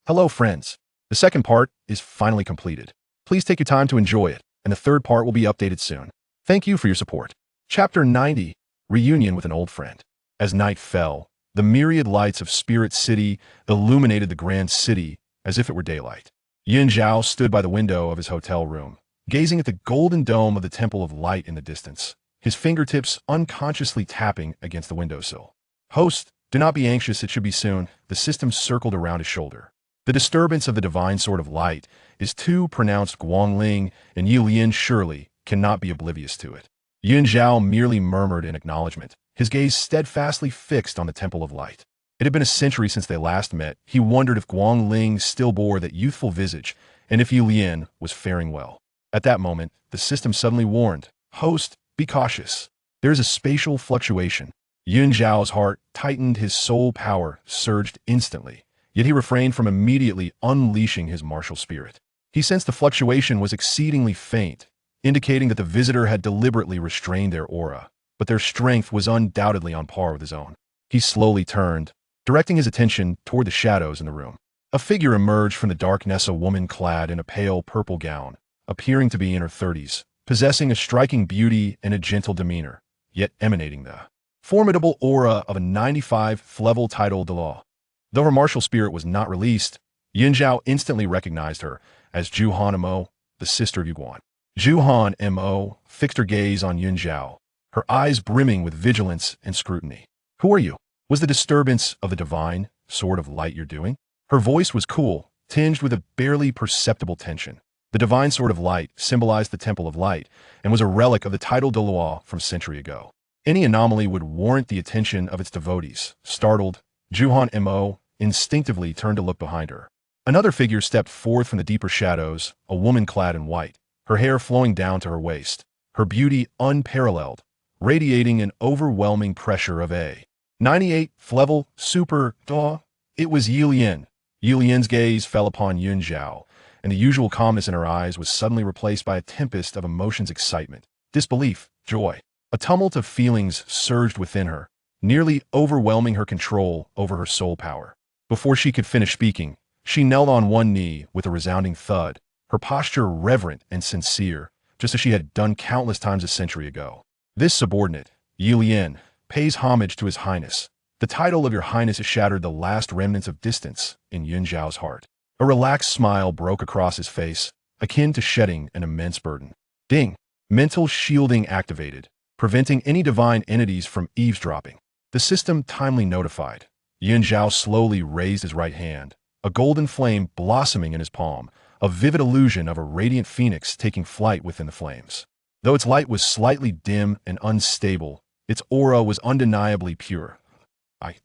Hello, friends. The second part is finally completed. Please take your time to enjoy it, and the third part will be updated soon. Thank you for your support. Chapter 90, Reunion with an Old Friend. As night fell, the myriad lights of Spirit City illuminated the grand city as if it were daylight. Zhao stood by the window of his hotel room, gazing at the golden dome of the Temple of Light in the distance, his fingertips unconsciously tapping against the windowsill. Host, do not be anxious, it should be soon. The system circled around his shoulder. The disturbance of the divine sword of light is too pronounced. Guangling and Yilian surely cannot be oblivious to it. Zhao merely murmured in acknowledgement, his gaze steadfastly fixed on the Temple of Light. It had been a century since they last met. He wondered if Guangling still bore that youthful visage, and if Yilian was faring well. At that moment, the system suddenly warned, "Host, be cautious. There is a spatial fluctuation." Zhao's heart tightened, his soul power surged instantly. Yet he refrained from immediately unleashing his martial spirit. He sensed the fluctuation was exceedingly faint, indicating that the visitor had deliberately restrained their aura, but their strength was undoubtedly on par with his own. He slowly turned, directing his attention toward the shadows in the room. A figure emerged from the darkness, a woman clad in a pale purple gown, appearing to be in her 30s, possessing a striking beauty and a gentle demeanor, yet emanating the formidable aura of a 95th-level Light Douluo. Though her martial spirit was not released, Zhao instantly recognized her as Zhuhan Mo, the sister of Yuguan. Zhuhan Mo fixed her gaze on Zhao, her eyes brimming with vigilance and scrutiny. "Who are you? Was the disturbance of the divine sword of light you're doing?" Her voice was cool, tinged with a barely perceptible tension. The divine sword of light symbolized the Temple of Light and was a relic of the Light Douluo from a century ago. Any anomaly would warrant the attention of its devotees. Startled, Zhuhan Mo instinctively turned to look behind her. Another figure stepped forth from the deeper shadows, a woman clad in white, her hair flowing down to her waist, her beauty unparalleled, radiating an overwhelming pressure of a 98th level super Dou. It was Yilian. Yilian's gaze fell upon Zhao, and the usual calmness in her eyes was suddenly replaced by a tempest of emotions: excitement, disbelief, joy. A tumult of feelings surged within her, nearly overwhelming her control over her soul power. Before she could finish speaking, she knelt on one knee with a resounding thud, her posture reverent and sincere, just as she had done countless times a century ago. "This subordinate, Yilian, pays homage to His Highness. The title of Your Highness shattered the last remnants of distance in Zhao's heart." A relaxed smile broke across his face, akin to shedding an immense burden. Ding! Mental shielding activated, preventing any divine entities from eavesdropping. The system timely notified. Zhao slowly raised his right hand, a golden flame blossoming in his palm, a vivid illusion of a radiant phoenix taking flight within the flames. Though its light was slightly dim and unstable, its aura was undeniably pure. I.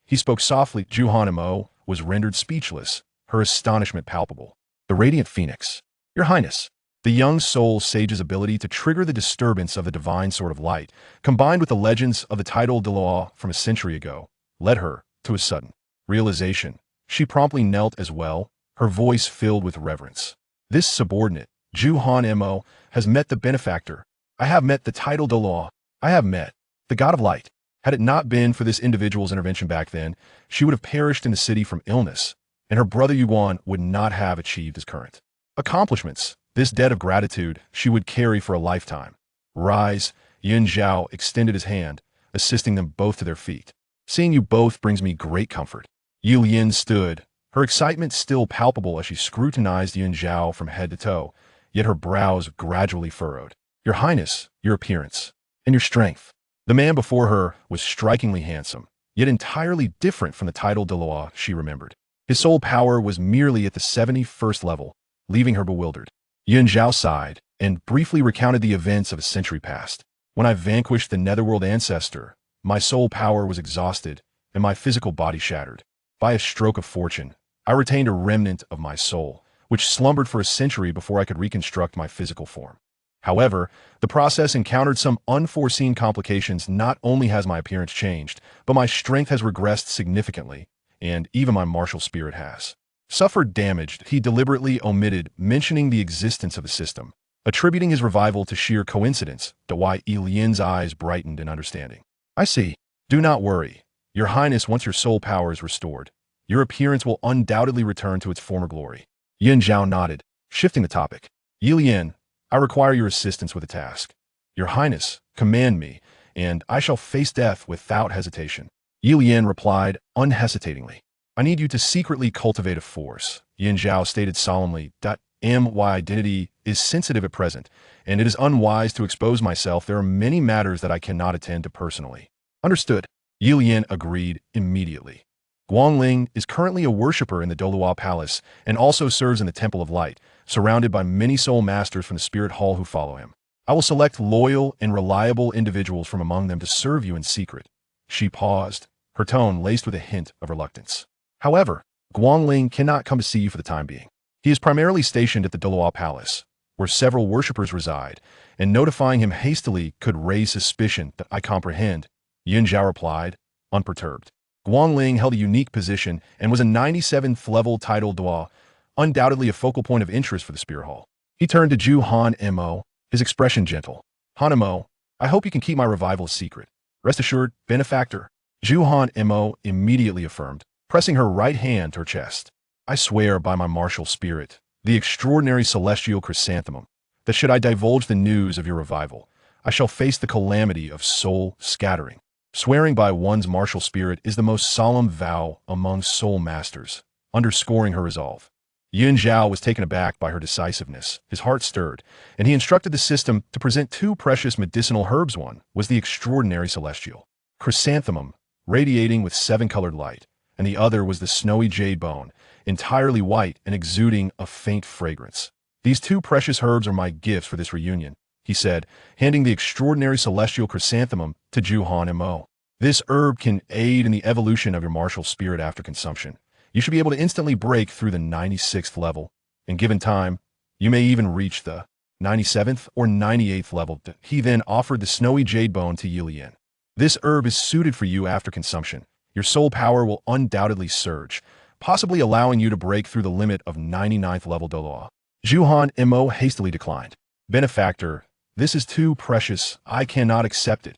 He spoke softly. Zhuhan Mo was rendered speechless, her astonishment palpable. "The radiant phoenix. Your Highness." The young soul sage's ability to trigger the disturbance of the divine sword of light, combined with the legends of the Light Douluo from a century ago, led her to a sudden realization. She promptly knelt as well, her voice filled with reverence. "This subordinate, Zhuhan Mo, has met the benefactor. I have met the Light Douluo. I have met the God of Light. Had it not been for this individual's intervention back then, she would have perished in the city from illness, and her brother Yuguan would not have achieved his current accomplishments. This debt of gratitude she would carry for a lifetime." "Rise." Zhao extended his hand, assisting them both to their feet. "Seeing you both brings me great comfort." Yilian stood, her excitement still palpable as she scrutinized Zhao from head to toe, yet her brows gradually furrowed. "Your Highness, your appearance, and your strength." The man before her was strikingly handsome, yet entirely different from the Light Douluo she remembered. His soul power was merely at the 71st level, leaving her bewildered. Zhao sighed and briefly recounted the events of a century past. "When I vanquished the netherworld ancestor, my soul power was exhausted and my physical body shattered. By a stroke of fortune, I retained a remnant of my soul, which slumbered for a century before I could reconstruct my physical form. However, the process encountered some unforeseen complications. Not only has my appearance changed, but my strength has regressed significantly, and even my martial spirit has suffered damage." He deliberately omitted mentioning the existence of the system, attributing his revival to sheer coincidence. Dawai Lian's eyes brightened in understanding. "I see. Do not worry. Your Highness, once your soul power is restored, your appearance will undoubtedly return to its former glory. Yin Zhao nodded, shifting the topic. Yi Lian, I require your assistance with a task. Your Highness, command me, and I shall face death without hesitation. Yi Lian replied unhesitatingly. I need you to secretly cultivate a force. Yin Zhao stated solemnly that my identity is sensitive at present, and it is unwise to expose myself. There are many matters that I cannot attend to personally. Understood. Yi Lian agreed immediately. Guangling is currently a worshipper in the Douluo Palace and also serves in the Temple of Light, surrounded by many soul masters from the Spirit Hall who follow him. I will select loyal and reliable individuals from among them to serve you in secret. She paused, her tone laced with a hint of reluctance. However, Guangling cannot come to see you for the time being. He is primarily stationed at the Douluo Palace, where several worshippers reside, and notifying him hastily could raise suspicion that I comprehend, Yin Zhao replied, unperturbed. Guangling held a unique position and was a 97th level title Dua, undoubtedly a focal point of interest for the Spirit Hall. He turned to Zhu Han Mo, his expression gentle. Han Mo, I hope you can keep my revival a secret. Rest assured, benefactor. Zhu Han Mo immediately affirmed, pressing her right hand to her chest. I swear by my martial spirit, the extraordinary celestial chrysanthemum, that should I divulge the news of your revival, I shall face the calamity of soul scattering. Swearing by one's martial spirit is the most solemn vow among soul masters, underscoring her resolve. Yin Zhao was taken aback by her decisiveness, his heart stirred, and he instructed the system to present two precious medicinal herbs. One was the extraordinary celestial chrysanthemum, radiating with 7-colored light, and the other was the snowy jade bone, entirely white and exuding a faint fragrance. These two precious herbs are my gifts for this reunion, he said, handing the extraordinary celestial chrysanthemum to Zhu Han Mo. This herb can aid in the evolution of your martial spirit after consumption. You should be able to instantly break through the 96th level. In given time, you may even reach the 97th or 98th level. He then offered the snowy jade bone to Yi Lian. This herb is suited for you after consumption. Your soul power will undoubtedly surge, possibly allowing you to break through the limit of 99th level Douluo. Zhu Han Mo hastily declined. Benefactor, this is too precious. I cannot accept it.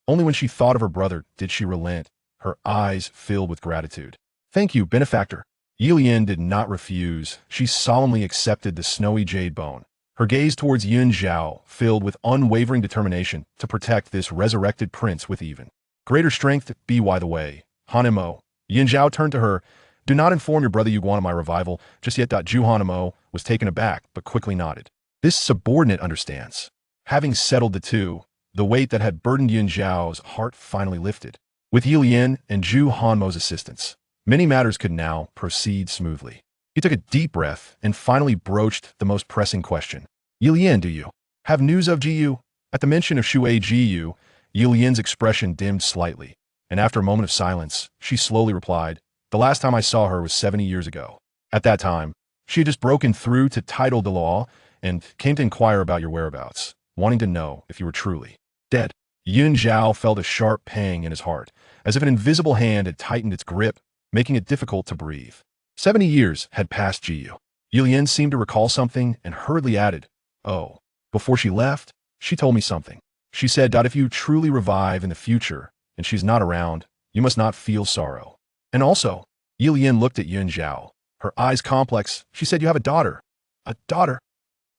Only when she thought of her brother did she relent, her eyes filled with gratitude. Thank you, benefactor. Yi Lian did not refuse. She solemnly accepted the snowy jade bone, her gaze towards Yin Zhao filled with unwavering determination to protect this resurrected prince with even greater strength. By the way, Han Mo, Yin Zhao turned to her. Do not inform your brother Yuguan of my revival just yet. Zhu Han Mo was taken aback but quickly nodded. This subordinate understands. Having settled the two, the weight that had burdened Yin Zhao's heart finally lifted. With Yi Lian and Zhu Han Mo's assistance, many matters could now proceed smoothly. He took a deep breath and finally broached the most pressing question. Yi Lian, do you have news of Jiyu? At the mention of Xue Yun, Yi Lian's expression dimmed slightly, and after a moment of silence, she slowly replied, the last time I saw her was 70 years ago. At that time, she had just broken through to title Douluo and came to inquire about your whereabouts, wanting to know if you were truly dead. Yin Zhao felt a sharp pang in his heart, as if an invisible hand had tightened its grip, making it difficult to breathe. 70 years had passed Jiyu. Yi Lian seemed to recall something and hurriedly added, oh, before she left, she told me something. She said that if you truly revive in the future and she's not around, you must not feel sorrow. And also, Yi Lian looked at Yin Zhao, her eyes complex. She said you have a daughter. A daughter?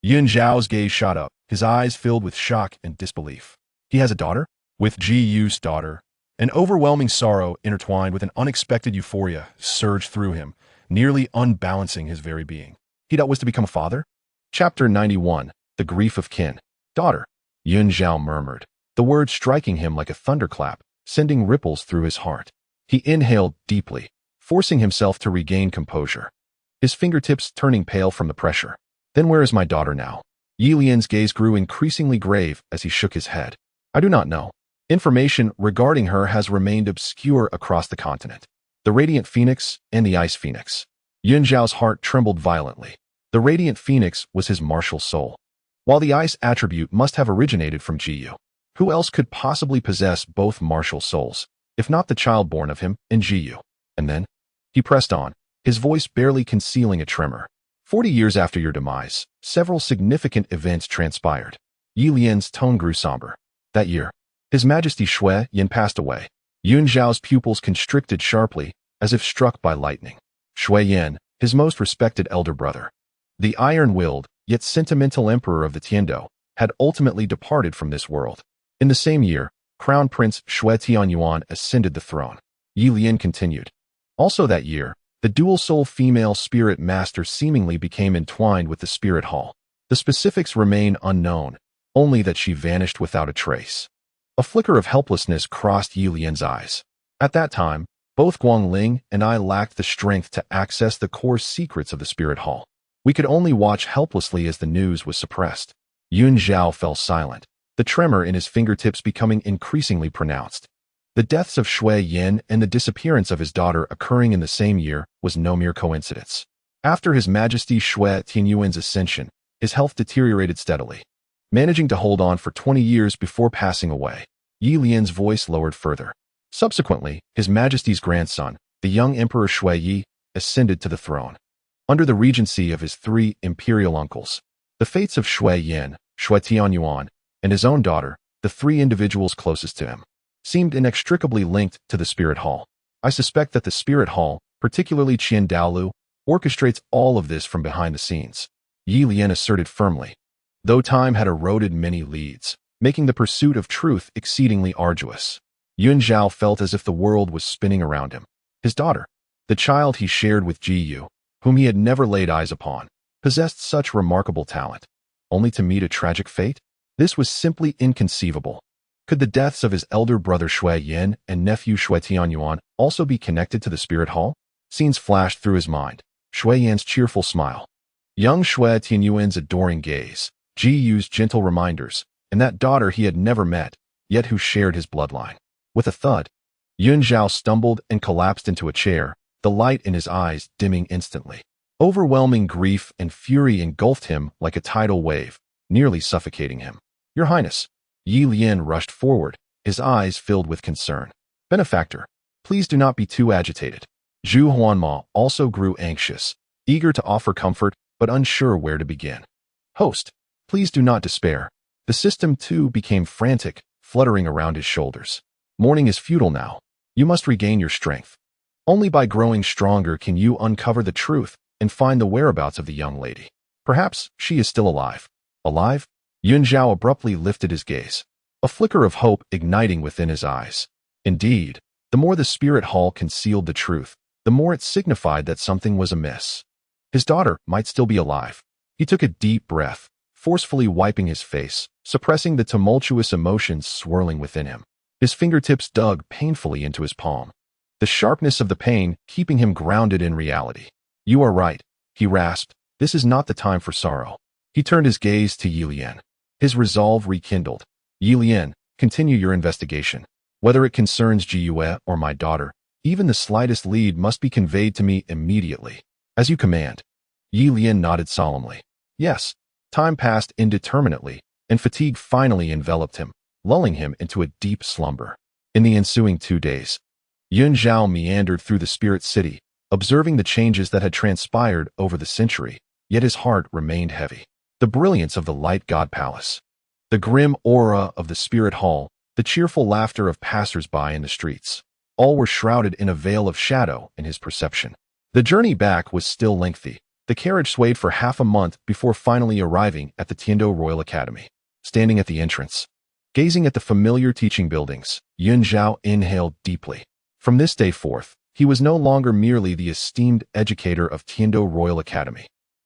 Yin Zhao's gaze shot up, his eyes filled with shock and disbelief. He has a daughter? With Jiyu's daughter. An overwhelming sorrow intertwined with an unexpected euphoria surged through him, nearly unbalancing his very being. He was to become a father? Chapter 91, The Grief of Kin. Daughter, Yin Zhao murmured, the word striking him like a thunderclap, sending ripples through his heart. He inhaled deeply, forcing himself to regain composure, his fingertips turning pale from the pressure. Then where is my daughter now? Yi Lian's gaze grew increasingly grave as he shook his head. I do not know. Information regarding her has remained obscure across the continent. The Radiant Phoenix and the Ice Phoenix. Yin Zhao's heart trembled violently. The Radiant Phoenix was his martial soul, while the Ice attribute must have originated from Jiyu. Who else could possibly possess both martial souls, if not the child born of him and Jiyu? And then, he pressed on, his voice barely concealing a tremor. 40 years after your demise, several significant events transpired. Yi Lian's tone grew somber. That year, His Majesty Xue Yun passed away. Yun Zhao's pupils constricted sharply, as if struck by lightning. Xue Yun, his most respected elder brother. The iron-willed, yet sentimental emperor of the Tiandou, had ultimately departed from this world. In the same year, Crown Prince Xue Tianyuan ascended the throne. Yi Lian continued. Also that year, the dual-soul female spirit master seemingly became entwined with the spirit hall. The specifics remain unknown, only that she vanished without a trace. A flicker of helplessness crossed Yi Lian's eyes. At that time, both Guangling and I lacked the strength to access the core secrets of the spirit hall. We could only watch helplessly as the news was suppressed. Yun Zhao fell silent, the tremor in his fingertips becoming increasingly pronounced. The deaths of Xue Yun and the disappearance of his daughter occurring in the same year was no mere coincidence. After His Majesty Xue Tianyuan's ascension, his health deteriorated steadily, managing to hold on for 20 years before passing away. Yi Lian's voice lowered further. Subsequently, His Majesty's grandson, the young Emperor Xue Yi, ascended to the throne. Under the regency of his 3 imperial uncles, the fates of Xue Yun, Xue Tianyuan, and his own daughter, the 3 individuals closest to him, seemed inextricably linked to the Spirit Hall. I suspect that the Spirit Hall, particularly Dou Empire, orchestrates all of this from behind the scenes, Yi Lian asserted firmly. Though time had eroded many leads, making the pursuit of truth exceedingly arduous, Yun Zhao felt as if the world was spinning around him. His daughter, the child he shared with Zhao, whom he had never laid eyes upon, possessed such remarkable talent, only to meet a tragic fate? This was simply inconceivable. Could the deaths of his elder brother Xue Yun and nephew Xue Tianyuan also be connected to the Spirit Hall? Scenes flashed through his mind. Xue Yun's cheerful smile, young Xue Tianyuan's adoring gaze, Zhao's gentle reminders, and that daughter he had never met, yet who shared his bloodline. With a thud, Yun Zhao stumbled and collapsed into a chair, the light in his eyes dimming instantly. Overwhelming grief and fury engulfed him like a tidal wave, nearly suffocating him. Your Highness. Yi Lian rushed forward, his eyes filled with concern. Benefactor, please do not be too agitated. Zhu Huanma also grew anxious, eager to offer comfort, but unsure where to begin. Host, please do not despair. The system too became frantic, fluttering around his shoulders. Mourning is futile now. You must regain your strength. Only by growing stronger can you uncover the truth and find the whereabouts of the young lady. Perhaps she is still alive. Alive? Yun Zhao abruptly lifted his gaze, a flicker of hope igniting within his eyes. Indeed, the more the Spirit Hall concealed the truth, the more it signified that something was amiss. His daughter might still be alive. He took a deep breath, forcefully wiping his face, suppressing the tumultuous emotions swirling within him. His fingertips dug painfully into his palm, the sharpness of the pain keeping him grounded in reality. You are right, he rasped. This is not the time for sorrow. He turned his gaze to Yi Lian. His resolve rekindled. Yi Lian, continue your investigation. Whether it concerns Zhao or my daughter, even the slightest lead must be conveyed to me immediately. As you command. Yi Lian nodded solemnly. Yes. Time passed indeterminately, and fatigue finally enveloped him, lulling him into a deep slumber. In the ensuing 2 days, Yun Zhao meandered through the spirit city, observing the changes that had transpired over the century, yet his heart remained heavy. The brilliance of the Light God Palace, the grim aura of the Spirit Hall, the cheerful laughter of passers-by in the streets, all were shrouded in a veil of shadow in his perception. The journey back was still lengthy. The carriage swayed for half a month before finally arriving at the Tiandou Royal Academy. Standing at the entrance, gazing at the familiar teaching buildings, Yun Zhao inhaled deeply. From this day forth, he was no longer merely the esteemed educator of Tiandou Royal Academy.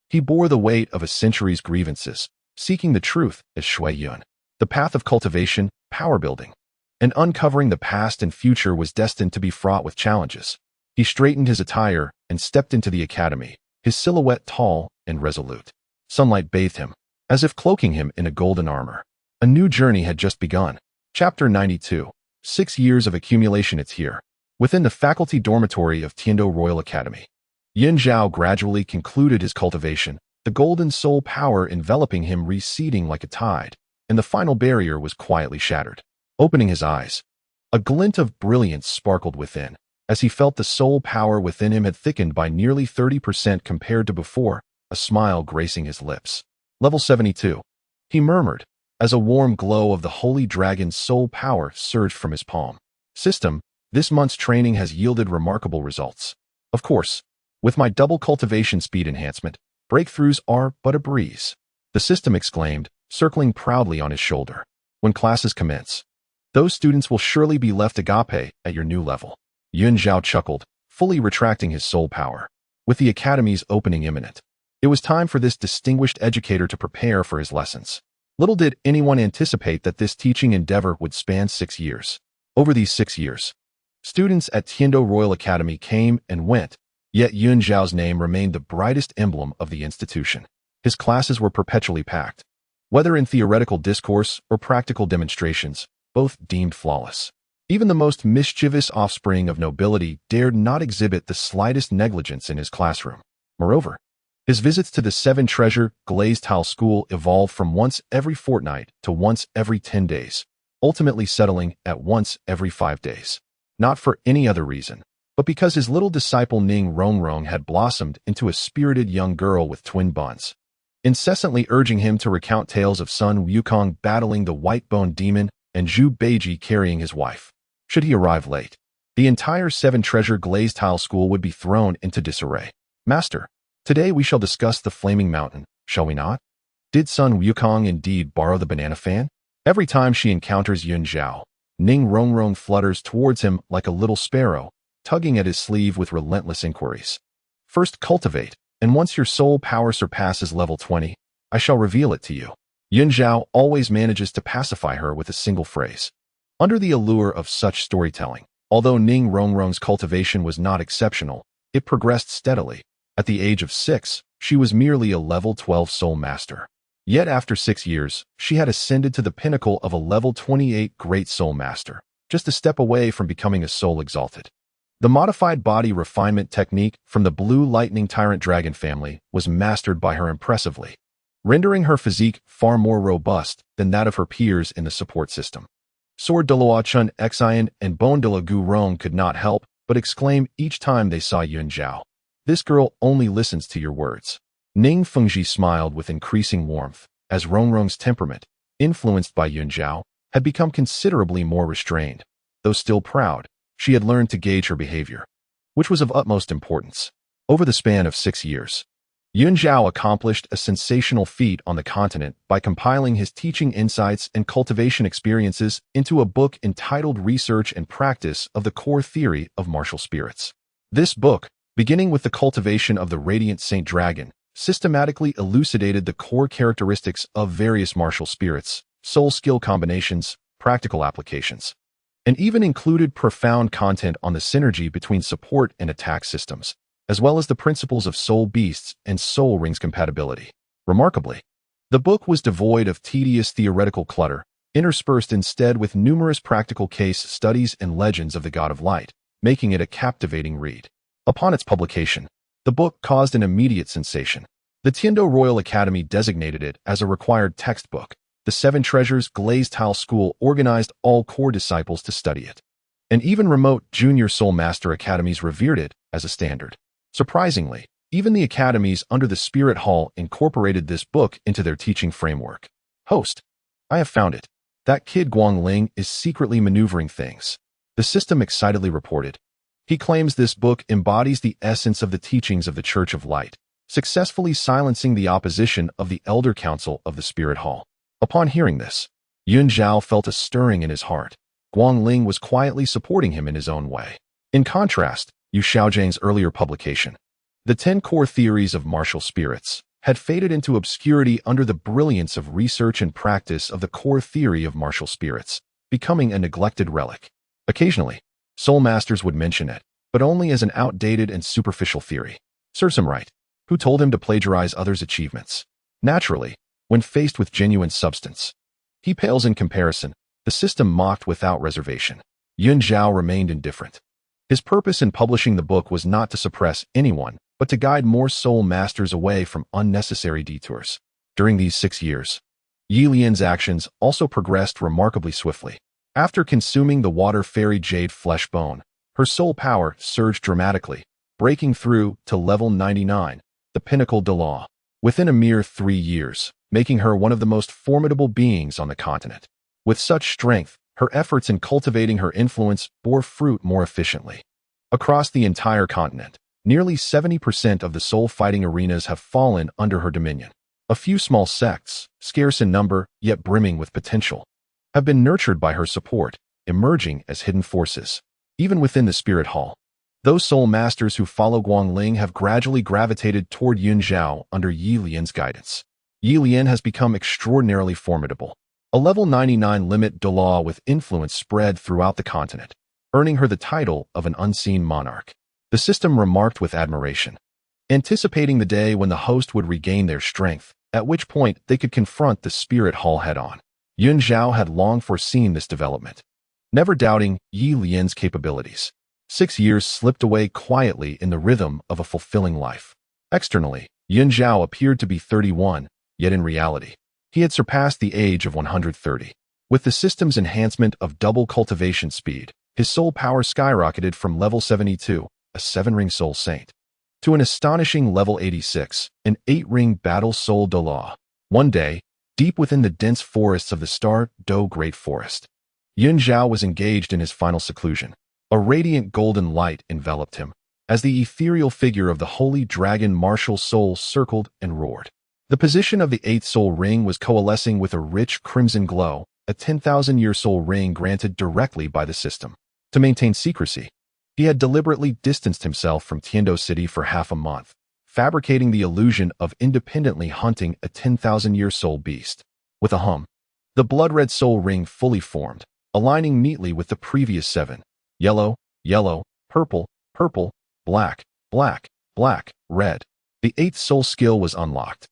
He bore the weight of a century's grievances, seeking the truth as Xue Yun. The path of cultivation, power building, and uncovering the past and future was destined to be fraught with challenges. He straightened his attire and stepped into the academy, his silhouette tall and resolute. Sunlight bathed him, as if cloaking him in a golden armor. A new journey had just begun. Chapter 92. 6 years of accumulation. It's here. Within the faculty dormitory of Tiandou Royal Academy, Yun Zhao gradually concluded his cultivation, the golden soul power enveloping him receding like a tide, and the final barrier was quietly shattered. Opening his eyes, a glint of brilliance sparkled within, as he felt the soul power within him had thickened by nearly 30% compared to before, a smile gracing his lips. Level 72. He murmured, as a warm glow of the holy dragon's soul power surged from his palm. System, this month's training has yielded remarkable results. Of course, With my double cultivation speed enhancement, breakthroughs are but a breeze. The system exclaimed, circling proudly on his shoulder. When classes commence, those students will surely be left agape at your new level. Zhao chuckled, fully retracting his soul power. With the academy's opening imminent, it was time for this distinguished educator to prepare for his lessons. Little did anyone anticipate that this teaching endeavor would span 6 years. Over these 6 years, students at Tiando Royal Academy came and went, yet Zhao's name remained the brightest emblem of the institution. His classes were perpetually packed. Whether in theoretical discourse or practical demonstrations, both deemed flawless. Even the most mischievous offspring of nobility dared not exhibit the slightest negligence in his classroom. Moreover, his visits to the Seven Treasure Glazed Tile School evolved from once every fortnight to once every 10 days, ultimately settling at once every 5 days. Not for any other reason, but because his little disciple Ning Rongrong had blossomed into a spirited young girl with twin buns. Incessantly urging him to recount tales of Sun Wukong battling the white-boned demon and Zhu Beiji carrying his wife. Should he arrive late, the entire Seven Treasure Glazed Tile School would be thrown into disarray. Master, today we shall discuss the Flaming Mountain, shall we not? Did Sun Wukong indeed borrow the banana fan? Every time she encounters Zhao, Ning Rongrong flutters towards him like a little sparrow, tugging at his sleeve with relentless inquiries. First cultivate, and once your soul power surpasses level 20, I shall reveal it to you. Zhao always manages to pacify her with a single phrase. Under the allure of such storytelling, although Ning Rongrong's cultivation was not exceptional, it progressed steadily. At the age of 6, she was merely a level 12 soul master. Yet after 6 years, she had ascended to the pinnacle of a level 28 great soul master, just a step away from becoming a soul exalted. The modified body refinement technique from the Blue Lightning Tyrant Dragon family was mastered by her impressively, rendering her physique far more robust than that of her peers in the support system. Sword Duloa Chun Xian and Bone Dula Gu Rong could not help but exclaim each time they saw Zhao. This girl only listens to your words. Ning Fengji smiled with increasing warmth, as Rongrong's temperament, influenced by Zhao, had become considerably more restrained. Though still proud, she had learned to gauge her behavior, which was of utmost importance. Over the span of 6 years, Zhao accomplished a sensational feat on the continent by compiling his teaching insights and cultivation experiences into a book entitled Research and Practice of the Core Theory of Martial Spirits. This book, beginning with the cultivation of the Radiant Saint Dragon, systematically elucidated the core characteristics of various martial spirits, soul skill combinations, practical applications, and even included profound content on the synergy between support and attack systems, as well as the principles of soul beasts and soul rings compatibility. Remarkably, the book was devoid of tedious theoretical clutter, interspersed instead with numerous practical case studies and legends of the God of Light, making it a captivating read. Upon its publication, the book caused an immediate sensation. The Tiando Royal Academy designated it as a required textbook. The Seven Treasures Glazed Tile School organized all core disciples to study it, and even remote junior soul master academies revered it as a standard. Surprisingly, even the academies under the Spirit Hall incorporated this book into their teaching framework. Host, I have found it. That kid Guangling is secretly maneuvering things, the system excitedly reported. He claims this book embodies the essence of the teachings of the Church of Light, successfully silencing the opposition of the Elder Council of the Spirit Hall. Upon hearing this, Zhao felt a stirring in his heart. Guangling was quietly supporting him in his own way. In contrast, Yu Xiaozhang's earlier publication, The 10 Core Theories of Martial Spirits, had faded into obscurity under the brilliance of research and practice of the core theory of martial spirits, becoming a neglected relic. Occasionally, soul masters would mention it, but only as an outdated and superficial theory. Serves him right. Who told him to plagiarize others' achievements? Naturally, when faced with genuine substance, he pales in comparison. The system mocked without reservation. Zhao remained indifferent. His purpose in publishing the book was not to suppress anyone, but to guide more soul masters away from unnecessary detours. During these 6 years, Yi Lian's actions also progressed remarkably swiftly. After consuming the water fairy jade flesh bone, her soul power surged dramatically, breaking through to level 99, the pinnacle de law, within a mere 3 years, making her one of the most formidable beings on the continent. With such strength, her efforts in cultivating her influence bore fruit more efficiently. Across the entire continent, Nearly 70% of the soul fighting arenas have fallen under her dominion. A few small sects, scarce in number yet brimming with potential, have been nurtured by her support, emerging as hidden forces. Even within the Spirit Hall, those soul masters who follow Guangling have gradually gravitated toward Yun Zhao under Yi Lian's guidance. Yi Lian has become extraordinarily formidable. A level 99 limit Douluo with influence spread throughout the continent, earning her the title of an unseen monarch. The system remarked with admiration, anticipating the day when the host would regain their strength, at which point they could confront the Spirit Hall head-on. Yun Zhao had long foreseen this development, never doubting Yi Lian's capabilities. 6 years slipped away quietly in the rhythm of a fulfilling life. Externally, Yun Zhao appeared to be 31, yet in reality, he had surpassed the age of 130. With the system's enhancement of double cultivation speed, his soul power skyrocketed from level 72, a 7-ring soul saint, to an astonishing level 86, an 8-ring battle soul Douluo. One day, deep within the dense forests of the Star Dou Great Forest, Yun Zhao was engaged in his final seclusion. A radiant golden light enveloped him, as the ethereal figure of the holy dragon martial soul circled and roared. The position of the 8th soul ring was coalescing with a rich crimson glow, a 10,000-year soul ring granted directly by the system. To maintain secrecy, he had deliberately distanced himself from Tiando City for half a month, fabricating the illusion of independently hunting a 10,000-year soul beast. With a hum, the blood-red soul ring fully formed, aligning neatly with the previous 7. Yellow, yellow, purple, purple, black, black, black, red. The 8th soul skill was unlocked.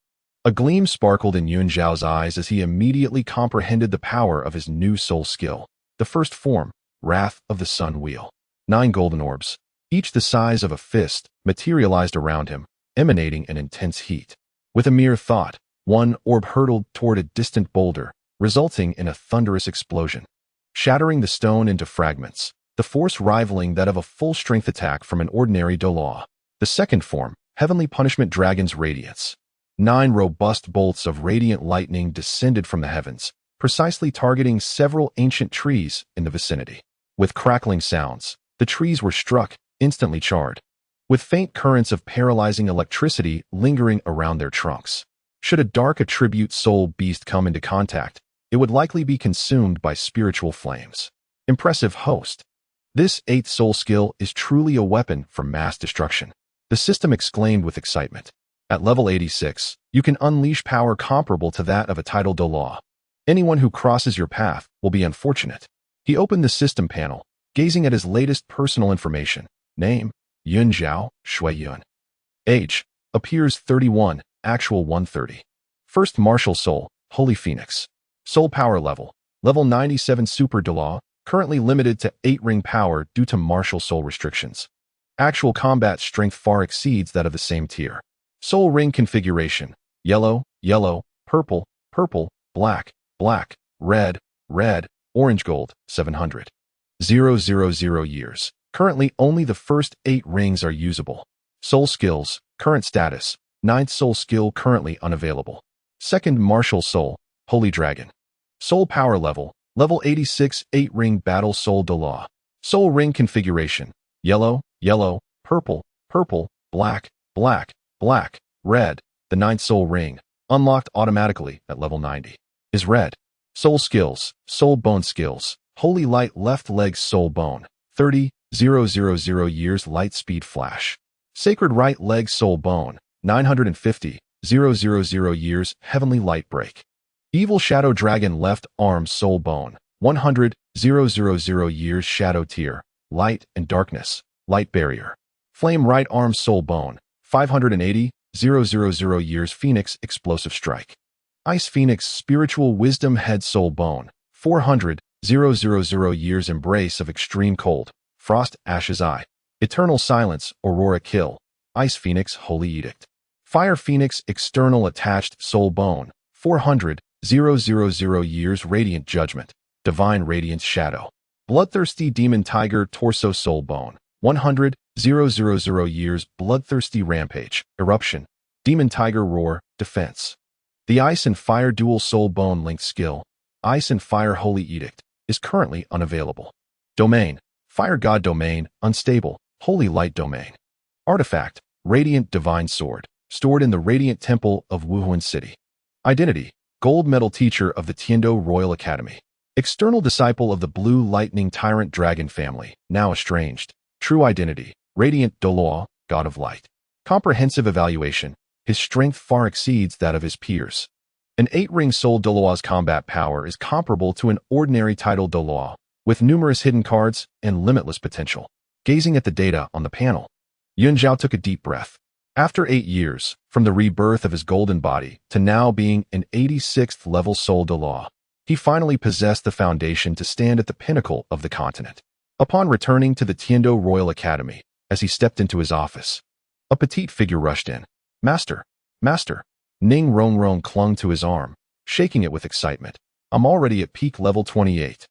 A gleam sparkled in Yun Zhao's eyes as he immediately comprehended the power of his new soul skill. The first form, Wrath of the Sun Wheel. 9 golden orbs, each the size of a fist, materialized around him, emanating an intense heat. With a mere thought, one orb hurtled toward a distant boulder, resulting in a thunderous explosion, shattering the stone into fragments, the force rivaling that of a full-strength attack from an ordinary Douluo. The second form, Heavenly Punishment Dragon's Radiance. 9 robust bolts of radiant lightning descended from the heavens, precisely targeting several ancient trees in the vicinity. With crackling sounds, the trees were struck, instantly charred, with faint currents of paralyzing electricity lingering around their trunks. Should a dark attribute soul beast come into contact, it would likely be consumed by spiritual flames. Impressive host. This 8th soul skill is truly a weapon for mass destruction. The system exclaimed with excitement. At level 86, you can unleash power comparable to that of a title Douluo. Anyone who crosses your path will be unfortunate. He opened the system panel, gazing at his latest personal information. Name, Yun Zhao, Xue Yun. Age, appears 31, actual 130. First martial soul, Holy Phoenix. Soul power level, level 97 Super Douluo, currently limited to 8-ring power due to martial soul restrictions. Actual combat strength far exceeds that of the same tier. Soul ring configuration, yellow, yellow, purple, purple, black, black, red, red, orange gold, 700. 000 years. Currently only the first 8 rings are usable. Soul skills, current status, 9th soul skill currently unavailable. Second martial soul, Holy Dragon. Soul power level, level 86 8-ring battle soul Douluo. Soul ring configuration, yellow, yellow, purple, purple, black, black, black, red. The 9th soul ring, unlocked automatically at level 90, is red. Soul skills, soul bone skills, Holy Light left leg soul bone, 30,000 years light speed flash. Sacred right leg soul bone, 950,000 years heavenly light break. Evil shadow dragon left arm soul bone, 100,000 years shadow tier, light and darkness, light barrier. Flame right arm soul bone, 580,000 years phoenix explosive strike. Ice phoenix spiritual wisdom head soul bone, 400,000 years embrace of extreme cold, frost ashes eye. Eternal silence aurora kill, ice phoenix holy edict. Fire phoenix external attached soul bone, 400,000 years radiant judgment, divine radiance shadow. Bloodthirsty demon tiger torso soul bone, 100,000 years bloodthirsty rampage, eruption, demon tiger roar, defense. The ice and fire dual soul bone linked skill, ice and fire holy edict, is currently unavailable. Domain, fire god domain, unstable, holy light domain. Artifact, Radiant Divine Sword, stored in the Radiant Temple of Wuhuan City. Identity, Gold Medal Teacher of the Tiandou Royal Academy. External disciple of the Blue Lightning Tyrant Dragon family, now estranged. True identity, Radiant Douluo, God of Light. Comprehensive evaluation, his strength far exceeds that of his peers. An 8-ring Soul Douluo's combat power is comparable to an ordinary title Douluo, with numerous hidden cards and limitless potential. Gazing at the data on the panel, Zhao took a deep breath. After 8 years, from the rebirth of his golden body to now being an 86th level Soul Douluo, he finally possessed the foundation to stand at the pinnacle of the continent. Upon returning to the Tiandou Royal Academy, as he stepped into his office, a petite figure rushed in. Master, Master. Ning Rongrong clung to his arm, shaking it with excitement. I'm already at peak level 28.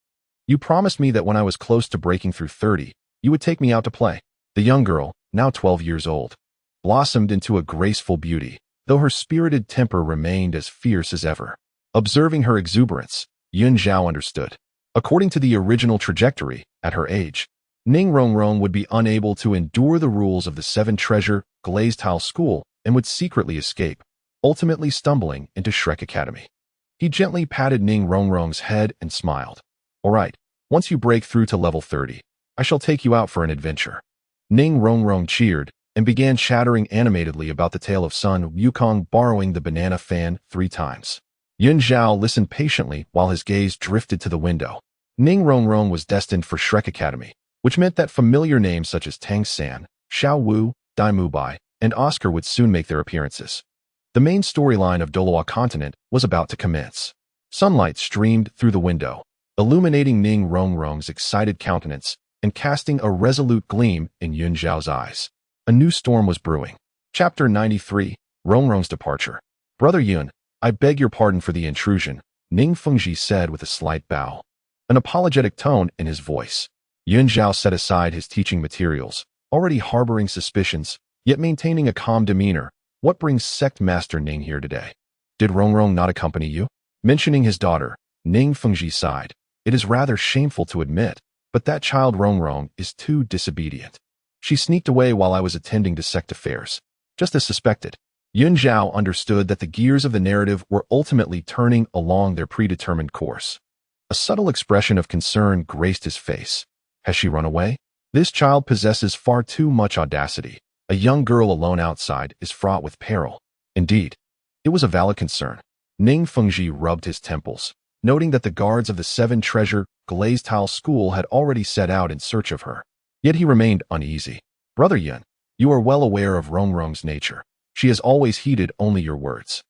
You promised me that when I was close to breaking through 30, you would take me out to play. The young girl, now 12 years old, blossomed into a graceful beauty, though her spirited temper remained as fierce as ever. Observing her exuberance, Zhao understood. According to the original trajectory, at her age, Ning Rongrong would be unable to endure the rules of the 7-treasure glazed tile school and would secretly escape, ultimately stumbling into Shrek Academy. He gently patted Ning Rongrong's head and smiled. All right, once you break through to level 30, I shall take you out for an adventure. Ning Rongrong cheered and began chattering animatedly about the tale of Sun Wukong borrowing the banana fan 3 times. Zhao listened patiently while his gaze drifted to the window. Ning Rongrong was destined for Shrek Academy, which meant that familiar names such as Tang San, Xiao Wu, Dai Mubai, and Oscar would soon make their appearances. The main storyline of Douluo Continent was about to commence. Sunlight streamed through the window, illuminating Ning Rongrong's excited countenance and casting a resolute gleam in Zhao's eyes. A new storm was brewing. Chapter 93, Rongrong's Departure. Brother Yun, I beg your pardon for the intrusion, Ning Fengji said with a slight bow, an apologetic tone in his voice. Zhao set aside his teaching materials, already harboring suspicions, yet maintaining a calm demeanor. What brings Sect Master Ning here today? Did Rongrong not accompany you? Mentioning his daughter, Ning Fengji sighed. It is rather shameful to admit, but that child Rongrong is too disobedient. She sneaked away while I was attending to sect affairs. Just as suspected. Zhao understood that the gears of the narrative were ultimately turning along their predetermined course. A subtle expression of concern graced his face. Has she run away? This child possesses far too much audacity. A young girl alone outside is fraught with peril. Indeed, it was a valid concern. Ning Fengji rubbed his temples, noting that the guards of the 7-treasure glazed tile school had already set out in search of her. Yet he remained uneasy. Brother Yun, you are well aware of Rongrong's nature. She has always heeded only your words.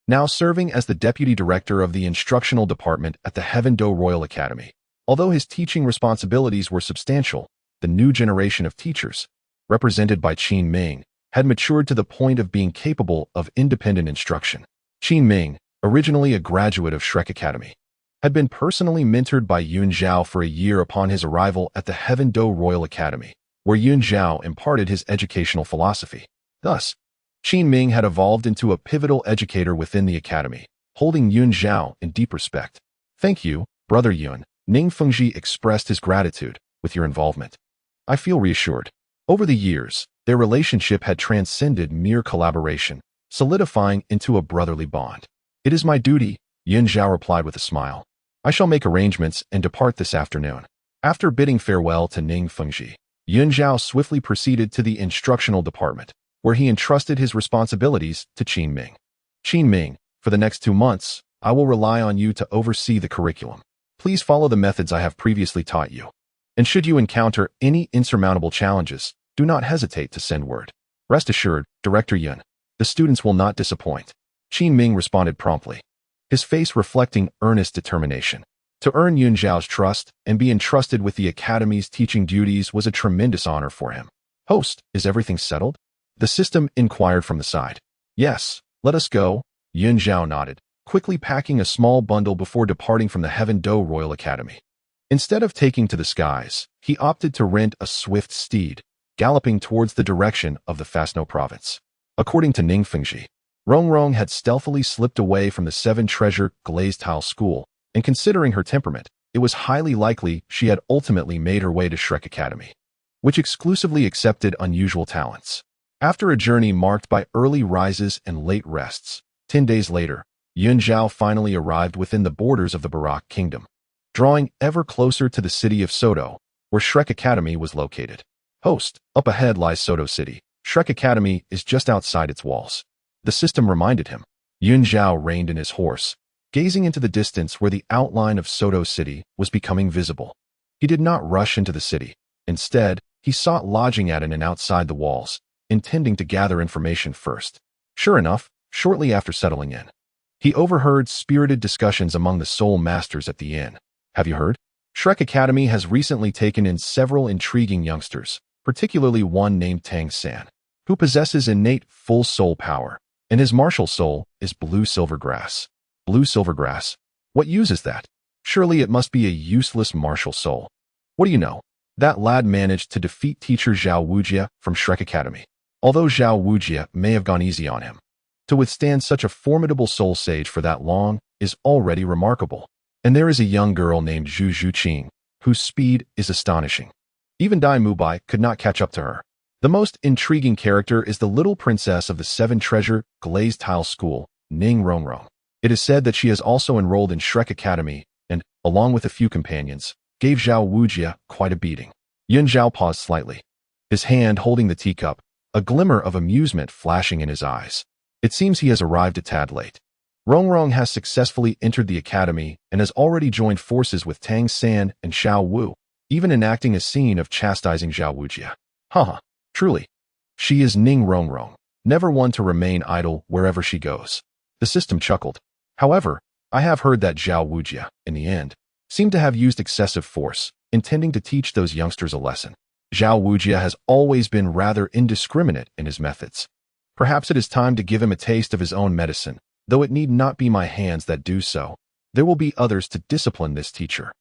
Now serving as the deputy director of the instructional department at the Heaven Dou Royal Academy, although his teaching responsibilities were substantial, the new generation of teachers, represented by Qin Ming, had matured to the point of being capable of independent instruction. Qin Ming, originally a graduate of Shrek Academy, had been personally mentored by Zhao for a year upon his arrival at the Heaven Dou Royal Academy, where Zhao imparted his educational philosophy. Thus, Qin Ming had evolved into a pivotal educator within the academy, holding Zhao in deep respect. Thank you, Brother Yun, Ning Fengji expressed his gratitude with your involvement. I feel reassured. Over the years, their relationship had transcended mere collaboration, solidifying into a brotherly bond. It is my duty, Zhao replied with a smile. I shall make arrangements and depart this afternoon. After bidding farewell to Ning Fengji, Zhao swiftly proceeded to the instructional department, where he entrusted his responsibilities to Qin Ming. Qin Ming, for the next 2 months, I will rely on you to oversee the curriculum. Please follow the methods I have previously taught you. And should you encounter any insurmountable challenges, do not hesitate to send word. Rest assured, Director Yun, the students will not disappoint. Qin Ming responded promptly, his face reflecting earnest determination. To earn Zhao's trust and be entrusted with the academy's teaching duties was a tremendous honor for him. Host, is everything settled? The system inquired from the side. Yes, let us go, Zhao nodded, quickly packing a small bundle before departing from the Heaven Dou Royal Academy. Instead of taking to the skies, he opted to rent a swift steed, galloping towards the direction of the Fasno province. According to Ning Fengji, Rongrong had stealthily slipped away from the 7-treasure glazed tile school, and considering her temperament, it was highly likely she had ultimately made her way to Shrek Academy, which exclusively accepted unusual talents. After a journey marked by early rises and late rests, 10 days later, Zhao finally arrived within the borders of the Barak Kingdom, drawing ever closer to the city of Soto, where Shrek Academy was located. Host, up ahead lies Soto City. Shrek Academy is just outside its walls. The system reminded him. Zhao reined in his horse, gazing into the distance where the outline of Soto City was becoming visible. He did not rush into the city. Instead, he sought lodging at in and outside the walls, intending to gather information first. Sure enough, shortly after settling in, he overheard spirited discussions among the soul masters at the inn. Have you heard? Shrek Academy has recently taken in several intriguing youngsters, particularly one named Tang San, who possesses innate full soul power, and his martial soul is blue silvergrass. Blue silvergrass? What use is that? Surely it must be a useless martial soul. What do you know? That lad managed to defeat teacher Zhao Wujia from Shrek Academy. Although Zhao Wujia may have gone easy on him, to withstand such a formidable soul sage for that long is already remarkable. And there is a young girl named Zhu Zhuqing, whose speed is astonishing. Even Dai Mubai could not catch up to her. The most intriguing character is the little princess of the Seven Treasure Glazed Tile School, Ning Rongrong. It is said that she has also enrolled in Shrek Academy and, along with a few companions, gave Zhao Wujia quite a beating. Zhao paused slightly, his hand holding the teacup, a glimmer of amusement flashing in his eyes. It seems he has arrived a tad late. Rongrong has successfully entered the academy and has already joined forces with Tang San and Xiao Wu, even enacting a scene of chastising Zhao Wujia. Haha, truly. She is Ning Rongrong, never one to remain idle wherever she goes. The system chuckled. However, I have heard that Zhao Wujia, in the end, seemed to have used excessive force, intending to teach those youngsters a lesson. Zhao Wujia has always been rather indiscriminate in his methods. Perhaps it is time to give him a taste of his own medicine. Though it need not be my hands that do so, there will be others to discipline this teacher.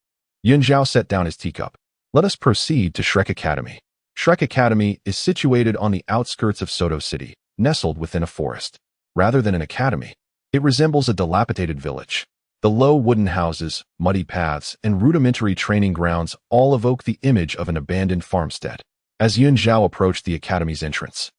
Zhao set down his teacup. Let us proceed to Shrek Academy. Shrek Academy is situated on the outskirts of Soto City, nestled within a forest. Rather than an academy, it resembles a dilapidated village. The low wooden houses, muddy paths, and rudimentary training grounds all evoke the image of an abandoned farmstead. As Zhao approached the academy's entrance,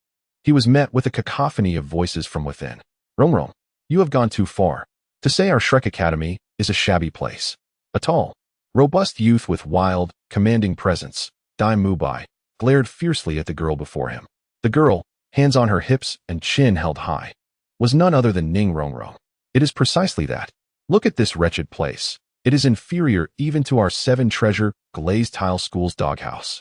he was met with a cacophony of voices from within. Rongrong, you have gone too far. To say our Shrek Academy is a shabby place. A tall, robust youth with wild, commanding presence, Dai Mubai, glared fiercely at the girl before him. The girl, hands on her hips and chin held high, was none other than Ning Rongrong. It is precisely that. Look at this wretched place. It is inferior even to our Seven Treasure Glazed Tile School's doghouse.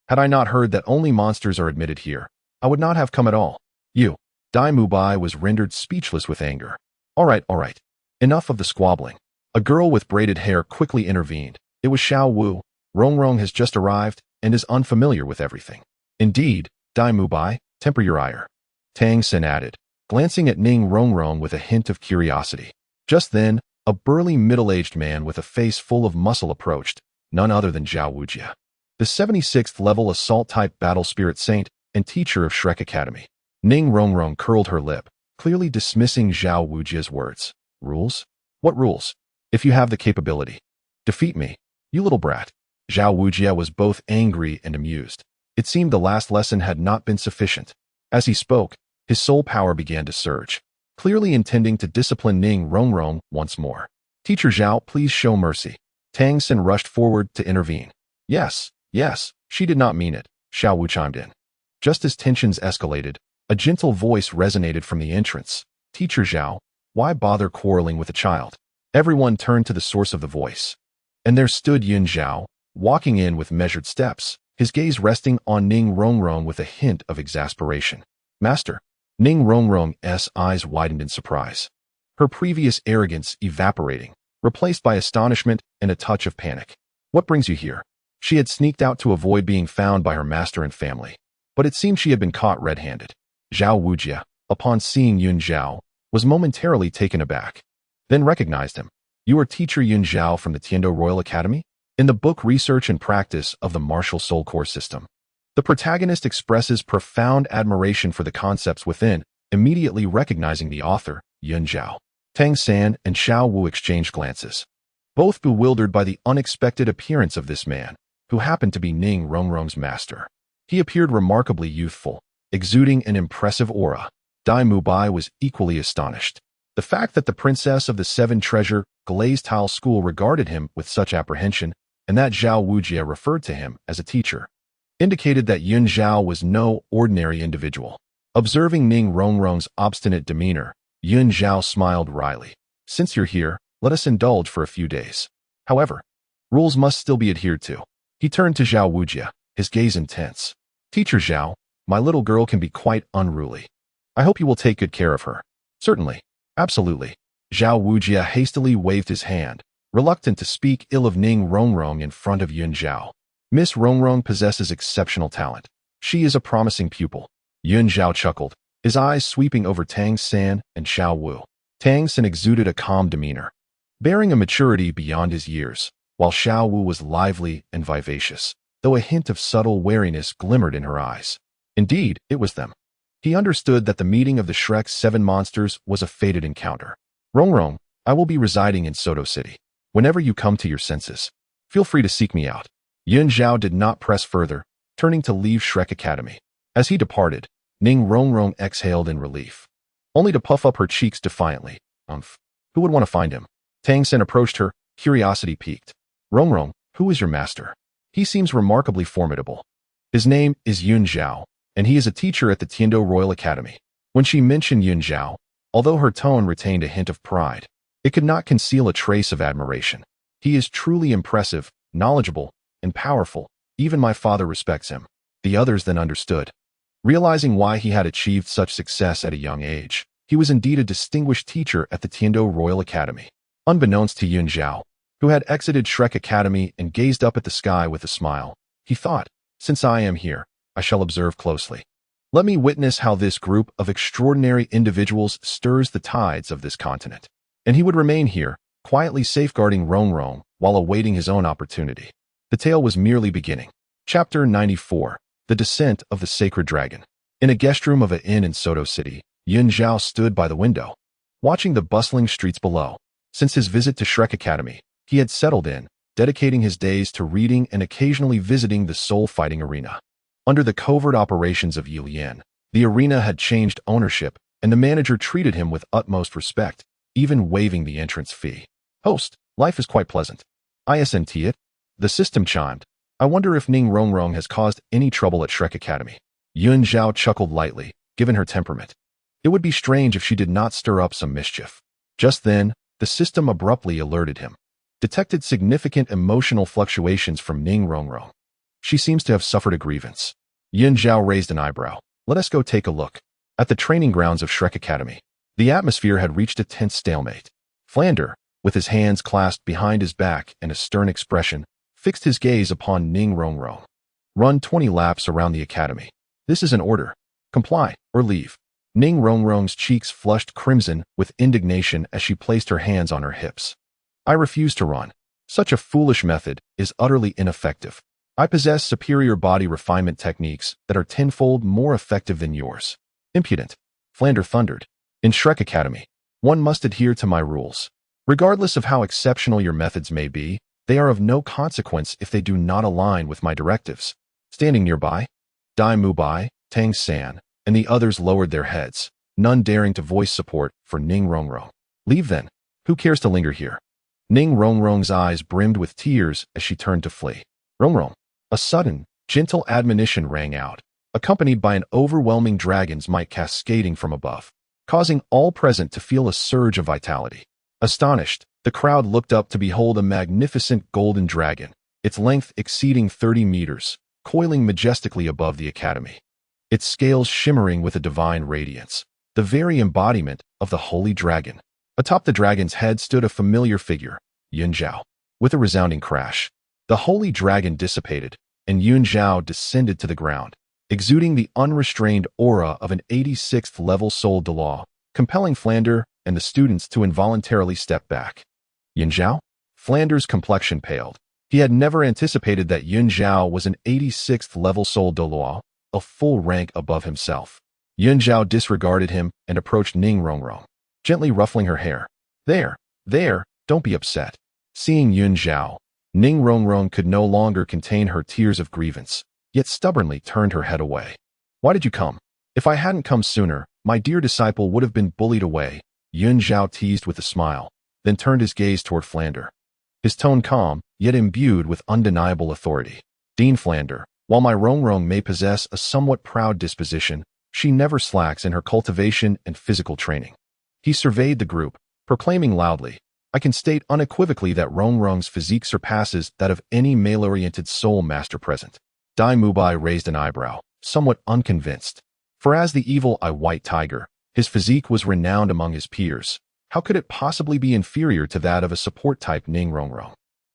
Had I not heard that only monsters are admitted here, I would not have come at all. You. Dai Mubai was rendered speechless with anger. All right. Enough of the squabbling. A girl with braided hair quickly intervened. It was Xiao Wu. Rongrong has just arrived and is unfamiliar with everything. Indeed, Dai Mubai, temper your ire. Tang San added, glancing at Ning Rongrong with a hint of curiosity. Just then, a burly middle-aged man with a face full of muscle approached, none other than Zhao Wujia, the 76th level assault-type battle spirit saint and teacher of Shrek Academy. Ning Rongrong curled her lip, clearly dismissing Zhao Wujia's words. Rules? What rules? If you have the capability, defeat me, you little brat. Zhao Wujia was both angry and amused. It seemed the last lesson had not been sufficient. As he spoke, his soul power began to surge, clearly intending to discipline Ning Rongrong once more. Teacher Zhao, please show mercy. Tang San rushed forward to intervene. Yes, she did not mean it, Xiao Wu chimed in. Just as tensions escalated, a gentle voice resonated from the entrance. Teacher Zhao, why bother quarreling with a child? Everyone turned to the source of the voice. And there stood Zhao, walking in with measured steps, his gaze resting on Ning Rongrong with a hint of exasperation. Master. Ning Rongrong's eyes widened in surprise, her previous arrogance evaporating, replaced by astonishment and a touch of panic. What brings you here? She had sneaked out to avoid being found by her master and family, but it seemed she had been caught red-handed. Zhao Wujia, upon seeing Zhao, was momentarily taken aback, then recognized him. You are teacher Zhao from the Tiando Royal Academy? In the book Research and Practice of the Martial Soul Core System, the protagonist expresses profound admiration for the concepts within, immediately recognizing the author, Zhao. Tang San and Xiao Wu exchanged glances, both bewildered by the unexpected appearance of this man, who happened to be Ning Rongrong's master. He appeared remarkably youthful, exuding an impressive aura. Dai Mubai was equally astonished. The fact that the princess of the Seven Treasure Glazed Tile School regarded him with such apprehension, and that Zhao Wujie referred to him as a teacher, indicated that Yun Zhao was no ordinary individual. Observing Ning Rongrong's obstinate demeanor, Yun Zhao smiled wryly. Since you're here, let us indulge for a few days. However, rules must still be adhered to. He turned to Zhao Wujie, his gaze intense. Teacher Zhao, my little girl can be quite unruly. I hope you will take good care of her. Certainly. Absolutely. Zhao Wujie hastily waved his hand, reluctant to speak ill of Ning Rongrong in front of Yun Zhao. Miss Rongrong possesses exceptional talent. She is a promising pupil. Yun Zhao chuckled, his eyes sweeping over Tang San and Xiao Wu. Tang San exuded a calm demeanor, bearing a maturity beyond his years, while Xiao Wu was lively and vivacious, though a hint of subtle wariness glimmered in her eyes. Indeed, it was them. He understood that the meeting of the Shrek's 7 monsters was a fated encounter. Rongrong, I will be residing in Soto City. Whenever you come to your senses, feel free to seek me out. Yun Zhao did not press further, turning to leave Shrek Academy. As he departed, Ning Rongrong exhaled in relief, only to puff up her cheeks defiantly. Who would want to find him? Tang San approached her, curiosity piqued. Rongrong, who is your master? He seems remarkably formidable. His name is Yun Zhao, and he is a teacher at the Tiando Royal Academy. When she mentioned Yun Zhao, although her tone retained a hint of pride, it could not conceal a trace of admiration. He is truly impressive, knowledgeable, and powerful. Even my father respects him. The others then understood. Realizing why he had achieved such success at a young age, he was indeed a distinguished teacher at the Tiando Royal Academy. Unbeknownst to Yun Zhao, who had exited Shrek Academy and gazed up at the sky with a smile, he thought, since I am here, I shall observe closely. Let me witness how this group of extraordinary individuals stirs the tides of this continent. And he would remain here, quietly safeguarding Rongrong while awaiting his own opportunity. The tale was merely beginning. Chapter 94. The Descent of the Sacred Dragon. In a guest room of an inn in Soto City, Yun Zhao stood by the window, watching the bustling streets below. Since his visit to Shrek Academy, he had settled in, dedicating his days to reading and occasionally visiting the soul-fighting arena. Under the covert operations of Yilian, the arena had changed ownership, and the manager treated him with utmost respect, even waiving the entrance fee. Host, life is quite pleasant. ISNT it. The system chimed. I wonder if Ning Rongrong has caused any trouble at Shrek Academy. Yun Zhao chuckled lightly, given her temperament. It would be strange if she did not stir up some mischief. Just then, the system abruptly alerted him. Detected significant emotional fluctuations from Ning Rongrong. She seems to have suffered a grievance. Yun Zhao raised an eyebrow. Let us go take a look. At the training grounds of Shrek Academy, the atmosphere had reached a tense stalemate. Flander, with his hands clasped behind his back and a stern expression, fixed his gaze upon Ning Rongrong. Run 20 laps around the academy. This is an order. Comply, or leave. Ning Rongrong's cheeks flushed crimson with indignation as she placed her hands on her hips. I refuse to run. Such a foolish method is utterly ineffective. I possess superior body refinement techniques that are tenfold more effective than yours. Impudent. Flander thundered. In Shrek Academy, one must adhere to my rules. Regardless of how exceptional your methods may be, they are of no consequence if they do not align with my directives. Standing nearby, Dai Mubai, Tang San, and the others lowered their heads, none daring to voice support for Ning Rongrong. Leave then. Who cares to linger here? Ning Rongrong's eyes brimmed with tears as she turned to flee. Rongrong. A sudden, gentle admonition rang out, accompanied by an overwhelming dragon's might cascading from above, causing all present to feel a surge of vitality. Astonished, the crowd looked up to behold a magnificent golden dragon, its length exceeding 30 meters, coiling majestically above the academy. Its scales shimmering with a divine radiance, the very embodiment of the holy dragon. Atop the dragon's head stood a familiar figure, Yun Zhao. With a resounding crash, the holy dragon dissipated, and Yun Zhao descended to the ground, exuding the unrestrained aura of an 86th level Soul Douluo, compelling Flander and the students to involuntarily step back. Yun Zhao? Flander's complexion paled. He had never anticipated that Yun Zhao was an 86th level Soul Douluo, a full rank above himself. Yun Zhao disregarded him and approached Ning Rongrong, gently ruffling her hair. There, don't be upset. Seeing Yun Zhao, Ning Rongrong could no longer contain her tears of grievance, yet stubbornly turned her head away. Why did you come? If I hadn't come sooner, my dear disciple would have been bullied away, Yun Zhao teased with a smile, then turned his gaze toward Flander. His tone calm, yet imbued with undeniable authority. Dean Flander, while my Rongrong may possess a somewhat proud disposition, she never slacks in her cultivation and physical training. He surveyed the group, proclaiming loudly, I can state unequivocally that Rongrong's physique surpasses that of any male-oriented soul master present. Dai Mubai raised an eyebrow, somewhat unconvinced. For as the evil eye white tiger, his physique was renowned among his peers. How could it possibly be inferior to that of a support-type Ning Rongrong?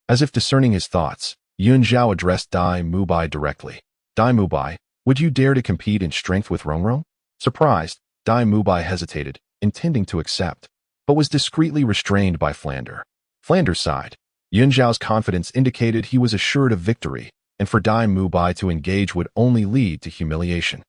As if discerning his thoughts, Yun Zhao addressed Dai Mubai directly. Dai Mubai, would you dare to compete in strength with Rongrong? Surprised, Dai Mubai hesitated, intending to accept, but was discreetly restrained by Flander. Flander sighed. Yun Zhao's confidence indicated he was assured of victory, and for Dai Mubai to engage would only lead to humiliation.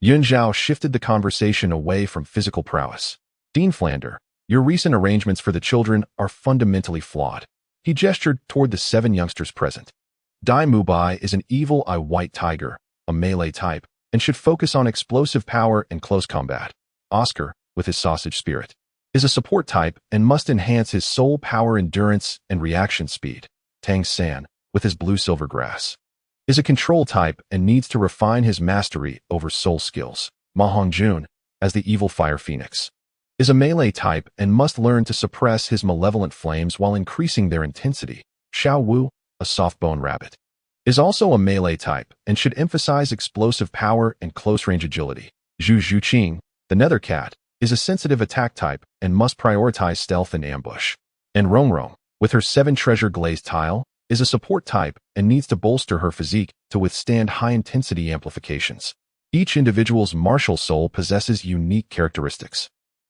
Yun Zhao shifted the conversation away from physical prowess. Dean Flander, your recent arrangements for the children are fundamentally flawed. He gestured toward the 7 youngsters present. Dai Mubai is an evil eye white tiger, a melee type, and should focus on explosive power and close combat. Oscar, with his sausage spirit, is a support type and must enhance his soul power endurance and reaction speed. Tang San, with his blue-silver grass, is a control type and needs to refine his mastery over soul skills. Ma Hongjun, as the evil fire phoenix, is a melee type and must learn to suppress his malevolent flames while increasing their intensity. Xiao Wu, a soft-bone rabbit, is also a melee type and should emphasize explosive power and close-range agility. Zhu Zhuqing, the nether cat, is a sensitive attack type and must prioritize stealth and ambush. And Rongrong, with her 7 treasure glazed tile, is a support type and needs to bolster her physique to withstand high-intensity amplifications. Each individual's martial soul possesses unique characteristics,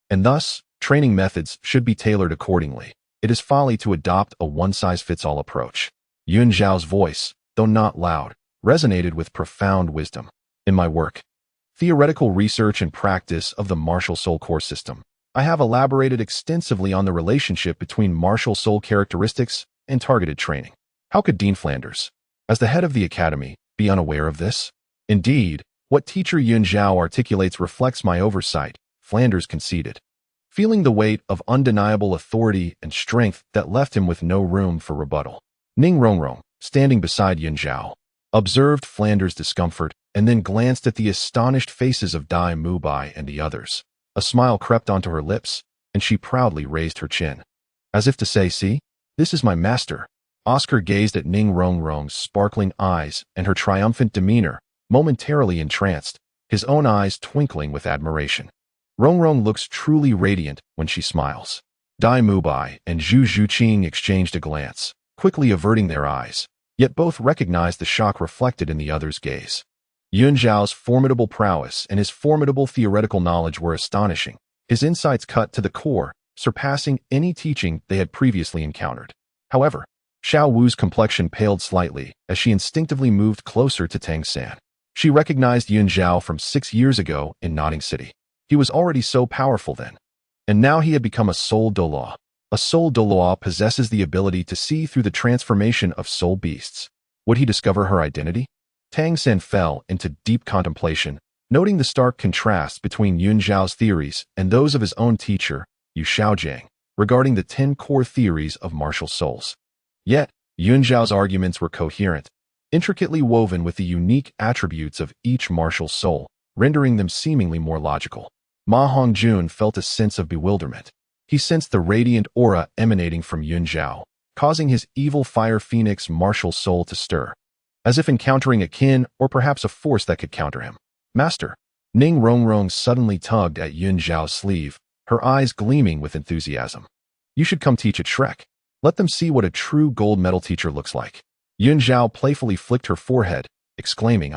and thus, training methods should be tailored accordingly. It is folly to adopt a one-size-fits-all approach. Yun Zhao's voice, though not loud, resonated with profound wisdom. In my work, Theoretical Research and Practice of the Martial Soul Core System, I have elaborated extensively on the relationship between martial soul characteristics and targeted training. How could Dean Flanders, as the head of the academy, be unaware of this? Indeed, what teacher Yun Zhao articulates reflects my oversight, Flanders conceded, feeling the weight of undeniable authority and strength that left him with no room for rebuttal. Ning Rongrong, standing beside Yun Zhao, observed Flanders' discomfort and then glanced at the astonished faces of Dai Mubai and the others. A smile crept onto her lips, and she proudly raised her chin. As if to say, see, this is my master. Oscar gazed at Ning Rongrong's sparkling eyes and her triumphant demeanor, momentarily entranced, his own eyes twinkling with admiration. Rongrong looks truly radiant when she smiles. Dai Mubai and Zhu Zhuqing exchanged a glance, quickly averting their eyes, yet both recognized the shock reflected in the other's gaze. Yun Zhao's formidable prowess and his formidable theoretical knowledge were astonishing, his insights cut to the core, surpassing any teaching they had previously encountered. However, Xiao Wu's complexion paled slightly as she instinctively moved closer to Tang San. She recognized Yun Zhao from 6 years ago in Nodding City. He was already so powerful then, and now he had become a Soul Douluo. A Soul Douluo possesses the ability to see through the transformation of soul beasts. Would he discover her identity? Tang San fell into deep contemplation, noting the stark contrast between Yun Zhao's theories and those of his own teacher, Yu Shaojiang, regarding the 10 core theories of martial souls. Yet, Yun Zhao's arguments were coherent, intricately woven with the unique attributes of each martial soul, rendering them seemingly more logical. Ma Hongjun felt a sense of bewilderment. He sensed the radiant aura emanating from Yun Zhao, causing his evil fire phoenix martial soul to stir, as if encountering a kin or perhaps a force that could counter him. Master, Ning Rongrong suddenly tugged at Yun Zhao's sleeve, her eyes gleaming with enthusiasm. You should come teach at Shrek. Let them see what a true gold medal teacher looks like. Yun Zhao playfully flicked her forehead, exclaiming,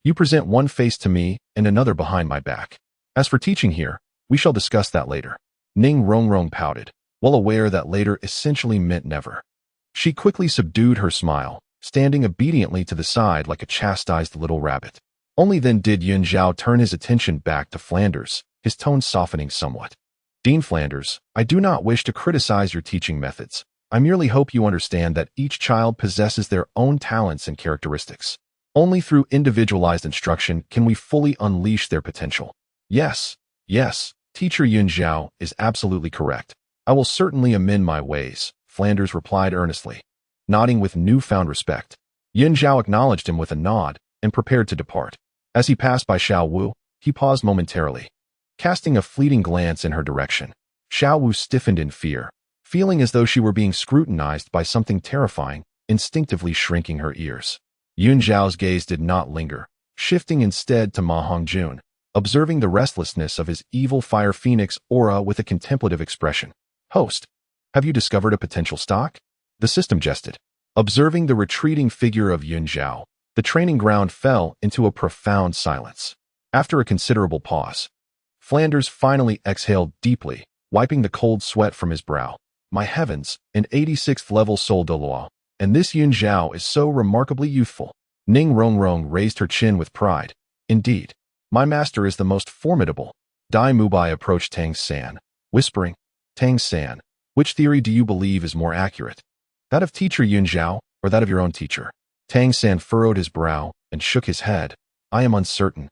you present one face to me and another behind my back. As for teaching here, we shall discuss that later. Ning Rongrong pouted, well aware that later essentially meant never. She quickly subdued her smile, standing obediently to the side like a chastised little rabbit. Only then did Yun Zhao turn his attention back to Flanders, his tone softening somewhat. Dean Flanders, I do not wish to criticize your teaching methods. I merely hope you understand that each child possesses their own talents and characteristics. Only through individualized instruction can we fully unleash their potential. Yes, yes, Teacher Yun Zhao is absolutely correct. I will certainly amend my ways, Flanders replied earnestly, nodding with newfound respect. Yun Zhao acknowledged him with a nod and prepared to depart. As he passed by Xiao Wu, he paused momentarily, casting a fleeting glance in her direction. Xiao Wu stiffened in fear, feeling as though she were being scrutinized by something terrifying, instinctively shrinking her ears. Yun Zhao's gaze did not linger, shifting instead to Ma Hongjun, observing the restlessness of his evil fire phoenix aura with a contemplative expression. Host, have you discovered a potential stock? The system jested. Observing the retreating figure of Yun Zhao, the training ground fell into a profound silence. After a considerable pause, Flanders finally exhaled deeply, wiping the cold sweat from his brow. My heavens, an 86th level Soul Douluo, and this Yun Zhao is so remarkably youthful. Ning Rongrong raised her chin with pride. Indeed, my master is the most formidable. Dai Mubai approached Tang San, whispering, Tang San, which theory do you believe is more accurate? That of Teacher Yun Zhao, or that of your own teacher? Tang San furrowed his brow and shook his head. I am uncertain.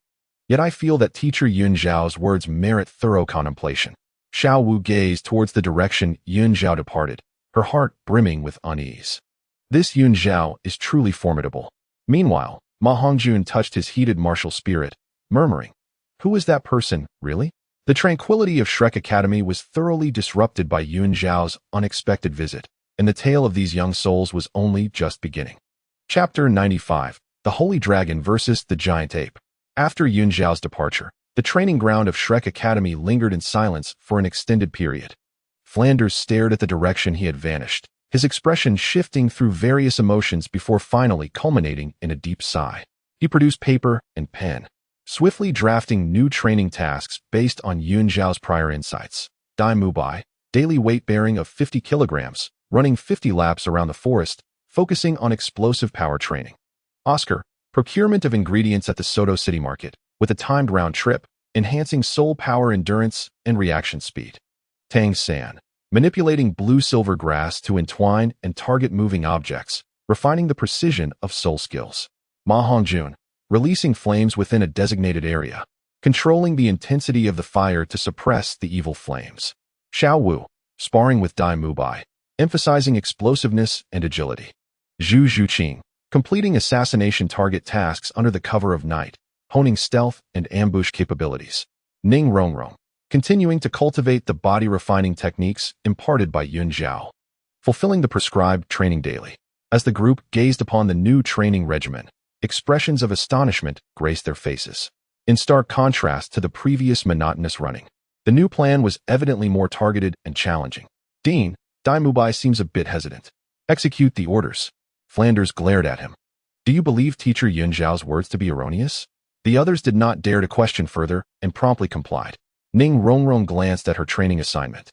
Yet I feel that Teacher Yun Zhao's words merit thorough contemplation. Xiao Wu gazed towards the direction Yun Zhao departed, her heart brimming with unease. This Yun Zhao is truly formidable. Meanwhile, Ma Hongjun touched his heated martial spirit, murmuring, Who is that person, really? The tranquility of Shrek Academy was thoroughly disrupted by Yun Zhao's unexpected visit, and the tale of these young souls was only just beginning. Chapter 95, The Holy Dragon versus the Giant Ape. After Yun Zhao's departure, the training ground of Shrek Academy lingered in silence for an extended period. Flanders stared at the direction he had vanished, his expression shifting through various emotions before finally culminating in a deep sigh. He produced paper and pen, swiftly drafting new training tasks based on Yun Zhao's prior insights. Dai Mubai, daily weight bearing of 50 kilograms, running 50 laps around the forest, focusing on explosive power training. Oscar, procurement of ingredients at the Soto City Market, with a timed round trip, enhancing soul power endurance and reaction speed. Tang San, manipulating blue-silver grass to entwine and target moving objects, refining the precision of soul skills. Ma Hongjun, releasing flames within a designated area, controlling the intensity of the fire to suppress the evil flames. Xiao Wu, sparring with Dai Mubai, emphasizing explosiveness and agility. Zhu Zhuqing, completing assassination target tasks under the cover of night, honing stealth and ambush capabilities. Ning Rongrong, continuing to cultivate the body-refining techniques imparted by Yun Zhao, fulfilling the prescribed training daily. As the group gazed upon the new training regimen, expressions of astonishment graced their faces. In stark contrast to the previous monotonous running, the new plan was evidently more targeted and challenging. Dean, Dai Mubai seems a bit hesitant. Execute the orders. Flanders glared at him. Do you believe Teacher Yun Zhao's words to be erroneous? The others did not dare to question further and promptly complied. Ning Rongrong glanced at her training assignment.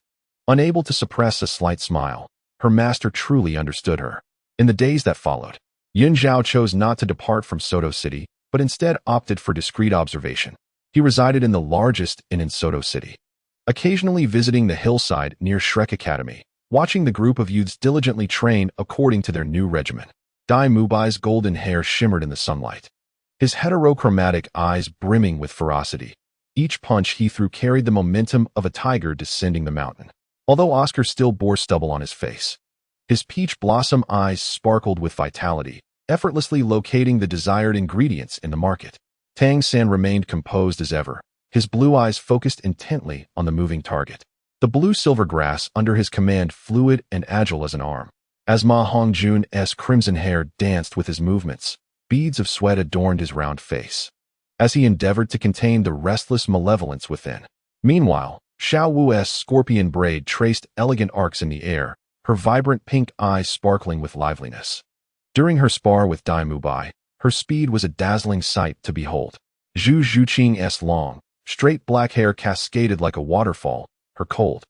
Unable to suppress a slight smile, her master truly understood her. In the days that followed, Yun Zhao chose not to depart from Soto City, but instead opted for discreet observation. He resided in the largest inn in Soto City, occasionally visiting the hillside near Shrek Academy, watching the group of youths diligently train according to their new regimen. Dai Mubai's golden hair shimmered in the sunlight, his heterochromatic eyes brimming with ferocity. Each punch he threw carried the momentum of a tiger descending the mountain. Although Oscar still bore stubble on his face, his peach blossom eyes sparkled with vitality, effortlessly locating the desired ingredients in the market. Tang San remained composed as ever, his blue eyes focused intently on the moving target. The blue-silver grass under his command fluid and agile as an arm. As Ma Hongjun's crimson hair danced with his movements, beads of sweat adorned his round face, as he endeavored to contain the restless malevolence within. Meanwhile, Xiao Wu's scorpion braid traced elegant arcs in the air, her vibrant pink eyes sparkling with liveliness. During her spar with Dai Mubai, her speed was a dazzling sight to behold. Zhu Zhuqing's long, straight black hair cascaded like a waterfall, her cold,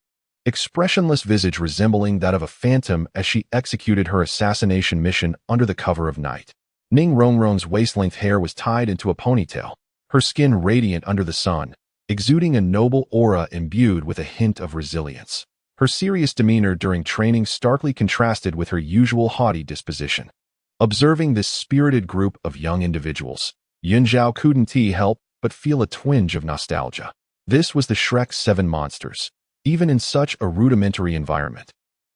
expressionless visage resembling that of a phantom as she executed her assassination mission under the cover of night. Ning Rongrong's waist-length hair was tied into a ponytail, her skin radiant under the sun, exuding a noble aura imbued with a hint of resilience. Her serious demeanor during training starkly contrasted with her usual haughty disposition. Observing this spirited group of young individuals, Yun Zhao couldn't help but feel a twinge of nostalgia. This was the Shrek 7 monsters. Even in such a rudimentary environment,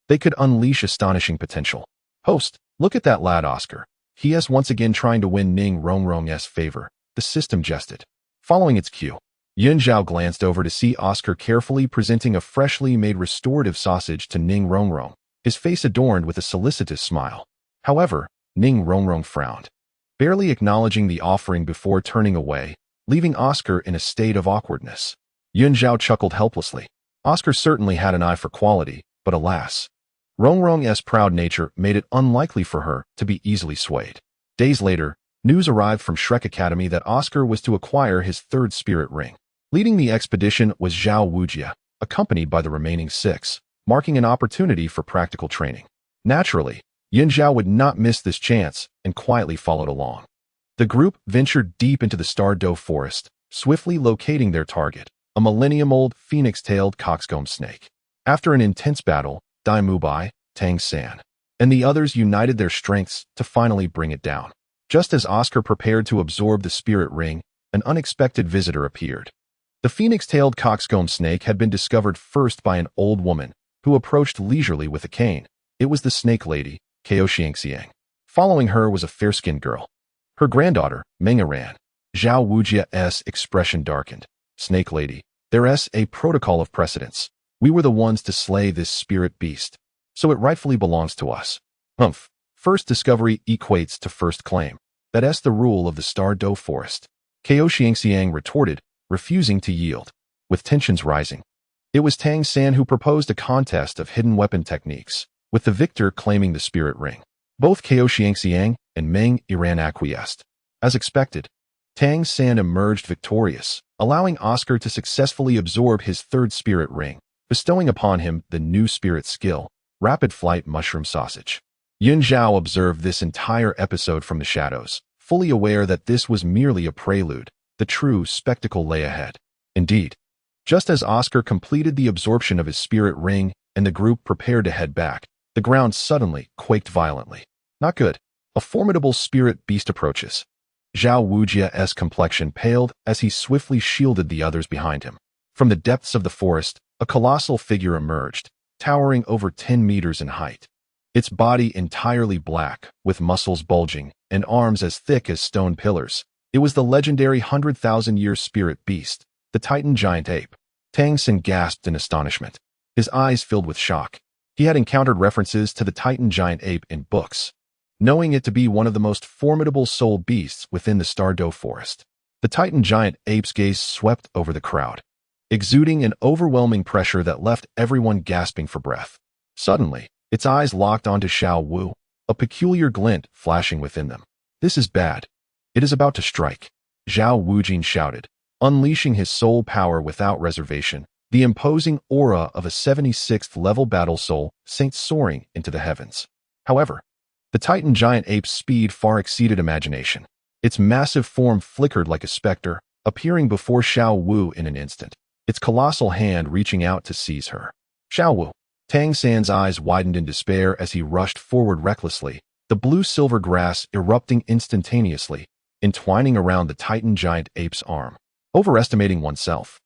they could unleash astonishing potential. Host, look at that lad Oscar. He is once again trying to win Ning Rongrong's favor, the system jested. Following its cue, Zhao glanced over to see Oscar carefully presenting a freshly made restorative sausage to Ning Rongrong, his face adorned with a solicitous smile. However, Ning Rongrong frowned, barely acknowledging the offering before turning away, leaving Oscar in a state of awkwardness. Zhao chuckled helplessly. Oscar certainly had an eye for quality, but alas, Rongrong's proud nature made it unlikely for her to be easily swayed. Days later, news arrived from Shrek Academy that Oscar was to acquire his third spirit ring. Leading the expedition was Zhao Wujia, accompanied by the remaining 6, marking an opportunity for practical training. Naturally, Zhao would not miss this chance and quietly followed along. The group ventured deep into the Star Dou forest, swiftly locating their target, a millennium-old phoenix-tailed coxcomb snake. After an intense battle, Dai Mubai, Tang San, and the others united their strengths to finally bring it down. Just as Oscar prepared to absorb the spirit ring, an unexpected visitor appeared. The phoenix-tailed coxcomb snake had been discovered first by an old woman, who approached leisurely with a cane. It was the snake lady, Xiangxiang. Following her was a fair-skinned girl. Her granddaughter, Meng ran. Zhao Wujia's expression darkened. Snake lady, there's a protocol of precedence. We were the ones to slay this spirit beast, so it rightfully belongs to us. Humph. First discovery equates to first claim. That's the rule of the Star Dou forest. Xiangxiang retorted, refusing to yield. With tensions rising, it was Tang San who proposed a contest of hidden weapon techniques, with the victor claiming the spirit ring. Both Xiangxiang and Meng Ran acquiesced. As expected, Tang San emerged victorious, allowing Oscar to successfully absorb his third spirit ring, bestowing upon him the new spirit skill, Rapid Flight Mushroom Sausage. Zhao observed this entire episode from the shadows, fully aware that this was merely a prelude. The true spectacle lay ahead. Indeed, just as Oscar completed the absorption of his spirit ring and the group prepared to head back, the ground suddenly quaked violently. Not good. A formidable spirit beast approaches. Zhao Wujia's complexion paled as he swiftly shielded the others behind him. From the depths of the forest, a colossal figure emerged, towering over 10 meters in height. Its body entirely black, with muscles bulging, and arms as thick as stone pillars. It was the legendary 100,000-year spirit beast, the Titan giant ape. Tang San gasped in astonishment. His eyes filled with shock. He had encountered references to the Titan giant ape in books, knowing it to be one of the most formidable soul beasts within the Star Dou forest. The Titan giant ape's gaze swept over the crowd, exuding an overwhelming pressure that left everyone gasping for breath. Suddenly, its eyes locked onto Xiao Wu, a peculiar glint flashing within them. This is bad. It is about to strike. Zhao Wujin shouted, unleashing his soul power without reservation. The imposing aura of a 76th-level battle soul sent soaring into the heavens. However, the Titan giant ape's speed far exceeded imagination. Its massive form flickered like a specter, appearing before Xiao Wu in an instant, its colossal hand reaching out to seize her. Xiao Wu. Tang San's eyes widened in despair as he rushed forward recklessly, the blue-silver grass erupting instantaneously, entwining around the Titan giant ape's arm. Overestimating oneself.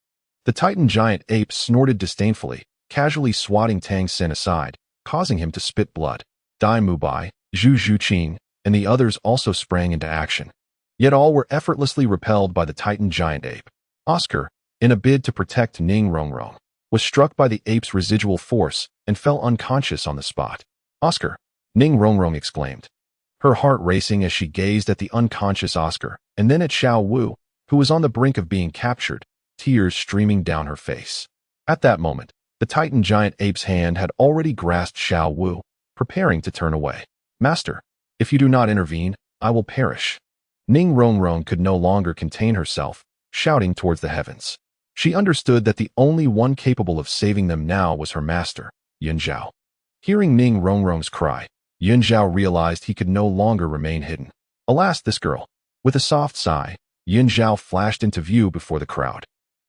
The Titan giant ape snorted disdainfully, casually swatting Tang San aside, causing him to spit blood. Dai Mubai, Zhu Zhuqing, and the others also sprang into action. Yet all were effortlessly repelled by the Titan giant ape. Oscar, in a bid to protect Ning Rongrong, was struck by the ape's residual force and fell unconscious on the spot. Oscar, Ning Rongrong exclaimed, her heart racing as she gazed at the unconscious Oscar and then at Xiao Wu, who was on the brink of being captured, tears streaming down her face. At that moment, the Titan giant ape's hand had already grasped Xiao Wu, preparing to turn away. Master, if you do not intervene, I will perish. Ning Rongrong could no longer contain herself, shouting towards the heavens. She understood that the only one capable of saving them now was her master, Zhao. Hearing Ning Rongrong's cry, Zhao realized he could no longer remain hidden. Alas, this girl. With a soft sigh, Zhao flashed into view before the crowd.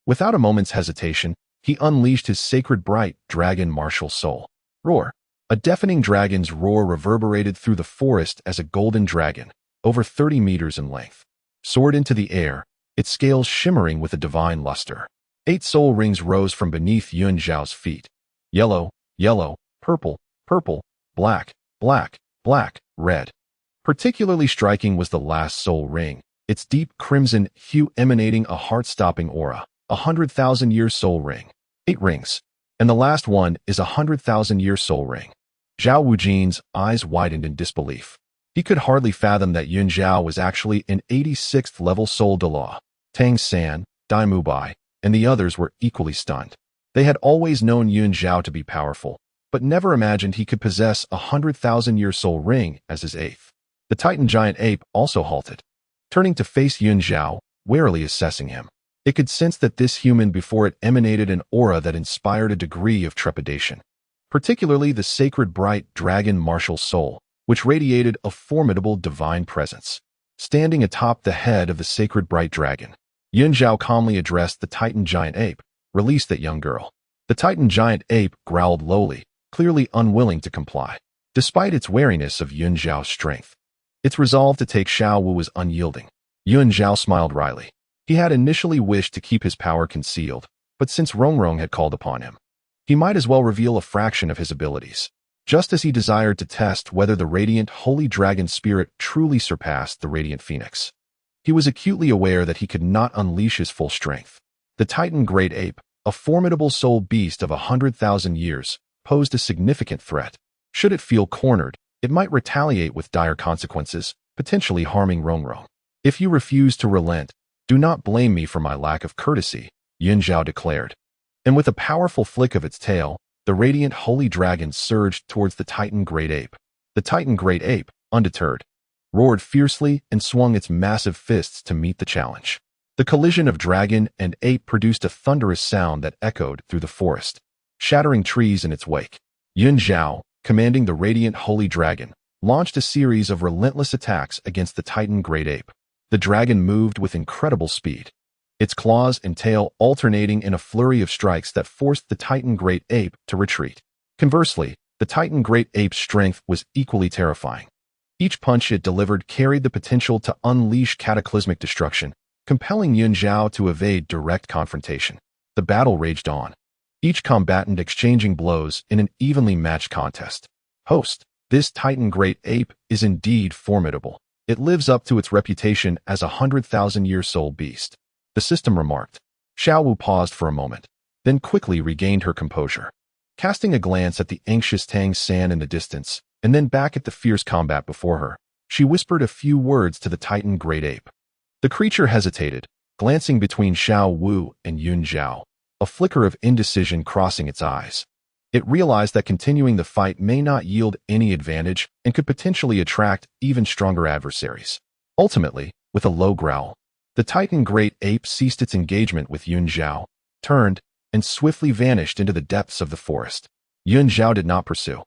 Without a moment's hesitation, he unleashed his sacred bright dragon martial soul. Roar. A deafening dragon's roar reverberated through the forest as a golden dragon, over 30 meters in length, soared into the air, its scales shimmering with a divine luster. 8 soul rings rose from beneath Yun Zhao's feet. Yellow, yellow, purple, purple, black, black, black, red. Particularly striking was the last soul ring, its deep crimson hue emanating a heart-stopping aura. 100,000-year soul ring. 8 rings. And the last one is a 100,000-year soul ring. Zhao Wujin's eyes widened in disbelief. He could hardly fathom that Yun Zhao was actually an 86th level Soul Douluo. Tang San, Dai Mubai, and the others were equally stunned. They had always known Yun Zhao to be powerful, but never imagined he could possess a 100,000-year soul ring as his 8th. The Titan giant ape also halted, turning to face Yun Zhao, warily assessing him. It could sense that this human before it emanated an aura that inspired a degree of trepidation, particularly the sacred bright dragon martial soul, which radiated a formidable divine presence. Standing atop the head of the sacred bright dragon, Yun Zhao calmly addressed the Titan giant ape. Release that young girl. The Titan giant ape growled lowly, clearly unwilling to comply. Despite its wariness of Yun Zhao's strength, its resolve to take Xiao Wu was unyielding. Yun Zhao smiled wryly. He had initially wished to keep his power concealed, but since Rongrong had called upon him, he might as well reveal a fraction of his abilities. Just as he desired to test whether the radiant holy dragon spirit truly surpassed the radiant phoenix, he was acutely aware that he could not unleash his full strength. The Titan great ape, a formidable soul beast of 100,000 years, posed a significant threat. Should it feel cornered, it might retaliate with dire consequences, potentially harming Rongrong. If you refuse to relent, do not blame me for my lack of courtesy, Yun Zhao declared. And with a powerful flick of its tail, the radiant holy dragon surged towards the Titan great ape. The Titan great ape, undeterred, roared fiercely and swung its massive fists to meet the challenge. The collision of dragon and ape produced a thunderous sound that echoed through the forest, shattering trees in its wake. Yun Zhao, commanding the radiant holy dragon, launched a series of relentless attacks against the Titan great ape. The dragon moved with incredible speed, its claws and tail alternating in a flurry of strikes that forced the Titan great ape to retreat. Conversely, the Titan great ape's strength was equally terrifying. Each punch it delivered carried the potential to unleash cataclysmic destruction, compelling Yun Zhao to evade direct confrontation. The battle raged on, each combatant exchanging blows in an evenly matched contest. Host, this Titan great ape is indeed formidable. It lives up to its reputation as a 100,000-year soul beast, the system remarked. Xiao Wu paused for a moment, then quickly regained her composure. Casting a glance at the anxious Tang San in the distance, and then back at the fierce combat before her, she whispered a few words to the Titan great ape. The creature hesitated, glancing between Xiao Wu and Yun Zhao, a flicker of indecision crossing its eyes. It realized that continuing the fight may not yield any advantage and could potentially attract even stronger adversaries. Ultimately, with a low growl, the Titan great ape ceased its engagement with Yun Zhao, turned, and swiftly vanished into the depths of the forest. Yun Zhao did not pursue.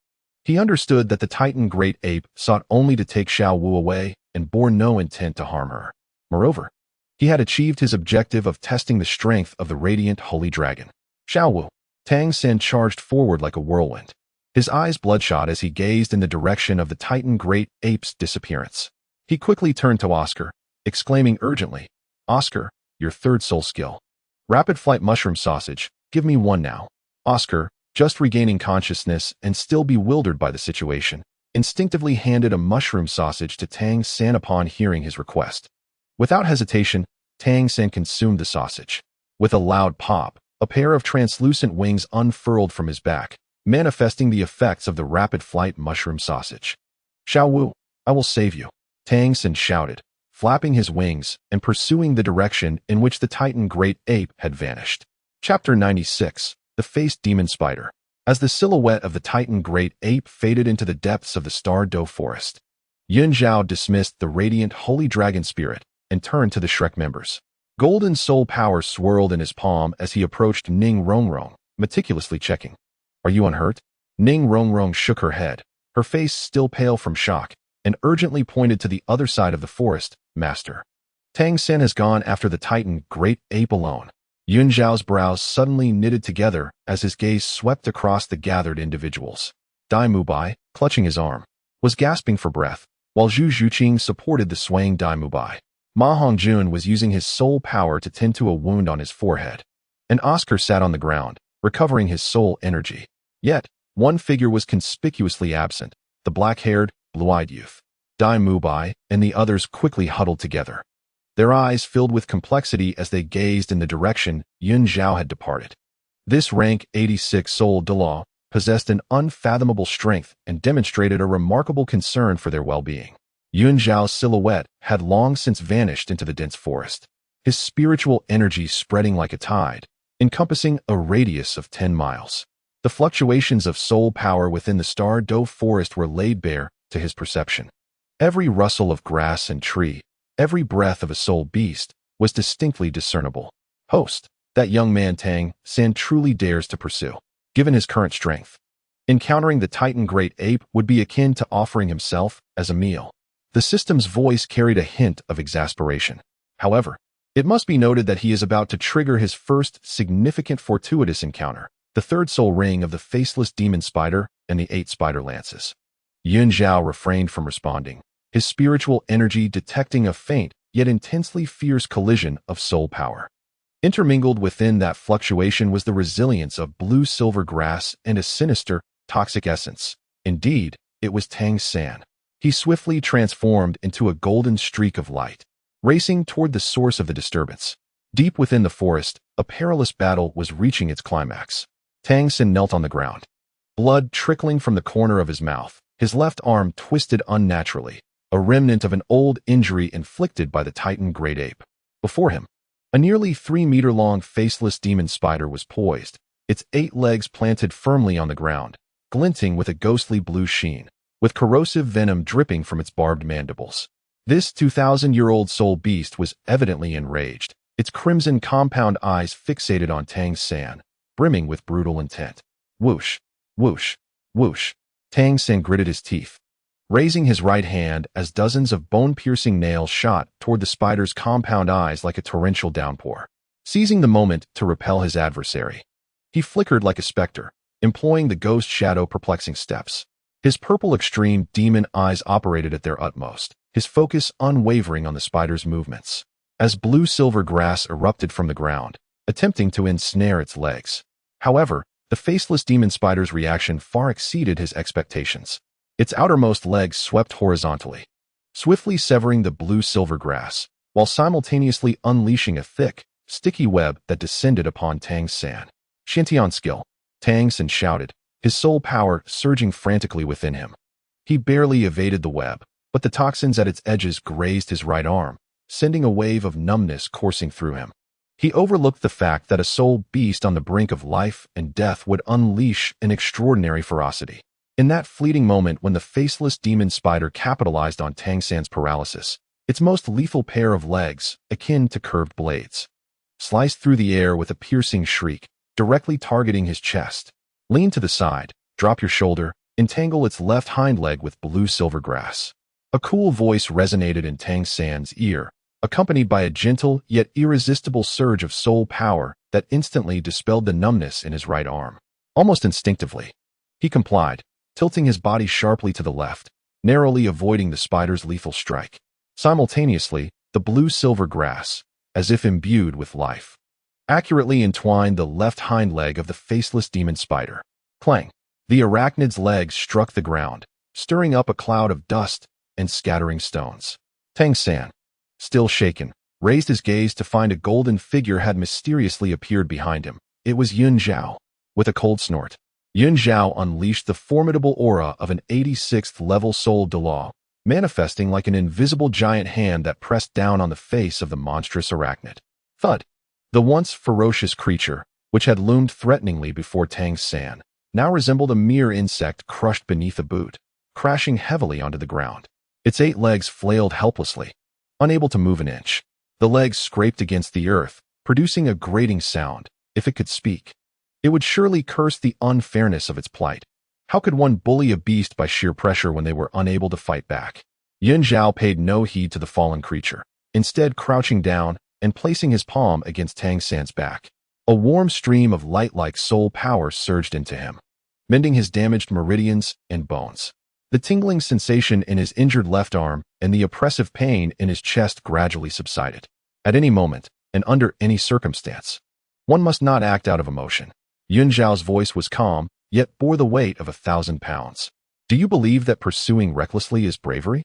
He understood that the Titan great ape sought only to take Xiao Wu away and bore no intent to harm her. Moreover, he had achieved his objective of testing the strength of the radiant holy dragon. Xiao Wu. Tang San charged forward like a whirlwind, his eyes bloodshot as he gazed in the direction of the Titan great ape's disappearance. He quickly turned to Oscar, exclaiming urgently, "Oscar, your third soul skill. Rapid flight mushroom sausage, give me one now." Oscar, just regaining consciousness and still bewildered by the situation, instinctively handed a mushroom sausage to Tang San upon hearing his request. Without hesitation, Tang San consumed the sausage. With a loud pop, a pair of translucent wings unfurled from his back, manifesting the effects of the rapid flight mushroom sausage. "Xiao Wu, I will save you," Tang San shouted, flapping his wings and pursuing the direction in which the Titan great ape had vanished. Chapter 96, The Faced Demon Spider. As the silhouette of the Titan great ape faded into the depths of the Star Doe forest, Yun Zhao dismissed the radiant holy dragon spirit and turned to the Shrek members. Golden soul power swirled in his palm as he approached Ning Rongrong, meticulously checking. "Are you unhurt?" Ning Rongrong shook her head, her face still pale from shock, and urgently pointed to the other side of the forest. "Master, Tang San has gone after the Titan great ape alone." Yun Zhao's brows suddenly knitted together as his gaze swept across the gathered individuals. Dai Mubai, clutching his arm, was gasping for breath, while Zhu Zhuqing supported the swaying Dai Mubai. Ma Hongjun was using his soul power to tend to a wound on his forehead. and Oscar sat on the ground, recovering his soul energy. Yet, one figure was conspicuously absent, the black-haired, blue-eyed youth. Dai Mubai and the others quickly huddled together. Their eyes filled with complexity as they gazed in the direction Yun Zhao had departed. This rank 86 Soul Douluo possessed an unfathomable strength and demonstrated a remarkable concern for their well-being. Yun Zhao's silhouette had long since vanished into the dense forest, his spiritual energy spreading like a tide, encompassing a radius of 10 miles. The fluctuations of soul power within the Star Dou forest were laid bare to his perception. Every rustle of grass and tree, every breath of a soul beast, was distinctly discernible. Host, that young man Tang San truly dares to pursue, given his current strength. Encountering the Titan Great Ape would be akin to offering himself as a meal. The system's voice carried a hint of exasperation. However, it must be noted that he is about to trigger his first significant fortuitous encounter, the third soul ring of the faceless demon spider and the 8 spider lances. Yun Zhao refrained from responding, his spiritual energy detecting a faint yet intensely fierce collision of soul power. Intermingled within that fluctuation was the resilience of blue-silver grass and a sinister, toxic essence. Indeed, it was Tang San. He swiftly transformed into a golden streak of light, racing toward the source of the disturbance. Deep within the forest, a perilous battle was reaching its climax. Tang San knelt on the ground, blood trickling from the corner of his mouth, his left arm twisted unnaturally, a remnant of an old injury inflicted by the Titan Great Ape. Before him, a nearly 3-meter-long faceless demon spider was poised, its 8 legs planted firmly on the ground, glinting with a ghostly blue sheen, with corrosive venom dripping from its barbed mandibles. This 2,000-year-old soul beast was evidently enraged, its crimson compound eyes fixated on Tang San, brimming with brutal intent. Whoosh, whoosh, whoosh. Tang San gritted his teeth, raising his right hand as dozens of bone-piercing nails shot toward the spider's compound eyes like a torrential downpour. Seizing the moment to repel his adversary, he flickered like a specter, employing the ghost shadow perplexing steps. His purple extreme demon eyes operated at their utmost, his focus unwavering on the spider's movements. As blue-silver grass erupted from the ground, attempting to ensnare its legs. However, the faceless demon spider's reaction far exceeded his expectations. Its outermost legs swept horizontally, swiftly severing the blue-silver grass, while simultaneously unleashing a thick, sticky web that descended upon Tang San. Shintian skill, Tang San shouted, his soul power surging frantically within him. He barely evaded the web, but the toxins at its edges grazed his right arm, sending a wave of numbness coursing through him. He overlooked the fact that a soul beast on the brink of life and death would unleash an extraordinary ferocity. In that fleeting moment when the faceless demon spider capitalized on Tang San's paralysis, its most lethal pair of legs, akin to curved blades, sliced through the air with a piercing shriek, directly targeting his chest. Lean to the side, drop your shoulder, entangle its left hind leg with blue-silver grass. A cool voice resonated in Tang San's ear, accompanied by a gentle yet irresistible surge of soul power that instantly dispelled the numbness in his right arm. Almost instinctively, he complied, tilting his body sharply to the left, narrowly avoiding the spider's lethal strike. Simultaneously, the blue-silver grass, as if imbued with life, accurately entwined the left hind leg of the faceless demon spider. Clang! The arachnid's legs struck the ground, stirring up a cloud of dust and scattering stones. Tang San, still shaken, raised his gaze to find a golden figure had mysteriously appeared behind him. It was Yun Zhao. With a cold snort, Yun Zhao unleashed the formidable aura of an 86th-level Soul Douluo, manifesting like an invisible giant hand that pressed down on the face of the monstrous arachnid. Thud! The once ferocious creature, which had loomed threateningly before Tang San, now resembled a mere insect crushed beneath a boot, crashing heavily onto the ground. Its 8 legs flailed helplessly, unable to move an inch. The legs scraped against the earth, producing a grating sound. If it could speak, it would surely curse the unfairness of its plight. How could one bully a beast by sheer pressure when they were unable to fight back? Yun Zhao paid no heed to the fallen creature, instead crouching down and placing his palm against Tang San's back. A warm stream of light-like soul power surged into him, mending his damaged meridians and bones. The tingling sensation in his injured left arm and the oppressive pain in his chest gradually subsided. At any moment, and under any circumstance, One must not act out of emotion. Yun Zhao's voice was calm, yet bore the weight of 1,000 pounds. Do you believe that pursuing recklessly is bravery?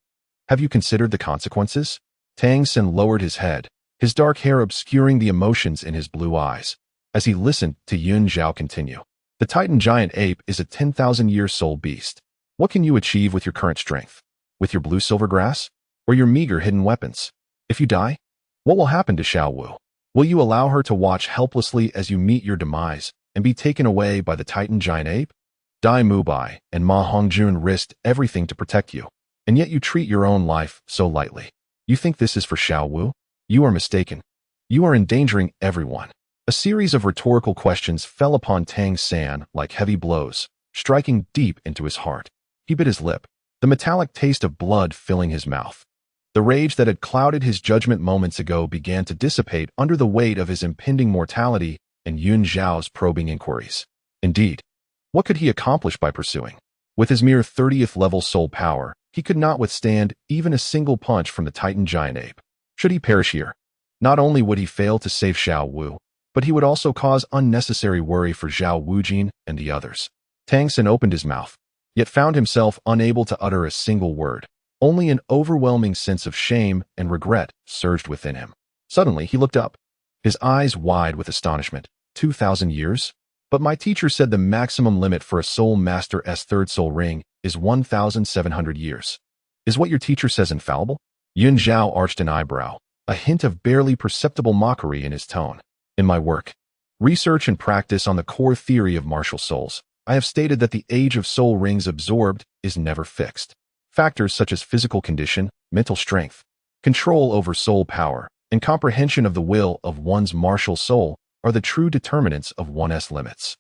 Have you considered the consequences? Tang San lowered his head, his dark hair obscuring the emotions in his blue eyes, as he listened to Yun Zhao continue. The Titan giant ape is a 10,000-year soul beast. What can you achieve with your current strength? With your blue silver grass? Or your meager hidden weapons? If you die, what will happen to Xiao Wu? Will you allow her to watch helplessly as you meet your demise and be taken away by the Titan giant ape? Dai Mubai and Ma Hongjun risked everything to protect you, and yet you treat your own life so lightly. You think this is for Xiao Wu? You are mistaken. You are endangering everyone. A series of rhetorical questions fell upon Tang San like heavy blows, striking deep into his heart. He bit his lip, the metallic taste of blood filling his mouth. The rage that had clouded his judgment moments ago began to dissipate under the weight of his impending mortality and Yun Zhao's probing inquiries. Indeed, what could he accomplish by pursuing? With his mere 30th level soul power, he could not withstand even a single punch from the Titan giant ape. Should he perish here, not only would he fail to save Xiao Wu, but he would also cause unnecessary worry for Zhao Wujin and the others. Tang San opened his mouth, yet found himself unable to utter a single word. Only an overwhelming sense of shame and regret surged within him. Suddenly, he looked up, his eyes wide with astonishment. 2,000 years? But my teacher said the maximum limit for a soul master's third soul ring is 1,700 years. Is what your teacher says infallible? Yun Zhao arched an eyebrow, a hint of barely perceptible mockery in his tone. In my work, research and practice on the core theory of martial souls, I have stated that the age of soul rings absorbed is never fixed. Factors such as physical condition, mental strength, control over soul power, and comprehension of the will of one's martial soul are the true determinants of one's limits.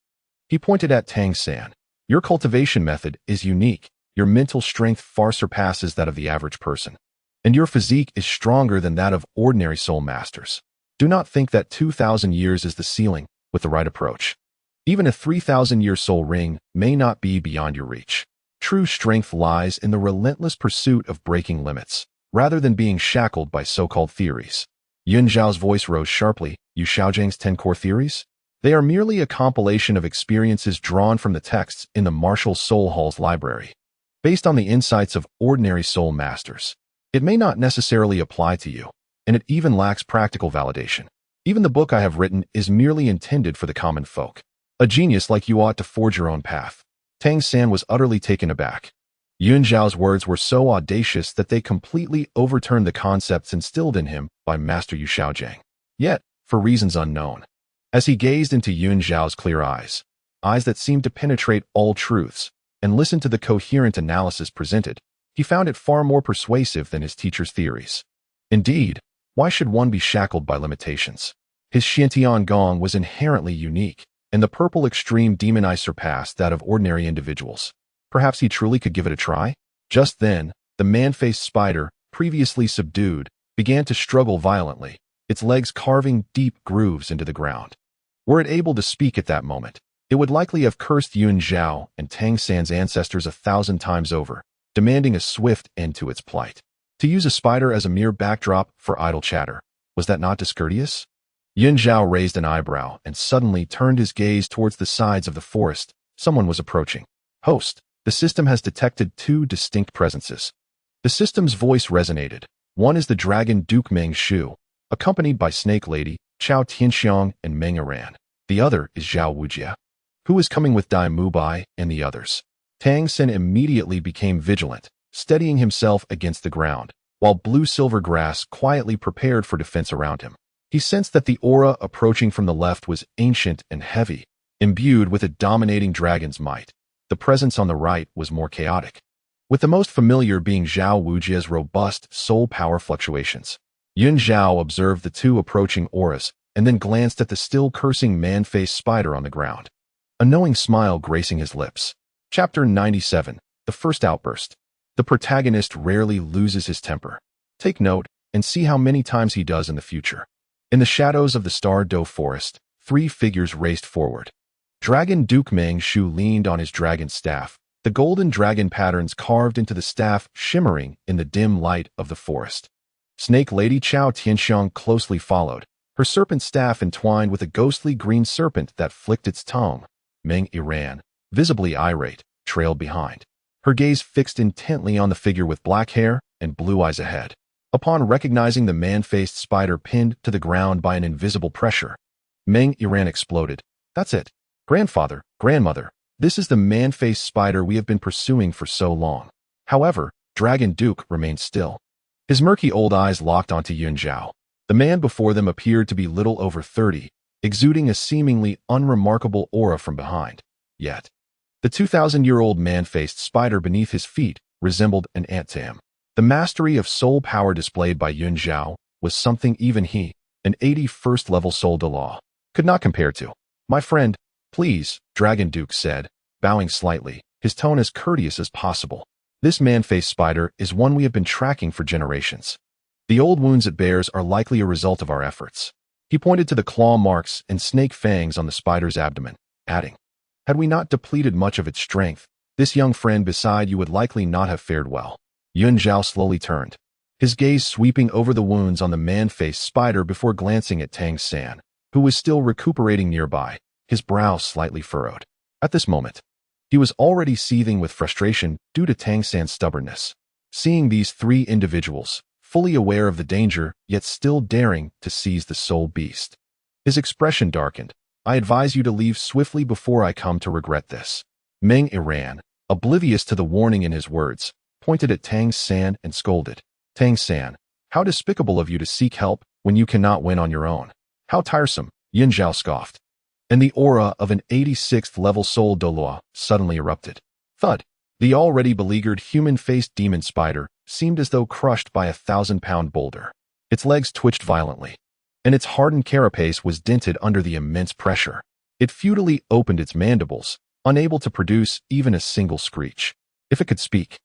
He pointed at Tang San. Your cultivation method is unique. Your mental strength far surpasses that of the average person, and your physique is stronger than that of ordinary soul masters. Do not think that 2,000 years is the ceiling with the right approach. Even a 3,000-year soul ring may not be beyond your reach. True strength lies in the relentless pursuit of breaking limits, rather than being shackled by so-called theories. Yun Zhao's voice rose sharply. You Xiaozhang's 10 core theories? They are merely a compilation of experiences drawn from the texts in the Martial Soul Hall's library, based on the insights of ordinary soul masters. It may not necessarily apply to you, and it even lacks practical validation. Even the book I have written is merely intended for the common folk. A genius like you ought to forge your own path. Tang San was utterly taken aback. Yun Zhao's words were so audacious that they completely overturned the concepts instilled in him by Master Yu Xiaozhang. Yet, for reasons unknown, as he gazed into Yun Zhao's clear eyes that seemed to penetrate all truths, and listened to the coherent analysis presented, he found it far more persuasive than his teacher's theories. Indeed, why should one be shackled by limitations? His Xiantian Gong was inherently unique, and the purple extreme demon eye surpassed that of ordinary individuals. Perhaps he truly could give it a try? Just then, the man-faced spider, previously subdued, began to struggle violently, its legs carving deep grooves into the ground. Were it able to speak at that moment, it would likely have cursed Yun Zhao and Tang San's ancestors 1,000 times over, demanding a swift end to its plight. To use a spider as a mere backdrop for idle chatter, was that not discourteous? Yun Zhao raised an eyebrow and suddenly turned his gaze towards the sides of the forest. Someone was approaching. Host, the system has detected 2 distinct presences. The system's voice resonated. One is the dragon Duke Meng Shu, accompanied by Snake Lady, Chao Tianxiang, and Meng Aran. The other is Zhao Wujia, who is coming with Dai Mubai and the others. Tang San immediately became vigilant, steadying himself against the ground, while blue-silver grass quietly prepared for defense around him. He sensed that the aura approaching from the left was ancient and heavy, imbued with a dominating dragon's might. The presence on the right was more chaotic, with the most familiar being Zhao Wujia's robust soul power fluctuations. Yun Zhao observed the 2 approaching auras and then glanced at the still cursing man-faced spider on the ground, a knowing smile gracing his lips. Chapter 97, The First Outburst. The protagonist rarely loses his temper. Take note and see how many times he does in the future. In the shadows of the Star Dou forest, 3 figures raced forward. Dragon Duke Meng Shu leaned on his dragon staff, the golden dragon patterns carved into the staff shimmering in the dim light of the forest. Snake Lady Chao Tianxiang closely followed, her serpent staff entwined with a ghostly green serpent that flicked its tongue. Meng Iran, visibly irate, trailed behind, her gaze fixed intently on the figure with black hair and blue eyes ahead. Upon recognizing the man-faced spider pinned to the ground by an invisible pressure, Meng Iran exploded. "That's it. Grandfather, grandmother, this is the man-faced spider we have been pursuing for so long." However, Dragon Duke remained still. His murky old eyes locked onto Yun Zhao. The man before them appeared to be little over 30, exuding a seemingly unremarkable aura from behind. Yet, the 2,000-year-old man-faced spider beneath his feet resembled an ant to him. The mastery of soul power displayed by Yun Zhao was something even he, an 81st-level Soul Douluo, could not compare to. "My friend, please," Dragon Duke said, bowing slightly, his tone as courteous as possible. "This man-faced spider is one we have been tracking for generations. The old wounds it bears are likely a result of our efforts." He pointed to the claw marks and snake fangs on the spider's abdomen, adding, "Had we not depleted much of its strength, this young friend beside you would likely not have fared well." Yun Zhao slowly turned, his gaze sweeping over the wounds on the man-faced spider before glancing at Tang San, who was still recuperating nearby, his brow slightly furrowed. At this moment, he was already seething with frustration due to Tang San's stubbornness. Seeing these three individuals, fully aware of the danger, yet still daring to seize the soul beast, his expression darkened. "I advise you to leave swiftly before I come to regret this." Meng Iran, oblivious to the warning in his words, pointed at Tang San and scolded. "Tang San, how despicable of you to seek help when you cannot win on your own. How tiresome," Yun Zhao scoffed. And the aura of an 86th-level Soul Douluo suddenly erupted. Thud! The already beleaguered human-faced demon spider seemed as though crushed by a 1,000-pound boulder. Its legs twitched violently, and its hardened carapace was dented under the immense pressure. It futilely opened its mandibles, unable to produce even a single screech. If it could speak,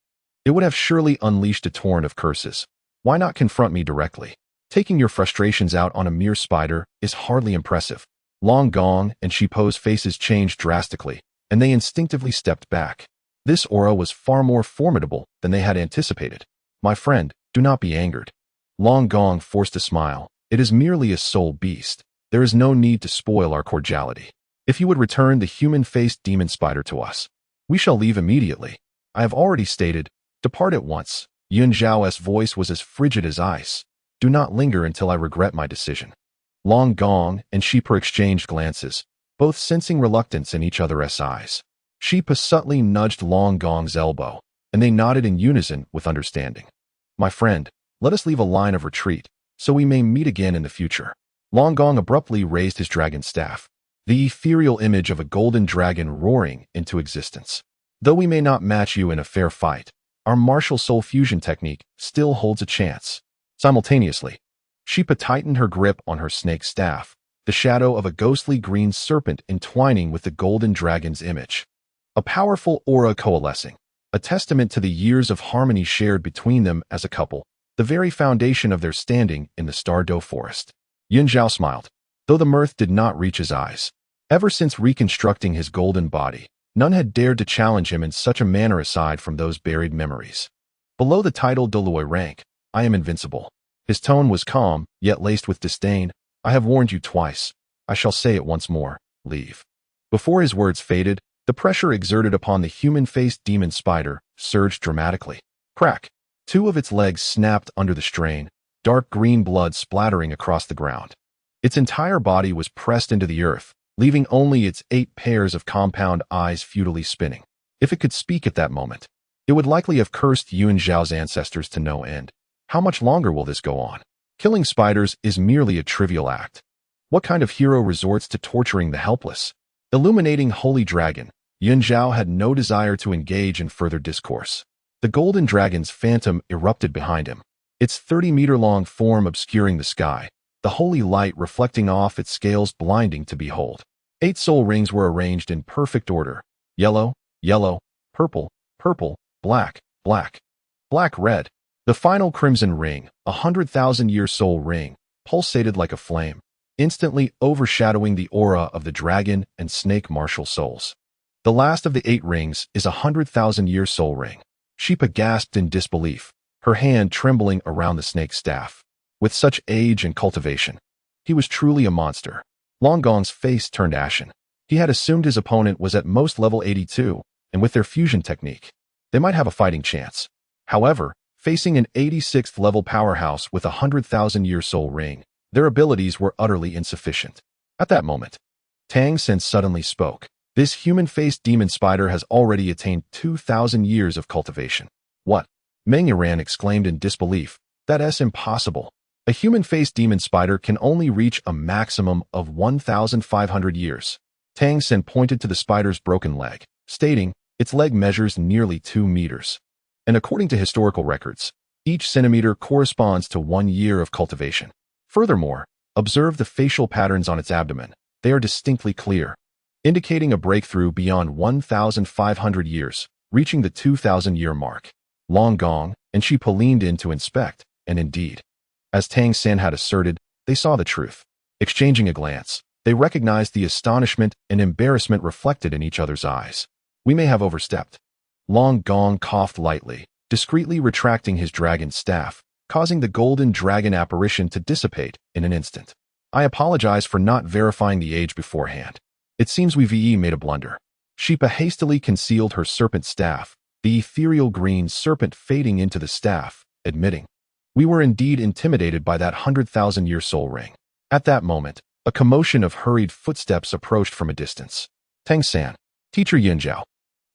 it would have surely unleashed a torrent of curses. "Why not confront me directly? Taking your frustrations out on a mere spider is hardly impressive." Long Gong and Shipo's faces changed drastically, and they instinctively stepped back. This aura was far more formidable than they had anticipated. "My friend, do not be angered." Long Gong forced a smile. "It is merely a soul beast. There is no need to spoil our cordiality. If you would return the human-faced demon spider to us, we shall leave immediately. I have already stated, depart at once." Yun Zhao's voice was as frigid as ice. "Do not linger until I regret my decision." Long Gong and Shipa exchanged glances, both sensing reluctance in each other's eyes. Shipa subtly nudged Long Gong's elbow, and they nodded in unison with understanding. "My friend, let us leave a line of retreat, so we may meet again in the future." Long Gong abruptly raised his dragon staff, the ethereal image of a golden dragon roaring into existence. "Though we may not match you in a fair fight, our martial soul fusion technique still holds a chance." Simultaneously, Shipa tightened her grip on her snake staff, the shadow of a ghostly green serpent entwining with the golden dragon's image. A powerful aura coalescing, a testament to the years of harmony shared between them as a couple, the very foundation of their standing in the Stardow Forest. Yun Zhao smiled, though the mirth did not reach his eyes. Ever since reconstructing his golden body, none had dared to challenge him in such a manner aside from those buried memories. Below the title Douluo rank, "I am invincible." His tone was calm, yet laced with disdain. "I have warned you twice. I shall say it once more. Leave." Before his words faded, the pressure exerted upon the human-faced demon spider surged dramatically. Crack! Two of its legs snapped under the strain, dark green blood splattering across the ground. Its entire body was pressed into the earth, leaving only its 8 pairs of compound eyes futilely spinning. If it could speak at that moment, it would likely have cursed Yun Zhao's ancestors to no end. How much longer will this go on? Killing spiders is merely a trivial act. What kind of hero resorts to torturing the helpless? Illuminating Holy Dragon, Yun Zhao had no desire to engage in further discourse. The golden dragon's phantom erupted behind him, its 30-meter-long form obscuring the sky, the holy light reflecting off its scales blinding to behold. 8 soul rings were arranged in perfect order: yellow, yellow, purple, purple, black, black, black, red. The final crimson ring, 100,000-year soul ring, pulsated like a flame, instantly overshadowing the aura of the dragon and snake martial souls. The last of the 8 rings is a 100,000-year soul ring. Shipa gasped in disbelief, her hand trembling around the snake's staff. With such age and cultivation, He was truly a monster. Long Gong's face turned ashen. He had assumed his opponent was at most level 82, and with their fusion technique, they might have a fighting chance. However, facing an 86th level powerhouse with a 100,000-year soul ring, their abilities were utterly insufficient. At that moment, Tang San suddenly spoke. This human-faced demon spider has already attained 2,000 years of cultivation. What? Meng Yiran exclaimed in disbelief. That's impossible. A human-faced demon spider can only reach a maximum of 1,500 years. Tang San pointed to the spider's broken leg, stating, its leg measures nearly 2 meters. And according to historical records, each centimeter corresponds to 1 year of cultivation. Furthermore, observe the facial patterns on its abdomen. They are distinctly clear, indicating a breakthrough beyond 1,500 years, reaching the 2,000-year mark. Long Gong and Shipa leaned in to inspect, and indeed, as Tang San had asserted, they saw the truth. Exchanging a glance, they recognized the astonishment and embarrassment reflected in each other's eyes. We may have overstepped. Long Gong coughed lightly, discreetly retracting his dragon staff, causing the golden dragon apparition to dissipate in an instant. I apologize for not verifying the age beforehand. It seems we made a blunder. Shipa hastily concealed her serpent staff, the ethereal green serpent fading into the staff, admitting, we were indeed intimidated by that 100,000-year soul ring. At that moment, a commotion of hurried footsteps approached from a distance. Tang San, Teacher Yin Zhao.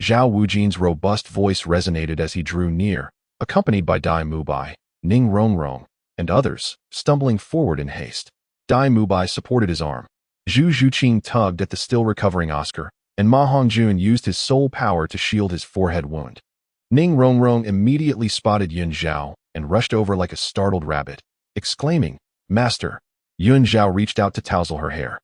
Zhao Wujin's robust voice resonated as he drew near, accompanied by Dai Mubai, Ning Rongrong, and others, stumbling forward in haste. Dai Mubai supported his arm. Zhu Zhuqing tugged at the still-recovering Oscar, and Ma Hongjun used his soul power to shield his forehead wound. Ning Rongrong immediately spotted Yun Zhao and rushed over like a startled rabbit, exclaiming, Master! Yun Zhao reached out to tousle her hair,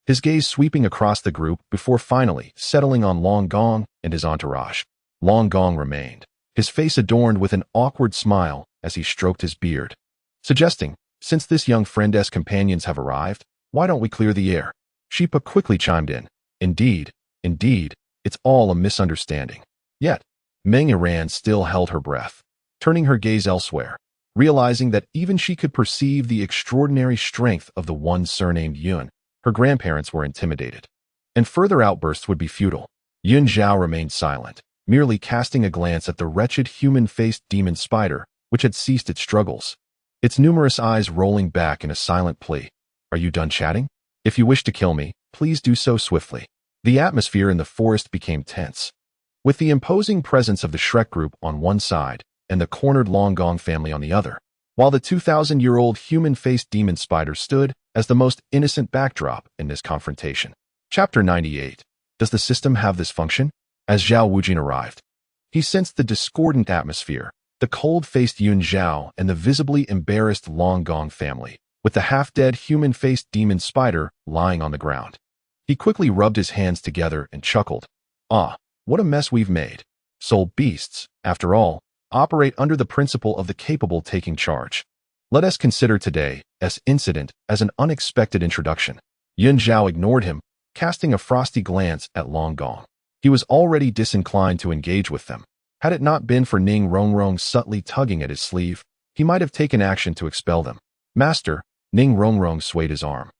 his gaze sweeping across the group before finally settling on Long Gong and his entourage. Long Gong remained, his face adorned with an awkward smile as he stroked his beard, suggesting, since this young friend's companions have arrived, why don't we clear the air? Shipa quickly chimed in. Indeed, it's all a misunderstanding. Yet, Meng Yiran still held her breath, turning her gaze elsewhere, realizing that even she could perceive the extraordinary strength of the one surnamed Yun. Her grandparents were intimidated, and further outbursts would be futile. Yun Zhao remained silent, merely casting a glance at the wretched human-faced demon spider, which had ceased its struggles, its numerous eyes rolling back in a silent plea. Are you done chatting? If you wish to kill me, please do so swiftly. The atmosphere in the forest became tense, with the imposing presence of the Shrek group on one side and the cornered Long Gong family on the other, while the 2,000-year-old human-faced demon spider stood as the most innocent backdrop in this confrontation. Chapter 98. Does the system have this function? As Zhao Wujin arrived, he sensed the discordant atmosphere, the cold-faced Yun Zhao and the visibly embarrassed Long Gong family, with the half-dead human-faced demon spider lying on the ground. He quickly rubbed his hands together and chuckled. Ah, what a mess we've made. Soul beasts, after all, operate under the principle of the capable taking charge. Let us consider today's incident as an unexpected introduction. Yun Zhao ignored him, casting a frosty glance at Long Gong. He was already disinclined to engage with them. Had it not been for Ning Rongrong subtly tugging at his sleeve, he might have taken action to expel them. Master, Ning Rongrong swayed his arm,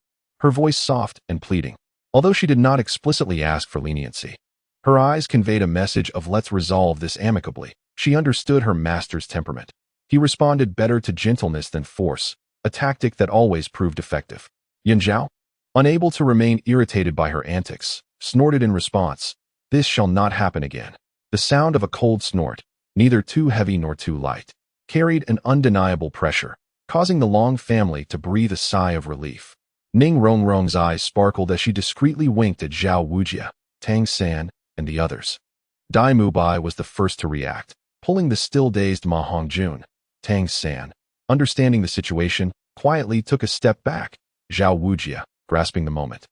her voice soft and pleading. Although she did not explicitly ask for leniency, her eyes conveyed a message of let's resolve this amicably. She understood her master's temperament. He responded better to gentleness than force, a tactic that always proved effective. Yun Zhao, unable to remain irritated by her antics, snorted in response. This shall not happen again. The sound of a cold snort, neither too heavy nor too light, carried an undeniable pressure, causing the Long family to breathe a sigh of relief. Ning Rongrong's eyes sparkled as she discreetly winked at Zhao Wujia, Tang San, and the others. Dai Mubai was the first to react, pulling the still-dazed Ma Hongjun. Tang San, understanding the situation, quietly took a step back. Zhao Wujia, grasping the moment,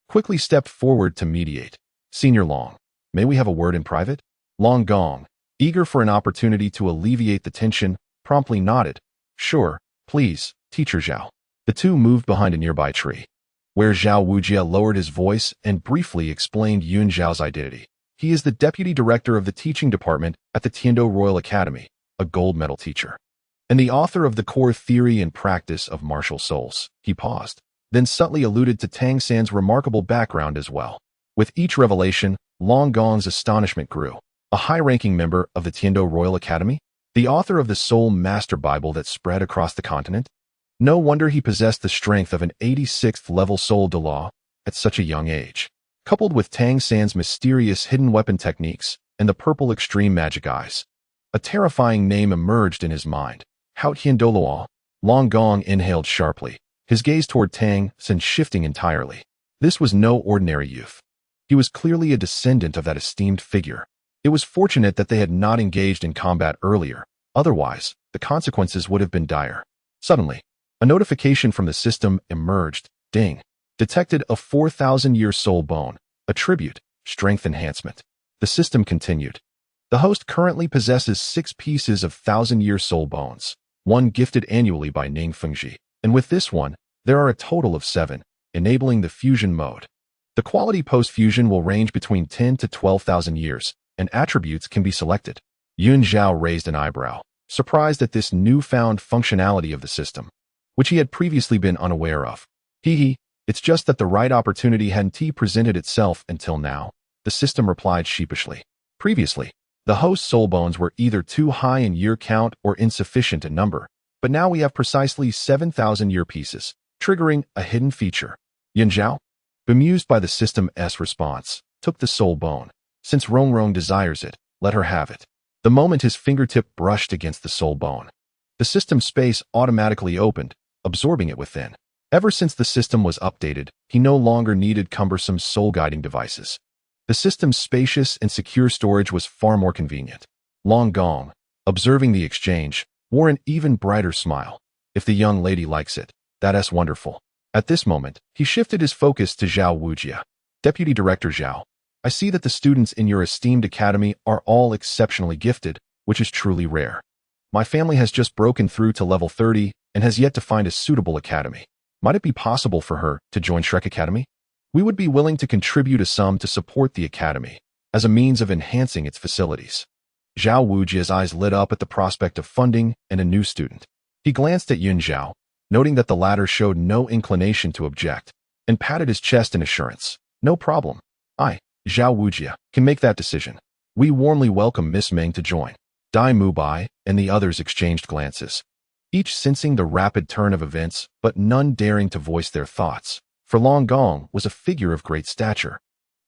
quickly stepped forward to mediate. Senior Long, may we have a word in private? Long Gong, eager for an opportunity to alleviate the tension, promptly nodded. Sure, please, Teacher Zhao. The two moved behind a nearby tree, where Zhao Wujia lowered his voice and briefly explained Yun Zhao's identity. He is the deputy director of the teaching department at the Tiando Royal Academy, a gold medal teacher, and the author of the core theory and practice of martial souls. He paused, then subtly alluded to Tang San's remarkable background as well. With each revelation, Long Gong's astonishment grew. A high-ranking member of the Tiandou Royal Academy? The author of the Soul Master Bible that spread across the continent? No wonder he possessed the strength of an 86th-level Soul Douluo at such a young age. Coupled with Tang San's mysterious hidden weapon techniques and the purple extreme magic eyes, a terrifying name emerged in his mind. Heaven Dou Empire. Long Gong inhaled sharply, his gaze toward Tang San shifting entirely. This was no ordinary youth. He was clearly a descendant of that esteemed figure. It was fortunate that they had not engaged in combat earlier, otherwise, the consequences would have been dire. Suddenly, a notification from the system emerged. Ding. Detected a 4,000-year soul bone, a tribute, strength enhancement. The system continued. The host currently possesses 6 pieces of 1,000-year soul bones, 1 gifted annually by Ning Fengji, and with this one, there are a total of 7, enabling the fusion mode. The quality post-fusion will range between 10 to 12,000 years, and attributes can be selected. Zhao raised an eyebrow, surprised at this newfound functionality of the system, which he had previously been unaware of. It's just that the right opportunity hadn't presented itself until now, the system replied sheepishly. Previously, the host's soul bones were either too high in year count or insufficient in number, but now we have precisely 7,000 year pieces, triggering a hidden feature. Zhao, bemused by the system's response, took the soul bone. Since Rongrong desires it, let her have it. The moment his fingertip brushed against the soul bone, the system space automatically opened, absorbing it within. Ever since the system was updated, he no longer needed cumbersome soul-guiding devices. The system's spacious and secure storage was far more convenient. Long Gong, observing the exchange, wore an even brighter smile. If the young lady likes it, that's wonderful. At this moment, he shifted his focus to Zhao Wujia. Deputy Director Zhao, I see that the students in your esteemed academy are all exceptionally gifted, which is truly rare. My family has just broken through to level 30 and has yet to find a suitable academy. Might it be possible for her to join Shrek Academy? We would be willing to contribute a sum to support the academy, as a means of enhancing its facilities. Zhao Wujia's eyes lit up at the prospect of funding and a new student. He glanced at Zhao, noting that the latter showed no inclination to object, and patted his chest in assurance. No problem. I, Zhao Wujia, can make that decision. We warmly welcome Miss Meng to join. Dai Mubai and the others exchanged glances, each sensing the rapid turn of events, but none daring to voice their thoughts. For Long Gong was a figure of great stature,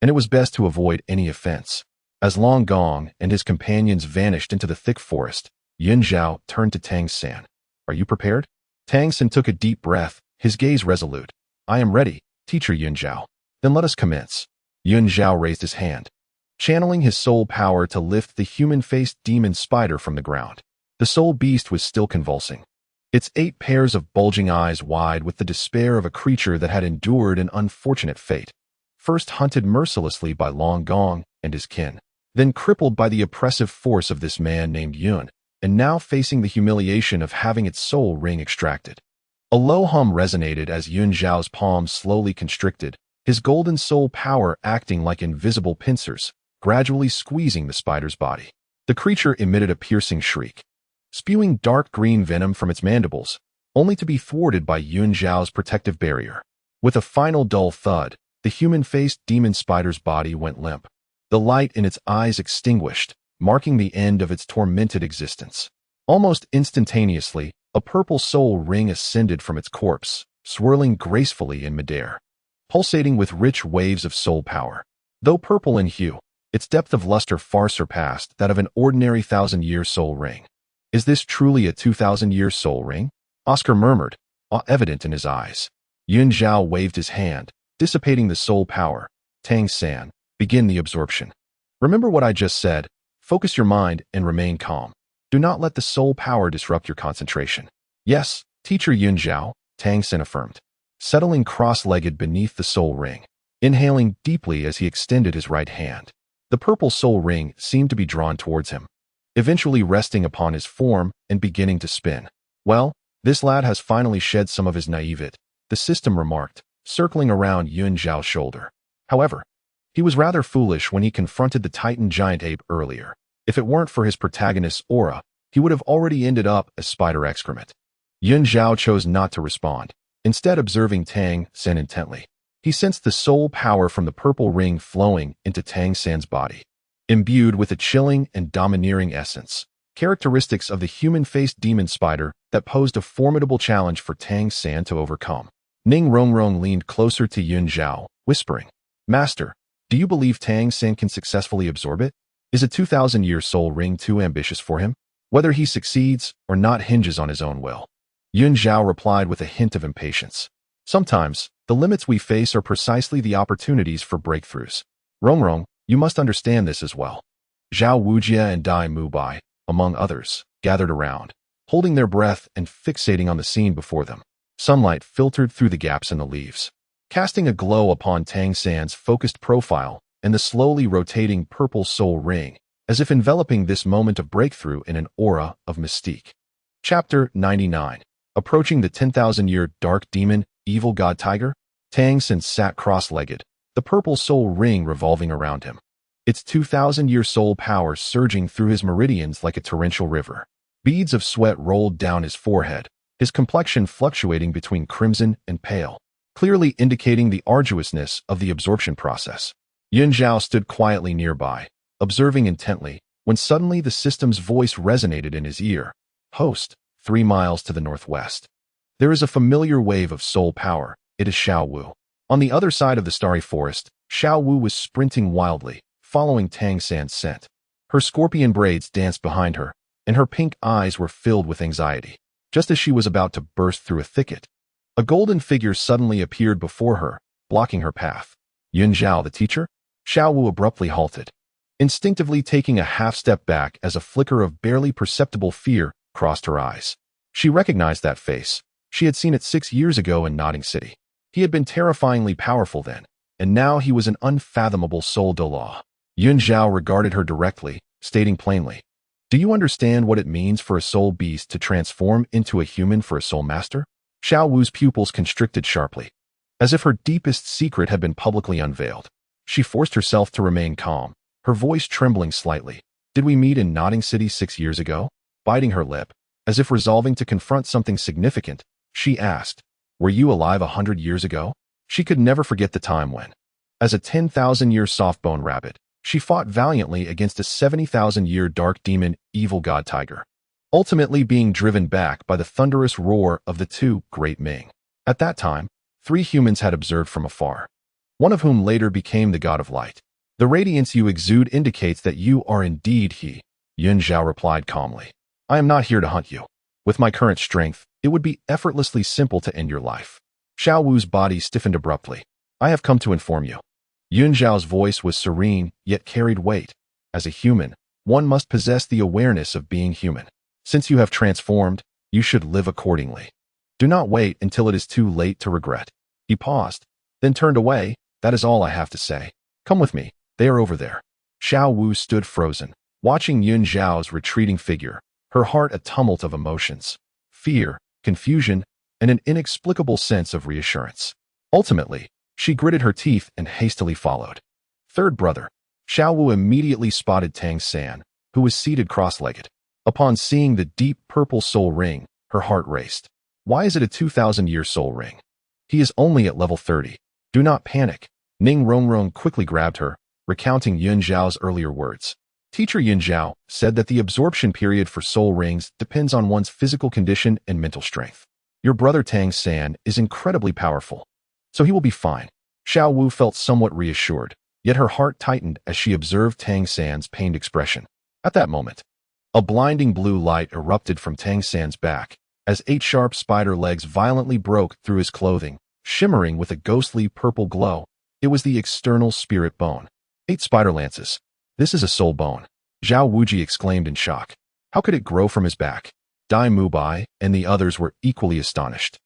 and it was best to avoid any offense. As Long Gong and his companions vanished into the thick forest, Zhao turned to Tang San. Are you prepared? Tang San took a deep breath, his gaze resolute. I am ready, Teacher Zhao. Then let us commence. Zhao raised his hand, channeling his soul power to lift the human-faced demon spider from the ground. The soul beast was still convulsing, its 8 pairs of bulging eyes wide with the despair of a creature that had endured an unfortunate fate, first hunted mercilessly by Long Gong and his kin, then crippled by the oppressive force of this man named Yun, and now facing the humiliation of having its soul ring extracted. A low hum resonated as Zhao's palms slowly constricted, his golden soul power acting like invisible pincers, gradually squeezing the spider's body. The creature emitted a piercing shriek, spewing dark green venom from its mandibles, only to be thwarted by Zhao's protective barrier. With a final dull thud, the human-faced demon spider's body went limp. The light in its eyes extinguished, marking the end of its tormented existence. Almost instantaneously, a purple soul ring ascended from its corpse, swirling gracefully in midair, pulsating with rich waves of soul power. Though purple in hue, its depth of luster far surpassed that of an ordinary 1,000-year soul ring. Is this truly a 2,000-year soul ring? Oscar murmured, awe evident in his eyes. Zhao waved his hand, dissipating the soul power. Tang San, begin the absorption. Remember what I just said. Focus your mind and remain calm. Do not let the soul power disrupt your concentration. Yes, Teacher Zhao, Tang San affirmed, settling cross-legged beneath the soul ring, inhaling deeply as he extended his right hand. The purple soul ring seemed to be drawn towards him, eventually resting upon his form and beginning to spin. Well, this lad has finally shed some of his naivete, the system remarked, circling around Zhao's shoulder. However, he was rather foolish when he confronted the Titan giant ape earlier. If it weren't for his protagonist's aura, he would have already ended up as spider excrement. Zhao chose not to respond. instead observing Tang San intently. He sensed the soul power from the purple ring flowing into Tang San's body, imbued with a chilling and domineering essence, characteristics of the human-faced demon spider that posed a formidable challenge for Tang San to overcome. Ning Rongrong leaned closer to Yun Zhao, whispering, "Master, do you believe Tang San can successfully absorb it? Is a 2,000-year soul ring too ambitious for him? Whether he succeeds or not hinges on his own will." Yun Zhao replied with a hint of impatience. "Sometimes, the limits we face are precisely the opportunities for breakthroughs. Rongrong, you must understand this as well." Zhao Wujia and Dai Mubai, among others, gathered around, holding their breath and fixating on the scene before them. Sunlight filtered through the gaps in the leaves, casting a glow upon Tang San's focused profile and the slowly rotating purple soul ring, as if enveloping this moment of breakthrough in an aura of mystique. Chapter 99. Approaching the 10,000-year dark demon, evil god tiger, Tang San sat cross-legged, the purple soul ring revolving around him, its 2,000-year soul power surging through his meridians like a torrential river. Beads of sweat rolled down his forehead, his complexion fluctuating between crimson and pale, clearly indicating the arduousness of the absorption process. Yun Zhao stood quietly nearby, observing intently, when suddenly the system's voice resonated in his ear. "Host, 3 miles to the northwest. There is a familiar wave of soul power. It is Xiao Wu." On the other side of the starry forest, Xiao Wu was sprinting wildly, following Tang San's scent. Her scorpion braids danced behind her, and her pink eyes were filled with anxiety. Just as she was about to burst through a thicket, a golden figure suddenly appeared before her, blocking her path. "Yun Zhao, the teacher?" Xiao Wu abruptly halted, instinctively taking a half-step back as a flicker of barely perceptible fear crossed her eyes. She recognized that face. She had seen it 6 years ago in Nodding City. He had been terrifyingly powerful then, and now he was an unfathomable soul Douluo. Yun Zhao regarded her directly, stating plainly, "Do you understand what it means for a soul beast to transform into a human for a soul master?" Xiao Wu's pupils constricted sharply, as if her deepest secret had been publicly unveiled. She forced herself to remain calm, her voice trembling slightly. "Did we meet in Nodding City 6 years ago?" Biting her lip, as if resolving to confront something significant, she asked, "Were you alive 100 years ago?" She could never forget the time when, as a 10,000-year soft-bone rabbit, she fought valiantly against a 70,000-year dark demon, evil god tiger, ultimately being driven back by the thunderous roar of the 2 great Ming. At that time, 3 humans had observed from afar, one of whom later became the god of light. "The radiance you exude indicates that you are indeed he," Yun Zhao replied calmly. "I am not here to hunt you. With my current strength, it would be effortlessly simple to end your life." Xiao Wu's body stiffened abruptly. "I have come to inform you." Yun Zhao's voice was serene, yet carried weight. "As a human, one must possess the awareness of being human. Since you have transformed, you should live accordingly. Do not wait until it is too late to regret." He paused, then turned away. "That is all I have to say. Come with me, they are over there." Xiao Wu stood frozen, watching Yun Zhao's retreating figure, her heart a tumult of emotions, fear, confusion, and an inexplicable sense of reassurance. Ultimately, she gritted her teeth and hastily followed. Third brother. Xiao Wu immediately spotted Tang San, who was seated cross-legged. Upon seeing the deep purple soul ring, her heart raced. Why is it a 2,000-year soul ring? He is only at level 30. Do not panic. Ning Rongrong quickly grabbed her, recounting Yun Zhao's earlier words. Teacher Yun Zhao said that the absorption period for soul rings depends on one's physical condition and mental strength. Your brother Tang San is incredibly powerful, so he will be fine. Xiao Wu felt somewhat reassured, yet her heart tightened as she observed Tang San's pained expression. At that moment, a blinding blue light erupted from Tang San's back, as 8 sharp spider legs violently broke through his clothing, shimmering with a ghostly purple glow. It was the external spirit bone. 8 spider lances. This is a soul bone. Zhao Wuji exclaimed in shock. How could it grow from his back? Dai Mubai and the others were equally astonished,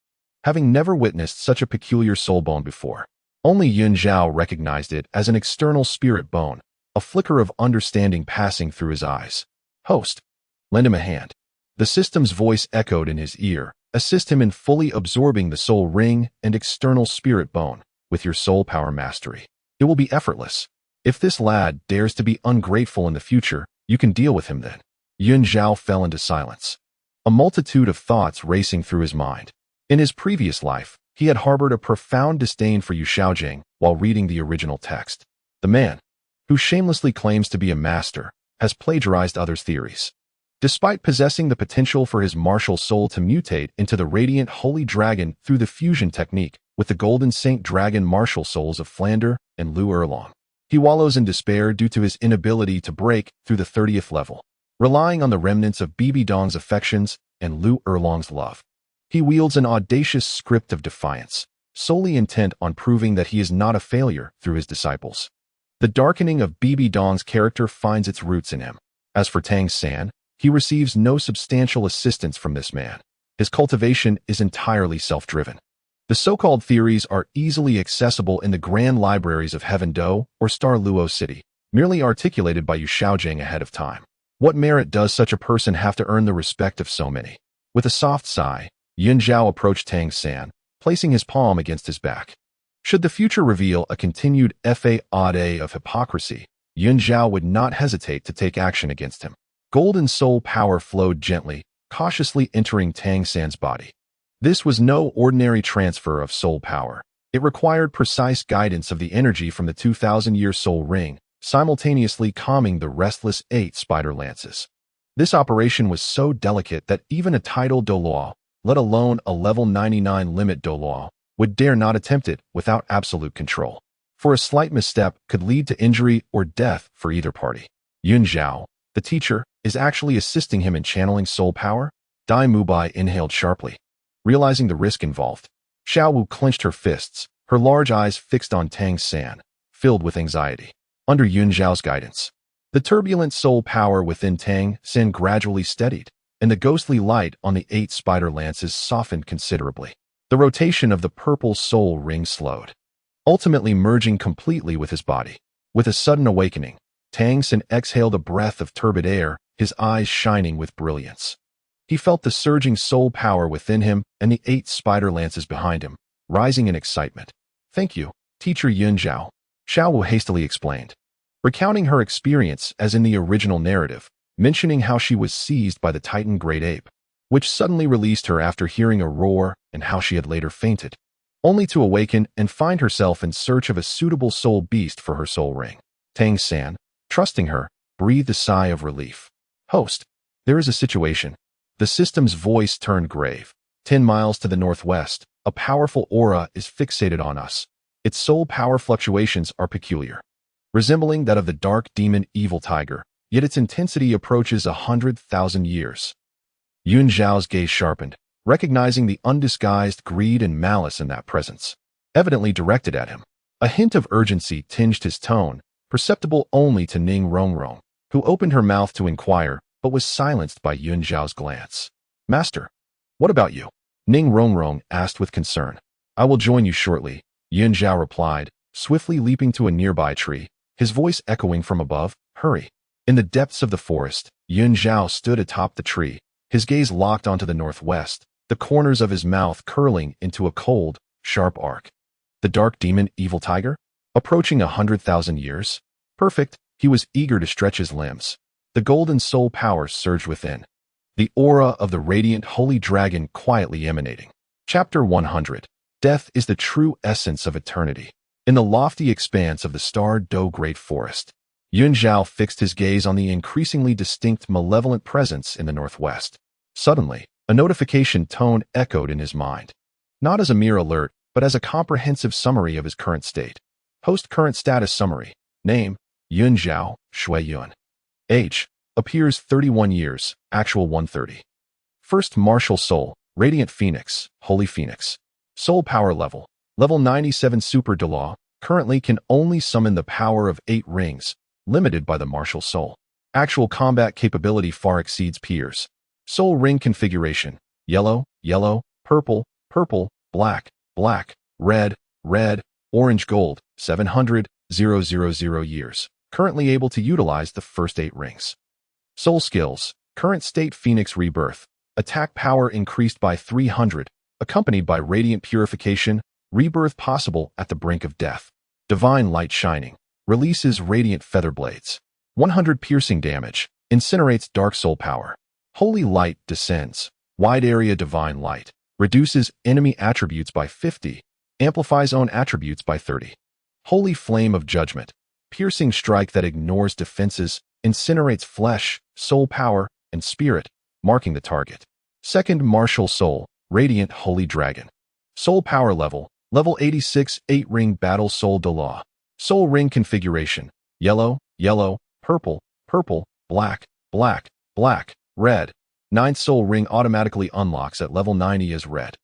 having never witnessed such a peculiar soul bone before. Only Yun Zhao recognized it as an external spirit bone, a flicker of understanding passing through his eyes. Host, lend him a hand. The system's voice echoed in his ear. Assist him in fully absorbing the soul ring and external spirit bone with your soul power mastery. It will be effortless. If this lad dares to be ungrateful in the future, you can deal with him then. Yun Zhao fell into silence, a multitude of thoughts racing through his mind. In his previous life, He had harbored a profound disdain for Yu Shaojing while reading the original text. The man, who shamelessly claims to be a master, has plagiarized others' theories. Despite possessing the potential for his martial soul to mutate into the radiant holy dragon through the fusion technique with the golden saint dragon martial souls of Flander and Lu Erlong, he wallows in despair due to his inability to break through the 30th level, relying on the remnants of Bibi Dong's affections and Lu Erlong's love. He wields an audacious script of defiance, solely intent on proving that he is not a failure through his disciples. The darkening of Bibi Dong's character finds its roots in him. As for Tang San, he receives no substantial assistance from this man. His cultivation is entirely self-driven. The so-called theories are easily accessible in the grand libraries of Heaven Dou or Star Luo City, merely articulated by Yu Shaojing ahead of time. What merit does such a person have to earn the respect of so many? With a soft sigh, Yun Zhao approached Tang San, placing his palm against his back. Should the future reveal a continued fade of hypocrisy, Yun Zhao would not hesitate to take action against him. Golden soul power flowed gently, cautiously entering Tang San's body. This was no ordinary transfer of soul power. It required precise guidance of the energy from the 2,000-year soul ring, simultaneously calming the restless 8 spider lances. This operation was so delicate that even a title Douluo, let alone a level 99 limit Douluo, would dare not attempt it without absolute control. For a slight misstep could lead to injury or death for either party. Yun Zhao, the teacher, is actually assisting him in channeling soul power? Dai Mubai inhaled sharply, realizing the risk involved. Xiao Wu clenched her fists, her large eyes fixed on Tang San, filled with anxiety. Under Yun Zhao's guidance, the turbulent soul power within Tang San gradually steadied, and the ghostly light on the 8 spider lances softened considerably. The rotation of the purple soul ring slowed, ultimately merging completely with his body. With a sudden awakening, Tang San exhaled a breath of turbid air, his eyes shining with brilliance. He felt the surging soul power within him and the 8 spider lances behind him, rising in excitement. "Thank you, Teacher Yun Zhao," Xiao Wu hastily explained, recounting her experience as in the original narrative, mentioning how she was seized by the Titan Great Ape, which suddenly released her after hearing a roar, and how she had later fainted, only to awaken and find herself in search of a suitable soul beast for her soul ring. Tang San, trusting her, breathed a sigh of relief. "Host, there is a situation." The system's voice turned grave. 10 miles to the northwest, a powerful aura is fixated on us. Its soul power fluctuations are peculiar, resembling that of the dark demon Evil Tiger, yet its intensity approaches 100,000 years. Yun Zhao's gaze sharpened, recognizing the undisguised greed and malice in that presence, evidently directed at him. A hint of urgency tinged his tone, perceptible only to Ning Rongrong, who opened her mouth to inquire, but was silenced by Yun Zhao's glance. "Master, what about you?" Ning Rongrong asked with concern. "I will join you shortly," Yun Zhao replied, swiftly leaping to a nearby tree, his voice echoing from above. "Hurry." In the depths of the forest, Yun Zhao stood atop the tree, his gaze locked onto the northwest, the corners of his mouth curling into a cold, sharp arc. The dark demon Evil Tiger? Approaching 100,000 years? Perfect. He was eager to stretch his limbs. The golden soul power surged within, the aura of the radiant holy dragon quietly emanating. Chapter 100. Death is the true essence of eternity. In the lofty expanse of the Star Dou Great Forest, Yun Zhao fixed his gaze on the increasingly distinct malevolent presence in the northwest. Suddenly, a notification tone echoed in his mind. Not as a mere alert, but as a comprehensive summary of his current state. Host current status summary. Name, Yun Zhao, Xue Yun. Age, appears 31 years, actual 130. First martial soul, Radiant Phoenix, Holy Phoenix. Soul power level, level 97 Super Douluo, currently can only summon the power of 8 rings, limited by the martial soul. Actual combat capability far exceeds peers. Soul ring configuration, yellow, yellow, purple, purple, black, black, red, red, orange gold, 700,000 years. Currently able to utilize the first 8 rings. Soul skills, current state Phoenix Rebirth, attack power increased by 300, accompanied by radiant purification, rebirth possible at the brink of death. Divine Light Shining, releases radiant feather blades. 100 piercing damage, incinerates dark soul power. Holy Light descends, wide area Divine Light, reduces enemy attributes by 50, amplifies own attributes by 30. Holy Flame of Judgment, piercing strike that ignores defenses, incinerates flesh, soul power, and spirit, marking the target. Second Martial Soul, Radiant Holy Dragon. Soul Power Level, Level 86, 8-Ring Battle Soul Douluo. Soul Ring Configuration, Yellow, Yellow, Purple, Purple, Black, Black, Black, Red. 9th Soul Ring automatically unlocks at level 90 as red.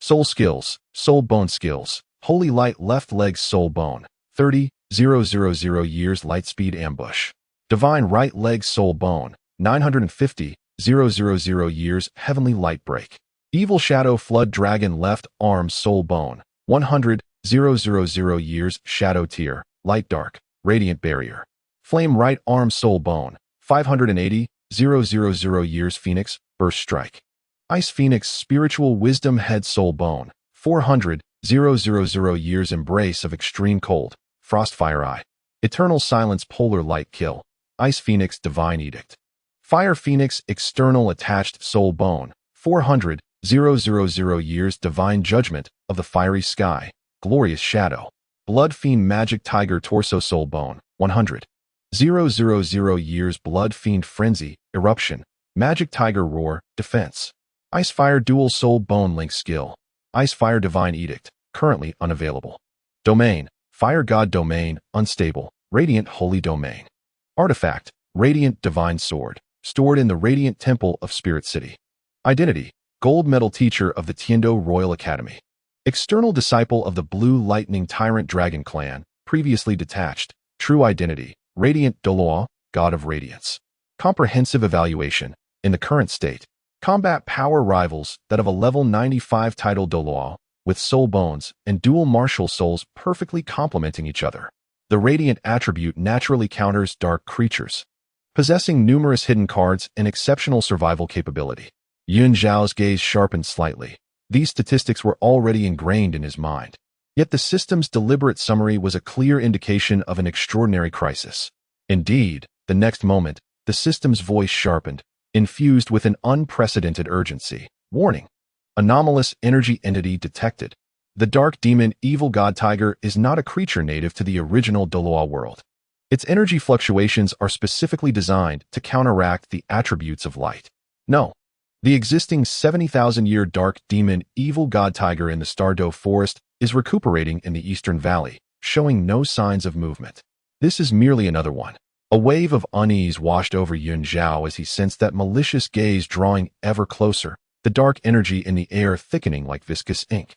Soul Skills, Soul Bone Skills, Holy Light Left Leg Soul Bone, 30,000 years Light Speed Ambush. Divine Right Leg Soul Bone, 950,000 years Heavenly Light Break. Evil Shadow Flood Dragon Left Arm Soul Bone, 100,000 years Shadow Tier, Light Dark, Radiant Barrier. Flame Right Arm Soul Bone, 580,000 years Phoenix, Burst Strike. Ice Phoenix Spiritual Wisdom Head Soul Bone, 400,000 years Embrace of Extreme Cold, Frostfire Eye. Eternal Silence Polar Light Kill. Ice Phoenix Divine Edict. Fire Phoenix External Attached Soul Bone, 400,000 years Divine Judgment of the Fiery Sky, Glorious Shadow. Blood Fiend Magic Tiger Torso Soul Bone, 100,000 years Blood Fiend Frenzy, Eruption, Magic Tiger Roar, Defense. Ice Fire Dual Soul Bone Link Skill. Ice Fire Divine Edict, currently unavailable. Domain, Fire God Domain, Unstable, Radiant Holy Domain. Artifact, Radiant Divine Sword, stored in the Radiant Temple of Spirit City. Identity, Gold Medal Teacher of the Tiando Royal Academy. External Disciple of the Blue Lightning Tyrant Dragon Clan, previously detached. True Identity, Radiant Douluo, God of Radiance. Comprehensive Evaluation, in the current state. Combat power rivals that of a level 95 title Douluo, with soul bones and dual martial souls perfectly complementing each other. The Radiant attribute naturally counters dark creatures, possessing numerous hidden cards and exceptional survival capability. Yun Zhao's gaze sharpened slightly. These statistics were already ingrained in his mind. Yet the system's deliberate summary was a clear indication of an extraordinary crisis. Indeed, the next moment, the system's voice sharpened, infused with an unprecedented urgency. Warning. Anomalous energy entity detected. The dark demon Evil God Tiger is not a creature native to the original Douluo world. Its energy fluctuations are specifically designed to counteract the attributes of light. No. The existing 70,000-year dark demon Evil God Tiger in the Stardow Forest is recuperating in the Eastern Valley, showing no signs of movement. This is merely another one. A wave of unease washed over Yun Zhao as he sensed that malicious gaze drawing ever closer, the dark energy in the air thickening like viscous ink,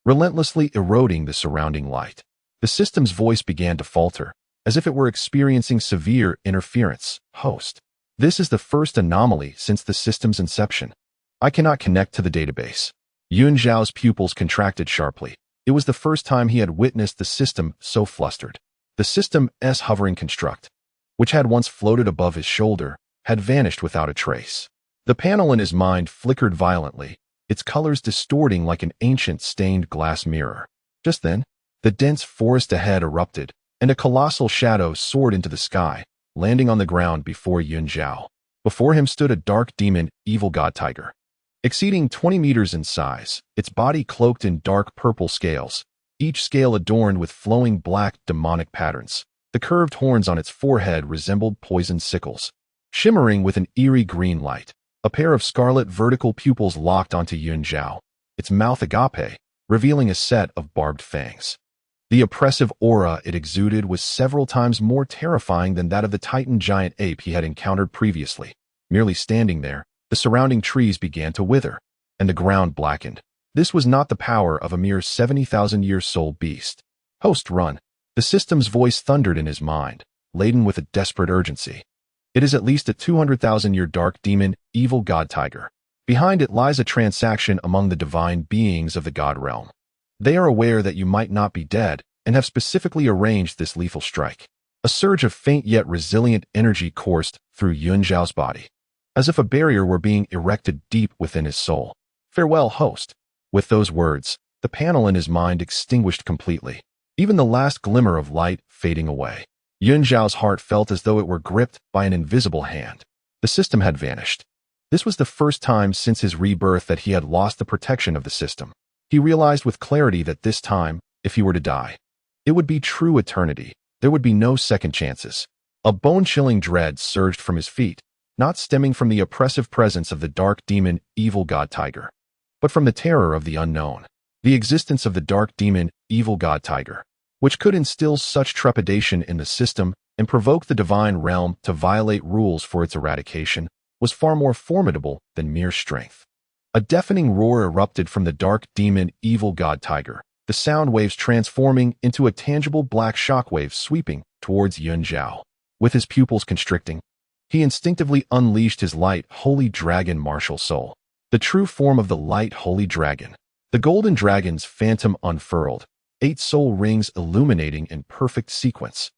relentlessly eroding the surrounding light. The system's voice began to falter, as if it were experiencing severe interference. Host. This is the first anomaly since the system's inception. I cannot connect to the database. Yun Zhao's pupils contracted sharply. It was the first time he had witnessed the system so flustered. The system's hovering construct, which had once floated above his shoulder, had vanished without a trace. The panel in his mind flickered violently, its colors distorting like an ancient stained glass mirror. Just then, the dense forest ahead erupted, and a colossal shadow soared into the sky, landing on the ground before Yun Zhao. Before him stood a dark demon, Evil God Tiger. Exceeding 20 meters in size, its body cloaked in dark purple scales, each scale adorned with flowing black demonic patterns. The curved horns on its forehead resembled poisoned sickles, shimmering with an eerie green light. A pair of scarlet vertical pupils locked onto Yun Zhao, its mouth agape, revealing a set of barbed fangs. The oppressive aura it exuded was several times more terrifying than that of the Titan giant ape he had encountered previously. Merely standing there, the surrounding trees began to wither, and the ground blackened. This was not the power of a mere 70,000-year soul beast. Host, run. The system's voice thundered in his mind, laden with a desperate urgency. It is at least a 200,000-year dark demon, Evil God Tiger. Behind it lies a transaction among the divine beings of the God realm. They are aware that you might not be dead and have specifically arranged this lethal strike. A surge of faint yet resilient energy coursed through Yun Zhao's body, as if a barrier were being erected deep within his soul. Farewell, host. With those words, the panel in his mind extinguished completely, even the last glimmer of light fading away. Yun Zhao's heart felt as though it were gripped by an invisible hand. The system had vanished. This was the first time since his rebirth that he had lost the protection of the system. He realized with clarity that this time, if he were to die, it would be true eternity. There would be no second chances. A bone-chilling dread surged from his feet, not stemming from the oppressive presence of the dark demon evil god tiger, but from the terror of the unknown. The existence of the dark demon evil god tiger, which could instill such trepidation in the system and provoke the divine realm to violate rules for its eradication, was far more formidable than mere strength. A deafening roar erupted from the dark demon evil god tiger, the sound waves transforming into a tangible black shockwave sweeping towards Yun Zhao. With his pupils constricting, he instinctively unleashed his light holy dragon martial soul, the true form of the light holy dragon. The golden dragon's phantom unfurled, 8 soul rings illuminating in perfect sequence.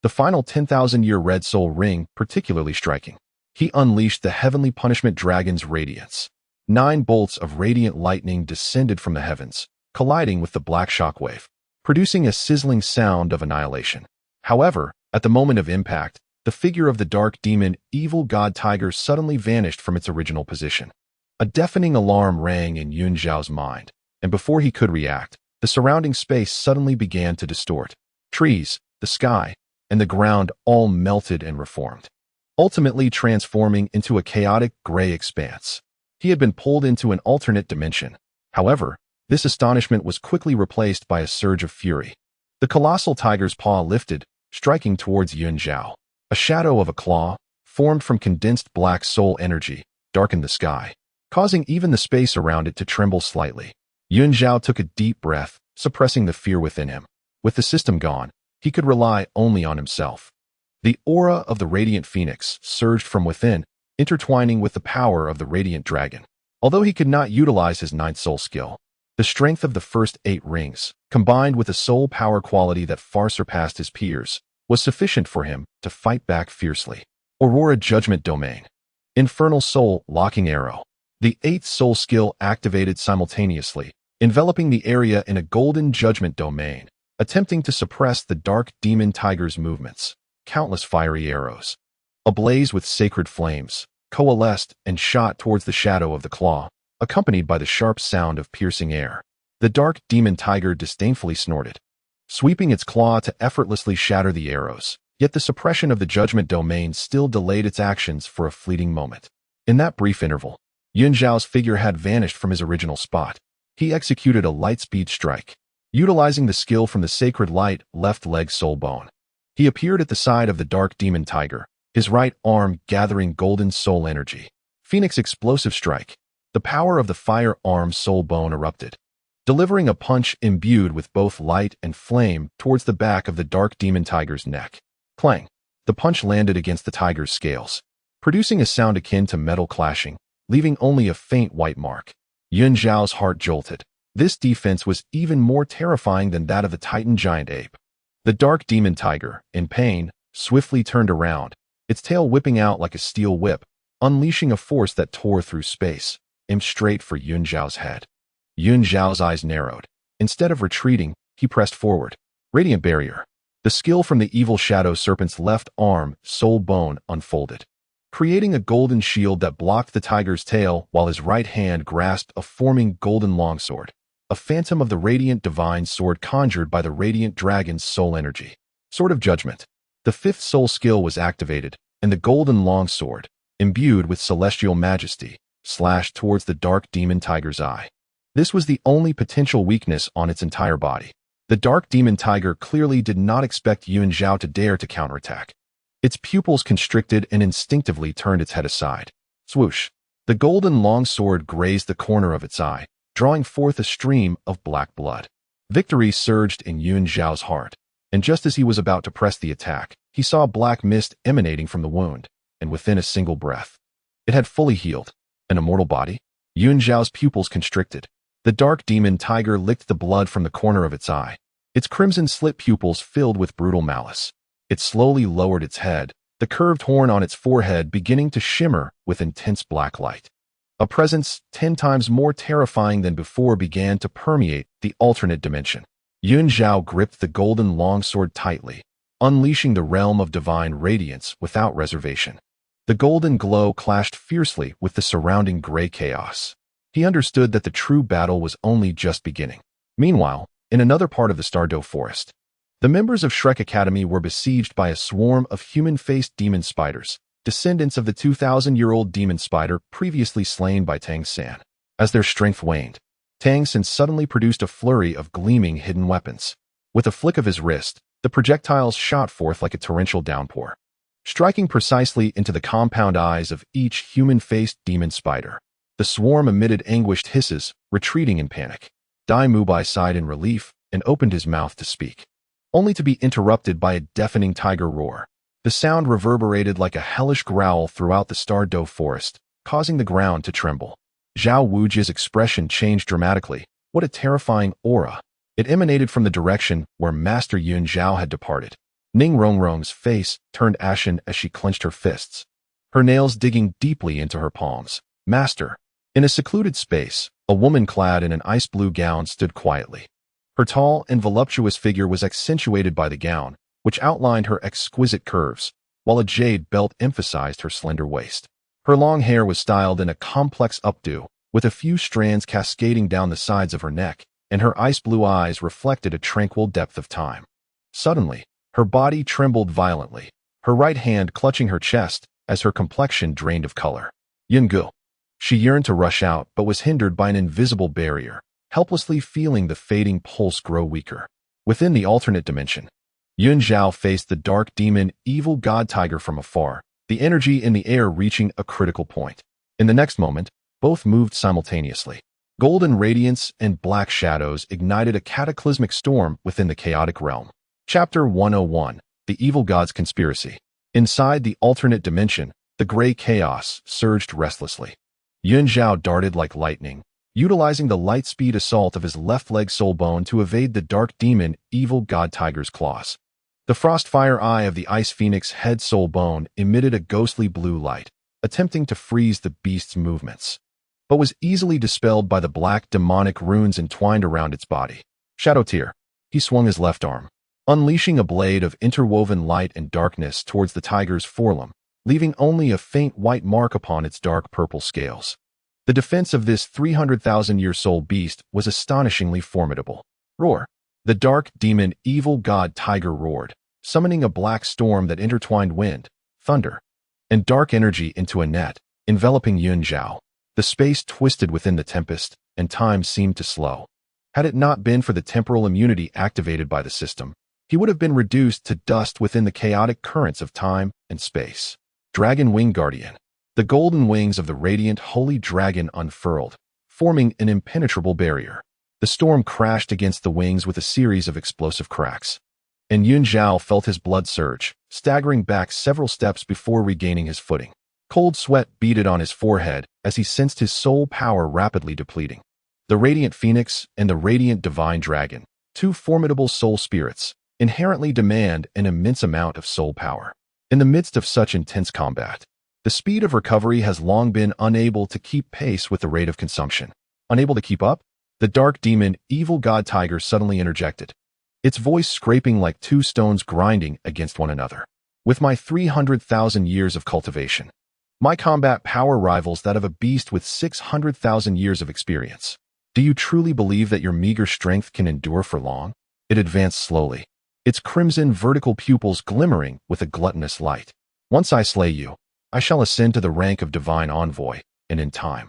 The final 10,000-year red soul ring particularly striking. He unleashed the heavenly punishment dragon's radiance. 9 bolts of radiant lightning descended from the heavens, colliding with the black shockwave, producing a sizzling sound of annihilation. However, at the moment of impact, the figure of the dark demon evil god tiger suddenly vanished from its original position. A deafening alarm rang in Yun Zhao's mind, and before he could react, the surrounding space suddenly began to distort. Trees, the sky, and the ground all melted and reformed, ultimately transforming into a chaotic gray expanse. He had been pulled into an alternate dimension. However, this astonishment was quickly replaced by a surge of fury. The colossal tiger's paw lifted, striking towards Yun Zhao. A shadow of a claw, formed from condensed black soul energy, darkened the sky, causing even the space around it to tremble slightly. Yun Zhao took a deep breath, suppressing the fear within him. With the system gone, he could rely only on himself. The aura of the radiant phoenix surged from within, intertwining with the power of the radiant dragon. Although he could not utilize his 9th soul skill, the strength of the first 8 rings, combined with a soul power quality that far surpassed his peers, was sufficient for him to fight back fiercely. Aurora Judgment Domain. Infernal Soul Locking Arrow. The 8th soul skill activated simultaneously, enveloping the area in a golden judgment domain, attempting to suppress the dark demon tiger's movements. Countless fiery arrows, ablaze with sacred flames, coalesced and shot towards the shadow of the claw, accompanied by the sharp sound of piercing air. The dark demon tiger disdainfully snorted, sweeping its claw to effortlessly shatter the arrows. Yet the suppression of the judgment domain still delayed its actions for a fleeting moment. In that brief interval, Yun Zhao's figure had vanished from his original spot. He executed a light-speed strike, utilizing the skill from the sacred light left leg soul bone. He appeared at the side of the dark demon tiger, his right arm gathering golden soul energy. Phoenix explosive strike. The power of the fire arm soul bone erupted, delivering a punch imbued with both light and flame towards the back of the dark demon tiger's neck. Clang! The punch landed against the tiger's scales, producing a sound akin to metal clashing, leaving only a faint white mark. Yun Zhao's heart jolted. This defense was even more terrifying than that of the titan giant ape. The dark demon tiger, in pain, swiftly turned around, its tail whipping out like a steel whip, unleashing a force that tore through space, aimed straight for Yun Zhao's head. Yun Zhao's eyes narrowed. Instead of retreating, he pressed forward. Radiant Barrier. The skill from the evil shadow serpent's left arm, soul bone, unfolded, creating a golden shield that blocked the tiger's tail while his right hand grasped a forming golden longsword, a phantom of the radiant divine sword conjured by the radiant dragon's soul energy. Sword of Judgment. The 5th soul skill was activated, and the golden longsword, imbued with celestial majesty, slashed towards the dark demon tiger's eye. This was the only potential weakness on its entire body. The dark demon tiger clearly did not expect Yun Zhao to dare to counterattack. Its pupils constricted and instinctively turned its head aside. Swoosh! The golden longsword grazed the corner of its eye, drawing forth a stream of black blood. Victory surged in Yun Zhao's heart, and just as he was about to press the attack, he saw black mist emanating from the wound, and within a single breath, it had fully healed. An immortal body? Yun Zhao's pupils constricted. The dark demon tiger licked the blood from the corner of its eye, its crimson slit pupils filled with brutal malice. It slowly lowered its head, the curved horn on its forehead beginning to shimmer with intense black light. A presence 10 times more terrifying than before began to permeate the alternate dimension. Yun Zhao gripped the golden longsword tightly, unleashing the realm of divine radiance without reservation. The golden glow clashed fiercely with the surrounding gray chaos. He understood that the true battle was only just beginning. Meanwhile, in another part of the Stardow forest, the members of Shrek Academy were besieged by a swarm of human-faced demon spiders, descendants of the 2,000-year-old demon spider previously slain by Tang San. As their strength waned, Tang San suddenly produced a flurry of gleaming hidden weapons. With a flick of his wrist, the projectiles shot forth like a torrential downpour, striking precisely into the compound eyes of each human-faced demon spider. The swarm emitted anguished hisses, retreating in panic. Dai Mubai sighed in relief and opened his mouth to speak, only to be interrupted by a deafening tiger roar. The sound reverberated like a hellish growl throughout the Stardow forest, causing the ground to tremble. Zhao Wuji's expression changed dramatically. What a terrifying aura! It emanated from the direction where Master Yun Zhao had departed. Ning Rongrong's face turned ashen as she clenched her fists, her nails digging deeply into her palms. Master! In a secluded space, a woman clad in an ice blue gown stood quietly. Her tall and voluptuous figure was accentuated by the gown, which outlined her exquisite curves, while a jade belt emphasized her slender waist. Her long hair was styled in a complex updo, with a few strands cascading down the sides of her neck, and her ice blue eyes reflected a tranquil depth of time. Suddenly, her body trembled violently, her right hand clutching her chest as her complexion drained of color. Yungu. She yearned to rush out but was hindered by an invisible barrier, helplessly feeling the fading pulse grow weaker. Within the alternate dimension, Yun Zhao faced the dark demon evil god tiger from afar, the energy in the air reaching a critical point. In the next moment, both moved simultaneously. Golden radiance and black shadows ignited a cataclysmic storm within the chaotic realm. Chapter 101, The Evil God's Conspiracy. Inside the alternate dimension, the gray chaos surged restlessly. Yun Zhao darted like lightning, utilizing the light speed assault of his left leg soul bone to evade the dark demon evil god tiger's claws. The frostfire eye of the ice phoenix head soul bone emitted a ghostly blue light, attempting to freeze the beast's movements, but was easily dispelled by the black demonic runes entwined around its body. Shadow Tear. He swung his left arm, unleashing a blade of interwoven light and darkness towards the tiger's forelimb, leaving only a faint white mark upon its dark purple scales. The defense of this 300,000-year soul beast was astonishingly formidable. Roar. The dark demon evil god tiger roared, summoning a black storm that intertwined wind, thunder, and dark energy into a net, enveloping Yun Zhao. The space twisted within the tempest, and time seemed to slow. Had it not been for the temporal immunity activated by the system, he would have been reduced to dust within the chaotic currents of time and space. Dragon Wing Guardian. The golden wings of the radiant holy dragon unfurled, forming an impenetrable barrier. The storm crashed against the wings with a series of explosive cracks, and Yun Zhao felt his blood surge, staggering back several steps before regaining his footing. Cold sweat beaded on his forehead as he sensed his soul power rapidly depleting. The Radiant Phoenix and the Radiant Divine Dragon, two formidable soul spirits, inherently demand an immense amount of soul power. In the midst of such intense combat, the speed of recovery has long been unable to keep pace with the rate of consumption. Unable to keep up, the dark demon evil god tiger suddenly interjected, its voice scraping like two stones grinding against one another. With my 300,000 years of cultivation, my combat power rivals that of a beast with 600,000 years of experience. Do you truly believe that your meager strength can endure for long? It advanced slowly, its crimson vertical pupils glimmering with a gluttonous light. Once I slay you, I shall ascend to the rank of divine envoy, and in time,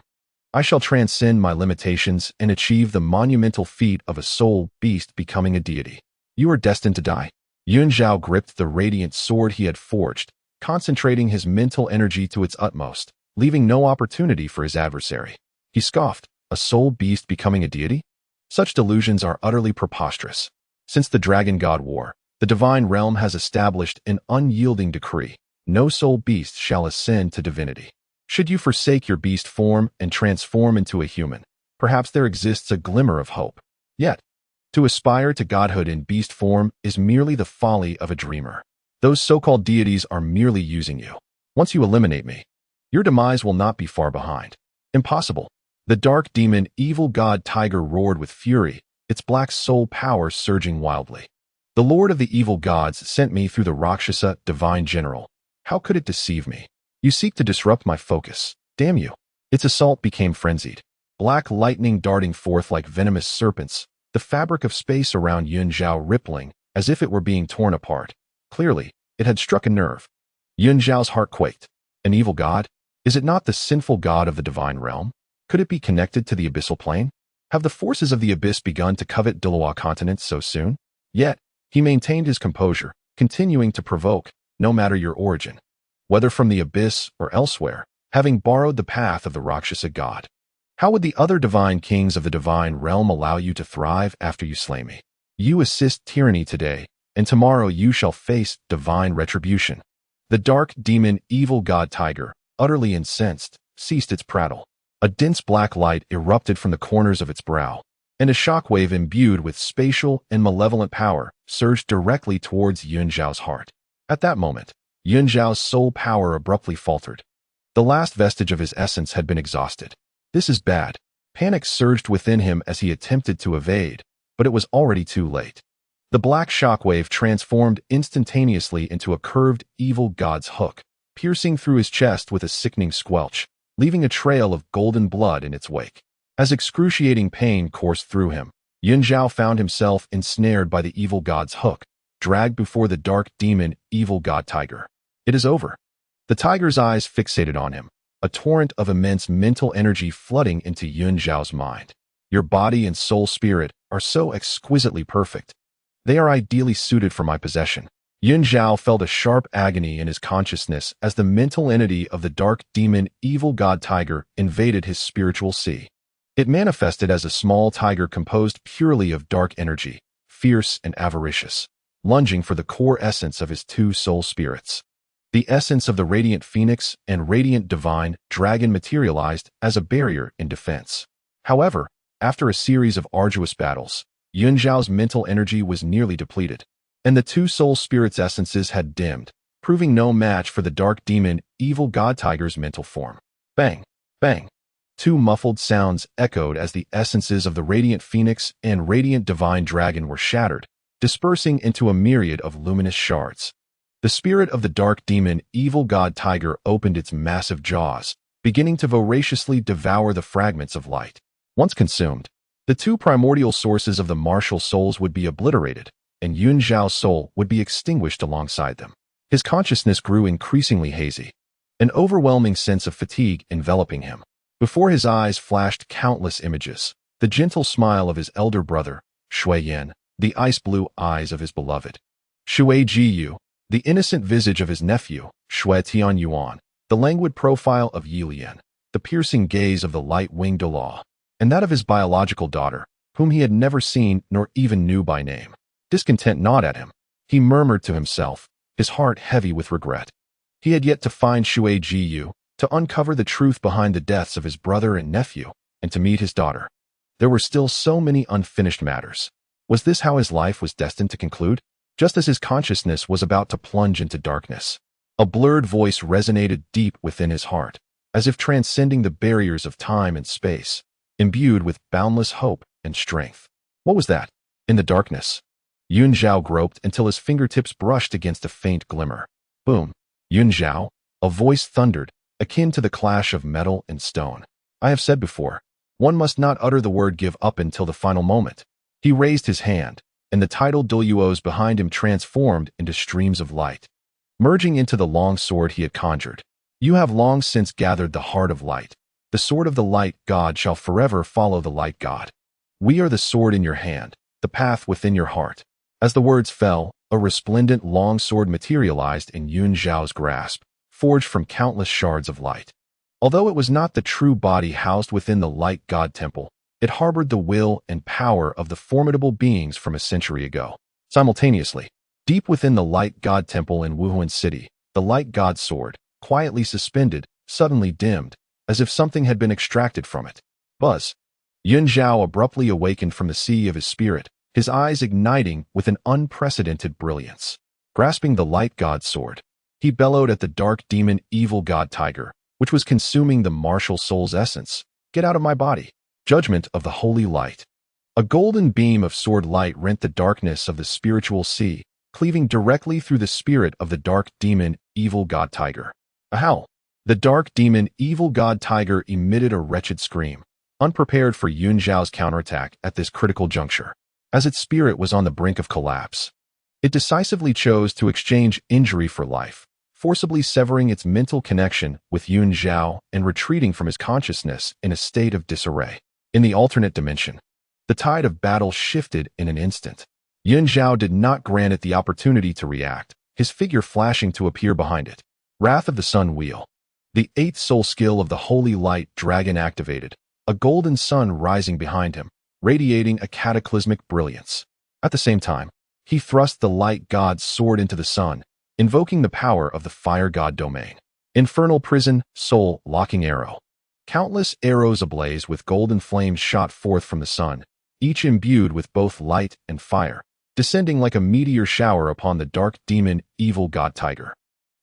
I shall transcend my limitations and achieve the monumental feat of a soul beast becoming a deity. You are destined to die. Yun Zhao gripped the radiant sword he had forged, concentrating his mental energy to its utmost, leaving no opportunity for his adversary. He scoffed, a soul beast becoming a deity? Such delusions are utterly preposterous. Since the Dragon God War, the divine realm has established an unyielding decree. No soul beast shall ascend to divinity. Should you forsake your beast form and transform into a human, perhaps there exists a glimmer of hope. Yet, to aspire to godhood in beast form is merely the folly of a dreamer. Those so-called deities are merely using you. Once you eliminate me, your demise will not be far behind. Impossible. The dark demon evil god tiger roared with fury, its black soul power surging wildly. The lord of the evil gods sent me through the Rakshasa divine general. How could it deceive me? You seek to disrupt my focus. Damn you. Its assault became frenzied. Black lightning darting forth like venomous serpents, the fabric of space around Yun Zhao rippling as if it were being torn apart. Clearly, it had struck a nerve. Yun Zhao's heart quaked. An evil god? Is it not the sinful god of the divine realm? Could it be connected to the abyssal plane? Have the forces of the abyss begun to covet Douluo continent so soon? Yet, he maintained his composure, continuing to provoke, no matter your origin. Whether from the abyss or elsewhere, having borrowed the path of the Rakshasa god. How would the other divine kings of the divine realm allow you to thrive after you slay me? You assist tyranny today, and tomorrow you shall face divine retribution. The dark demon evil god tiger, utterly incensed, ceased its prattle. A dense black light erupted from the corners of its brow, and a shockwave imbued with spatial and malevolent power surged directly towards Yun Zhao's heart. At that moment, Yun Zhao's soul power abruptly faltered. The last vestige of his essence had been exhausted. This is bad. Panic surged within him as he attempted to evade, but it was already too late. The black shockwave transformed instantaneously into a curved evil god's hook, piercing through his chest with a sickening squelch, leaving a trail of golden blood in its wake. As excruciating pain coursed through him, Yun Zhao found himself ensnared by the evil god's hook, dragged before the dark demon evil god tiger. It is over. The tiger's eyes fixated on him, a torrent of immense mental energy flooding into Yun Zhao's mind. Your body and soul spirit are so exquisitely perfect. They are ideally suited for my possession. Yun Zhao felt a sharp agony in his consciousness as the mental entity of the dark demon evil god tiger invaded his spiritual sea. It manifested as a small tiger composed purely of dark energy, fierce and avaricious, lunging for the core essence of his two soul spirits. The essence of the radiant phoenix and radiant divine dragon materialized as a barrier in defense. However, after a series of arduous battles, Yun Zhao's mental energy was nearly depleted, and the two soul spirits' essences had dimmed, proving no match for the dark demon evil god tiger's mental form. Bang! Bang! Two muffled sounds echoed as the essences of the radiant phoenix and radiant divine dragon were shattered, dispersing into a myriad of luminous shards. The spirit of the dark demon evil god tiger opened its massive jaws, beginning to voraciously devour the fragments of light. Once consumed, the two primordial sources of the martial souls would be obliterated, and Yun Zhao's soul would be extinguished alongside them. His consciousness grew increasingly hazy, an overwhelming sense of fatigue enveloping him. Before his eyes flashed countless images, the gentle smile of his elder brother, Xue Yun, the ice-blue eyes of his beloved Xue Yun, the innocent visage of his nephew, Xue Tianyuan, the languid profile of Yi Lian, the piercing gaze of the light-winged Douluo, and that of his biological daughter, whom he had never seen nor even knew by name. Discontent gnawed at him. He murmured to himself, his heart heavy with regret. He had yet to find Xue Yun, to uncover the truth behind the deaths of his brother and nephew, and to meet his daughter. There were still so many unfinished matters. Was this how his life was destined to conclude? Just as his consciousness was about to plunge into darkness, a blurred voice resonated deep within his heart, as if transcending the barriers of time and space, imbued with boundless hope and strength. What was that? In the darkness, Yun Zhao groped until his fingertips brushed against a faint glimmer. Boom! Yun Zhao, a voice thundered, akin to the clash of metal and stone. I have said before, one must not utter the word give up until the final moment. He raised his hand, and the tidal Douluos behind him transformed into streams of light, merging into the long sword he had conjured. You have long since gathered the heart of light. The sword of the light god shall forever follow the light god. We are the sword in your hand, the path within your heart. As the words fell, a resplendent long sword materialized in Yun Zhao's grasp, forged from countless shards of light. Although it was not the true body housed within the light god temple, it harbored the will and power of the formidable beings from a century ago. Simultaneously, deep within the light god temple in Wuhuan City, the light god sword, quietly suspended, suddenly dimmed, as if something had been extracted from it. Buzz! Yun Zhao abruptly awakened from the sea of his spirit, his eyes igniting with an unprecedented brilliance. Grasping the light god sword, he bellowed at the dark demon evil god tiger, which was consuming the martial soul's essence. Get out of my body! Judgment of the holy light. A golden beam of sword light rent the darkness of the spiritual sea, cleaving directly through the spirit of the dark demon evil god tiger. A howl! The dark demon evil god tiger emitted a wretched scream, unprepared for Yun Zhao's counterattack at this critical juncture. As its spirit was on the brink of collapse, it decisively chose to exchange injury for life, forcibly severing its mental connection with Yun Zhao and retreating from his consciousness in a state of disarray. In the alternate dimension, the tide of battle shifted in an instant. Yun Zhao did not grant it the opportunity to react, his figure flashing to appear behind it. Wrath of the Sun Wheel. The 8th soul skill of the Holy Light Dragon activated, a golden sun rising behind him, radiating a cataclysmic brilliance. At the same time, he thrust the light god's sword into the sun, invoking the power of the fire god domain. Infernal prison, soul, locking arrow. Countless arrows ablaze with golden flames shot forth from the sun, each imbued with both light and fire, descending like a meteor shower upon the dark demon evil god tiger.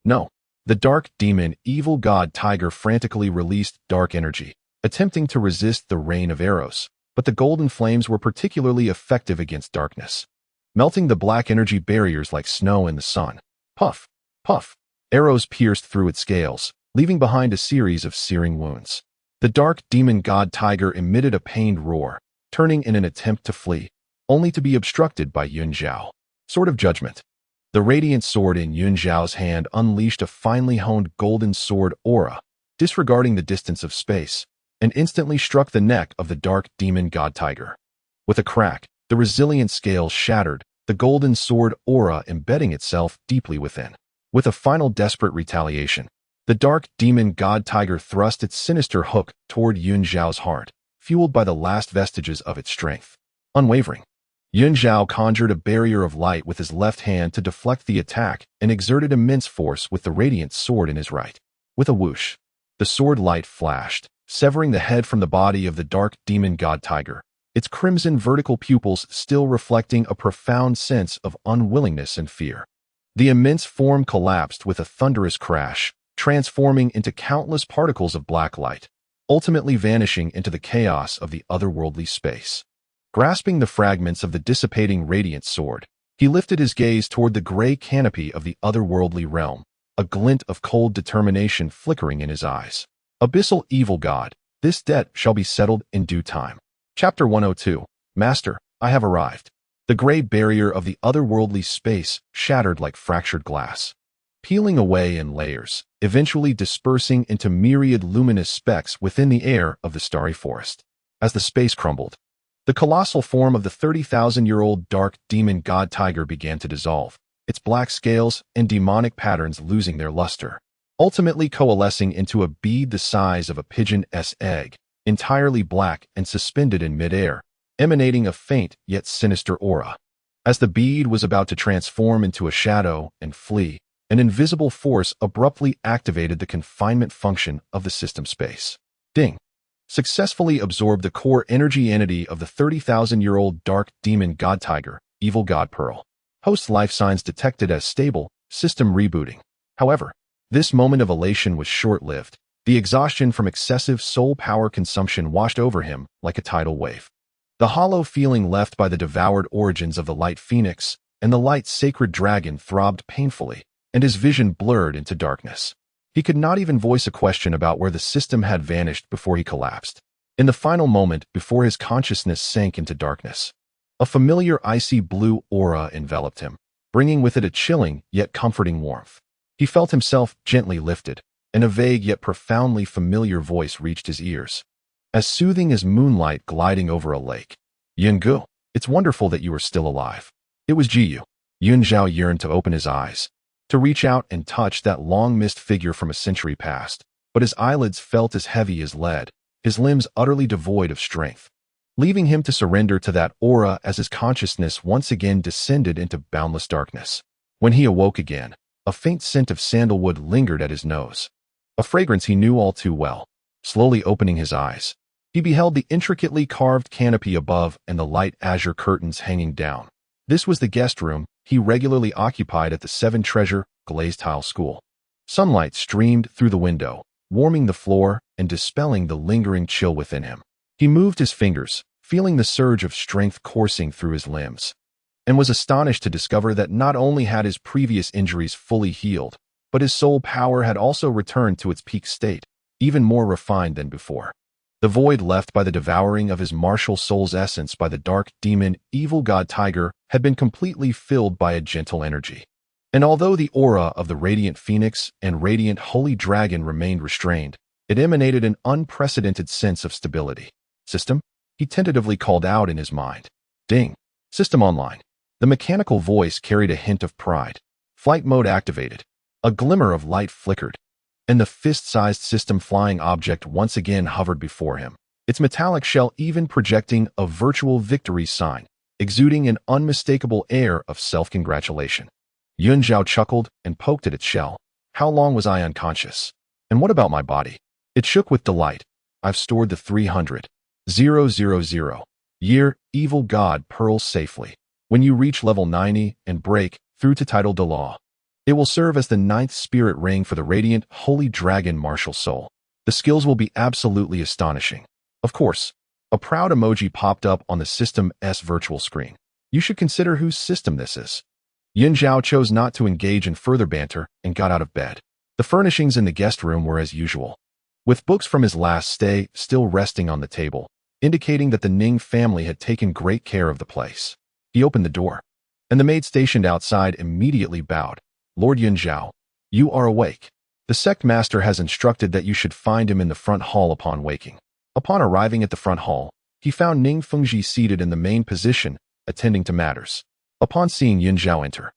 No, the dark demon evil god tiger frantically released dark energy, attempting to resist the rain of arrows, but the golden flames were particularly effective against darkness, melting the black energy barriers like snow in the sun. Puff, puff, arrows pierced through its scales, leaving behind a series of searing wounds. The dark demon god tiger emitted a pained roar, turning in an attempt to flee, only to be obstructed by Yun Zhao. Sword of Judgment. The radiant sword in Yun Zhao's hand unleashed a finely honed golden sword aura, disregarding the distance of space, and instantly struck the neck of the dark demon god tiger. With a crack, the resilient scales shattered, the golden sword aura embedding itself deeply within. With a final desperate retaliation, the dark demon god tiger thrust its sinister hook toward Yun Zhao's heart, fueled by the last vestiges of its strength. Unwavering, Yun Zhao conjured a barrier of light with his left hand to deflect the attack and exerted immense force with the radiant sword in his right. With a whoosh, the sword light flashed, severing the head from the body of the dark demon god tiger, its crimson vertical pupils still reflecting a profound sense of unwillingness and fear. The immense form collapsed with a thunderous crash, transforming into countless particles of black light, ultimately vanishing into the chaos of the otherworldly space. Grasping the fragments of the dissipating radiant sword, he lifted his gaze toward the gray canopy of the otherworldly realm, a glint of cold determination flickering in his eyes. Abyssal evil god, this debt shall be settled in due time. Chapter 102. Master, I have arrived. The gray barrier of the otherworldly space shattered like fractured glass, peeling away in layers, eventually dispersing into myriad luminous specks within the air of the starry forest. As the space crumbled, the colossal form of the 30,000-year-old dark demon god tiger began to dissolve, its black scales and demonic patterns losing their luster, ultimately coalescing into a bead the size of a pigeon's egg, entirely black and suspended in midair, emanating a faint yet sinister aura. As the bead was about to transform into a shadow and flee, an invisible force abruptly activated the confinement function of the system space. Ding! Successfully absorbed the core energy entity of the 30,000-year-old dark demon god tiger, evil god pearl. Host life signs detected as stable, system rebooting. However, this moment of elation was short-lived. The exhaustion from excessive soul power consumption washed over him like a tidal wave. The hollow feeling left by the devoured origins of the light phoenix and the light sacred dragon throbbed painfully, and his vision blurred into darkness. He could not even voice a question about where the system had vanished before he collapsed. In the final moment before his consciousness sank into darkness, a familiar icy blue aura enveloped him, bringing with it a chilling yet comforting warmth. He felt himself gently lifted, and a vague yet profoundly familiar voice reached his ears, as soothing as moonlight gliding over a lake. Yungu, it's wonderful that you are still alive. It was Jiyu. Yun Zhao yearned to open his eyes, to reach out and touch that long-missed figure from a century past, but his eyelids felt as heavy as lead, his limbs utterly devoid of strength, leaving him to surrender to that aura as his consciousness once again descended into boundless darkness. When he awoke again, a faint scent of sandalwood lingered at his nose, a fragrance he knew all too well. Slowly opening his eyes, he beheld the intricately carved canopy above and the light azure curtains hanging down. This was the guest room he regularly occupied at the Seven Treasure glazed tile school. Sunlight streamed through the window, warming the floor and dispelling the lingering chill within him. He moved his fingers, feeling the surge of strength coursing through his limbs, and was astonished to discover that not only had his previous injuries fully healed, but his soul power had also returned to its peak state, even more refined than before. The void left by the devouring of his martial soul's essence by the dark demon evil god tiger had been completely filled by a gentle energy. And although the aura of the radiant phoenix and radiant holy dragon remained restrained, it emanated an unprecedented sense of stability. System? He tentatively called out in his mind. Ding. System online. The mechanical voice carried a hint of pride. Flight mode activated. A glimmer of light flickered, and the fist-sized system flying object once again hovered before him, its metallic shell even projecting a virtual victory sign, exuding an unmistakable air of self-congratulation. Zhao chuckled and poked at its shell. How long was I unconscious? And what about my body? It shook with delight. I've stored the 300,000 year evil god pearls safely. When you reach level 90 and break through to Light Douluo, it will serve as the 9th spirit ring for the radiant holy dragon martial soul. The skills will be absolutely astonishing. Of course, a proud emoji popped up on the system's virtual screen. You should consider whose system this is. Zhao chose not to engage in further banter and got out of bed. The furnishings in the guest room were as usual, with books from his last stay still resting on the table, indicating that the Ning family had taken great care of the place. He opened the door, and the maid stationed outside immediately bowed. Lord Zhao, you are awake. The sect master has instructed that you should find him in the front hall upon waking. Upon arriving at the front hall, he found Ning Fengji seated in the main position, attending to matters. Upon seeing Zhao enter,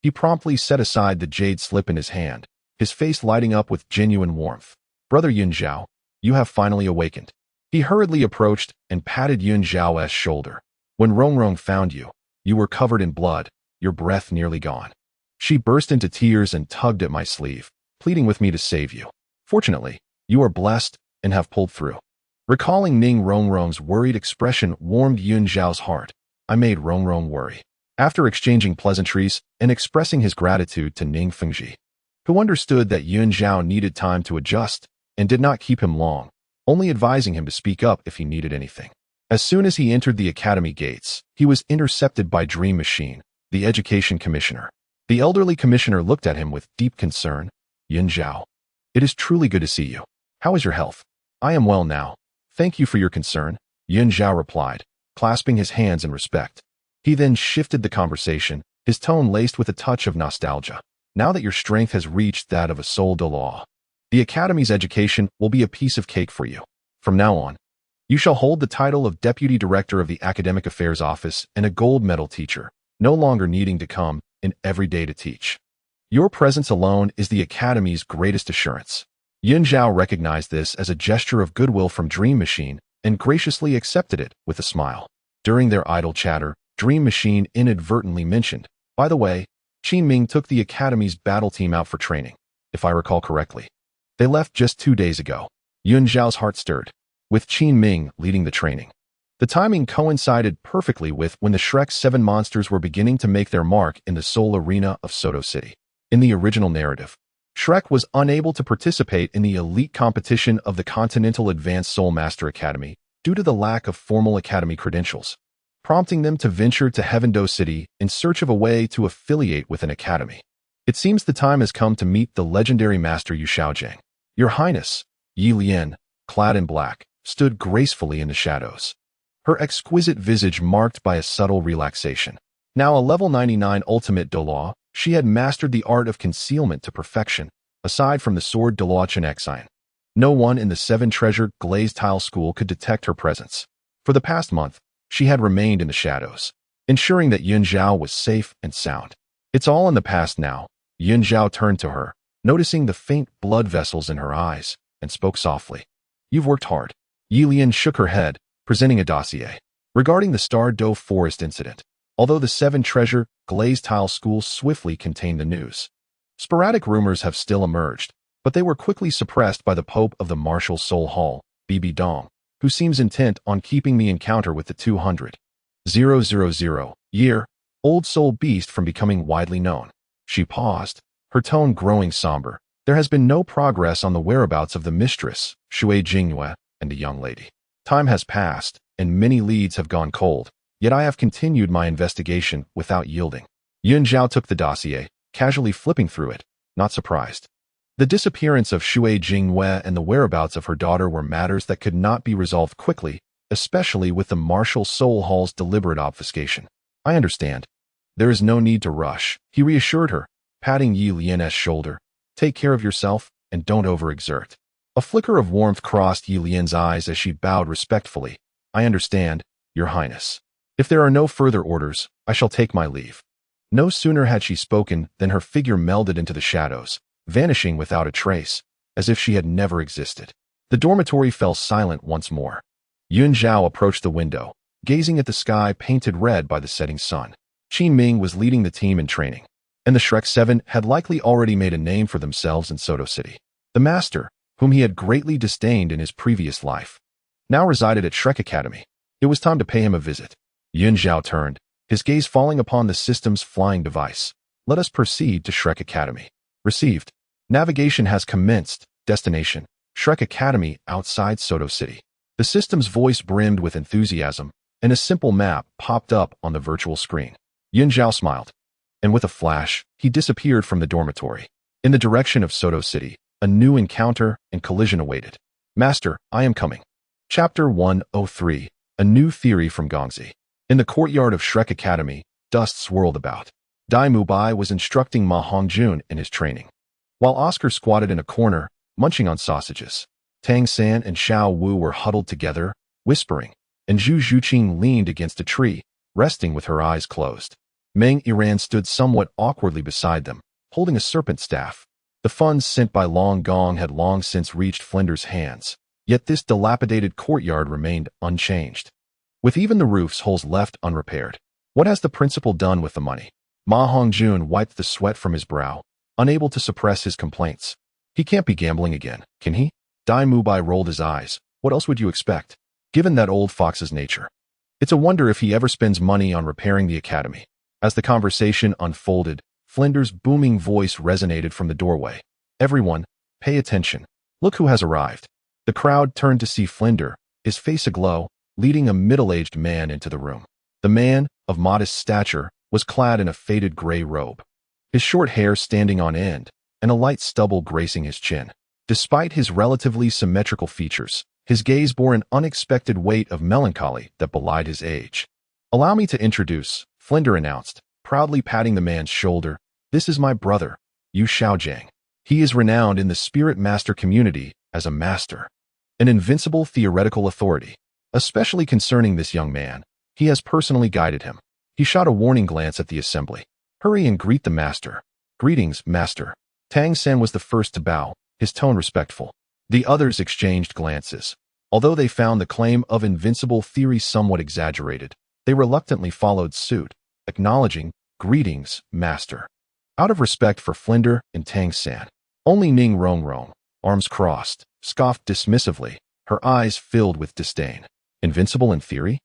he promptly set aside the jade slip in his hand, his face lighting up with genuine warmth. Brother Zhao, you have finally awakened. He hurriedly approached and patted Zhao's shoulder. When Rongrong found you, you were covered in blood, your breath nearly gone. She burst into tears and tugged at my sleeve, pleading with me to save you. Fortunately, you are blessed and have pulled through. Recalling Ning Rongrong's worried expression warmed Zhao's heart. I made Rongrong worry. After exchanging pleasantries and expressing his gratitude to Ning Fengji, who understood that Zhao needed time to adjust and did not keep him long, only advising him to speak up if he needed anything. As soon as he entered the academy gates, he was intercepted by Dream Machine, the education commissioner. The elderly commissioner looked at him with deep concern. Zhao, it is truly good to see you. How is your health? I am well now. Thank you for your concern, Zhao replied, clasping his hands in respect. He then shifted the conversation, his tone laced with a touch of nostalgia. Now that your strength has reached that of a Soul Douluo, the Academy's education will be a piece of cake for you. From now on, you shall hold the title of Deputy Director of the Academic Affairs Office and a gold medal teacher, no longer needing to come in every day to teach. Your presence alone is the Academy's greatest assurance. Zhao recognized this as a gesture of goodwill from Dream Machine and graciously accepted it with a smile. During their idle chatter, Dream Machine inadvertently mentioned, by the way, Qin Ming took the Academy's battle team out for training, if I recall correctly. They left just 2 days ago. Zhao's heart stirred, with Qin Ming leading the training. The timing coincided perfectly with when the Shrek 7 monsters were beginning to make their mark in the Soul Arena of Soto City. In the original narrative, Shrek was unable to participate in the elite competition of the Continental Advanced Soul Master Academy due to the lack of formal academy credentials, prompting them to venture to Heaven Dou City in search of a way to affiliate with an academy. It seems the time has come to meet the legendary master Yu Shaojiang. Your Highness, Yi Lian, clad in black, stood gracefully in the shadows, her exquisite visage marked by a subtle relaxation. Now a level 99 ultimate Douluo, she had mastered the art of concealment to perfection, aside from the sword Douluo Chenexine. No one in the 7 treasure glazed tile school could detect her presence. For the past month, she had remained in the shadows, ensuring that Zhao was safe and sound. It's all in the past now. Zhao turned to her, noticing the faint blood vessels in her eyes, and spoke softly. You've worked hard. Yi Lian shook her head, presenting a dossier regarding the Star Doe Forest incident, although the 7 treasure glazed tile school swiftly contained the news. Sporadic rumors have still emerged, but they were quickly suppressed by the Pope of the Martial Soul Hall, Bibi Dong, who seems intent on keeping the encounter with the 200,000-year-old soul beast from becoming widely known. She paused, her tone growing somber. There has been no progress on the whereabouts of the mistress, Xue Yun, and the young lady. Time has passed, and many leads have gone cold, yet I have continued my investigation without yielding. Zhao took the dossier, casually flipping through it, not surprised. The disappearance of Xue Yun and the whereabouts of her daughter were matters that could not be resolved quickly, especially with the Martial Soul Hall's deliberate obfuscation. I understand. There is no need to rush, he reassured her, patting Yi Lian's shoulder. Take care of yourself, and don't overexert. A flicker of warmth crossed Yi Lian's eyes as she bowed respectfully. I understand, Your Highness. If there are no further orders, I shall take my leave. No sooner had she spoken than her figure melded into the shadows, vanishing without a trace, as if she had never existed. The dormitory fell silent once more. Yun Zhao approached the window, gazing at the sky painted red by the setting sun. Qi Ming was leading the team in training, and the Shrek 7 had likely already made a name for themselves in Soto City. The master, whom he had greatly disdained in his previous life, now resided at Shrek Academy. It was time to pay him a visit. Yun Zhao turned, his gaze falling upon the system's flying device. Let us proceed to Shrek Academy. Received. Navigation has commenced. Destination, Shrek Academy outside Soto City. The system's voice brimmed with enthusiasm, and a simple map popped up on the virtual screen. Yun Zhao smiled, and with a flash, he disappeared from the dormitory. In the direction of Soto City, a new encounter and collision awaited. Master, I am coming. Chapter 103, A New Theory from Gongzi. In the courtyard of Shrek Academy, dust swirled about. Dai Mubai was instructing Ma Hongjun in his training, while Oscar squatted in a corner, munching on sausages. Tang San and Xiao Wu were huddled together, whispering, and Zhu Zhuqing leaned against a tree, resting with her eyes closed. Meng Yiran stood somewhat awkwardly beside them, holding a serpent staff. The funds sent by Long Gong had long since reached Flinder's hands, yet this dilapidated courtyard remained unchanged, with even the roof's holes left unrepaired. What has the principal done with the money? Ma Hongjun wiped the sweat from his brow, unable to suppress his complaints. He can't be gambling again, can he? Dai Mubai rolled his eyes. What else would you expect, given that old fox's nature? It's a wonder if he ever spends money on repairing the academy. As the conversation unfolded, Flinder's booming voice resonated from the doorway. Everyone, pay attention. Look who has arrived. The crowd turned to see Flinder, his face aglow, leading a middle-aged man into the room. The man, of modest stature, was clad in a faded gray robe, his short hair standing on end, and a light stubble gracing his chin. Despite his relatively symmetrical features, his gaze bore an unexpected weight of melancholy that belied his age. Allow me to introduce, Flinder announced, proudly patting the man's shoulder. This is my brother, Yu Xiaojiang. He is renowned in the Spirit Master community as a master, an invincible theoretical authority. Especially concerning this young man, he has personally guided him. He shot a warning glance at the assembly. Hurry and greet the master. Greetings, master. Tang San was the first to bow, his tone respectful. The others exchanged glances. Although they found the claim of invincible theory somewhat exaggerated, they reluctantly followed suit, acknowledging, greetings, master. Out of respect for Flinder and Tang San, only Ning Rongrong, arms crossed, scoffed dismissively, her eyes filled with disdain. Invincible in theory?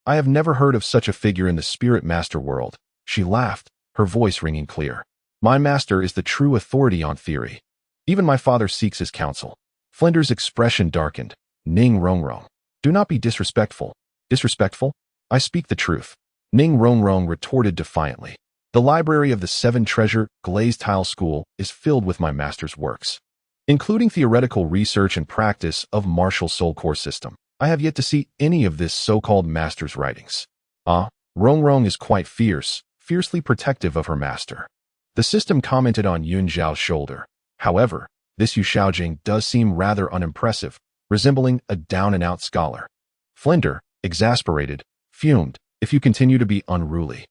I have never heard of such a figure in the Spirit Master world. She laughed, her voice ringing clear. My master is the true authority on theory. Even my father seeks his counsel. Flinder's expression darkened. Ning Rongrong. Do not be disrespectful. Disrespectful? I speak the truth. Ning Rongrong retorted defiantly. The library of the Seven Treasure Glazed Tile School is filled with my master's works, including theoretical research and practice of martial soul core system. I have yet to see any of this so-called master's writings. Rongrong is quite fierce, fiercely protective of her master. The system commented on Yun Zhao's shoulder. However, this Yu Xiaojing does seem rather unimpressive, resembling a down-and-out scholar. Flinder, exasperated, fumed. If you continue to be unruly,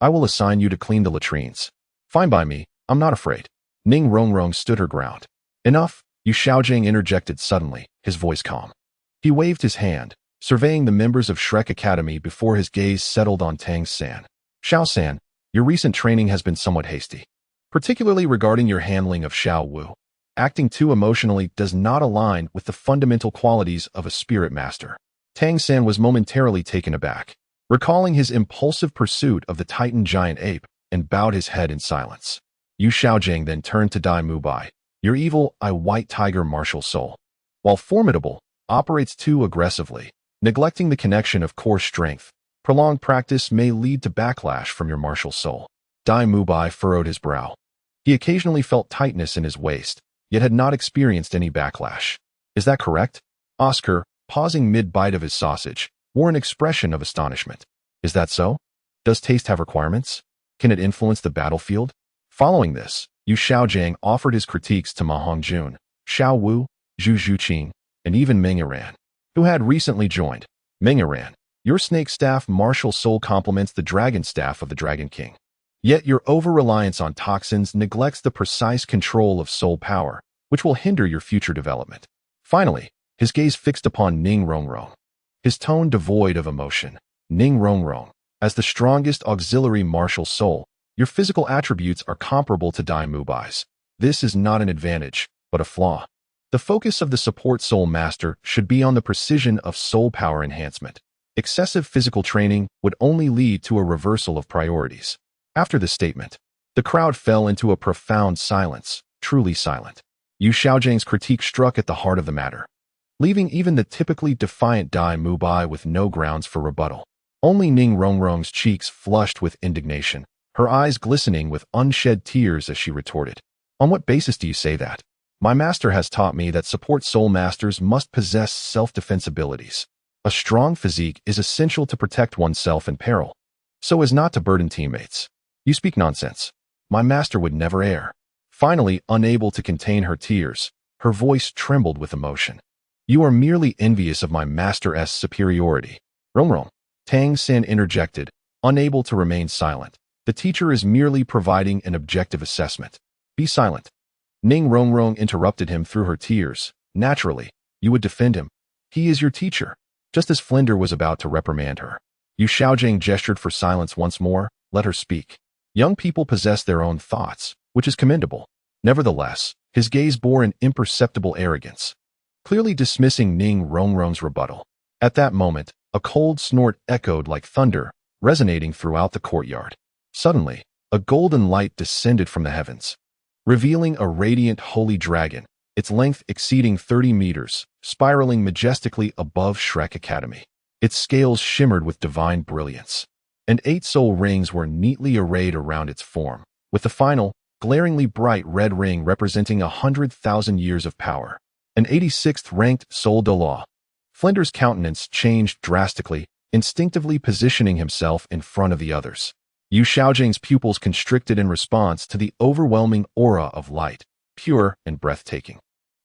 I will assign you to clean the latrines. Fine by me, I'm not afraid. Ning Rongrong stood her ground. Enough, Yu Xiaojing interjected suddenly, his voice calm. He waved his hand, surveying the members of Shrek Academy before his gaze settled on Tang San. Xiao San, your recent training has been somewhat hasty, particularly regarding your handling of Xiao Wu. Acting too emotionally does not align with the fundamental qualities of a spirit master. Tang San was momentarily taken aback, recalling his impulsive pursuit of the Titan giant ape, and bowed his head in silence. Yu Xiaojing then turned to Dai Mubai. Your evil eye white tiger martial soul, while formidable, operates too aggressively, neglecting the connection of core strength. Prolonged practice may lead to backlash from your martial soul. Dai Mubai furrowed his brow. He occasionally felt tightness in his waist, yet had not experienced any backlash. Is that correct? Oscar, pausing mid-bite of his sausage, wore an expression of astonishment. Is that so? Does taste have requirements? Can it influence the battlefield? Following this, Yu Xiaojiang offered his critiques to Ma Hongjun, Xiao Wu, Zhu Zhuqing, and even Meng Iran, who had recently joined. Meng Iran, your snake staff martial soul complements the dragon staff of the Dragon King. Yet your over-reliance on toxins neglects the precise control of soul power, which will hinder your future development. Finally, his gaze fixed upon Ning Rongrong. His tone devoid of emotion. Ning Rongrong, as the strongest auxiliary martial soul, your physical attributes are comparable to Dai Mubai's. This is not an advantage, but a flaw. The focus of the support soul master should be on the precision of soul power enhancement. Excessive physical training would only lead to a reversal of priorities. After this statement, the crowd fell into a profound silence, truly silent. Yu Xiaojiang's critique struck at the heart of the matter, leaving even the typically defiant Dai Mubai with no grounds for rebuttal. Only Ning Rongrong's cheeks flushed with indignation, her eyes glistening with unshed tears as she retorted. On what basis do you say that? My master has taught me that support soul masters must possess self-defense abilities. A strong physique is essential to protect oneself in peril, so as not to burden teammates. You speak nonsense. My master would never err. Finally, unable to contain her tears, her voice trembled with emotion. You are merely envious of my master's superiority. Rongrong, Tang San interjected, unable to remain silent. The teacher is merely providing an objective assessment. Be silent. Ning Rongrong interrupted him through her tears. Naturally, you would defend him. He is your teacher. Just as Flinder was about to reprimand her, Yu Xiaojiang gestured for silence once more. Let her speak. Young people possess their own thoughts, which is commendable. Nevertheless, his gaze bore an imperceptible arrogance, clearly dismissing Ning Rongrong's rebuttal. At that moment, a cold snort echoed like thunder, resonating throughout the courtyard. Suddenly, a golden light descended from the heavens, revealing a radiant holy dragon, its length exceeding 30 meters, spiraling majestically above Shrek Academy. Its scales shimmered with divine brilliance, and 8 soul rings were neatly arrayed around its form, with the final, glaringly bright red ring representing 100,000 years of power. An 86th ranked Soul Douluo. Flinder's countenance changed drastically, instinctively positioning himself in front of the others. Yu Xiaojiang's pupils constricted in response to the overwhelming aura of light, pure and breathtaking.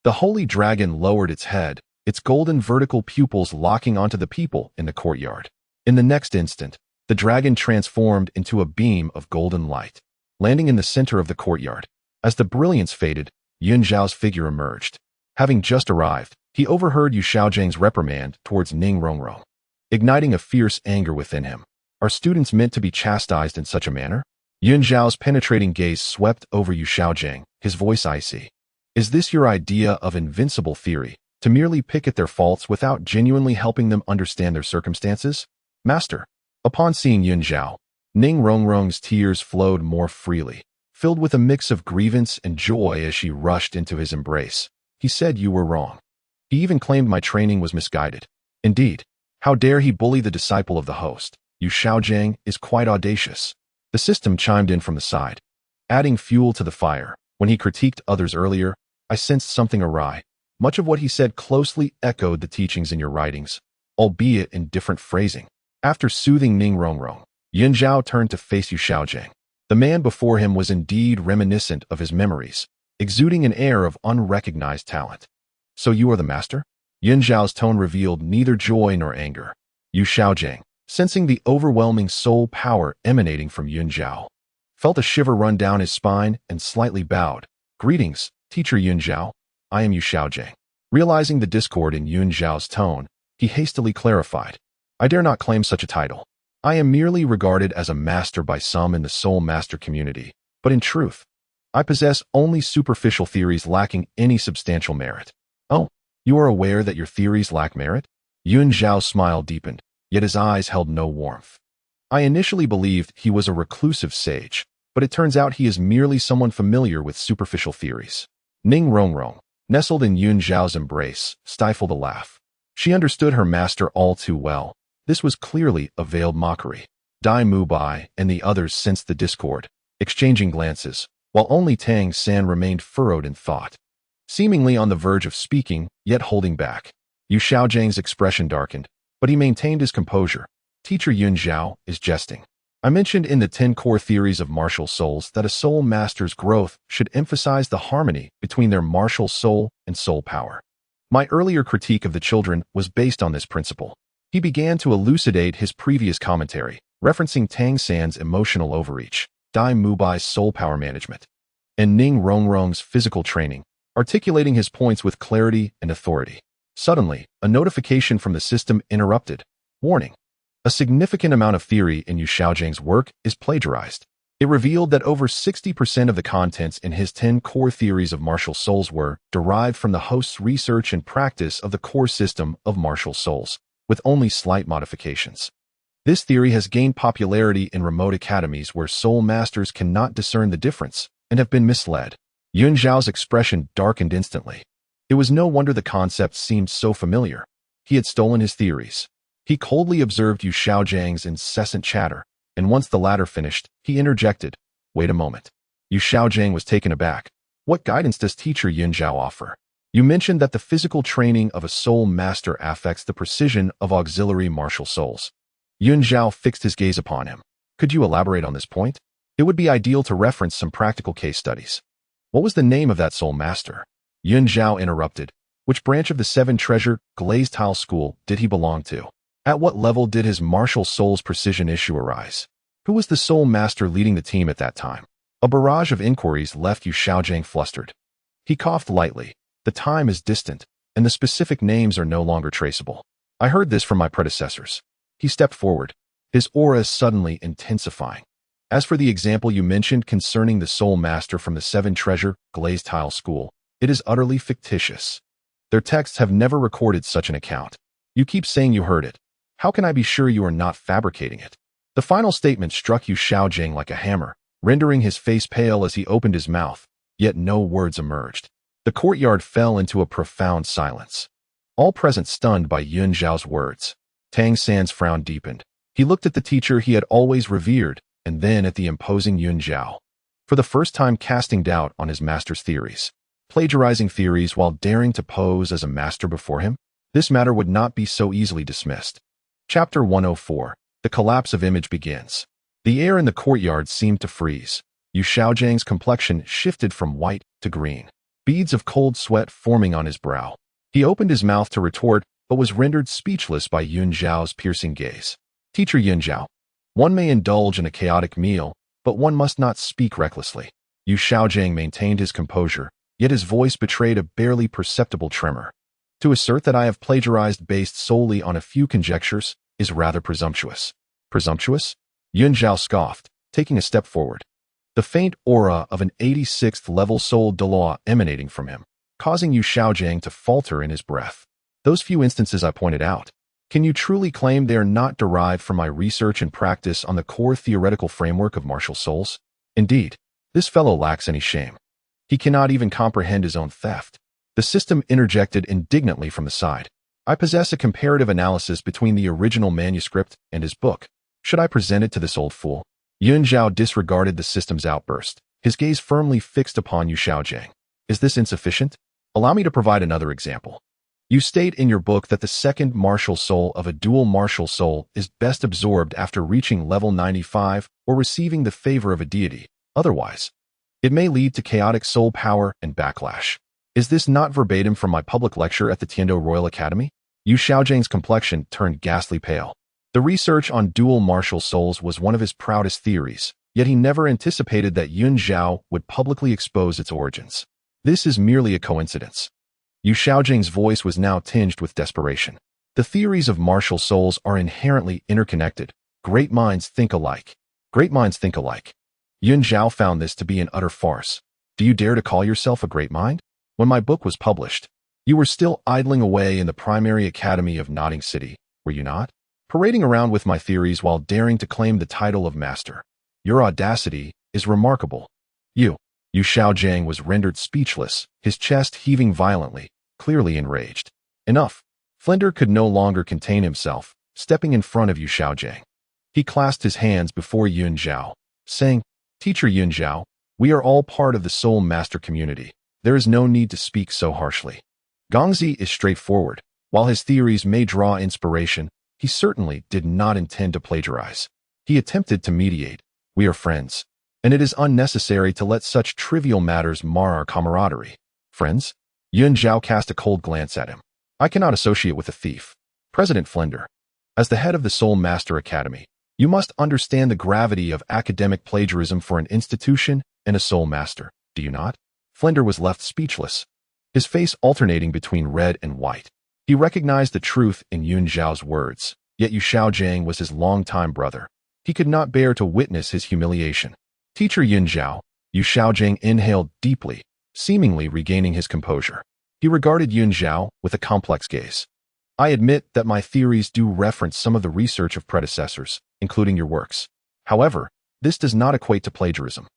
The holy dragon lowered its head, its golden vertical pupils locking onto the people in the courtyard. In the next instant, the dragon transformed into a beam of golden light, landing in the center of the courtyard. As the brilliance faded, Yun Zhao's figure emerged. Having just arrived, he overheard Yu Xiaojiang's reprimand towards Ning Rongrong, igniting a fierce anger within him. Are students meant to be chastised in such a manner? Yun Zhao's penetrating gaze swept over Yu Xiaojiang, his voice icy. Is this your idea of invincible theory, to merely pick at their faults without genuinely helping them understand their circumstances? Master. Upon seeing Yun Zhao, Ning Rongrong's tears flowed more freely, filled with a mix of grievance and joy as she rushed into his embrace. He said you were wrong. He even claimed my training was misguided. Indeed, how dare he bully the disciple of the host? Yu Xiaojiang is quite audacious. The system chimed in from the side, adding fuel to the fire. When he critiqued others earlier, I sensed something awry. Much of what he said closely echoed the teachings in your writings, albeit in different phrasing. After soothing Ning Rongrong, Yun Zhao turned to face Yu Xiaojiang. The man before him was indeed reminiscent of his memories, exuding an air of unrecognized talent. So you are the master? Yun Zhao's tone revealed neither joy nor anger. Yu Xiaojiang, sensing the overwhelming soul power emanating from Yun Zhao, felt a shiver run down his spine and slightly bowed. Greetings, Teacher Yun Zhao. I am Yu Xiaojiang. Realizing the discord in Yun Zhao's tone, he hastily clarified. I dare not claim such a title. I am merely regarded as a master by some in the soul master community, but in truth, I possess only superficial theories lacking any substantial merit. Oh, you are aware that your theories lack merit? Yun Zhao's smile deepened, yet his eyes held no warmth. I initially believed he was a reclusive sage, but it turns out he is merely someone familiar with superficial theories. Ning Rongrong, nestled in Yun Zhao's embrace, stifled a laugh. She understood her master all too well. This was clearly a veiled mockery. Dai Mubai and the others sensed the discord, exchanging glances, while only Tang San remained furrowed in thought, seemingly on the verge of speaking, yet holding back. Yu Xiaozhang's expression darkened, but he maintained his composure. Teacher Yun Zhao is jesting. I mentioned in the 10 core theories of martial souls that a soul master's growth should emphasize the harmony between their martial soul and soul power. My earlier critique of the children was based on this principle. He began to elucidate his previous commentary, referencing Tang San's emotional overreach, Dai Mubai's soul power management, and Ning Rongrong's physical training, articulating his points with clarity and authority. Suddenly, a notification from the system interrupted. Warning. A significant amount of theory in Yu Xiaozhang's work is plagiarized. It revealed that over 60% of the contents in his 10 core theories of martial souls were derived from the host's research and practice of the core system of martial souls, with only slight modifications. This theory has gained popularity in remote academies where soul masters cannot discern the difference and have been misled. Yun Zhao's expression darkened instantly. It was no wonder the concept seemed so familiar. He had stolen his theories. He coldly observed Yu Xiaozhang's incessant chatter, and once the latter finished, he interjected, "Wait a moment." Yu Xiaozhang was taken aback. "What guidance does teacher Yun Zhao offer? You mentioned that the physical training of a soul master affects the precision of auxiliary martial souls." Yun Zhao fixed his gaze upon him. "Could you elaborate on this point? It would be ideal to reference some practical case studies." "What was the name of that soul master?" Yun Zhao interrupted. "Which branch of the 7 treasure glazed tile school did he belong to? At what level did his martial soul's precision issue arise? Who was the soul master leading the team at that time?" A barrage of inquiries left Yu Xiaozhang flustered. He coughed lightly. "The time is distant, and the specific names are no longer traceable. I heard this from my predecessors." He stepped forward, his aura suddenly intensifying. "As for the example you mentioned concerning the soul master from the 7 treasure glazed tile school, it is utterly fictitious. Their texts have never recorded such an account. You keep saying you heard it. How can I be sure you are not fabricating it?" The final statement struck Yu Xiaozhang like a hammer, rendering his face pale as he opened his mouth, yet no words emerged. The courtyard fell into a profound silence, all present stunned by Yun Zhao's words. Tang San's frown deepened. He looked at the teacher he had always revered, and then at the imposing Yun Zhao, for the first time casting doubt on his master's theories. Plagiarizing theories while daring to pose as a master before him? This matter would not be so easily dismissed. Chapter 104. The collapse of image begins. The air in the courtyard seemed to freeze. Yu Xiaozhang's complexion shifted from white to green, beads of cold sweat forming on his brow. He opened his mouth to retort, but was rendered speechless by Yun Zhao's piercing gaze. "Teacher Yun Zhao, one may indulge in a chaotic meal, but one must not speak recklessly." Yu Xiaozhang maintained his composure, yet his voice betrayed a barely perceptible tremor. "To assert that I have plagiarized based solely on a few conjectures is rather presumptuous." "Presumptuous?" Yun Zhao scoffed, taking a step forward, the faint aura of an 86th level soul Douluo emanating from him, causing Yu Xiaozhang to falter in his breath. "Those few instances I pointed out, can you truly claim they are not derived from my research and practice on the core theoretical framework of martial souls? Indeed, this fellow lacks any shame. He cannot even comprehend his own theft." The system interjected indignantly from the side. "I possess a comparative analysis between the original manuscript and his book. Should I present it to this old fool?" Yun Zhao disregarded the system's outburst, his gaze firmly fixed upon Yu Xiaozhang. "Is this insufficient? Allow me to provide another example. You state in your book that the second martial soul of a dual martial soul is best absorbed after reaching level 95 or receiving the favor of a deity. Otherwise, it may lead to chaotic soul power and backlash. Is this not verbatim from my public lecture at the Tiando Royal Academy?" Yu Xiaozhang's complexion turned ghastly pale. The research on dual martial souls was one of his proudest theories, yet he never anticipated that Yun Zhao would publicly expose its origins. "This is merely a coincidence." Yu Xiaozhang's voice was now tinged with desperation. "The theories of martial souls are inherently interconnected. Great minds think alike. Great minds think alike." Yun Zhao found this to be an utter farce. "Do you dare to call yourself a great mind? When my book was published, you were still idling away in the primary academy of Notting City, were you not? Parading around with my theories while daring to claim the title of master. Your audacity is remarkable." Yu Xiaozhang was rendered speechless, his chest heaving violently, clearly enraged. "Enough." Flender could no longer contain himself, stepping in front of Yu Xiaozhang. He clasped his hands before Yun Zhao, saying, "Teacher Yun Zhao, We are all part of the Soul Master community. There is no need to speak so harshly. Gongzi is straightforward. While his theories may draw inspiration, he certainly did not intend to plagiarize. He attempted to mediate. We are friends, and it is unnecessary to let such trivial matters mar our camaraderie. Friends? Zhao cast a cold glance at him. I cannot associate with a thief. President Flender, as the head of the Soul Master Academy, you must understand the gravity of academic plagiarism for an institution and a Soul Master, do you not? Flender was left speechless, his face alternating between red and white. He recognized the truth in Zhao's words, yet Yu Xiaojing was his longtime brother. He could not bear to witness his humiliation. Teacher Zhao, Yu Xiaojing inhaled deeply, seemingly regaining his composure. He regarded Zhao with a complex gaze. I admit that my theories do reference some of the research of predecessors, including your works. However, this does not equate to plagiarism.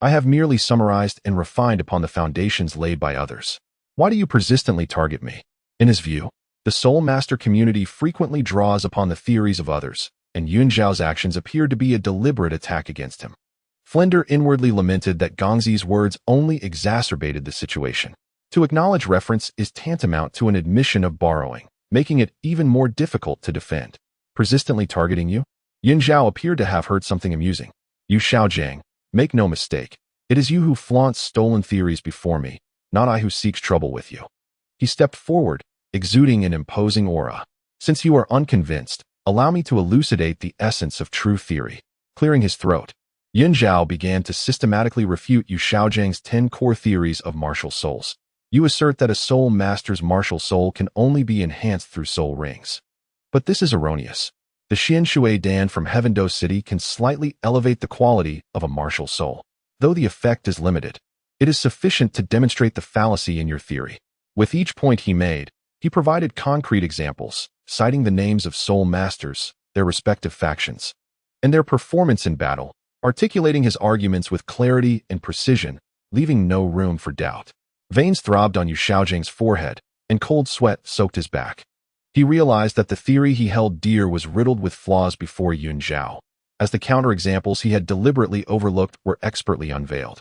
I have merely summarized and refined upon the foundations laid by others. Why do you persistently target me? In his view, the Soul Master community frequently draws upon the theories of others, and Zhao's actions appeared to be a deliberate attack against him. Flender inwardly lamented that Gongzi's words only exacerbated the situation. To acknowledge reference is tantamount to an admission of borrowing, making it even more difficult to defend. Persistently targeting you? Zhao appeared to have heard something amusing. Yu Xiaojing, make no mistake. It is you who flaunts stolen theories before me, not I who seeks trouble with you. He stepped forward, exuding an imposing aura. Since you are unconvinced, allow me to elucidate the essence of true theory. Clearing his throat, Zhao began to systematically refute Yu Xiaojing's 10 core theories of martial souls. You assert that a Soul Master's martial soul can only be enhanced through soul rings. But this is erroneous. The Xian Shui Dan from Heaven Dou City can slightly elevate the quality of a martial soul. Though the effect is limited, it is sufficient to demonstrate the fallacy in your theory. With each point he made, he provided concrete examples, citing the names of Soul Masters, their respective factions, and their performance in battle, articulating his arguments with clarity and precision, leaving no room for doubt. Veins throbbed on Yu Xiaojing's forehead, and cold sweat soaked his back. He realized that the theory he held dear was riddled with flaws before Zhao, as the counterexamples he had deliberately overlooked were expertly unveiled,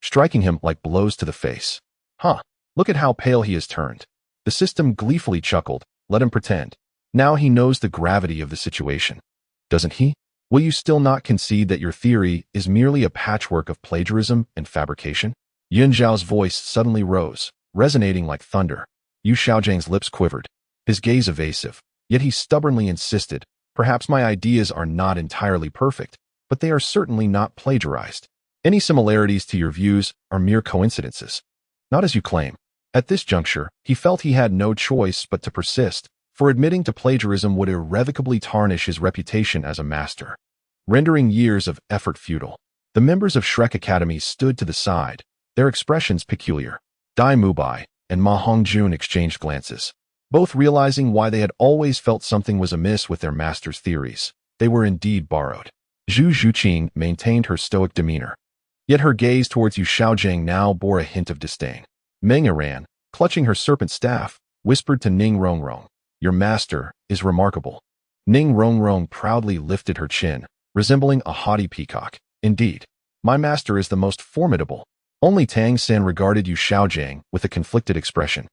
striking him like blows to the face. Huh, look at how pale he has turned. The system gleefully chuckled. Let him pretend. Now he knows the gravity of the situation. Doesn't he? Will you still not concede that your theory is merely a patchwork of plagiarism and fabrication? Zhao's voice suddenly rose, resonating like thunder. Yu Xiaojing's lips quivered, his gaze evasive, yet he stubbornly insisted, perhaps my ideas are not entirely perfect, but they are certainly not plagiarized. Any similarities to your views are mere coincidences. Not as you claim. At this juncture, he felt he had no choice but to persist, for admitting to plagiarism would irrevocably tarnish his reputation as a master, rendering years of effort futile. The members of Shrek Academy stood to the side, their expressions peculiar. Dai Mubai and Ma Hongjun exchanged glances, both realizing why they had always felt something was amiss with their master's theories. They were indeed borrowed. Zhu Zhuqing maintained her stoic demeanor, yet her gaze towards Yu Xiaojing now bore a hint of disdain. Meng Iran, clutching her serpent staff, whispered to Ning Rongrong, "Your master is remarkable." Ning Rongrong proudly lifted her chin, resembling a haughty peacock. Indeed, my master is the most formidable. Only Tang San regarded Yu Xiaojing with a conflicted expression,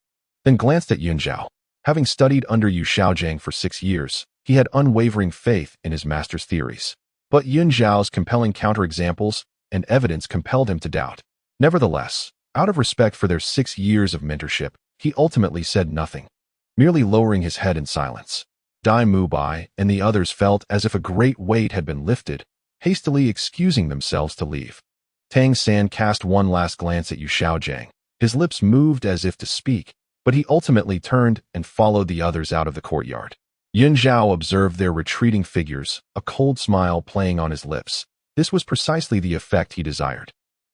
then glanced at Zhao. Having studied under Yu Xiaojing for 6 years, he had unwavering faith in his master's theories. But Zhao's compelling counterexamples and evidence compelled him to doubt. Nevertheless, out of respect for their 6 years of mentorship, he ultimately said nothing, merely lowering his head in silence. Dai Mubai and the others felt as if a great weight had been lifted, hastily excusing themselves to leave. Tang San cast one last glance at Yu Xiaojing. His lips moved as if to speak, but he ultimately turned and followed the others out of the courtyard. Zhao observed their retreating figures, a cold smile playing on his lips. This was precisely the effect he desired.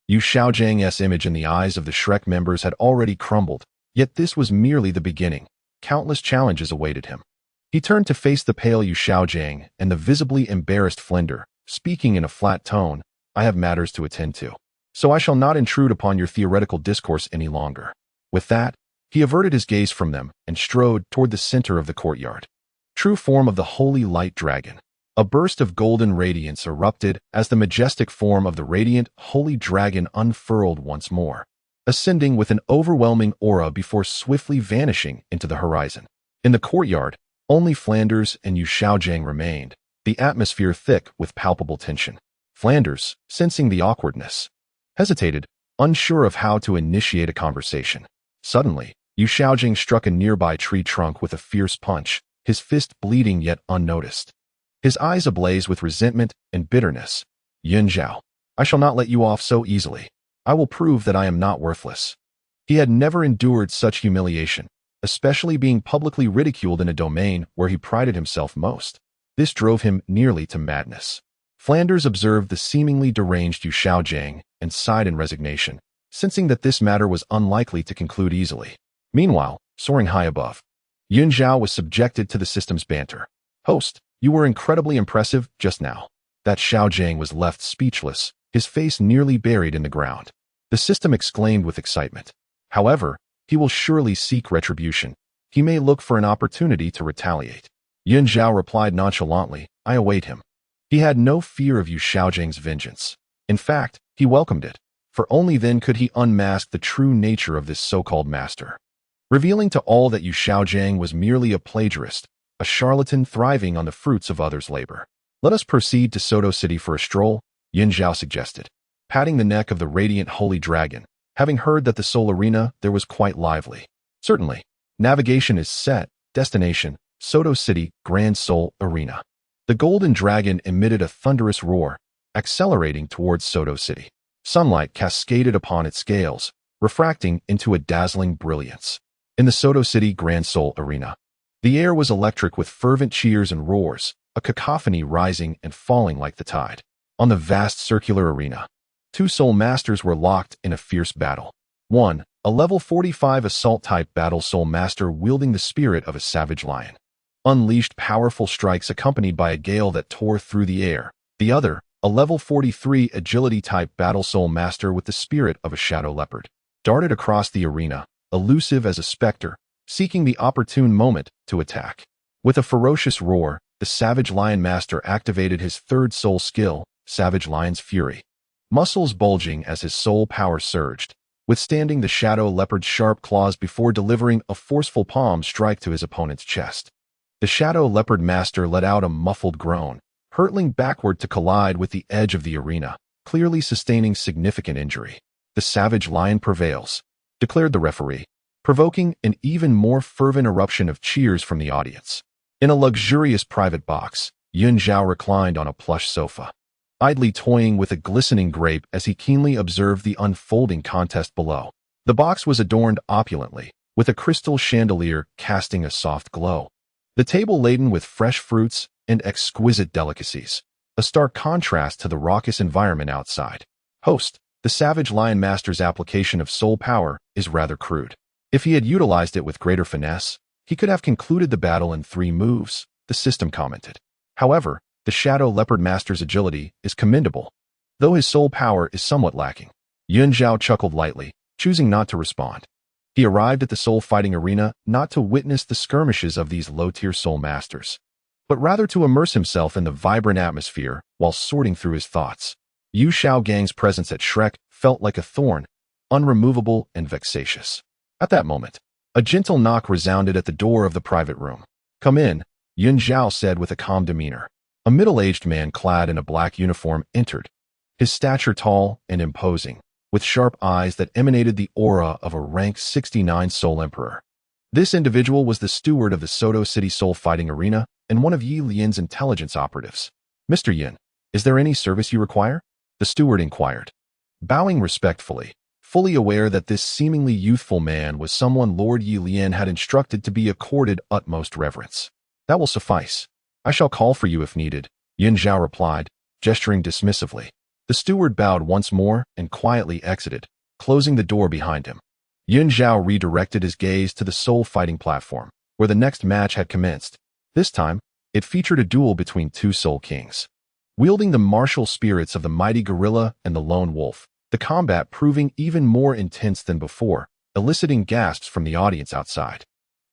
Yu Xiaojing's image in the eyes of the Shrek members had already crumbled, yet this was merely the beginning. Countless challenges awaited him. He turned to face the pale Yu Xiaojing and the visibly embarrassed Flender, speaking in a flat tone, "I have matters to attend to, so I shall not intrude upon your theoretical discourse any longer." With that, he averted his gaze from them and strode toward the center of the courtyard. True form of the holy light dragon. A burst of golden radiance erupted as the majestic form of the radiant holy dragon unfurled once more, ascending with an overwhelming aura before swiftly vanishing into the horizon. In the courtyard, only Flanders and Yu Xiaojiang remained, the atmosphere thick with palpable tension. Flanders, sensing the awkwardness, hesitated, unsure of how to initiate a conversation. Suddenly, Yu Xiaojiang struck a nearby tree trunk with a fierce punch, his fist bleeding yet unnoticed. His eyes ablaze with resentment and bitterness. Yun Zhao, I shall not let you off so easily. I will prove that I am not worthless. He had never endured such humiliation, especially being publicly ridiculed in a domain where he prided himself most. This drove him nearly to madness. Flanders observed the seemingly deranged Yu Xiaojiang and sighed in resignation, sensing that this matter was unlikely to conclude easily. Meanwhile, soaring high above, Yun Zhao was subjected to the system's banter. Host, you were incredibly impressive just now. That Xiaojiang was left speechless, his face nearly buried in the ground. The system exclaimed with excitement. However, he will surely seek retribution. He may look for an opportunity to retaliate. Yun Zhao replied nonchalantly, I await him. He had no fear of Yu Xiaojiang's vengeance. In fact, he welcomed it, for only then could he unmask the true nature of this so-called master. Revealing to all that Yu Xiaojiang was merely a plagiarist, a charlatan thriving on the fruits of others' labor. Let us proceed to Soto City for a stroll, Yun Zhao suggested, patting the neck of the radiant holy dragon. Having heard that the Soul Arena there was quite lively. Certainly. Navigation is set. Destination, Soto City, Grand Soul Arena. The golden dragon emitted a thunderous roar, accelerating towards Soto City. Sunlight cascaded upon its scales, refracting into a dazzling brilliance. In the Soto City Grand Soul Arena, the air was electric with fervent cheers and roars, a cacophony rising and falling like the tide. On the vast circular arena, two soul masters were locked in a fierce battle. One, a level 45 assault-type battle soul master wielding the spirit of a savage lion, unleashed powerful strikes accompanied by a gale that tore through the air. The other, a level 43 agility-type battle soul master with the spirit of a shadow leopard, darted across the arena, elusive as a specter, seeking the opportune moment to attack. With a ferocious roar, the Savage Lion Master activated his third soul skill, Savage Lion's Fury. Muscles bulging as his soul power surged, withstanding the Shadow Leopard's sharp claws before delivering a forceful palm strike to his opponent's chest. The Shadow Leopard Master let out a muffled groan, hurtling backward to collide with the edge of the arena, clearly sustaining significant injury. The Savage Lion prevails, declared the referee, provoking an even more fervent eruption of cheers from the audience. In a luxurious private box, Yun Zhao reclined on a plush sofa, idly toying with a glistening grape as he keenly observed the unfolding contest below. The box was adorned opulently, with a crystal chandelier casting a soft glow. The table laden with fresh fruits and exquisite delicacies, a stark contrast to the raucous environment outside. Host, the Savage Lion Master's application of soul power is rather crude. If he had utilized it with greater finesse, he could have concluded the battle in 3 moves, the system commented. However, the Shadow Leopard Master's agility is commendable, though his soul power is somewhat lacking. Yun Zhao chuckled lightly, choosing not to respond. He arrived at the soul fighting arena not to witness the skirmishes of these low-tier soul masters, but rather to immerse himself in the vibrant atmosphere while sorting through his thoughts. Yu Xiaojiang's presence at Shrek felt like a thorn, unremovable and vexatious. At that moment, a gentle knock resounded at the door of the private room. Come in, Yun Zhao said with a calm demeanor. A middle-aged man clad in a black uniform entered, his stature tall and imposing, with sharp eyes that emanated the aura of a rank 69 Soul Emperor. This individual was the steward of the Soto City Soul Fighting Arena and one of Yi Lian's intelligence operatives. Mr. Yin, is there any service you require? The steward inquired, bowing respectfully, fully aware that this seemingly youthful man was someone Lord Yi Lian had instructed to be accorded utmost reverence. That will suffice. I shall call for you if needed, Yun Zhao replied, gesturing dismissively. The steward bowed once more and quietly exited, closing the door behind him. Yun Zhao redirected his gaze to the soul fighting platform, where the next match had commenced. This time, it featured a duel between 2 soul kings. Wielding the martial spirits of the mighty gorilla and the lone wolf, the combat proving even more intense than before, eliciting gasps from the audience outside.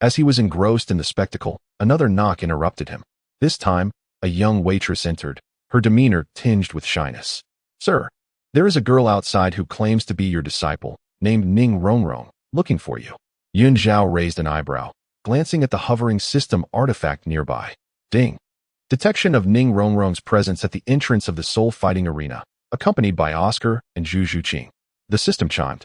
As he was engrossed in the spectacle, another knock interrupted him. This time, a young waitress entered, her demeanor tinged with shyness. "Sir, there is a girl outside who claims to be your disciple, named Ning Rongrong, looking for you." Yun Zhao raised an eyebrow, glancing at the hovering system artifact nearby. Ding. Detection of Ning Rongrong's presence at the entrance of the soul fighting arena, accompanied by Oscar and Zhu Zhuqing. The system chimed.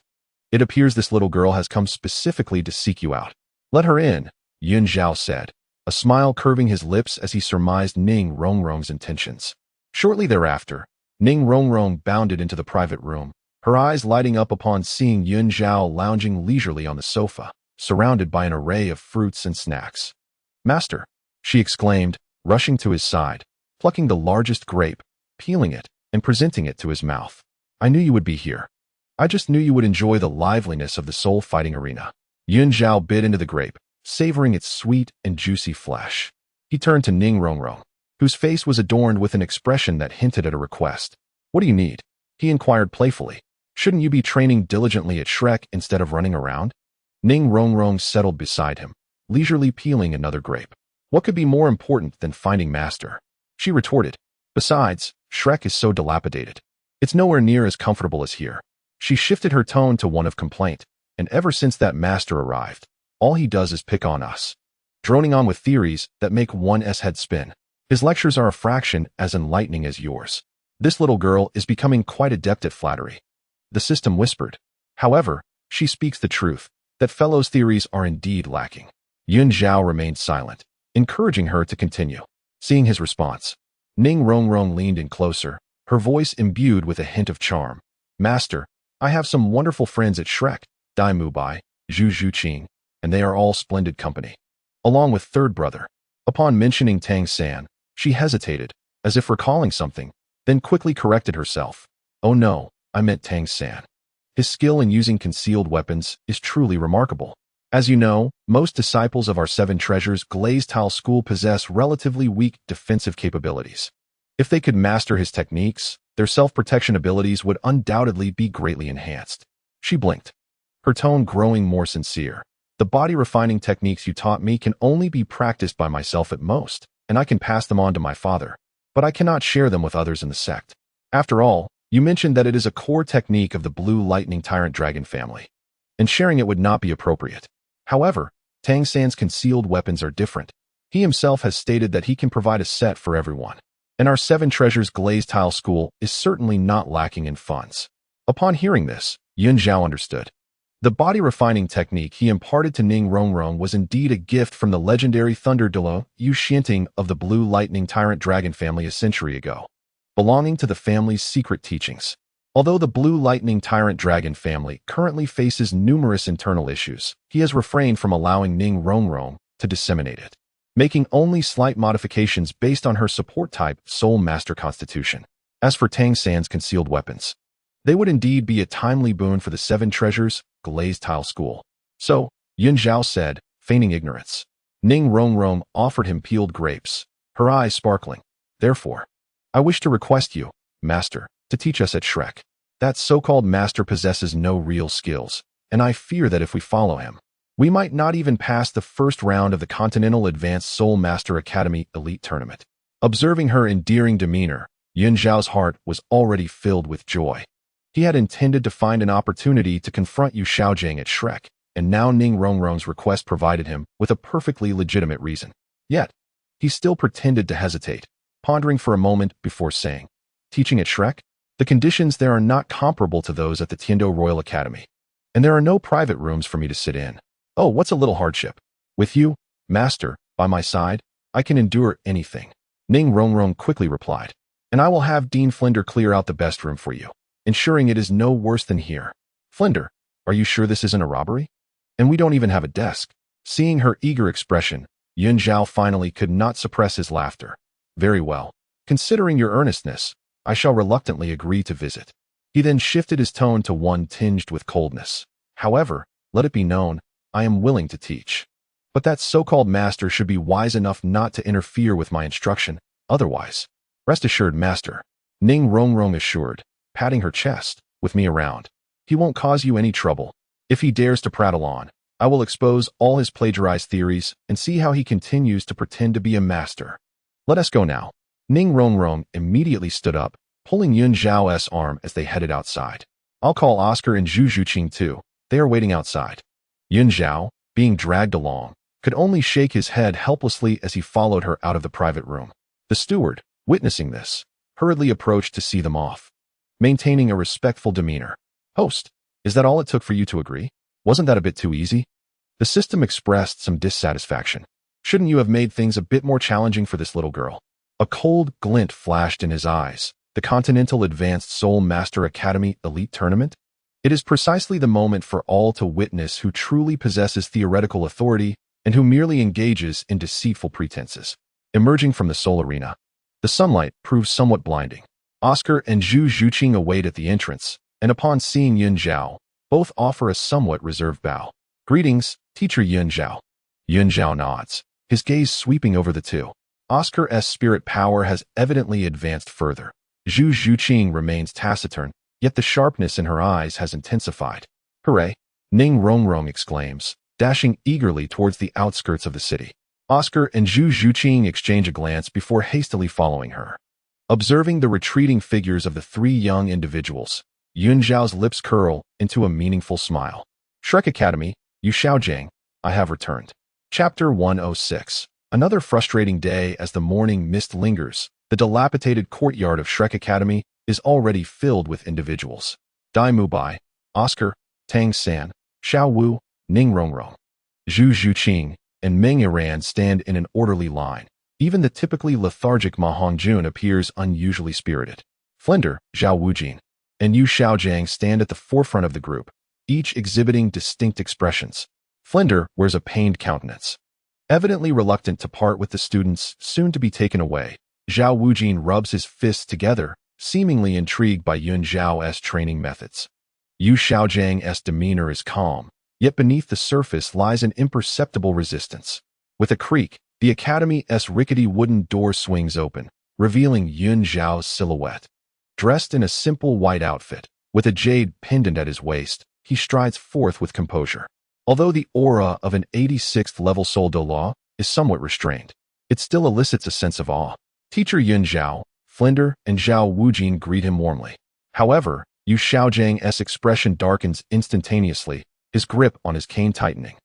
"It appears this little girl has come specifically to seek you out. Let her in," Yun Zhao said, a smile curving his lips as he surmised Ning Rongrong's intentions. Shortly thereafter, Ning Rongrong bounded into the private room, her eyes lighting up upon seeing Yun Zhao lounging leisurely on the sofa, surrounded by an array of fruits and snacks. "Master," she exclaimed, rushing to his side, plucking the largest grape, peeling it, and presenting it to his mouth. "I knew you would be here. I just knew you would enjoy the liveliness of the soul fighting arena." Yun Zhao bit into the grape, savoring its sweet and juicy flesh. He turned to Ning Rongrong, whose face was adorned with an expression that hinted at a request. "What do you need?" he inquired playfully. "Shouldn't you be training diligently at Shrek instead of running around?" Ning Rongrong settled beside him, leisurely peeling another grape. "What could be more important than finding Master?" she retorted. "Besides, Shrek is so dilapidated. It's nowhere near as comfortable as here." She shifted her tone to one of complaint, "And ever since that Master arrived, all he does is pick on us, droning on with theories that make one's head spin. His lectures are a fraction as enlightening as yours. This little girl is becoming quite adept at flattery." The system whispered. "However, she speaks the truth, that fellow's theories are indeed lacking." Yun Zhao remained silent, encouraging her to continue. Seeing his response, Ning Rongrong leaned in closer, her voice imbued with a hint of charm. "Master, I have some wonderful friends at Shrek, Dai Mubai, Zhu Zhuqing, and they are all splendid company. Along with third brother." Upon mentioning Tang San, she hesitated, as if recalling something, then quickly corrected herself. "Oh no, I meant Tang San. His skill in using concealed weapons is truly remarkable. As you know, most disciples of our Seven Treasures Glazed Tile School possess relatively weak defensive capabilities. If they could master his techniques, their self-protection abilities would undoubtedly be greatly enhanced." She blinked, her tone growing more sincere. "The body-refining techniques you taught me can only be practiced by myself at most, and I can pass them on to my father, but I cannot share them with others in the sect. After all, you mentioned that it is a core technique of the Blue Lightning Tyrant Dragon family, and sharing it would not be appropriate. However, Tang San's concealed weapons are different. He himself has stated that he can provide a set for everyone, and our Seven Treasures Glazed Tile School is certainly not lacking in funds." Upon hearing this, Yun Zhao understood. The body-refining technique he imparted to Ning Rongrong was indeed a gift from the legendary Thunder Duo Yu Xianting of the Blue Lightning Tyrant Dragon family a century ago, belonging to the family's secret teachings. Although the Blue Lightning Tyrant Dragon family currently faces numerous internal issues, he has refrained from allowing Ning Rongrong to disseminate it, making only slight modifications based on her support type Soul Master constitution. As for Tang San's concealed weapons, they would indeed be a timely boon for the Seven Treasures Glazed Tile School. "So," Yun Zhao said, feigning ignorance. Ning Rongrong offered him peeled grapes, her eyes sparkling. "Therefore, I wish to request you, Master, to teach us at Shrek. That so-called Master possesses no real skills, and I fear that if we follow him, we might not even pass the first round of the Continental Advanced Soul Master Academy Elite Tournament." Observing her endearing demeanor, Yun Zhao's heart was already filled with joy. He had intended to find an opportunity to confront Yu Xiaojing at Shrek, and now Ning Rongrong's request provided him with a perfectly legitimate reason. Yet, he still pretended to hesitate, pondering for a moment before saying, "Teaching at Shrek? The conditions there are not comparable to those at the Tiando Royal Academy, and there are no private rooms for me to sit in. Oh, what's a little hardship? With you, Master, by my side, I can endure anything." Ning Rongrong quickly replied, "And I will have Dean Flinder clear out the best room for you, ensuring it is no worse than here." "Flinder, are you sure this isn't a robbery? And we don't even have a desk?" Seeing her eager expression, Yun Zhao finally could not suppress his laughter. "Very well. Considering your earnestness, I shall reluctantly agree to visit." He then shifted his tone to one tinged with coldness. "However, let it be known, I am willing to teach. But that so-called master should be wise enough not to interfere with my instruction, otherwise." "Rest assured, Master," Ning Rongrong assured, patting her chest. "With me around, he won't cause you any trouble. If he dares to prattle on, I will expose all his plagiarized theories and see how he continues to pretend to be a master. Let us go now." Ning Rongrong immediately stood up, pulling Yun Zhao's arm as they headed outside. I'll call Oscar and Zhu Zhuqing too. They are waiting outside. Yun Zhao, being dragged along, could only shake his head helplessly as he followed her out of the private room. The steward, witnessing this, hurriedly approached to see them off, maintaining a respectful demeanor. Host, is that all it took for you to agree? Wasn't that a bit too easy? The system expressed some dissatisfaction. Shouldn't you have made things a bit more challenging for this little girl? A cold glint flashed in his eyes. The Continental Advanced Soul Master Academy Elite Tournament? It is precisely the moment for all to witness who truly possesses theoretical authority and who merely engages in deceitful pretenses. Emerging from the soul arena, the sunlight proves somewhat blinding. Oscar and Zhu Zhuqing await at the entrance, and upon seeing Yun Zhao, both offer a somewhat reserved bow. Greetings, Teacher Yun Zhao. Yun Zhao nods, his gaze sweeping over the two. Oscar's spirit power has evidently advanced further. Zhu Zhuqing remains taciturn, yet the sharpness in her eyes has intensified. Hooray! Ning Rongrong exclaims, dashing eagerly towards the outskirts of the city. Oscar and Zhu Zhuqing exchange a glance before hastily following her. Observing the retreating figures of the three young individuals, Yun Zhao's lips curl into a meaningful smile. Shrek Academy, Yu Xiaojiang, I have returned. Chapter 106. Another frustrating day as the morning mist lingers. The dilapidated courtyard of Shrek Academy is already filled with individuals. Dai Mubai, Oscar, Tang San, Xiao Wu, Ning Rongrong, Zhu Zhuqing, and Meng Iran stand in an orderly line. Even the typically lethargic Ma Hongjun appears unusually spirited. Flender, Zhao Wujin, and Yu Xiaojiang stand at the forefront of the group, each exhibiting distinct expressions. Flender wears a pained countenance, evidently reluctant to part with the students soon to be taken away. Zhao Wujin rubs his fists together, seemingly intrigued by Yun Zhao's training methods. Yu Xiaojiang's demeanor is calm, yet beneath the surface lies an imperceptible resistance. With a creak, the Academy's rickety wooden door swings open, revealing Yun Zhao's silhouette. Dressed in a simple white outfit, with a jade pendant at his waist, he strides forth with composure. Although the aura of an 86th level Soul Douluo is somewhat restrained, it still elicits a sense of awe. Teacher Yun Zhao, Flender, and Zhao Wujin greet him warmly. However, Yu Xiaojiang's expression darkens instantaneously, his grip on his cane tightening.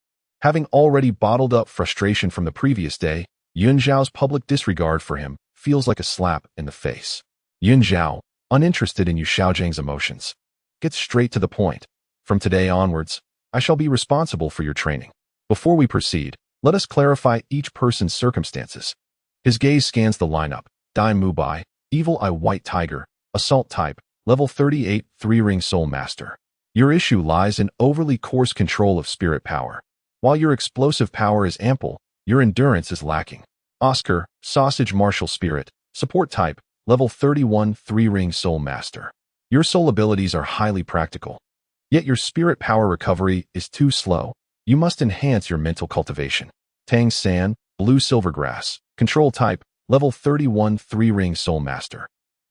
Having already bottled up frustration from the previous day, Yun Zhao's public disregard for him feels like a slap in the face. Yun Zhao, uninterested in Yu Xiaojiang's emotions, gets straight to the point. From today onwards, I shall be responsible for your training. Before we proceed, let us clarify each person's circumstances. His gaze scans the lineup. Dai Mubai, Evil Eye White Tiger, Assault Type, Level 38, 3-Ring Soul Master. Your issue lies in overly coarse control of spirit power. While your explosive power is ample, your endurance is lacking. Oscar, Sausage Martial Spirit, Support Type, Level 31, 3-Ring Soul Master. Your soul abilities are highly practical, yet your spirit power recovery is too slow. You must enhance your mental cultivation. Tang San, Blue Silvergrass, Control Type, Level 31, 3-Ring Soul Master.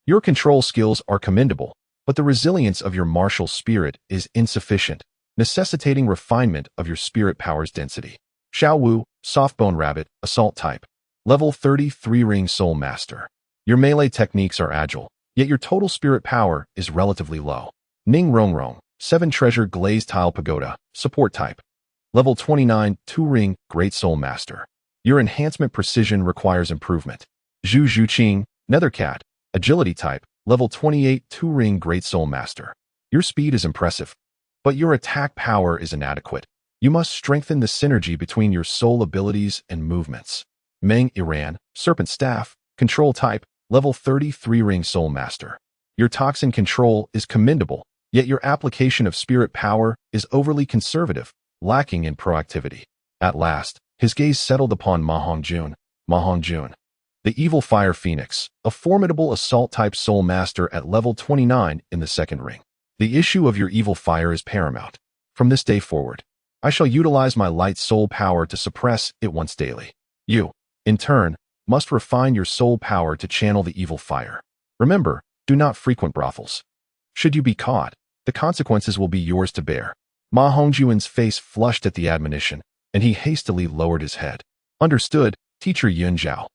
Your control skills are commendable, but the resilience of your martial spirit is insufficient, necessitating refinement of your spirit power's density. Xiao Wu, Softbone Rabbit, Assault Type, Level 30, 3-Ring Soul Master. Your melee techniques are agile, yet your total spirit power is relatively low. Ning Rongrong, 7 Treasure Glazed Tile Pagoda, Support Type, Level 29, 2-Ring Great Soul Master. Your enhancement precision requires improvement. Zhu Zhuqing, Nethercat, Agility Type, Level 28, 2-Ring Great Soul Master. Your speed is impressive, but your attack power is inadequate. You must strengthen the synergy between your soul abilities and movements. Meng Iran, Serpent Staff, Control Type, Level 30, 3-Ring Soul Master. Your toxin control is commendable, yet your application of spirit power is overly conservative, lacking in proactivity. At last, his gaze settled upon Ma Hongjun. Ma Hongjun, the Evil Fire Phoenix, a formidable assault-type soul master at level 29 in the second ring. The issue of your evil fire is paramount. From this day forward, I shall utilize my light soul power to suppress it once daily. You, in turn, must refine your soul power to channel the evil fire. Remember, do not frequent brothels. Should you be caught, the consequences will be yours to bear. Ma Hongjun's face flushed at the admonition, and he hastily lowered his head. Understood, Teacher Yun Zhao.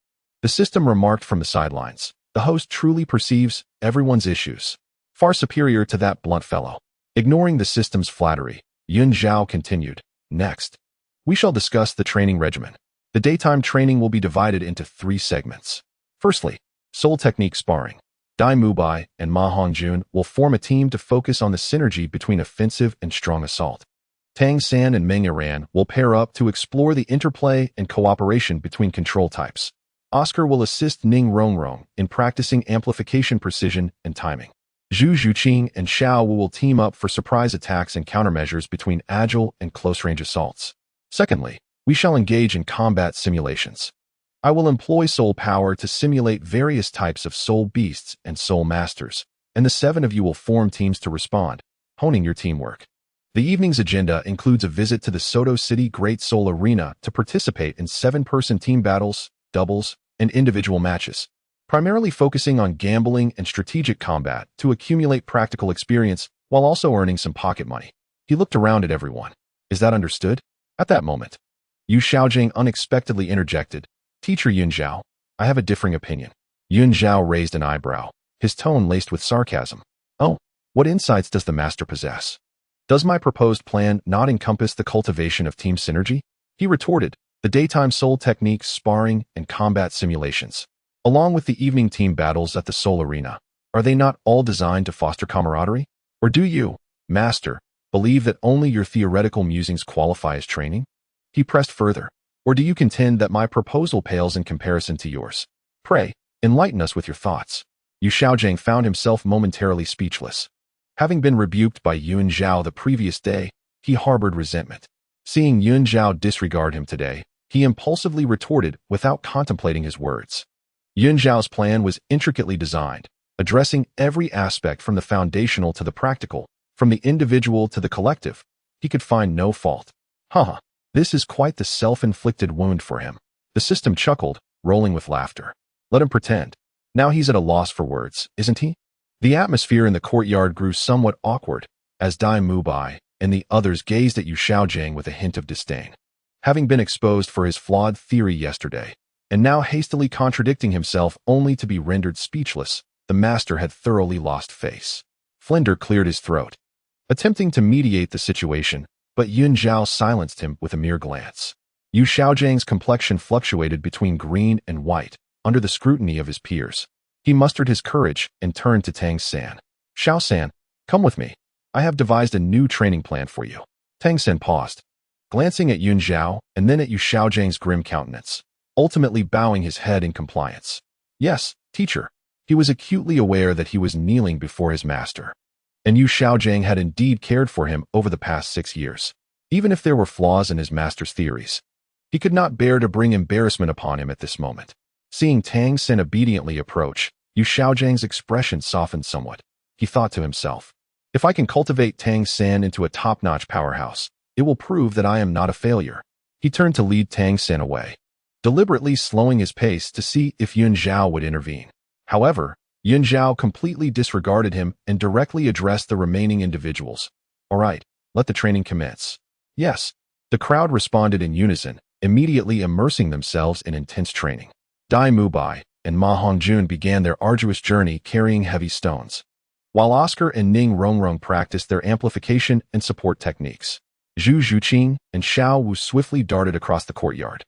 The system remarked from the sidelines. The host truly perceives everyone's issues. Far superior to that blunt fellow. Ignoring the system's flattery, Zhao continued. Next, we shall discuss the training regimen. The daytime training will be divided into 3 segments. Firstly, soul technique sparring. Dai Mubai and Ma Hongjun will form a team to focus on the synergy between offensive and strong assault. Tang San and Meng Iran will pair up to explore the interplay and cooperation between control types. Oscar will assist Ning Rongrong in practicing amplification precision and timing. Zhu Zhuqing and Xiao Wu will team up for surprise attacks and countermeasures between agile and close-range assaults. Secondly, we shall engage in combat simulations. I will employ soul power to simulate various types of soul beasts and soul masters, and the 7 of you will form teams to respond, honing your teamwork. The evening's agenda includes a visit to the Soto City Great Soul Arena to participate in 7-person team battles, doubles, and individual matches, primarily focusing on gambling and strategic combat to accumulate practical experience while also earning some pocket money. He looked around at everyone. Is that understood? At that moment, Yu Xiaojing unexpectedly interjected, Teacher Zhao, I have a differing opinion. Zhao raised an eyebrow, his tone laced with sarcasm. Oh, what insights does the master possess? Does my proposed plan not encompass the cultivation of team synergy? He retorted, the daytime soul techniques, sparring, and combat simulations, along with the evening team battles at the Soul Arena, are they not all designed to foster camaraderie? Or do you, master, believe that only your theoretical musings qualify as training? He pressed further. Or do you contend that my proposal pales in comparison to yours? Pray, enlighten us with your thoughts. Yu Xiaojing found himself momentarily speechless. Having been rebuked by Zhao the previous day, he harbored resentment. Seeing Zhao disregard him today, he impulsively retorted without contemplating his words. Zhao's plan was intricately designed, addressing every aspect from the foundational to the practical, from the individual to the collective. He could find no fault. This is quite the self-inflicted wound for him. The system chuckled, rolling with laughter. Let him pretend. Now he's at a loss for words, isn't he? The atmosphere in the courtyard grew somewhat awkward, as Dai Mubai and the others gazed at Yu Xiaojing with a hint of disdain. Having been exposed for his flawed theory yesterday, and now hastily contradicting himself only to be rendered speechless, the master had thoroughly lost face. Flinder cleared his throat, attempting to mediate the situation, but Zhao silenced him with a mere glance. Yu Xiaojing's complexion fluctuated between green and white under the scrutiny of his peers. He mustered his courage and turned to Tang San. Xiao San, come with me. I have devised a new training plan for you. Tang San paused, glancing at Zhao and then at Yu Xiaojing's grim countenance, ultimately bowing his head in compliance. Yes, teacher. He was acutely aware that he was kneeling before his master, and Yu Xiaojing had indeed cared for him over the past 6 years. Even if there were flaws in his master's theories, he could not bear to bring embarrassment upon him at this moment. Seeing Tang San obediently approach, Yu Xiaojing's expression softened somewhat. He thought to himself, if I can cultivate Tang San into a top-notch powerhouse, it will prove that I am not a failure. He turned to lead Tang San away, deliberately slowing his pace to see if Zhao would intervene. However, Zhao completely disregarded him and directly addressed the remaining individuals. All right, let the training commence. Yes, the crowd responded in unison, immediately immersing themselves in intense training. Dai Mubai and Ma Hongjun began their arduous journey carrying heavy stones, while Oscar and Ning Rongrong practiced their amplification and support techniques. Zhu Zhuqing and Xiao Wu swiftly darted across the courtyard,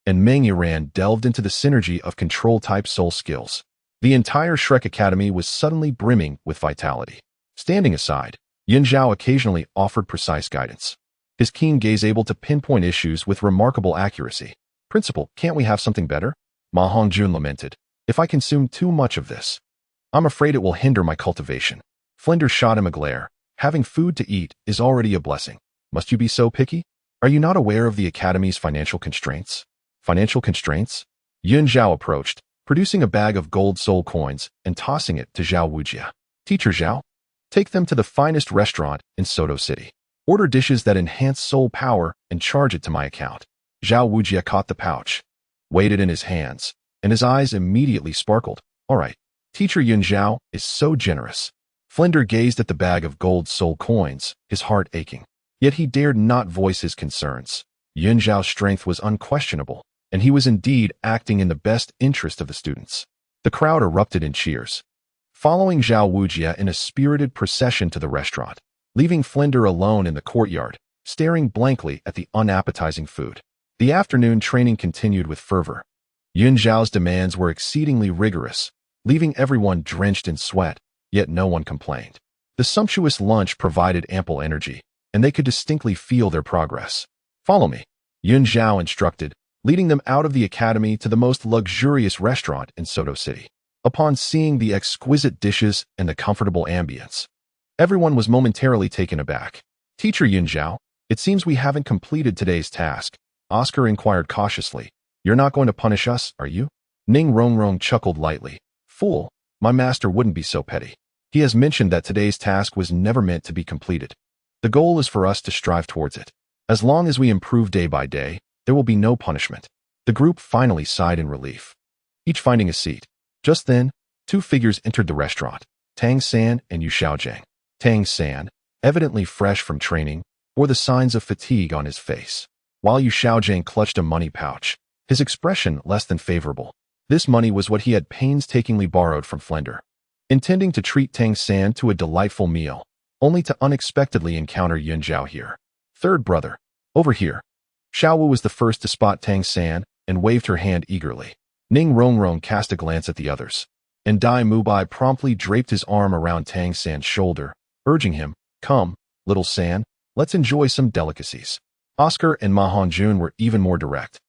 and Meng Iran delved into the synergy of control-type soul skills. The entire Shrek Academy was suddenly brimming with vitality. Standing aside, Zhao occasionally offered precise guidance, his keen gaze able to pinpoint issues with remarkable accuracy. Principal, can't we have something better? Ma Hongjun lamented. If I consume too much of this, I'm afraid it will hinder my cultivation. Flinder shot him a glare. Having food to eat is already a blessing. Must you be so picky? Are you not aware of the Academy's financial constraints? Financial constraints? Zhao approached, producing a bag of gold soul coins and tossing it to Zhao Wujia. Teacher Zhao, take them to the finest restaurant in Soto City. Order dishes that enhance soul power and charge it to my account. Zhao Wujia caught the pouch, weighed it in his hands, and his eyes immediately sparkled. All right, Teacher Zhao is so generous. Flinder gazed at the bag of gold soul coins, his heart aching. Yet he dared not voice his concerns. Zhao's strength was unquestionable, and he was indeed acting in the best interest of the students. The crowd erupted in cheers, following Zhao Wujia in a spirited procession to the restaurant, leaving Flinder alone in the courtyard, staring blankly at the unappetizing food. The afternoon training continued with fervor. Yun Zhao's demands were exceedingly rigorous, leaving everyone drenched in sweat, yet no one complained. The sumptuous lunch provided ample energy, and they could distinctly feel their progress. "Follow me," Yun Zhao instructed, leading them out of the academy to the most luxurious restaurant in Soto City. Upon seeing the exquisite dishes and the comfortable ambience, everyone was momentarily taken aback. "Teacher Yun Zhao, it seems we haven't completed today's task," Oscar inquired cautiously. "You're not going to punish us, are you?" Ning Rongrong chuckled lightly. "Fool, my master wouldn't be so petty. He has mentioned that today's task was never meant to be completed. The goal is for us to strive towards it. As long as we improve day by day, there will be no punishment." The group finally sighed in relief, each finding a seat. Just then, two figures entered the restaurant, Tang San and Yu Xiaojiang. Tang San, evidently fresh from training, bore the signs of fatigue on his face, while Yu Xiaojiang clutched a money pouch, his expression less than favorable. This money was what he had painstakingly borrowed from Flender, intending to treat Tang San to a delightful meal, only to unexpectedly encounter Yun Zhao here. "Third brother, over here." Xiao Wu was the first to spot Tang San and waved her hand eagerly. Ning Rongrong cast a glance at the others, and Dai Mubai promptly draped his arm around Tang San's shoulder, urging him, "Come, little San, let's enjoy some delicacies." Oscar and Ma Hongjun were even more direct,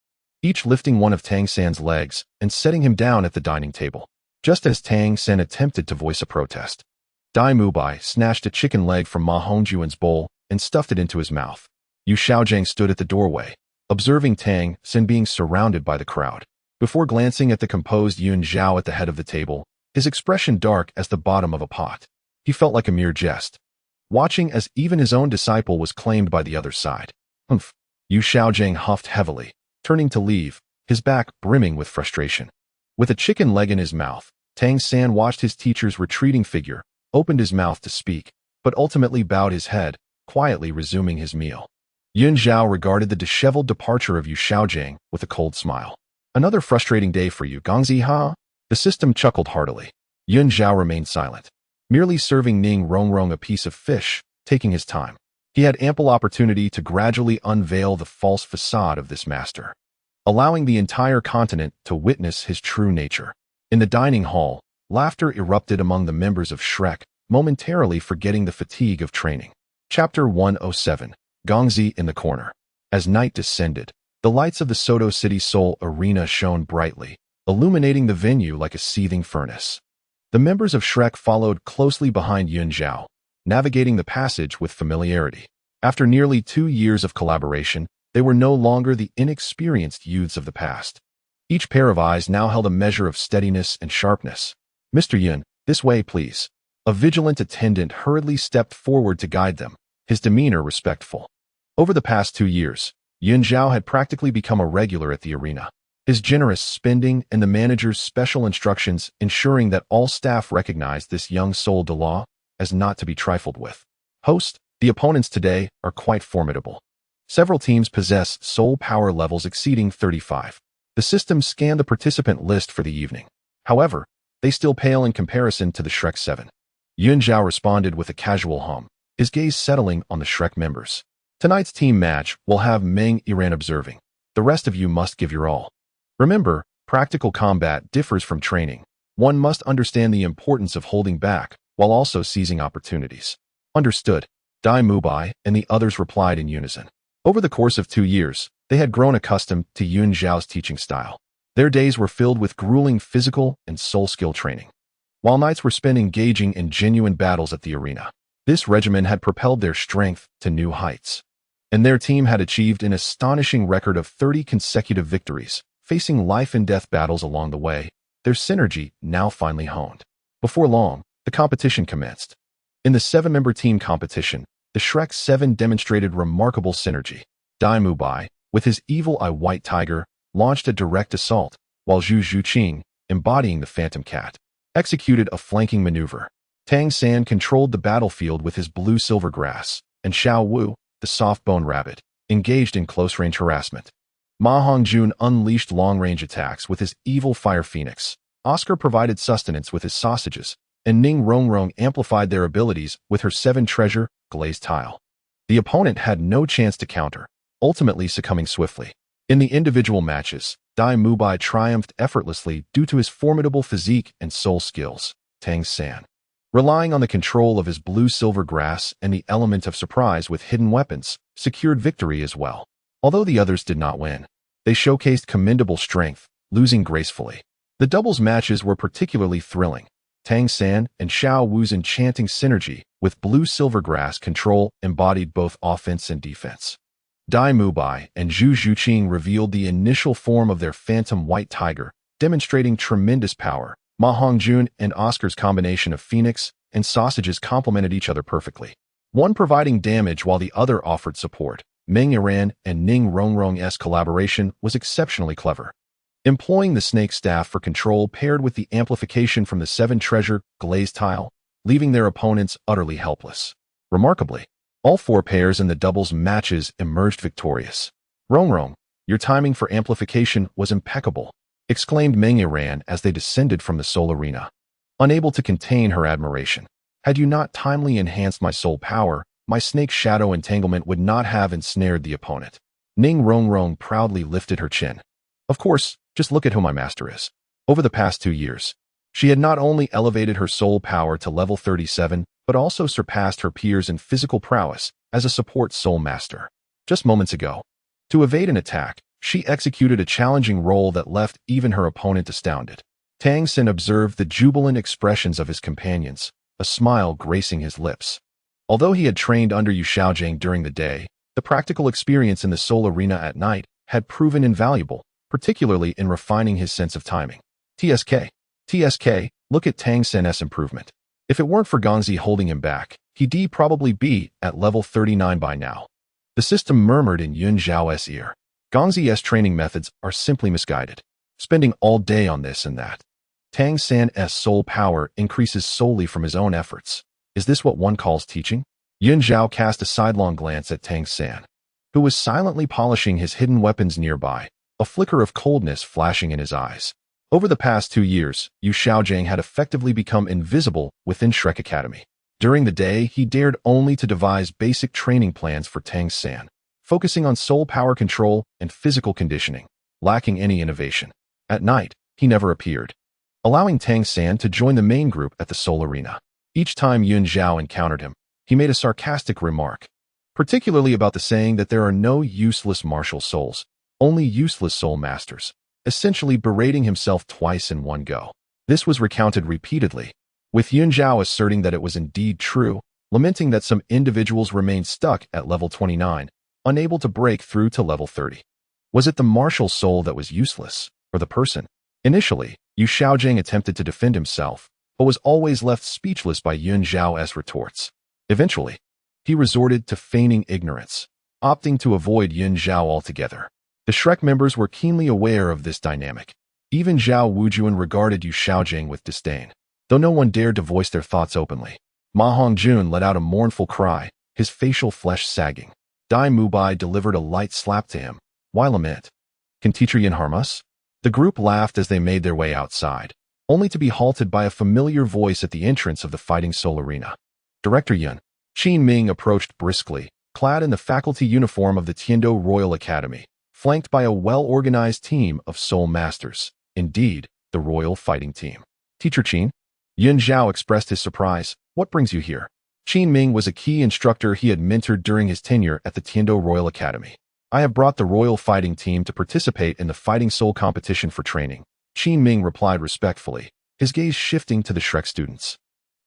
each lifting one of Tang San's legs and setting him down at the dining table. Just as Tang San attempted to voice a protest, Dai Mubai snatched a chicken leg from Ma Hongjun's bowl and stuffed it into his mouth. Yu Xiaojiang stood at the doorway, observing Tang San being surrounded by the crowd. Before glancing at the composed Yun Zhao at the head of the table, his expression dark as the bottom of a pot. He felt like a mere jest, watching as even his own disciple was claimed by the other side. "Humph." Yu Xiaojiang huffed heavily, turning to leave, his back brimming with frustration. With a chicken leg in his mouth, Tang San watched his teacher's retreating figure, opened his mouth to speak, but ultimately bowed his head, quietly resuming his meal. Yun Zhao regarded the disheveled departure of Yu Xiaojiang with a cold smile. "Another frustrating day for you, Gongzi ha?" The system chuckled heartily. Yun Zhao remained silent, merely serving Ning Rongrong a piece of fish, taking his time. He had ample opportunity to gradually unveil the false facade of this master, allowing the entire continent to witness his true nature. In the dining hall, laughter erupted among the members of Shrek, momentarily forgetting the fatigue of training. Chapter 107, Gongzi in the Corner. As night descended, the lights of the Soto City Seoul Arena shone brightly, illuminating the venue like a seething furnace. The members of Shrek followed closely behind Yun Zhao, navigating the passage with familiarity. After nearly 2 years of collaboration, they were no longer the inexperienced youths of the past. Each pair of eyes now held a measure of steadiness and sharpness. "Mr. Yun, this way, please." A vigilant attendant hurriedly stepped forward to guide them, his demeanor respectful. Over the past 2 years, Yun Zhao had practically become a regular at the arena, his generous spending and the manager's special instructions ensuring that all staff recognized this young soul Douluo as not to be trifled with. "Host, the opponents today are quite formidable. Several teams possess soul power levels exceeding 35. The system scanned the participant list for the evening. However, they still pale in comparison to the Shrek 7. Yun Zhao responded with a casual hum, his gaze settling on the Shrek members. "Tonight's team match will have Meng Iran observing. The rest of you must give your all. Remember, practical combat differs from training. One must understand the importance of holding back while also seizing opportunities." "Understood," Dai Mubai and the others replied in unison. Over the course of 2 years, they had grown accustomed to Yun Zhao's teaching style. Their days were filled with grueling physical and soul skill training, while nights were spent engaging in genuine battles at the arena. This regimen had propelled their strength to new heights, and their team had achieved an astonishing record of 30 consecutive victories, facing life-and-death battles along the way, their synergy now finally honed. Before long, the competition commenced. In the 7-member team competition, the Shrek 7 demonstrated remarkable synergy. Dai Mubai, with his evil eye white tiger, launched a direct assault, while Zhu Zhuqing, embodying the phantom cat, executed a flanking maneuver. Tang San controlled the battlefield with his blue silver grass, and Xiao Wu, the soft-bone rabbit, engaged in close-range harassment. Ma Hongjun unleashed long-range attacks with his evil Fire Phoenix. Oscar provided sustenance with his sausages, and Ning Rongrong amplified their abilities with her 7-treasure glazed tile. The opponent had no chance to counter, ultimately succumbing swiftly. In the individual matches, Dai Mubai triumphed effortlessly due to his formidable physique and soul skills. Tang San, relying on the control of his blue-silver grass and the element of surprise with hidden weapons, secured victory as well. Although the others did not win, they showcased commendable strength, losing gracefully. The doubles matches were particularly thrilling. Tang San and Xiao Wu's enchanting synergy with blue-silver grass control embodied both offense and defense. Dai Mubai and Zhu Zhuqing revealed the initial form of their phantom white tiger, demonstrating tremendous power. Ma Hongjun and Oscar's combination of phoenix and sausages complemented each other perfectly, one providing damage while the other offered support. Meng Iran and Ning Rongrong's collaboration was exceptionally clever, employing the snake staff for control paired with the amplification from the 7-treasure glazed tile, leaving their opponents utterly helpless. Remarkably, all 4 pairs in the doubles matches emerged victorious. Rongrong, your timing for amplification was impeccable, exclaimed Meng Iran as they descended from the soul arena, unable to contain her admiration. Had you not timely enhanced my soul power, my snake shadow entanglement would not have ensnared the opponent. Ning Rongrong proudly lifted her chin. Of course, just look at who my master is. Over the past 2 years, she had not only elevated her soul power to level 37, but also surpassed her peers in physical prowess as a support soul master. Just moments ago, to evade an attack, she executed a challenging role that left even her opponent astounded. Tang San observed the jubilant expressions of his companions, a smile gracing his lips. Although he had trained under Yu Xiaojing during the day, the practical experience in the soul arena at night had proven invaluable, particularly in refining his sense of timing. TSK, look at Tang San's improvement. If it weren't for Gongzi holding him back, he'd probably be at level 39 by now. The system murmured in Yun Zhao's ear. Gongzi's training methods are simply misguided, spending all day on this and that. Tang San's soul power increases solely from his own efforts. Is this what one calls teaching? Yun Zhao cast a sidelong glance at Tang San, who was silently polishing his hidden weapons nearby, a flicker of coldness flashing in his eyes. Over the past 2 years, Yu Xiaojing had effectively become invisible within Shrek Academy. During the day, he dared only to devise basic training plans for Tang San, focusing on soul power control and physical conditioning, lacking any innovation. At night, he never appeared, allowing Tang San to join the main group at the soul arena. Each time Yun Zhao encountered him, he made a sarcastic remark, particularly about the saying that there are no useless martial souls, only useless soul masters, essentially berating himself twice in one go. This was recounted repeatedly, with Yun Zhao asserting that it was indeed true, lamenting that some individuals remained stuck at level 29, unable to break through to level 30. Was it the martial soul that was useless, or the person? Initially, Yu Xiaojing attempted to defend himself, but was always left speechless by Yun Zhao's retorts. Eventually, he resorted to feigning ignorance, opting to avoid Yun Zhao altogether. The Shrek members were keenly aware of this dynamic. Even Zhao Wujuan regarded Yu Xiaojing with disdain, though no one dared to voice their thoughts openly. Ma Hongjun let out a mournful cry, his facial flesh sagging. Dai Mubai delivered a light slap to him. Why lament? Can Teacher Yin harm us? The group laughed as they made their way outside, only to be halted by a familiar voice at the entrance of the Fighting Soul Arena. Director Yun. Qin Ming approached briskly, clad in the faculty uniform of the Tiandou Royal Academy, flanked by a well-organized team of soul masters. Indeed, the royal fighting team. Teacher Qin? Yun Zhao expressed his surprise. What brings you here? Qin Ming was a key instructor he had mentored during his tenure at the Tiandou Royal Academy. I have brought the royal fighting team to participate in the Fighting Soul competition for training. Qin Ming replied respectfully, his gaze shifting to the Shrek students.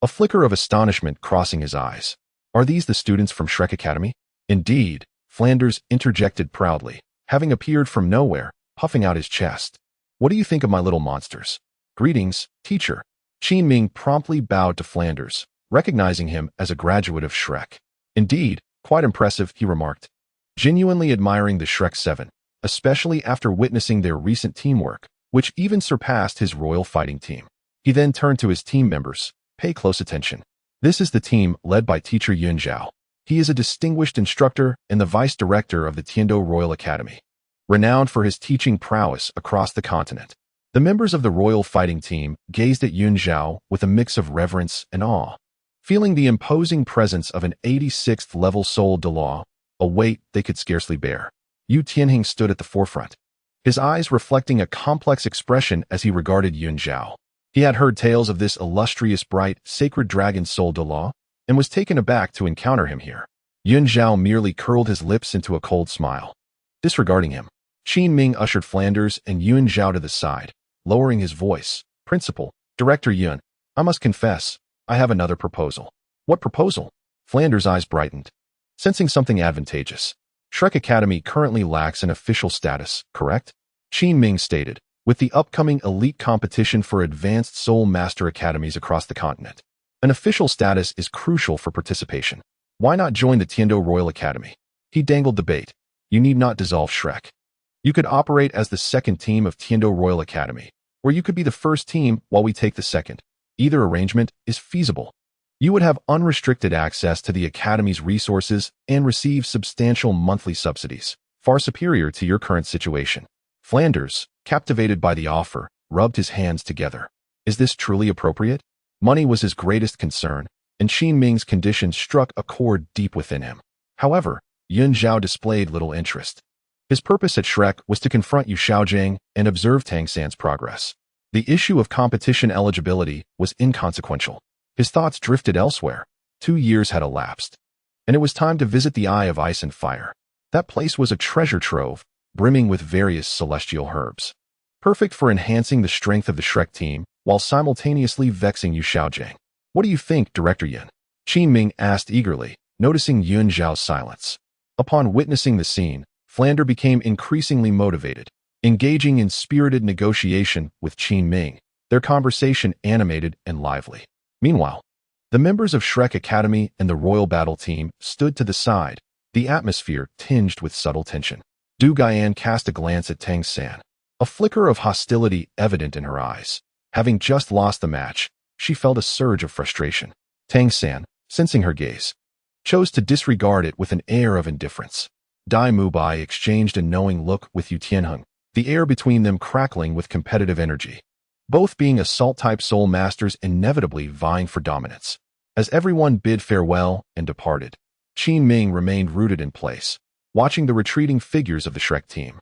A flicker of astonishment crossing his eyes. Are these the students from Shrek Academy? Indeed, Flanders interjected proudly, having appeared from nowhere, puffing out his chest. What do you think of my little monsters? Greetings, teacher. Qin Ming promptly bowed to Flanders, recognizing him as a graduate of Shrek. Indeed, quite impressive, he remarked, genuinely admiring the Shrek 7, especially after witnessing their recent teamwork, which even surpassed his royal fighting team. He then turned to his team members. Pay close attention. This is the team led by Teacher Yun Zhao. He is a distinguished instructor and the vice director of the Tiandou Royal Academy. renowned for his teaching prowess across the continent. The members of the royal fighting team gazed at Yun Zhao with a mix of reverence and awe, feeling the imposing presence of an 86th level Soul Douluo, a weight they could scarcely bear. Yu Tianheng stood at the forefront, his eyes reflecting a complex expression as he regarded Yun Zhao. He had heard tales of this illustrious bright, sacred dragon Soul Douluo and was taken aback to encounter him here. Yun Zhao merely curled his lips into a cold smile. Disregarding him, Qin Ming ushered Flanders and Yun Zhao to the side, lowering his voice. Principal, Director Yun, I must confess, I have another proposal. What proposal? Flanders' eyes brightened, sensing something advantageous. Shrek Academy currently lacks an official status, correct? Qin Ming stated, with the upcoming elite competition for advanced Soul Master Academies across the continent. An official status is crucial for participation. Why not join the Tiandou Royal Academy? He dangled the bait. You need not dissolve Shrek. You could operate as the second team of Tiandou Royal Academy, or you could be the first team while we take the second. Either arrangement is feasible. You would have unrestricted access to the Academy's resources and receive substantial monthly subsidies, far superior to your current situation. Flanders, captivated by the offer, rubbed his hands together. Is this truly appropriate? Money was his greatest concern, and Qin Ming's condition struck a chord deep within him. However, Yun Zhao displayed little interest. His purpose at Shrek was to confront Yu Xiaojing and observe Tang San's progress. The issue of competition eligibility was inconsequential. His thoughts drifted elsewhere. 2 years had elapsed, and it was time to visit the Eye of Ice and Fire. That place was a treasure trove, brimming with various celestial herbs, perfect for enhancing the strength of the Shrek team while simultaneously vexing Yu Xiaojing. What do you think, Director Yun? Qin Ming asked eagerly, noticing Yun Zhao's silence. Upon witnessing the scene, Flander became increasingly motivated. Engaging in spirited negotiation with Qin Ming, their conversation animated and lively. Meanwhile, the members of Shrek Academy and the Royal Battle Team stood to the side, the atmosphere tinged with subtle tension. Du Guian cast a glance at Tang San, a flicker of hostility evident in her eyes. Having just lost the match, she felt a surge of frustration. Tang San, sensing her gaze, chose to disregard it with an air of indifference. Dai Mubai exchanged a knowing look with Yu Tianheng, the air between them crackling with competitive energy. Both being Assault-type Soul Masters inevitably vying for dominance. As everyone bid farewell and departed, Qin Ming remained rooted in place, watching the retreating figures of the Shrek team.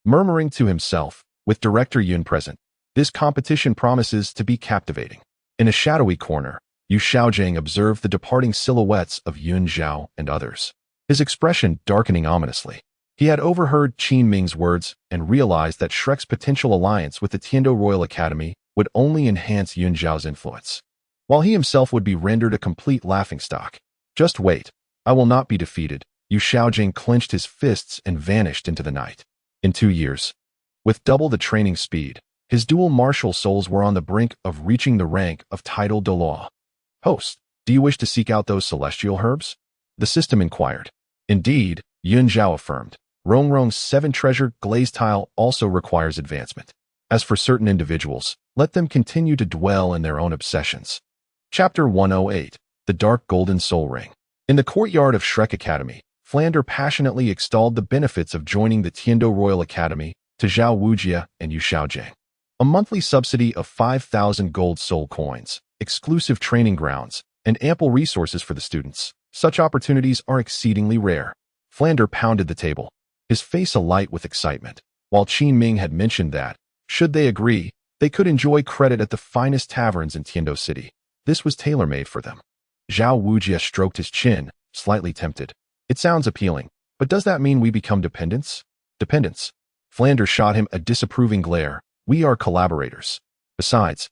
Murmuring to himself, with Director Yun present, this competition promises to be captivating. In a shadowy corner, Yu Xiaojing observed the departing silhouettes of Yun Zhao and others, his expression darkening ominously. He had overheard Qin Ming's words and realized that Shrek's potential alliance with the Tiandou Royal Academy would only enhance Yun Zhao's influence, while he himself would be rendered a complete laughingstock. Just wait. I will not be defeated. Yu Xiaojing clenched his fists and vanished into the night. In 2 years, with double the training speed, his dual martial souls were on the brink of reaching the rank of title Douluo. Host, do you wish to seek out those celestial herbs? The system inquired. Indeed, Yun Zhao affirmed. Rongrong's 7-treasure glazed tile also requires advancement. As for certain individuals, let them continue to dwell in their own obsessions. Chapter 108, The Dark Golden Soul Ring. In the courtyard of Shrek Academy, Flander passionately extolled the benefits of joining the Tiandou Royal Academy to Zhao Wujia and Yu Xiaojing. A monthly subsidy of 5,000 gold soul coins, exclusive training grounds, and ample resources for the students. Such opportunities are exceedingly rare. Flander pounded the table, his face alight with excitement, while Qin Ming had mentioned that, should they agree, they could enjoy credit at the finest taverns in Tiandou City. This was tailor-made for them. Zhao Wujia stroked his chin, slightly tempted. It sounds appealing, but does that mean we become dependents? Dependents. Flander shot him a disapproving glare. We are collaborators. Besides,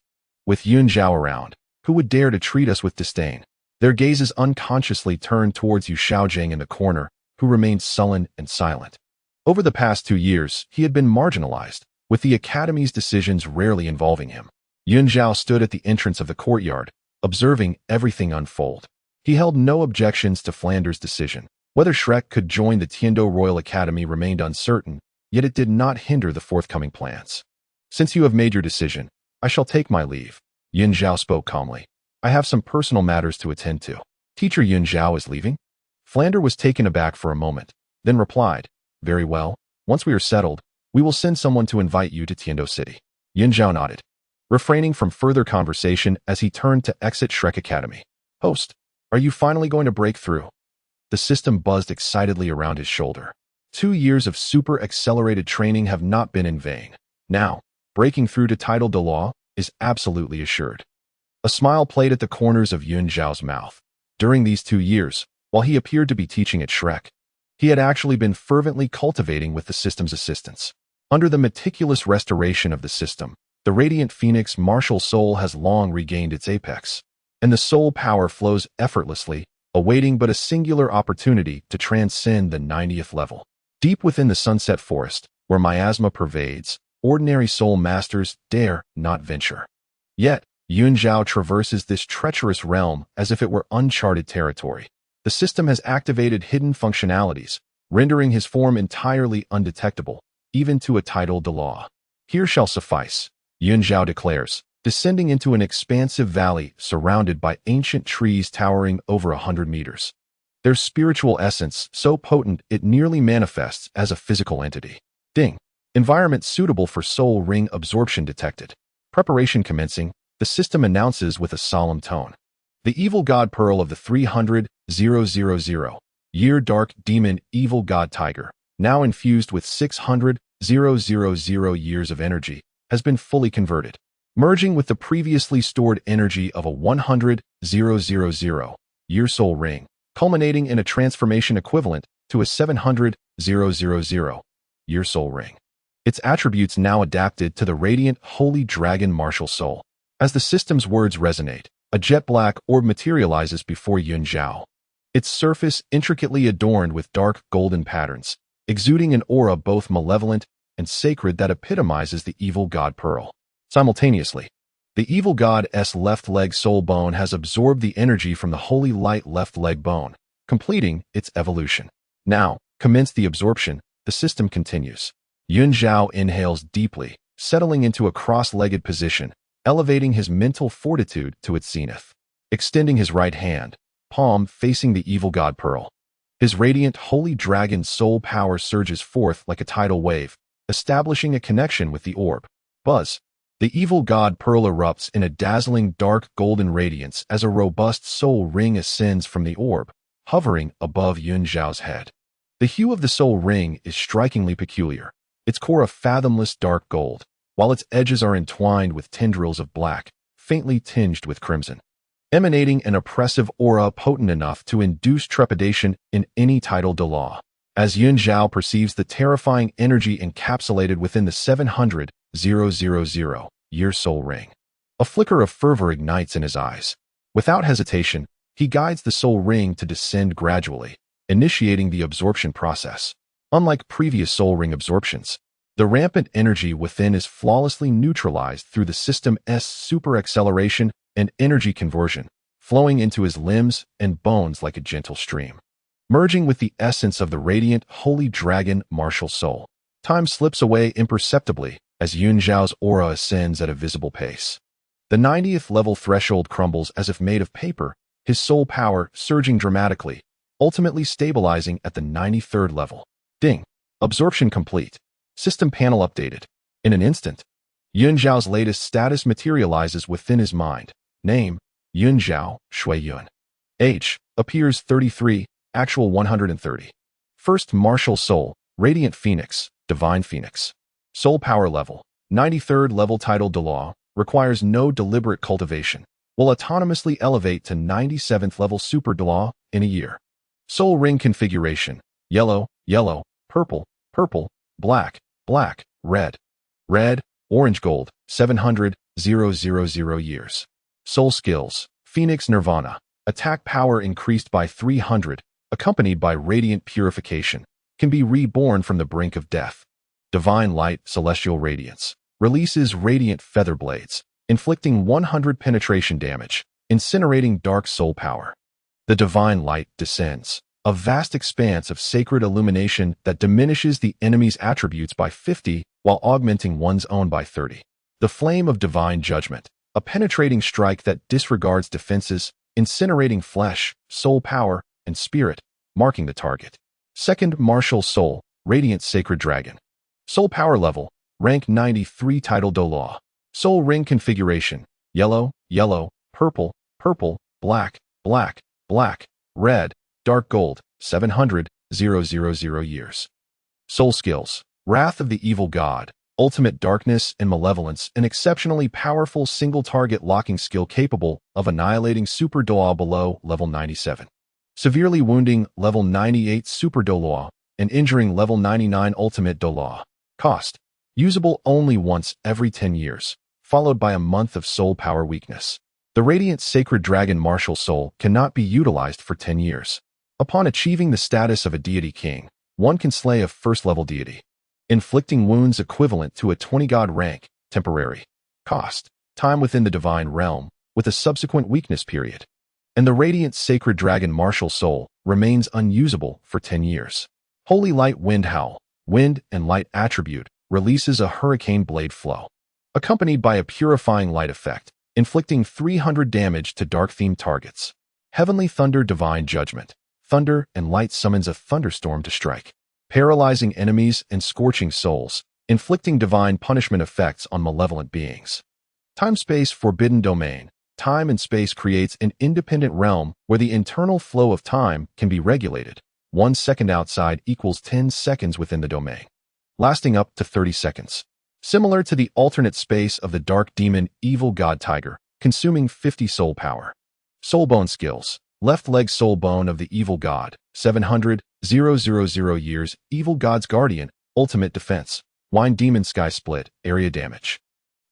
with Yun Zhao around, who would dare to treat us with disdain? Their gazes unconsciously turned towards Yu Xiaojing in the corner, who remained sullen and silent. Over the past 2 years, he had been marginalized, with the Academy's decisions rarely involving him. Yun Zhao stood at the entrance of the courtyard, observing everything unfold. He held no objections to Flander's decision. Whether Shrek could join the Tiandou Royal Academy remained uncertain, yet it did not hinder the forthcoming plans. Since you have made your decision, I shall take my leave. Yun Zhao spoke calmly. I have some personal matters to attend to. Teacher Yun Zhao is leaving? Flander was taken aback for a moment, then replied, Very well, Once we are settled, we will send someone to invite you to Tiando City. Zhao nodded, refraining from further conversation as he turned to exit Shrek Academy. Host, are you finally going to break through? The system buzzed excitedly around his shoulder. 2 years of super accelerated training have not been in vain. Now, breaking through to Light Douluo is absolutely assured. A smile played at the corners of Zhao's mouth. During these 2 years, while he appeared to be teaching at Shrek, he had actually been fervently cultivating with the system's assistance. Under the meticulous restoration of the system, the radiant phoenix martial soul has long regained its apex, and the soul power flows effortlessly, awaiting but a singular opportunity to transcend the 90th level. Deep within the sunset forest, where miasma pervades, ordinary soul masters dare not venture. Yet, Zhao traverses this treacherous realm as if it were uncharted territory. The system has activated hidden functionalities, rendering his form entirely undetectable, even to a Light Douluo. Here shall suffice, Zhao declares, descending into an expansive valley surrounded by ancient trees towering over 100 meters. Their spiritual essence so potent it nearly manifests as a physical entity. Ding. Environment suitable for soul ring absorption detected. Preparation commencing, the system announces with a solemn tone. The evil god pearl of the 300,000 year dark demon evil god tiger, now infused with 600,000 years of energy, has been fully converted, merging with the previously stored energy of a 100,000 year soul ring, culminating in a transformation equivalent to a 700,000 year soul ring. Its attributes now adapted to the radiant holy dragon martial soul. As the system's words resonate, a jet black orb materializes before Zhao. Its surface intricately adorned with dark golden patterns, exuding an aura both malevolent and sacred that epitomizes the evil god pearl. Simultaneously, the evil god's left leg soul bone has absorbed the energy from the holy light left leg bone, completing its evolution. Now, commence the absorption, the system continues. Zhao inhales deeply, settling into a cross-legged position, elevating his mental fortitude to its zenith. Extending his right hand, palm facing the evil god pearl. His radiant holy dragon soul power surges forth like a tidal wave, establishing a connection with the orb. Buzz. The evil god pearl erupts in a dazzling dark golden radiance as a robust soul ring ascends from the orb, hovering above Zhao's head. The hue of the soul ring is strikingly peculiar, its core a fathomless dark gold, while its edges are entwined with tendrils of black, faintly tinged with crimson, emanating an oppressive aura potent enough to induce trepidation in any Light Douluo. As Zhao perceives the terrifying energy encapsulated within the 700,000 year soul ring, a flicker of fervor ignites in his eyes. Without hesitation, he guides the soul ring to descend gradually, initiating the absorption process. Unlike previous soul ring absorptions, the rampant energy within is flawlessly neutralized through the system's super acceleration and energy conversion, flowing into his limbs and bones like a gentle stream. Merging with the essence of the radiant holy dragon martial soul, time slips away imperceptibly as Zhao's aura ascends at a visible pace. The 90th level threshold crumbles as if made of paper, his soul power surging dramatically, ultimately stabilizing at the 93rd level. Ding. Absorption complete. System panel updated. In an instant, Zhao's latest status materializes within his mind. Name, Zhao, Xue Yun. Age, appears 33, actual 130. First martial soul, radiant phoenix, divine phoenix. Soul power level, 93rd level. Light Douluo, requires no deliberate cultivation, will autonomously elevate to 97th level Super Douluo in a year. Soul ring configuration, yellow, yellow, purple, purple, black, black, red, red, orange gold, 700,000 years. Soul skills, Phoenix Nirvana, attack power increased by 300, accompanied by radiant purification, can be reborn from the brink of death. Divine light, celestial radiance, releases radiant feather blades, inflicting 100 penetration damage, incinerating dark soul power. The divine light descends, a vast expanse of sacred illumination that diminishes the enemy's attributes by 50 while augmenting one's own by 30. The flame of divine judgment, a penetrating strike that disregards defenses, incinerating flesh, soul power, and spirit, marking the target. Second martial soul, Radiant Sacred Dragon. Soul Power Level, Rank 93 Title Douluo. Soul Ring Configuration, Yellow, Yellow, Purple, Purple, Black, Black, Black, Red, Dark Gold, 700,000 years. Soul Skills, Wrath of the Evil God, Ultimate Darkness and Malevolence, an exceptionally powerful single-target locking skill capable of annihilating Super Douluo below level 97. Severely wounding level 98 Super Douluo and injuring level 99 Ultimate Douluo. Cost, usable only once every 10 years, followed by a month of soul power weakness. The Radiant Sacred Dragon Martial Soul cannot be utilized for 10 years. Upon achieving the status of a deity king, one can slay a first-level deity, inflicting wounds equivalent to a 20-god rank, temporary. Cost, time within the divine realm, with a subsequent weakness period. And the Radiant Sacred Dragon Martial Soul remains unusable for 10 years. Holy Light Wind Howl, Wind and Light Attribute, releases a hurricane blade flow, accompanied by a purifying light effect, inflicting 300 damage to dark-themed targets. Heavenly Thunder Divine Judgment, Thunder and Light summons a thunderstorm to strike, paralyzing enemies and scorching souls, inflicting divine punishment effects on malevolent beings. Time-Space Forbidden Domain, Time and space creates an independent realm where the internal flow of time can be regulated. 1 second outside equals 10 seconds within the domain, lasting up to 30 seconds. Similar to the alternate space of the Dark Demon Evil God Tiger, consuming 50 soul power. Soul Bone Skills, Left Leg Soul Bone of the Evil God, 700,000 years, Evil God's Guardian, Ultimate Defense, Wine Demon Sky Split, Area Damage.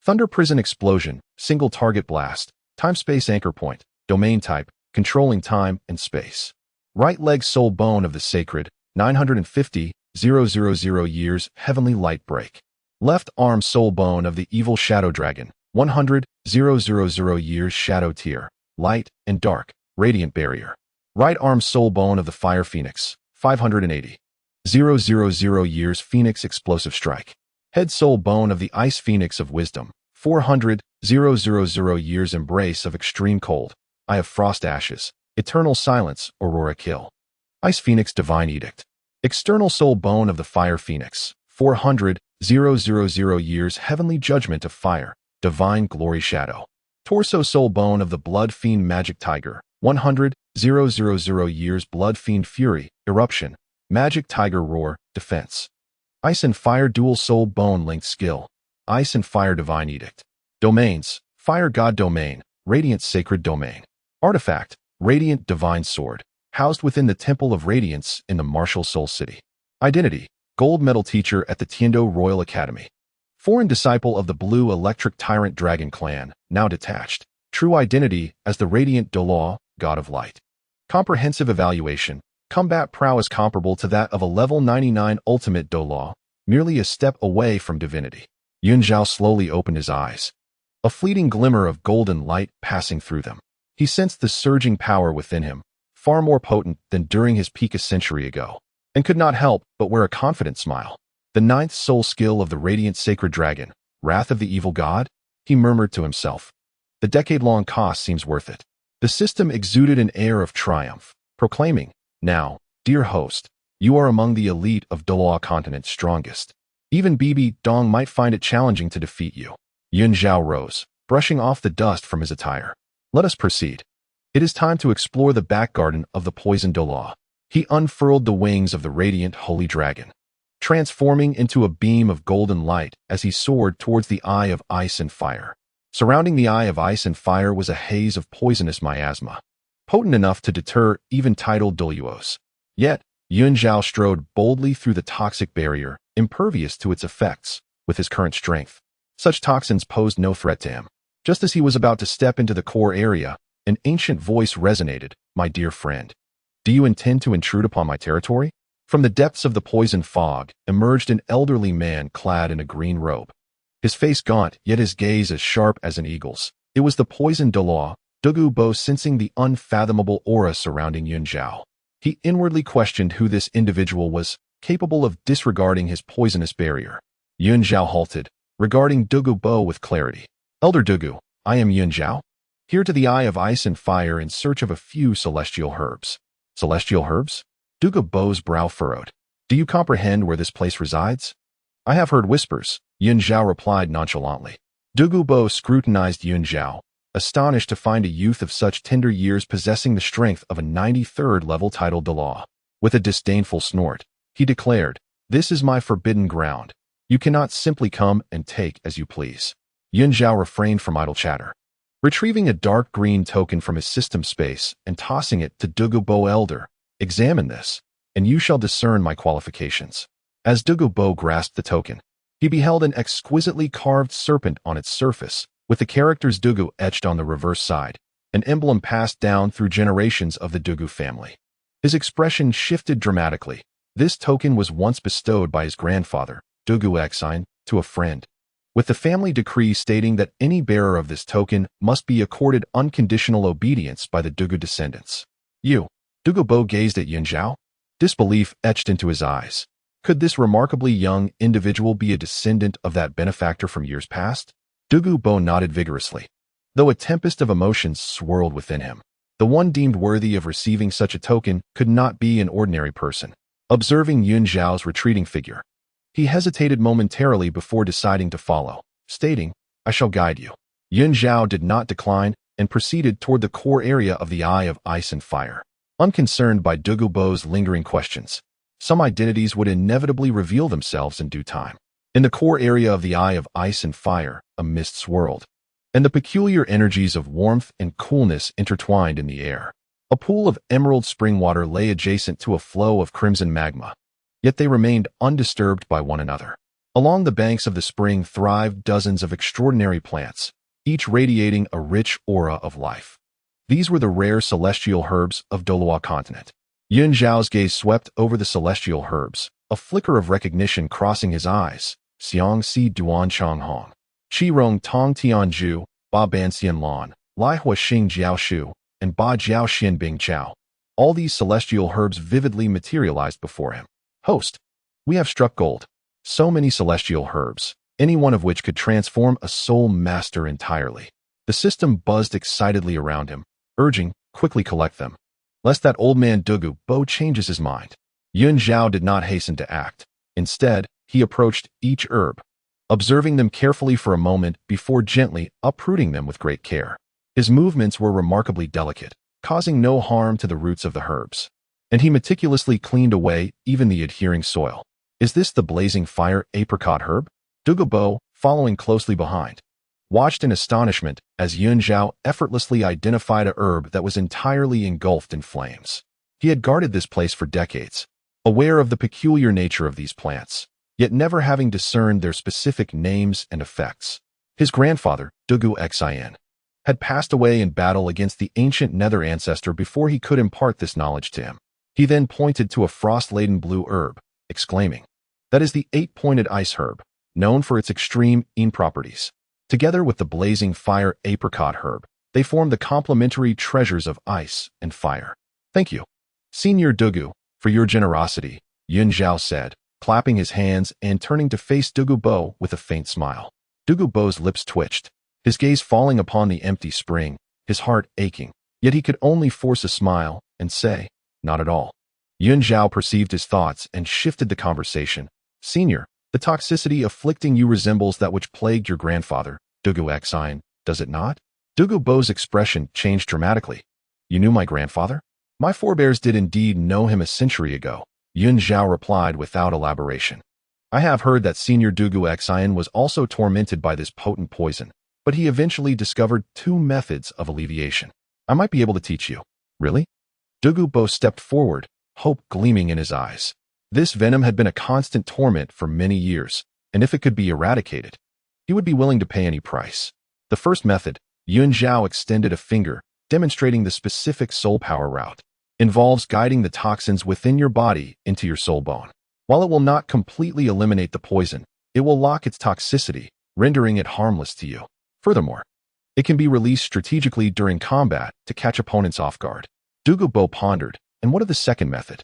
Thunder Prison Explosion, Single Target Blast, Time-Space Anchor Point, Domain Type, Controlling Time and Space. Right Leg Soul Bone of the Sacred, 950,000 years, Heavenly Light Break. Left Arm Soul Bone of the Evil Shadow Dragon, 100,000 years, Shadow Tier, Light and Dark, Radiant Barrier. Right Arm Soul Bone of the Fire Phoenix, 580,000 years, Phoenix Explosive Strike. Head Soul Bone of the Ice Phoenix of Wisdom, 400,000 years, Embrace of Extreme Cold, Eye of Frost Ashes, Eternal Silence, Aurora Kill. Ice Phoenix Divine Edict. External Soul Bone of the Fire Phoenix, 400,000 years, Heavenly Judgment of Fire, Divine Glory Shadow. Torso Soul Bone of the Blood Fiend Magic Tiger, 100,000 years, Blood Fiend Fury, Eruption, Magic Tiger Roar, Defense. Ice and Fire Dual Soul Bone Linked Skill, Ice and Fire Divine Edict. Domains, Fire God Domain, Radiant Sacred Domain. Artifact, Radiant Divine Sword, housed within the Temple of Radiance in the Martial Soul City. Identity, Gold Medal Teacher at the Tiando Royal Academy. Foreign disciple of the Blue Electric Tyrant Dragon Clan, now detached. True identity as the Radiant Douluo, God of Light. Comprehensive evaluation, combat prowess comparable to that of a level 99 Ultimate Douluo, merely a step away from divinity. Zhao slowly opened his eyes, a fleeting glimmer of golden light passing through them. He sensed the surging power within him, far more potent than during his peak a century ago, and could not help but wear a confident smile. The 9th soul skill of the Radiant Sacred Dragon, Wrath of the Evil God, he murmured to himself. The decade-long cost seems worth it. The system exuded an air of triumph, proclaiming, "Now, dear host, you are among the elite of Douluo continent's strongest. Even Bibi Dong might find it challenging to defeat you." Zhao rose, brushing off the dust from his attire. "Let us proceed. It is time to explore the back garden of the poisoned Douluo." He unfurled the wings of the radiant holy dragon, transforming into a beam of golden light as he soared towards the Eye of Ice and Fire. Surrounding the Eye of Ice and Fire was a haze of poisonous miasma, potent enough to deter even titled Douluos. Yet, Zhao strode boldly through the toxic barrier, impervious to its effects, with his current strength. Such toxins posed no threat to him. Just as he was about to step into the core area, an ancient voice resonated, "My dear friend, do you intend to intrude upon my territory?" From the depths of the poison fog emerged an elderly man clad in a green robe. His face gaunt, yet his gaze as sharp as an eagle's. It was the poisoned Douluo, Dugu Bo, sensing the unfathomable aura surrounding Zhao. He inwardly questioned who this individual was, capable of disregarding his poisonous barrier. Zhao halted, regarding Dugu Bo with clarity. "Elder Dugu, I am Zhao, here to the Eye of Ice and Fire in search of a few celestial herbs." "Celestial herbs?" Dugu Bo's brow furrowed. Do you comprehend where this place resides? I have heard whispers, Yun Zhao replied nonchalantly. Dougou Bo scrutinized Yun Zhao, astonished to find a youth of such tender years possessing the strength of a 93rd level title Douluo. With a disdainful snort, he declared, "This is my forbidden ground. You cannot simply come and take as you please." Yun Zhao refrained from idle chatter. Retrieving a dark green token from his system space and tossing it to Dougou Bo Elder, "Examine this, and you shall discern my qualifications." As Dougou Bo grasped the token, he beheld an exquisitely carved serpent on its surface, with the characters Dougou etched on the reverse side, an emblem passed down through generations of the Dougou family. His expression shifted dramatically. This token was once bestowed by his grandfather, Dougou Xue, to a friend, with the family decree stating that any bearer of this token must be accorded unconditional obedience by the Dougou descendants. Dougou Bo gazed at Yun Zhao, disbelief etched into his eyes. Could this remarkably young individual be a descendant of that benefactor from years past? Dougou Bo nodded vigorously, though a tempest of emotions swirled within him. The one deemed worthy of receiving such a token could not be an ordinary person. Observing Yun Zhao's retreating figure, he hesitated momentarily before deciding to follow, stating, "I shall guide you." Yun Zhao did not decline and proceeded toward the core area of the Eye of Ice and Fire. Unconcerned by Dougou Bo's lingering questions, some identities would inevitably reveal themselves in due time. In the core area of the Eye of Ice and Fire, a mist swirled, and the peculiar energies of warmth and coolness intertwined in the air. A pool of emerald spring water lay adjacent to a flow of crimson magma, yet they remained undisturbed by one another. Along the banks of the spring thrived dozens of extraordinary plants, each radiating a rich aura of life. These were the rare celestial herbs of Douluo continent. Yun Zhao's gaze swept over the celestial herbs, a flicker of recognition crossing his eyes. Xiang Si Duan Chang Hong, Qi Rong Tong Tianju, Ba Ban Xian Lan, Lai Hua Xing Jiao Shu, and Ba Jiao Xian Bing Chao. All these celestial herbs vividly materialized before him. "Host, we have struck gold. So many celestial herbs, any one of which could transform a soul master entirely." The system buzzed excitedly around him, urging, "Quickly collect them, lest that old man Dougou Bo changes his mind." Yun Zhao did not hasten to act. Instead, he approached each herb, observing them carefully for a moment before gently uprooting them with great care. His movements were remarkably delicate, causing no harm to the roots of the herbs, and he meticulously cleaned away even the adhering soil. "Is this the blazing fire apricot herb?" Dougou Bo, following closely behind, watched in astonishment as Yun Zhao effortlessly identified a herb that was entirely engulfed in flames. He had guarded this place for decades, aware of the peculiar nature of these plants, yet never having discerned their specific names and effects. His grandfather, Dougou Xue, had passed away in battle against the ancient nether ancestor before he could impart this knowledge to him. He then pointed to a frost-laden blue herb, exclaiming, "That is the 8-pointed ice herb, known for its extreme properties." Together with the blazing fire apricot herb, they form the complementary treasures of ice and fire. "Thank you, Senior Dougou, for your generosity," Yun Zhao said, clapping his hands and turning to face Dougou Bo with a faint smile. Dougou Bo's lips twitched, his gaze falling upon the empty spring, his heart aching, yet he could only force a smile and say, "Not at all." Yun Zhao perceived his thoughts and shifted the conversation. "Senior, the toxicity afflicting you resembles that which plagued your grandfather, Dougou Xue, does it not?" Dougou Bo's expression changed dramatically. "You knew my grandfather?" "My forebears did indeed know him a century ago," Yun Zhao replied without elaboration. "I have heard that Senior Dougou Xue was also tormented by this potent poison, but he eventually discovered 2 methods of alleviation. I might be able to teach you." "Really?" Dougou Bo stepped forward, hope gleaming in his eyes. This venom had been a constant torment for many years, and if it could be eradicated, he would be willing to pay any price. "The first method," Yun Zhao extended a finger, demonstrating the specific soul power route, "involves guiding the toxins within your body into your soul bone. While it will not completely eliminate the poison, it will lock its toxicity, rendering it harmless to you. Furthermore, it can be released strategically during combat to catch opponents off guard." Dougou Bo pondered, "And what of the second method?"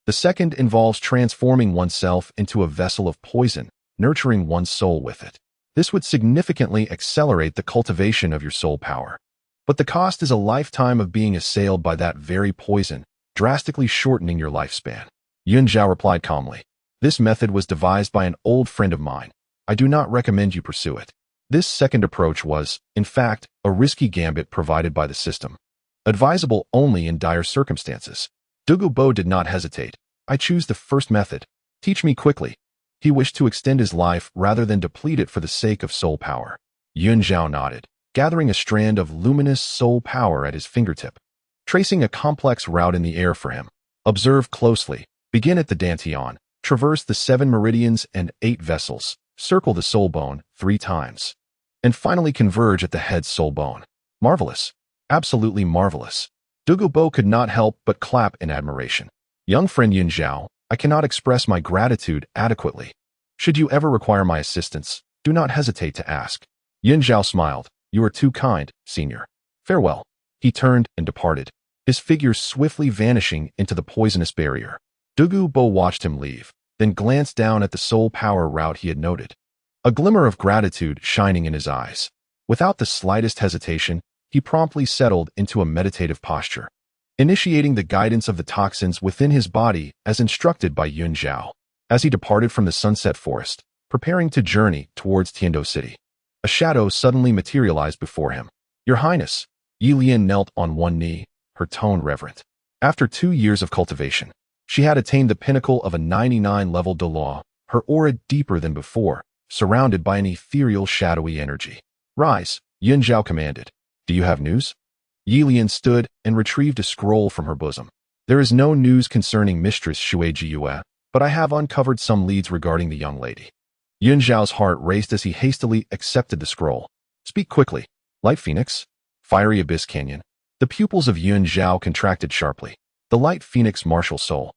"The second involves transforming oneself into a vessel of poison, nurturing one's soul with it. This would significantly accelerate the cultivation of your soul power. But the cost is a lifetime of being assailed by that very poison, drastically shortening your lifespan." Yun Zhao replied calmly, This method was devised by an old friend of mine. I do not recommend you pursue it. This second approach was, in fact, a risky gambit provided by the system. Advisable only in dire circumstances. Dugu did not hesitate. I choose the first method. Teach me quickly. He wished to extend his life rather than deplete it for the sake of soul power. Zhao nodded, gathering a strand of luminous soul power at his fingertip, tracing a complex route in the air for him. Observe closely. Begin at the Dantian. Traverse the 7 meridians and 8 vessels. Circle the soul bone 3 times. And finally converge at the head soul bone. Marvelous. Absolutely marvelous. Dugu could not help but clap in admiration. Young friend Zhao, I cannot express my gratitude adequately. Should you ever require my assistance, do not hesitate to ask. Zhao smiled. You are too kind, senior. Farewell. He turned and departed, his figure swiftly vanishing into the poisonous barrier. Dugu watched him leave, then glanced down at the soul power route he had noted. A glimmer of gratitude shining in his eyes. Without the slightest hesitation, he promptly settled into a meditative posture, initiating the guidance of the toxins within his body as instructed by Zhao. As he departed from the sunset forest, preparing to journey towards Tiandou City, a shadow suddenly materialized before him. Your Highness, Yilian knelt on one knee, her tone reverent. After 2 years of cultivation, she had attained the pinnacle of a 99-level Douluo, her aura deeper than before, surrounded by an ethereal shadowy energy. Rise, Zhao commanded. Do you have news? Yilian stood and retrieved a scroll from her bosom. There is no news concerning Mistress Xue Yun, but I have uncovered some leads regarding the young lady. Zhao's heart raced as he hastily accepted the scroll. Speak quickly. Light Phoenix? Fiery Abyss Canyon? The pupils of Zhao contracted sharply. The Light Phoenix martial soul,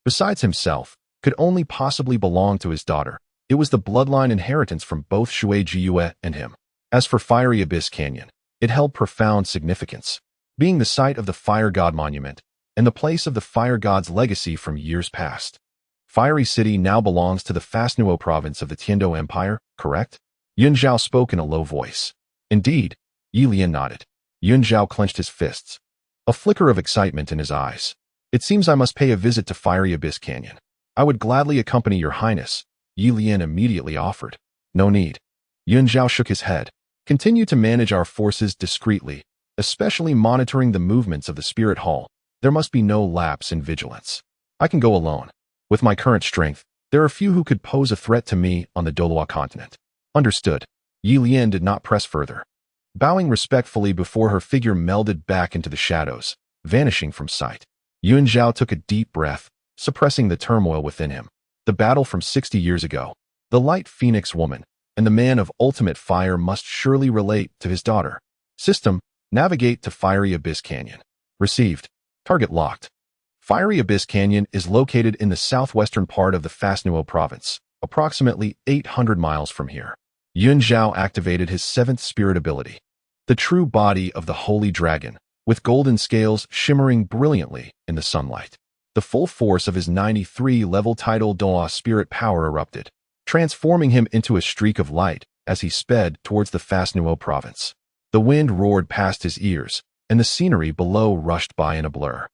besides himself, could only possibly belong to his daughter. It was the bloodline inheritance from both Xue Yun and him. As for Fiery Abyss Canyon, it held profound significance, being the site of the Fire God Monument and the place of the Fire God's legacy from years past. Fiery City now belongs to the Fasnuo province of the Dou Empire, correct? Zhao spoke in a low voice. Indeed, Yilian nodded. Zhao clenched his fists, a flicker of excitement in his eyes. It seems I must pay a visit to Fiery Abyss Canyon. I would gladly accompany your highness, Yilian immediately offered. No need. Zhao shook his head. Continue to manage our forces discreetly, especially monitoring the movements of the spirit hall. There must be no lapse in vigilance. I can go alone. With my current strength, there are few who could pose a threat to me on the Douluo continent. Understood. Yilian did not press further, bowing respectfully before her figure melded back into the shadows, vanishing from sight. Zhao took a deep breath, suppressing the turmoil within him. The battle from 60 years ago, the Light Phoenix woman, and the man of ultimate fire must surely relate to his daughter. System, navigate to Fiery Abyss Canyon. Received. Target locked. Fiery Abyss Canyon is located in the southwestern part of the Fasnuo province, approximately 800 miles from here. Zhao activated his 7th spirit ability, the true body of the Holy Dragon, with golden scales shimmering brilliantly in the sunlight. The full force of his 93-level tidal Douluo spirit power erupted, transforming him into a streak of light as he sped towards the Fasnuo province. The wind roared past his ears, and the scenery below rushed by in a blur.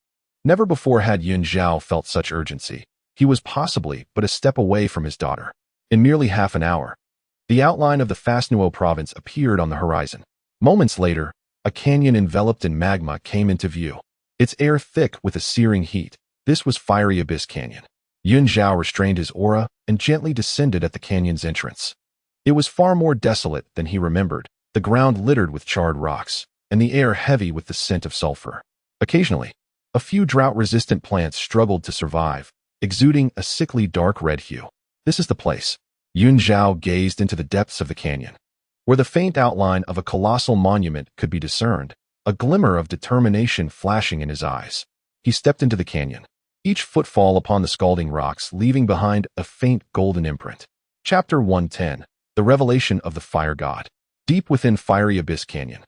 Never before had Zhao felt such urgency. He was possibly but a step away from his daughter. In merely half an hour, the outline of the Fasnuo province appeared on the horizon. Moments later, a canyon enveloped in magma came into view, its air thick with a searing heat. This was Fiery Abyss Canyon. Zhao restrained his aura and gently descended at the canyon's entrance. It was far more desolate than he remembered, the ground littered with charred rocks, and the air heavy with the scent of sulfur. Occasionally, a few drought-resistant plants struggled to survive, exuding a sickly dark red hue. This is the place. Zhao gazed into the depths of the canyon, where the faint outline of a colossal monument could be discerned, a glimmer of determination flashing in his eyes. He stepped into the canyon, each footfall upon the scalding rocks leaving behind a faint golden imprint. Chapter 110. The Revelation of the Fire God. Deep within Fiery Abyss Canyon,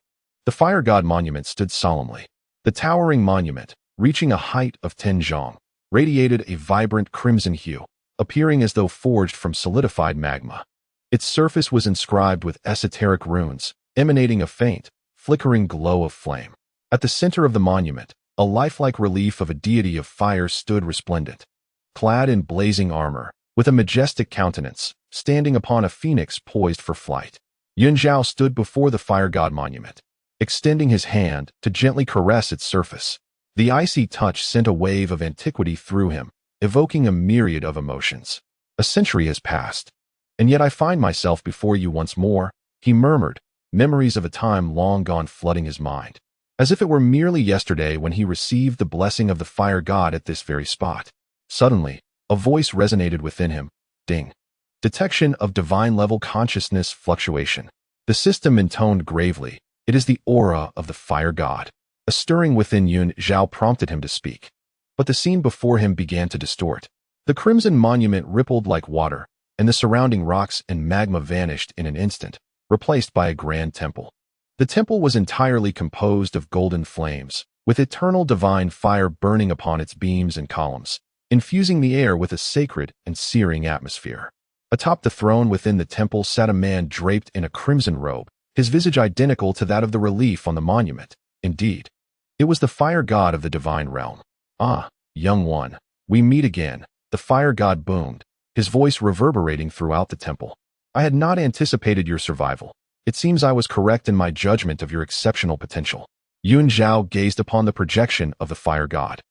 the Fire God monument stood solemnly. The towering monument, reaching a height of 10 zhong, radiated a vibrant crimson hue, appearing as though forged from solidified magma. Its surface was inscribed with esoteric runes, emanating a faint, flickering glow of flame. At the center of the monument, a lifelike relief of a deity of fire stood resplendent. Clad in blazing armor, with a majestic countenance, standing upon a phoenix poised for flight. Zhao stood before the fire god monument, extending his hand to gently caress its surface. The icy touch sent a wave of antiquity through him, evoking a myriad of emotions. A century has passed, and yet I find myself before you once more, he murmured, memories of a time long gone flooding his mind, as if it were merely yesterday when he received the blessing of the fire god at this very spot. Suddenly, a voice resonated within him. Ding. Detection of divine-level consciousness fluctuation. The system intoned gravely. It is the aura of the fire god. A stirring within Zhao prompted him to speak. But the scene before him began to distort. The crimson monument rippled like water, and the surrounding rocks and magma vanished in an instant, replaced by a grand temple. The temple was entirely composed of golden flames, with eternal divine fire burning upon its beams and columns, infusing the air with a sacred and searing atmosphere. Atop the throne within the temple sat a man draped in a crimson robe, his visage identical to that of the relief on the monument. Indeed, it was the fire god of the divine realm. Ah, young one, we meet again, the fire god boomed, his voice reverberating throughout the temple. I had not anticipated your survival. It seems I was correct in my judgment of your exceptional potential. Zhao gazed upon the projection of the fire god,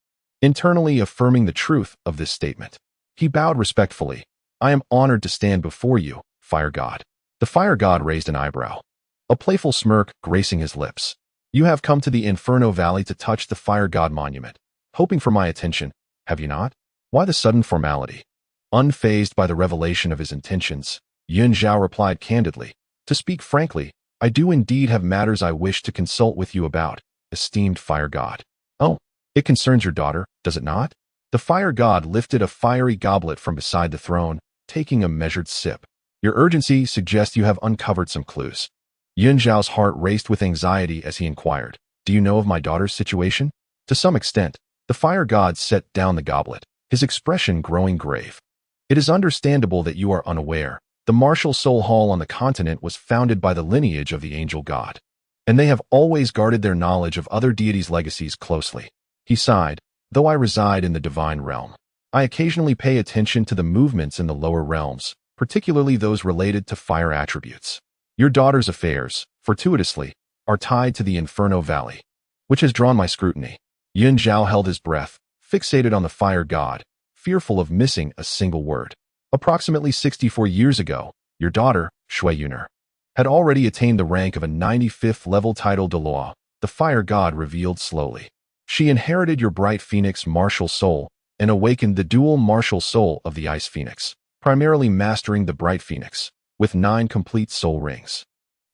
internally affirming the truth of this statement. He bowed respectfully. I am honored to stand before you, fire god. The fire god raised an eyebrow, a playful smirk gracing his lips. You have come to the Inferno Valley to touch the fire god monument, hoping for my attention, have you not? Why the sudden formality? Unfazed by the revelation of his intentions, Zhao replied candidly, to speak frankly, I do indeed have matters I wish to consult with you about, esteemed fire god. Oh, it concerns your daughter, does it not? The fire god lifted a fiery goblet from beside the throne, taking a measured sip. Your urgency suggests you have uncovered some clues. Zhao's heart raced with anxiety as he inquired, do you know of my daughter's situation? To some extent, the fire god set down the goblet, his expression growing grave. It is understandable that you are unaware. The martial soul hall on the continent was founded by the lineage of the angel god, and they have always guarded their knowledge of other deities' legacies closely. He sighed, though I reside in the divine realm, I occasionally pay attention to the movements in the lower realms, particularly those related to fire attributes. Your daughter's affairs, fortuitously, are tied to the Inferno Valley, which has drawn my scrutiny. Zhao held his breath, fixated on the fire god, fearful of missing a single word. Approximately 64 years ago, your daughter, Xue Yun, had already attained the rank of a 95th level Light Douluo, the fire god revealed slowly. She inherited your bright phoenix martial soul and awakened the dual martial soul of the ice phoenix, primarily mastering the bright phoenix, with 9 complete soul rings.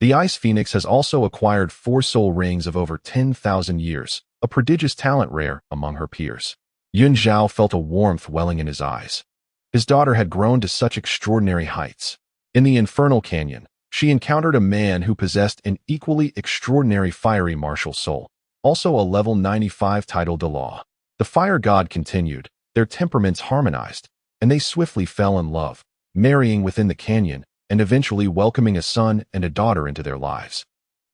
The ice phoenix has also acquired 4 soul rings of over 10,000 years, a prodigious talent rare among her peers. Zhao felt a warmth welling in his eyes. His daughter had grown to such extraordinary heights. In the Infernal Canyon, she encountered a man who possessed an equally extraordinary fiery martial soul, also a level 95 Light Douluo. The fire god continued, their temperaments harmonized, and they swiftly fell in love, marrying within the canyon and eventually welcoming a son and a daughter into their lives,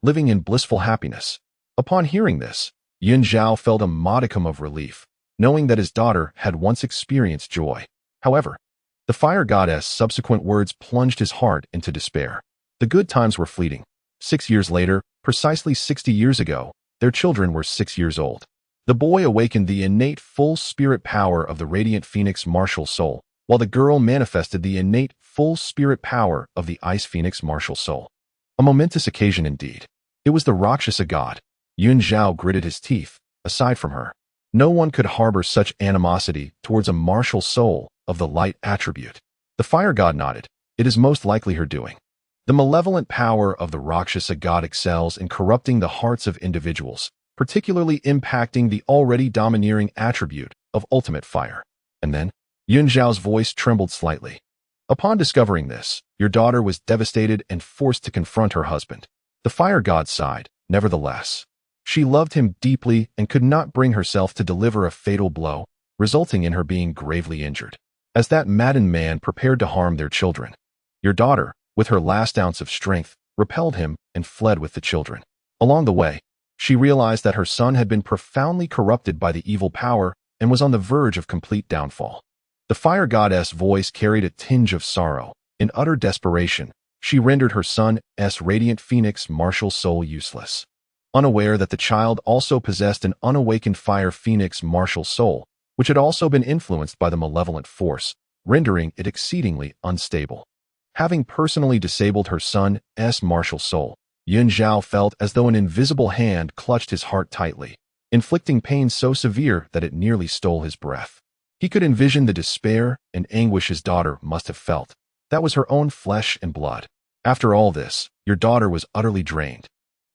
living in blissful happiness. Upon hearing this, Zhao felt a modicum of relief, knowing that his daughter had once experienced joy. However, the fire goddess' subsequent words plunged his heart into despair. The good times were fleeting. 6 years later, precisely 60 years ago, their children were 6 years old. The boy awakened the innate full spirit power of the radiant phoenix martial soul, while the girl manifested the innate full spirit power of the ice phoenix martial soul. A momentous occasion indeed. It was the Rakshasa god. Zhao gritted his teeth. Aside from her, no one could harbor such animosity towards a martial soul of the light attribute. The fire god nodded. It is most likely her doing. The malevolent power of the Rakshasa god excels in corrupting the hearts of individuals, particularly impacting the already domineering attribute of ultimate fire. And then, Zhao's voice trembled slightly. Upon discovering this, your daughter was devastated and forced to confront her husband. The fire god sighed, nevertheless. She loved him deeply and could not bring herself to deliver a fatal blow, resulting in her being gravely injured, as that maddened man prepared to harm their children. Your daughter, with her last ounce of strength, repelled him and fled with the children. Along the way, she realized that her son had been profoundly corrupted by the evil power and was on the verge of complete downfall. The fire goddess' voice carried a tinge of sorrow. In utter desperation, she rendered her son's radiant phoenix martial soul useless. Unaware that the child also possessed an unawakened fire phoenix martial soul, which had also been influenced by the malevolent force, rendering it exceedingly unstable. Having personally disabled her son's martial soul, Yun Zhao felt as though an invisible hand clutched his heart tightly, inflicting pain so severe that it nearly stole his breath. He could envision the despair and anguish his daughter must have felt. That was her own flesh and blood. After all this, your daughter was utterly drained.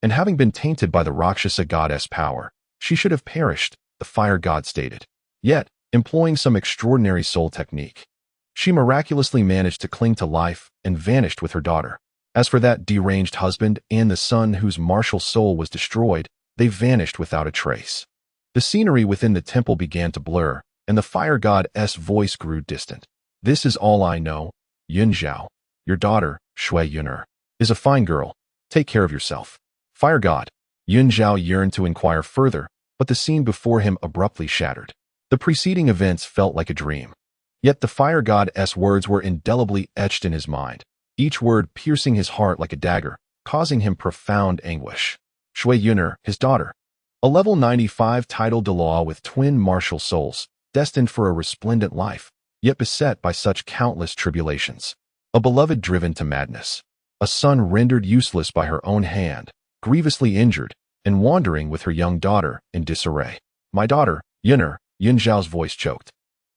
And having been tainted by the Rakshasa goddess power, she should have perished, the fire god stated. Yet, employing some extraordinary soul technique, she miraculously managed to cling to life and vanished with her daughter. As for that deranged husband and the son whose martial soul was destroyed, they vanished without a trace. The scenery within the temple began to blur, and the fire god's voice grew distant. This is all I know, Yun Zhao. Your daughter, Xue Yun, is a fine girl. Take care of yourself. Fire god. Yun Zhao yearned to inquire further, but the scene before him abruptly shattered. The preceding events felt like a dream. Yet the fire god's words were indelibly etched in his mind, each word piercing his heart like a dagger, causing him profound anguish. Xue Yun, his daughter. A level 95 Light Douluo with twin martial souls, destined for a resplendent life, yet beset by such countless tribulations. A beloved driven to madness. A son rendered useless by her own hand, grievously injured, and wandering with her young daughter in disarray. My daughter, Yun Zhao's voice choked,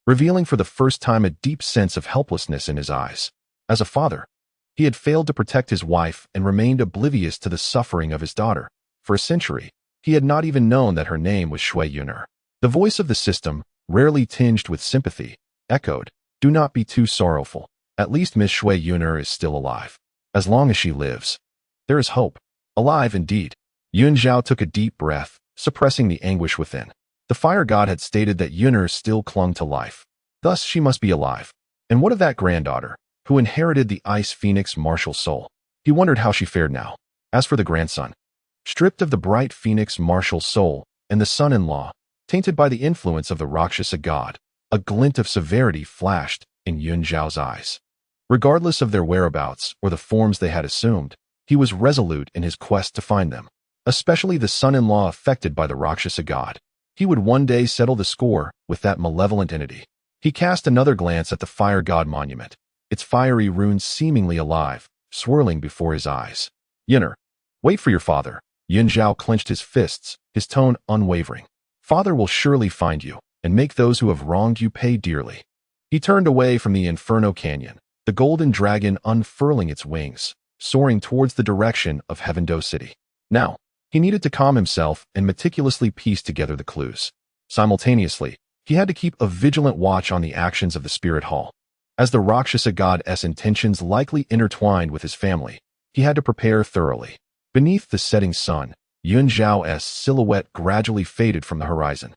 revealing for the first time a deep sense of helplessness in his eyes. As a father, he had failed to protect his wife and remained oblivious to the suffering of his daughter. For a century, he had not even known that her name was Xue Yun. The voice of the system, rarely tinged with sympathy, echoed, "Do not be too sorrowful. At least Miss Xue Yun is still alive. As long as she lives, there is hope." Alive indeed. Yun Zhao took a deep breath, suppressing the anguish within. The fire god had stated that Yun still clung to life. Thus she must be alive. And what of that granddaughter, who inherited the ice phoenix martial soul? He wondered how she fared now. As for the grandson, stripped of the bright phoenix martial soul, and the son-in-law, tainted by the influence of the Rakshasa god, a glint of severity flashed in Yun Zhao's eyes. Regardless of their whereabouts or the forms they had assumed, he was resolute in his quest to find them, especially the son-in-law affected by the Rakshasa god. He would one day settle the score with that malevolent entity. He cast another glance at the fire god monument, its fiery runes seemingly alive, swirling before his eyes. Yun, wait for your father. Yun Zhao clenched his fists, his tone unwavering. Father will surely find you, and make those who have wronged you pay dearly. He turned away from the Inferno Canyon, the golden dragon unfurling its wings, soaring towards the direction of Heaven Dou City. Now, he needed to calm himself and meticulously piece together the clues. Simultaneously, he had to keep a vigilant watch on the actions of the Spirit Hall. As the Rakshasa god's intentions likely intertwined with his family, he had to prepare thoroughly. Beneath the setting sun, Yun Zhao's silhouette gradually faded from the horizon,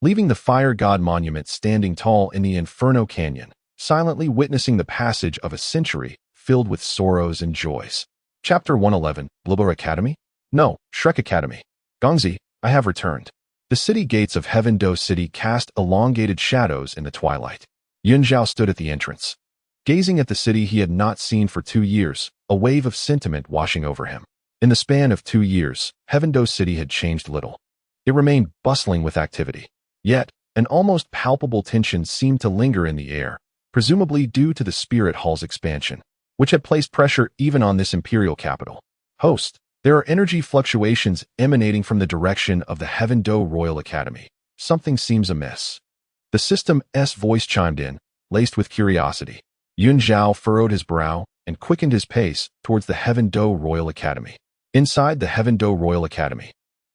leaving the fire god monument standing tall in the Inferno Canyon, silently witnessing the passage of a century filled with sorrows and joys. Chapter 111, Blubber Academy? No, Shrek Academy. Gongzi, I have returned. The city gates of Heaven Dou City cast elongated shadows in the twilight. Yun Zhao stood at the entrance. Gazing at the city he had not seen for 2 years, a wave of sentiment washing over him. In the span of 2 years, Heaven Dou City had changed little. It remained bustling with activity. Yet, an almost palpable tension seemed to linger in the air, presumably due to the Spirit Hall's expansion, which had placed pressure even on this imperial capital. Host, there are energy fluctuations emanating from the direction of the Heaven Dou Royal Academy. Something seems amiss. The system's voice chimed in, laced with curiosity. Yun Zhao furrowed his brow and quickened his pace towards the Heaven Dou Royal Academy. Inside the Heaven Dou Royal Academy,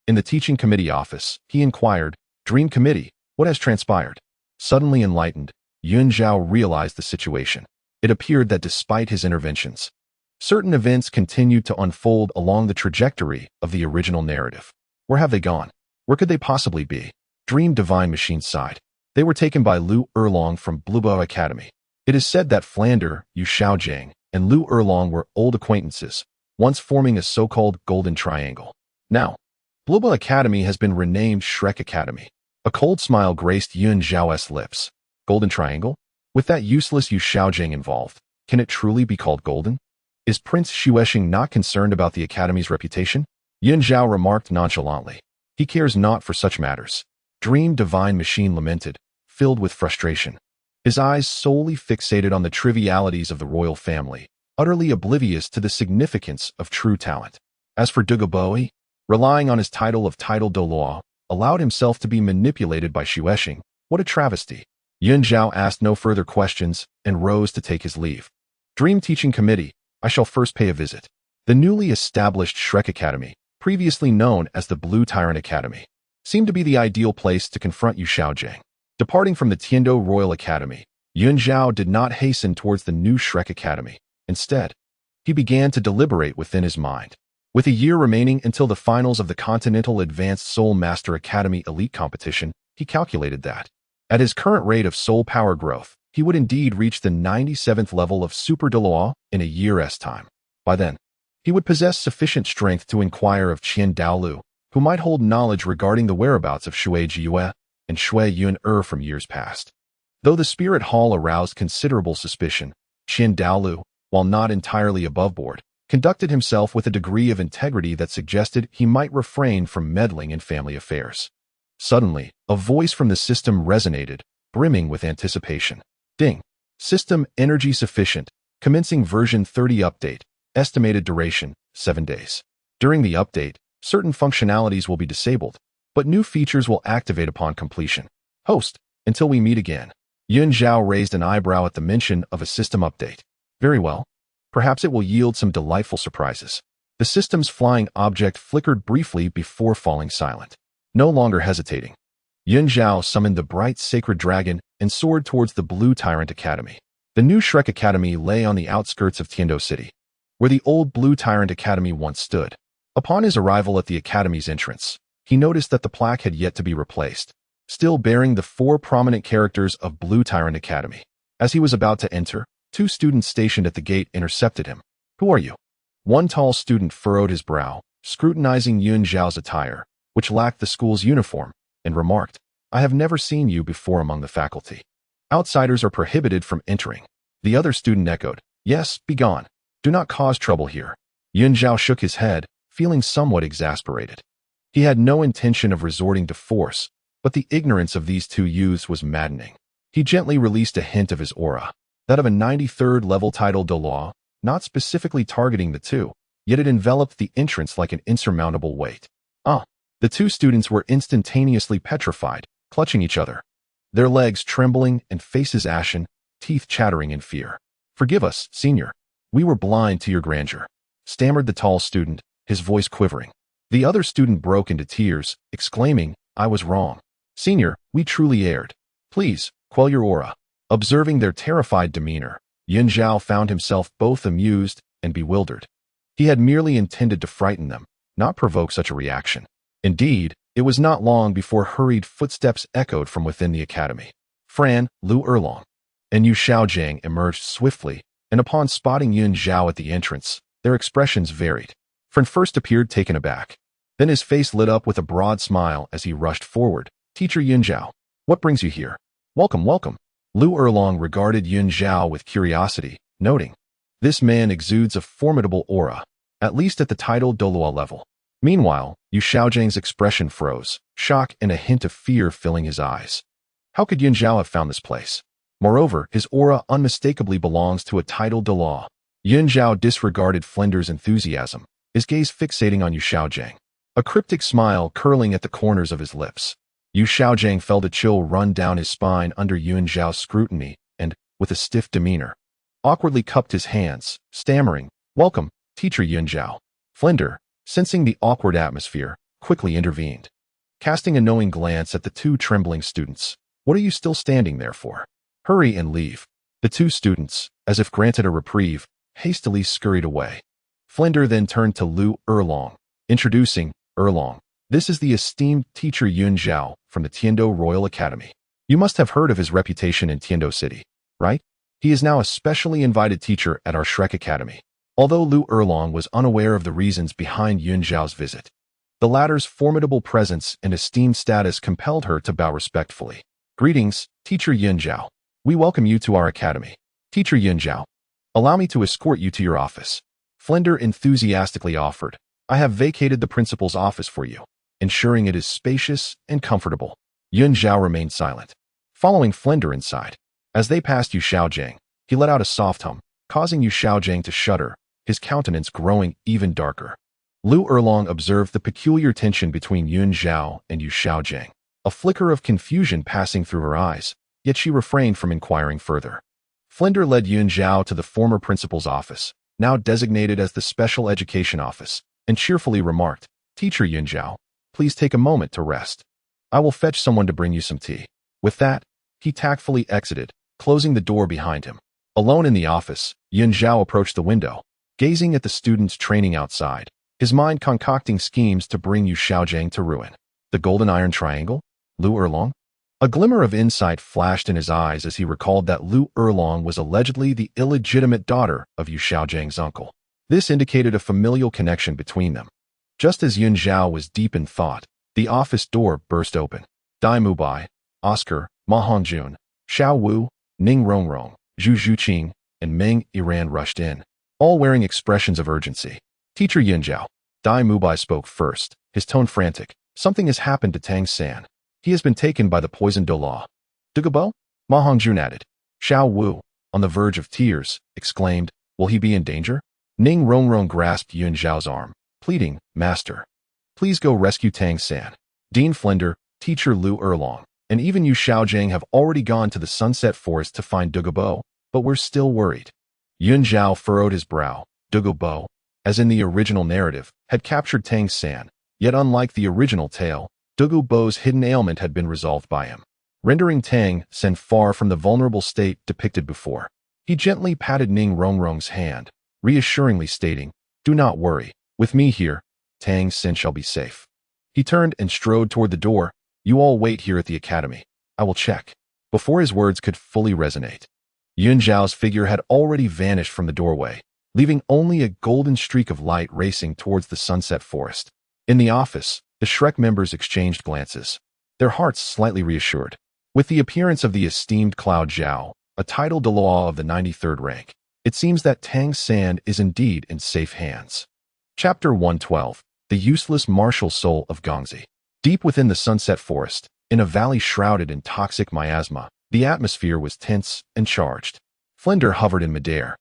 in the teaching committee office, he inquired, Dream Committee, what has transpired? Suddenly enlightened, Yun Zhao realized the situation. It appeared that despite his interventions, certain events continued to unfold along the trajectory of the original narrative. Where have they gone? Where could they possibly be? Dream Divine Machine sighed. They were taken by Lu Erlong from Blubber Academy. It is said that Flander, Yu Xiaojiang, and Lu Erlong were old acquaintances, once forming a so-called Golden Triangle. Now, Blubber Academy has been renamed Shrek Academy. A cold smile graced Yun Zhao's lips. Golden Triangle? With that useless Yu Xiaojing involved, can it truly be called golden? Is Prince Xuexing not concerned about the Academy's reputation? Yun Zhao remarked nonchalantly. He cares not for such matters. Dream Divine Machine lamented, filled with frustration. His eyes solely fixated on the trivialities of the royal family, utterly oblivious to the significance of true talent. As for Dugaboi, relying on his title of Light Douluo, allowed himself to be manipulated by Xuexing. What a travesty. Yun Zhao asked no further questions and rose to take his leave. Dream Teaching Committee, I shall first pay a visit. The newly established Shrek Academy, previously known as the Blue Tyrant Academy, seemed to be the ideal place to confront Yu Xiaojing. Departing from the Tiando Royal Academy, Yun Zhao did not hasten towards the new Shrek Academy. Instead, he began to deliberate within his mind. With a year remaining until the finals of the Continental Advanced Soul Master Academy Elite Competition, he calculated that, at his current rate of soul power growth, he would indeed reach the 97th level of Super Douluo in a year's time. By then, he would possess sufficient strength to inquire of Qian Daolu, who might hold knowledge regarding the whereabouts of Xue Yun and Xue Yun from years past. Though the Spirit Hall aroused considerable suspicion, Qian Daolu, while not entirely above board, conducted himself with a degree of integrity that suggested he might refrain from meddling in family affairs. Suddenly, a voice from the system resonated, brimming with anticipation. Ding. System energy sufficient. Commencing version 30 update. Estimated duration, 7 days. During the update, certain functionalities will be disabled, but new features will activate upon completion. Host, until we meet again. Yun Zhao raised an eyebrow at the mention of a system update. Very well. Perhaps it will yield some delightful surprises. The system's flying object flickered briefly before falling silent. No longer hesitating, Yun Zhao summoned the bright sacred dragon and soared towards the Blue Tyrant Academy. The new Shrek Academy lay on the outskirts of Tiando City, where the old Blue Tyrant Academy once stood. Upon his arrival at the Academy's entrance, he noticed that the plaque had yet to be replaced, still bearing the 4 prominent characters of Blue Tyrant Academy. As he was about to enter, 2 students stationed at the gate intercepted him. Who are you? One tall student furrowed his brow, scrutinizing Yun Zhao's attire, which lacked the school's uniform, and remarked, I have never seen you before among the faculty. Outsiders are prohibited from entering. The other student echoed, Yes, begone. Do not cause trouble here. Yun Zhao shook his head, feeling somewhat exasperated. He had no intention of resorting to force, but the ignorance of these 2 youths was maddening. He gently released a hint of his aura, that of a 93rd level title Douluo, not specifically targeting the 2, yet it enveloped the entrance like an insurmountable weight. The 2 students were instantaneously petrified, clutching each other, their legs trembling and faces ashen, teeth chattering in fear. Forgive us, senior. We were blind to your grandeur, stammered the tall student, his voice quivering. The other student broke into tears, exclaiming, I was wrong. Senior, we truly erred. Please, quell your aura. Observing their terrified demeanor, Yun Zhao found himself both amused and bewildered. He had merely intended to frighten them, not provoke such a reaction. Indeed, it was not long before hurried footsteps echoed from within the academy. Fran, Lu Erlong, and Yu Xiaojing emerged swiftly, and upon spotting Yun Zhao at the entrance, their expressions varied. Fran first appeared taken aback. Then his face lit up with a broad smile as he rushed forward. Teacher Yun Zhao, what brings you here? Welcome, welcome. Lu Erlong regarded Yun Zhao with curiosity, noting, this man exudes a formidable aura, at least at the title Douluo level. Meanwhile, Yu Xiaojing's expression froze, shock and a hint of fear filling his eyes. How could Yun Zhao have found this place? Moreover, his aura unmistakably belongs to a title Douluo. Yun Zhao disregarded Flinder's enthusiasm, his gaze fixating on Yu Xiaojing, a cryptic smile curling at the corners of his lips. Yu Xiaojing felt a chill run down his spine under Yun Zhao's scrutiny and, with a stiff demeanor, awkwardly cupped his hands, stammering, Welcome, Teacher Yun Zhao. Flinder, sensing the awkward atmosphere, quickly intervened. Casting a knowing glance at the 2 trembling students, what are you still standing there for? Hurry and leave. The 2 students, as if granted a reprieve, hastily scurried away. Flinder then turned to Lu Erlong, introducing, Erlong, this is the esteemed teacher Yun Zhao from the Tiando Royal Academy. You must have heard of his reputation in Tiando City, right? He is now a specially invited teacher at our Shrek Academy. Although Lu Erlong was unaware of the reasons behind Yun Zhao's visit, the latter's formidable presence and esteemed status compelled her to bow respectfully. Greetings, Teacher Yun Zhao. We welcome you to our academy. Teacher Zhao, allow me to escort you to your office. Flender enthusiastically offered. I have vacated the principal's office for you, ensuring it is spacious and comfortable. Zhao remained silent, following Flender inside. As they passed Yu Xiaojing, he let out a soft hum, causing Yu Xiaojing to shudder, his countenance growing even darker. Lu Erlong observed the peculiar tension between Zhao and Yu Xiaojing, a flicker of confusion passing through her eyes, yet she refrained from inquiring further. Flender led Zhao to the former principal's office, now designated as the Special Education Office, and cheerfully remarked, Teacher Zhao, please take a moment to rest. I will fetch someone to bring you some tea. With that, he tactfully exited, closing the door behind him. Alone in the office, Zhao approached the window, gazing at the students training outside, his mind concocting schemes to bring Yu Xiaojing to ruin. The Golden Iron Triangle? Lu Erlong? A glimmer of insight flashed in his eyes as he recalled that Lu Erlong was allegedly the illegitimate daughter of Yu Xiaojing's uncle. This indicated a familial connection between them. Just as Zhao was deep in thought, the office door burst open. Dai Mubai, Oscar, Ma Hongjun, Xiao Wu, Ning Rongrong, Zhu Zhuqing, and Meng Iran rushed in, all wearing expressions of urgency. Teacher Zhao. Dai Mubai spoke first, his tone frantic. Something has happened to Tang San. He has been taken by the poisoned Douluo. Dugabo? Ma Hongjun added. Xiao Wu, on the verge of tears, exclaimed, will he be in danger? Ning Rongrong grasped Zhao's arm, pleading, Master, please go rescue Tang San. Dean Flender, Teacher Lu Erlong, and even Yu Xiaojing have already gone to the Sunset Forest to find Dugabo, but we're still worried. Zhao furrowed his brow. Dugabo, as in the original narrative, had captured Tang San, yet unlike the original tale, Dugubo's hidden ailment had been resolved by him, rendering Tang San far from the vulnerable state depicted before. He gently patted Ning Rongrong's hand, reassuringly stating, do not worry, with me here, Tang San shall be safe. He turned and strode toward the door. You all wait here at the academy. I will check. Before his words could fully resonate, Zhao's figure had already vanished from the doorway, leaving only a golden streak of light racing towards the Sunset Forest. In the office, the Shrek members exchanged glances, their hearts slightly reassured. With the appearance of the esteemed Cloud Zhao, a title Douluo of the 93rd rank, it seems that Tang San is indeed in safe hands. Chapter 112, The Useless Martial Soul of Gongzi. Deep within the Sunset Forest, in a valley shrouded in toxic miasma, the atmosphere was tense and charged. Flender hovered in midair,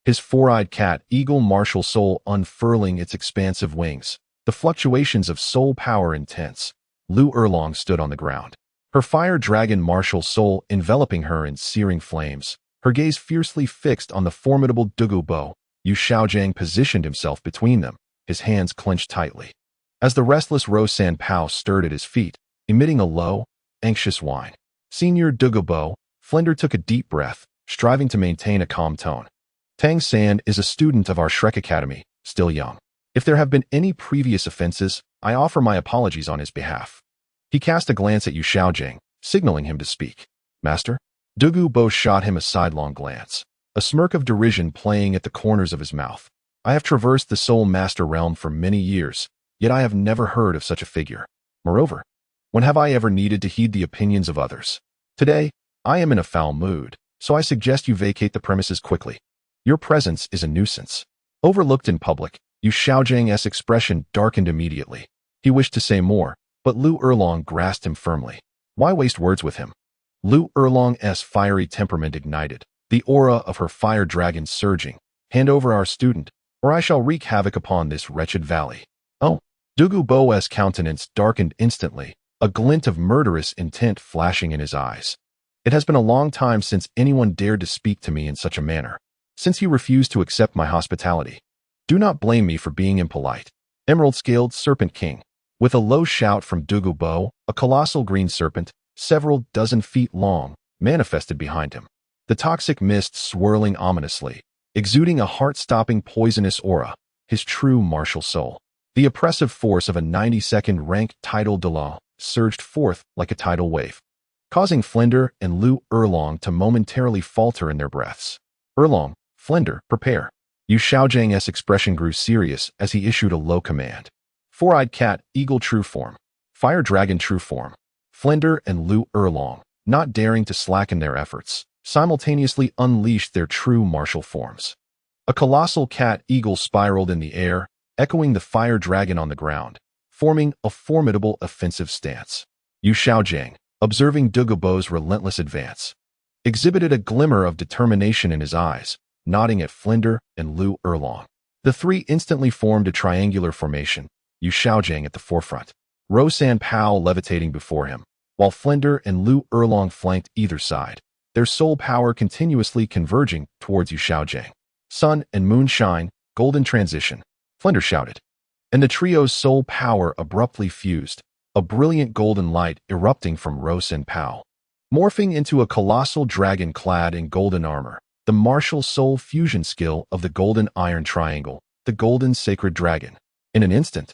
his four-eyed cat eagle martial soul unfurling its expansive wings. The fluctuations of soul power intense. Lu Erlong stood on the ground, her fire dragon martial soul enveloping her in searing flames, her gaze fiercely fixed on the formidable Dugubo. Yu Xiaojing positioned himself between them, his hands clenched tightly. As the restless Ro San Pao stirred at his feet, emitting a low, anxious whine. Senior Dugubo, Flender took a deep breath, striving to maintain a calm tone. Tang San is a student of our Shrek Academy, still young. If there have been any previous offenses, I offer my apologies on his behalf. He cast a glance at Yu Xiaojing, signaling him to speak. Master? Dugubo shot him a sidelong glance, a smirk of derision playing at the corners of his mouth. I have traversed the Soul Master realm for many years, yet I have never heard of such a figure. Moreover, when have I ever needed to heed the opinions of others? Today, I am in a foul mood, so I suggest you vacate the premises quickly. Your presence is a nuisance. Overlooked in public, Yu Xiaojing's expression darkened immediately. He wished to say more, but Lu Erlong grasped him firmly. Why waste words with him? Lu Erlong's fiery temperament ignited, the aura of her fire dragon surging. Hand over our student, or I shall wreak havoc upon this wretched valley. Oh, Dugubo's countenance darkened instantly, a glint of murderous intent flashing in his eyes. It has been a long time since anyone dared to speak to me in such a manner, since he refused to accept my hospitality. Do not blame me for being impolite. Emerald-scaled Serpent King. With a low shout from Dugubo, a colossal green serpent, several dozen feet long, manifested behind him. The toxic mist swirling ominously, exuding a heart-stopping poisonous aura, his true martial soul. The oppressive force of a 92nd rank title Douluo surged forth like a tidal wave, causing Flender and Lu Erlong to momentarily falter in their breaths. Erlong, Flender, prepare. Yu Xiaojing's expression grew serious as he issued a low command. Four-eyed cat, eagle true form. Fire dragon true form. Flender and Lu Erlong, not daring to slacken their efforts, simultaneously unleashed their true martial forms. A colossal cat-eagle spiraled in the air, echoing the fire dragon on the ground, forming a formidable offensive stance. Yu Xiaojing, observing Dugubo's relentless advance, exhibited a glimmer of determination in his eyes, nodding at Flinder and Lu Erlong. The three instantly formed a triangular formation, Yu Xiaojing at the forefront, Rosan Pao levitating before him, while Flinder and Lu Erlong flanked either side, their soul power continuously converging towards Yu Xiaojing. Sun and moon shine, golden transition, Flinder shouted. And the trio's soul power abruptly fused, a brilliant golden light erupting from Rosan Pao. Morphing into a colossal dragon clad in golden armor, the martial soul fusion skill of the golden iron triangle, the golden sacred dragon. In an instant,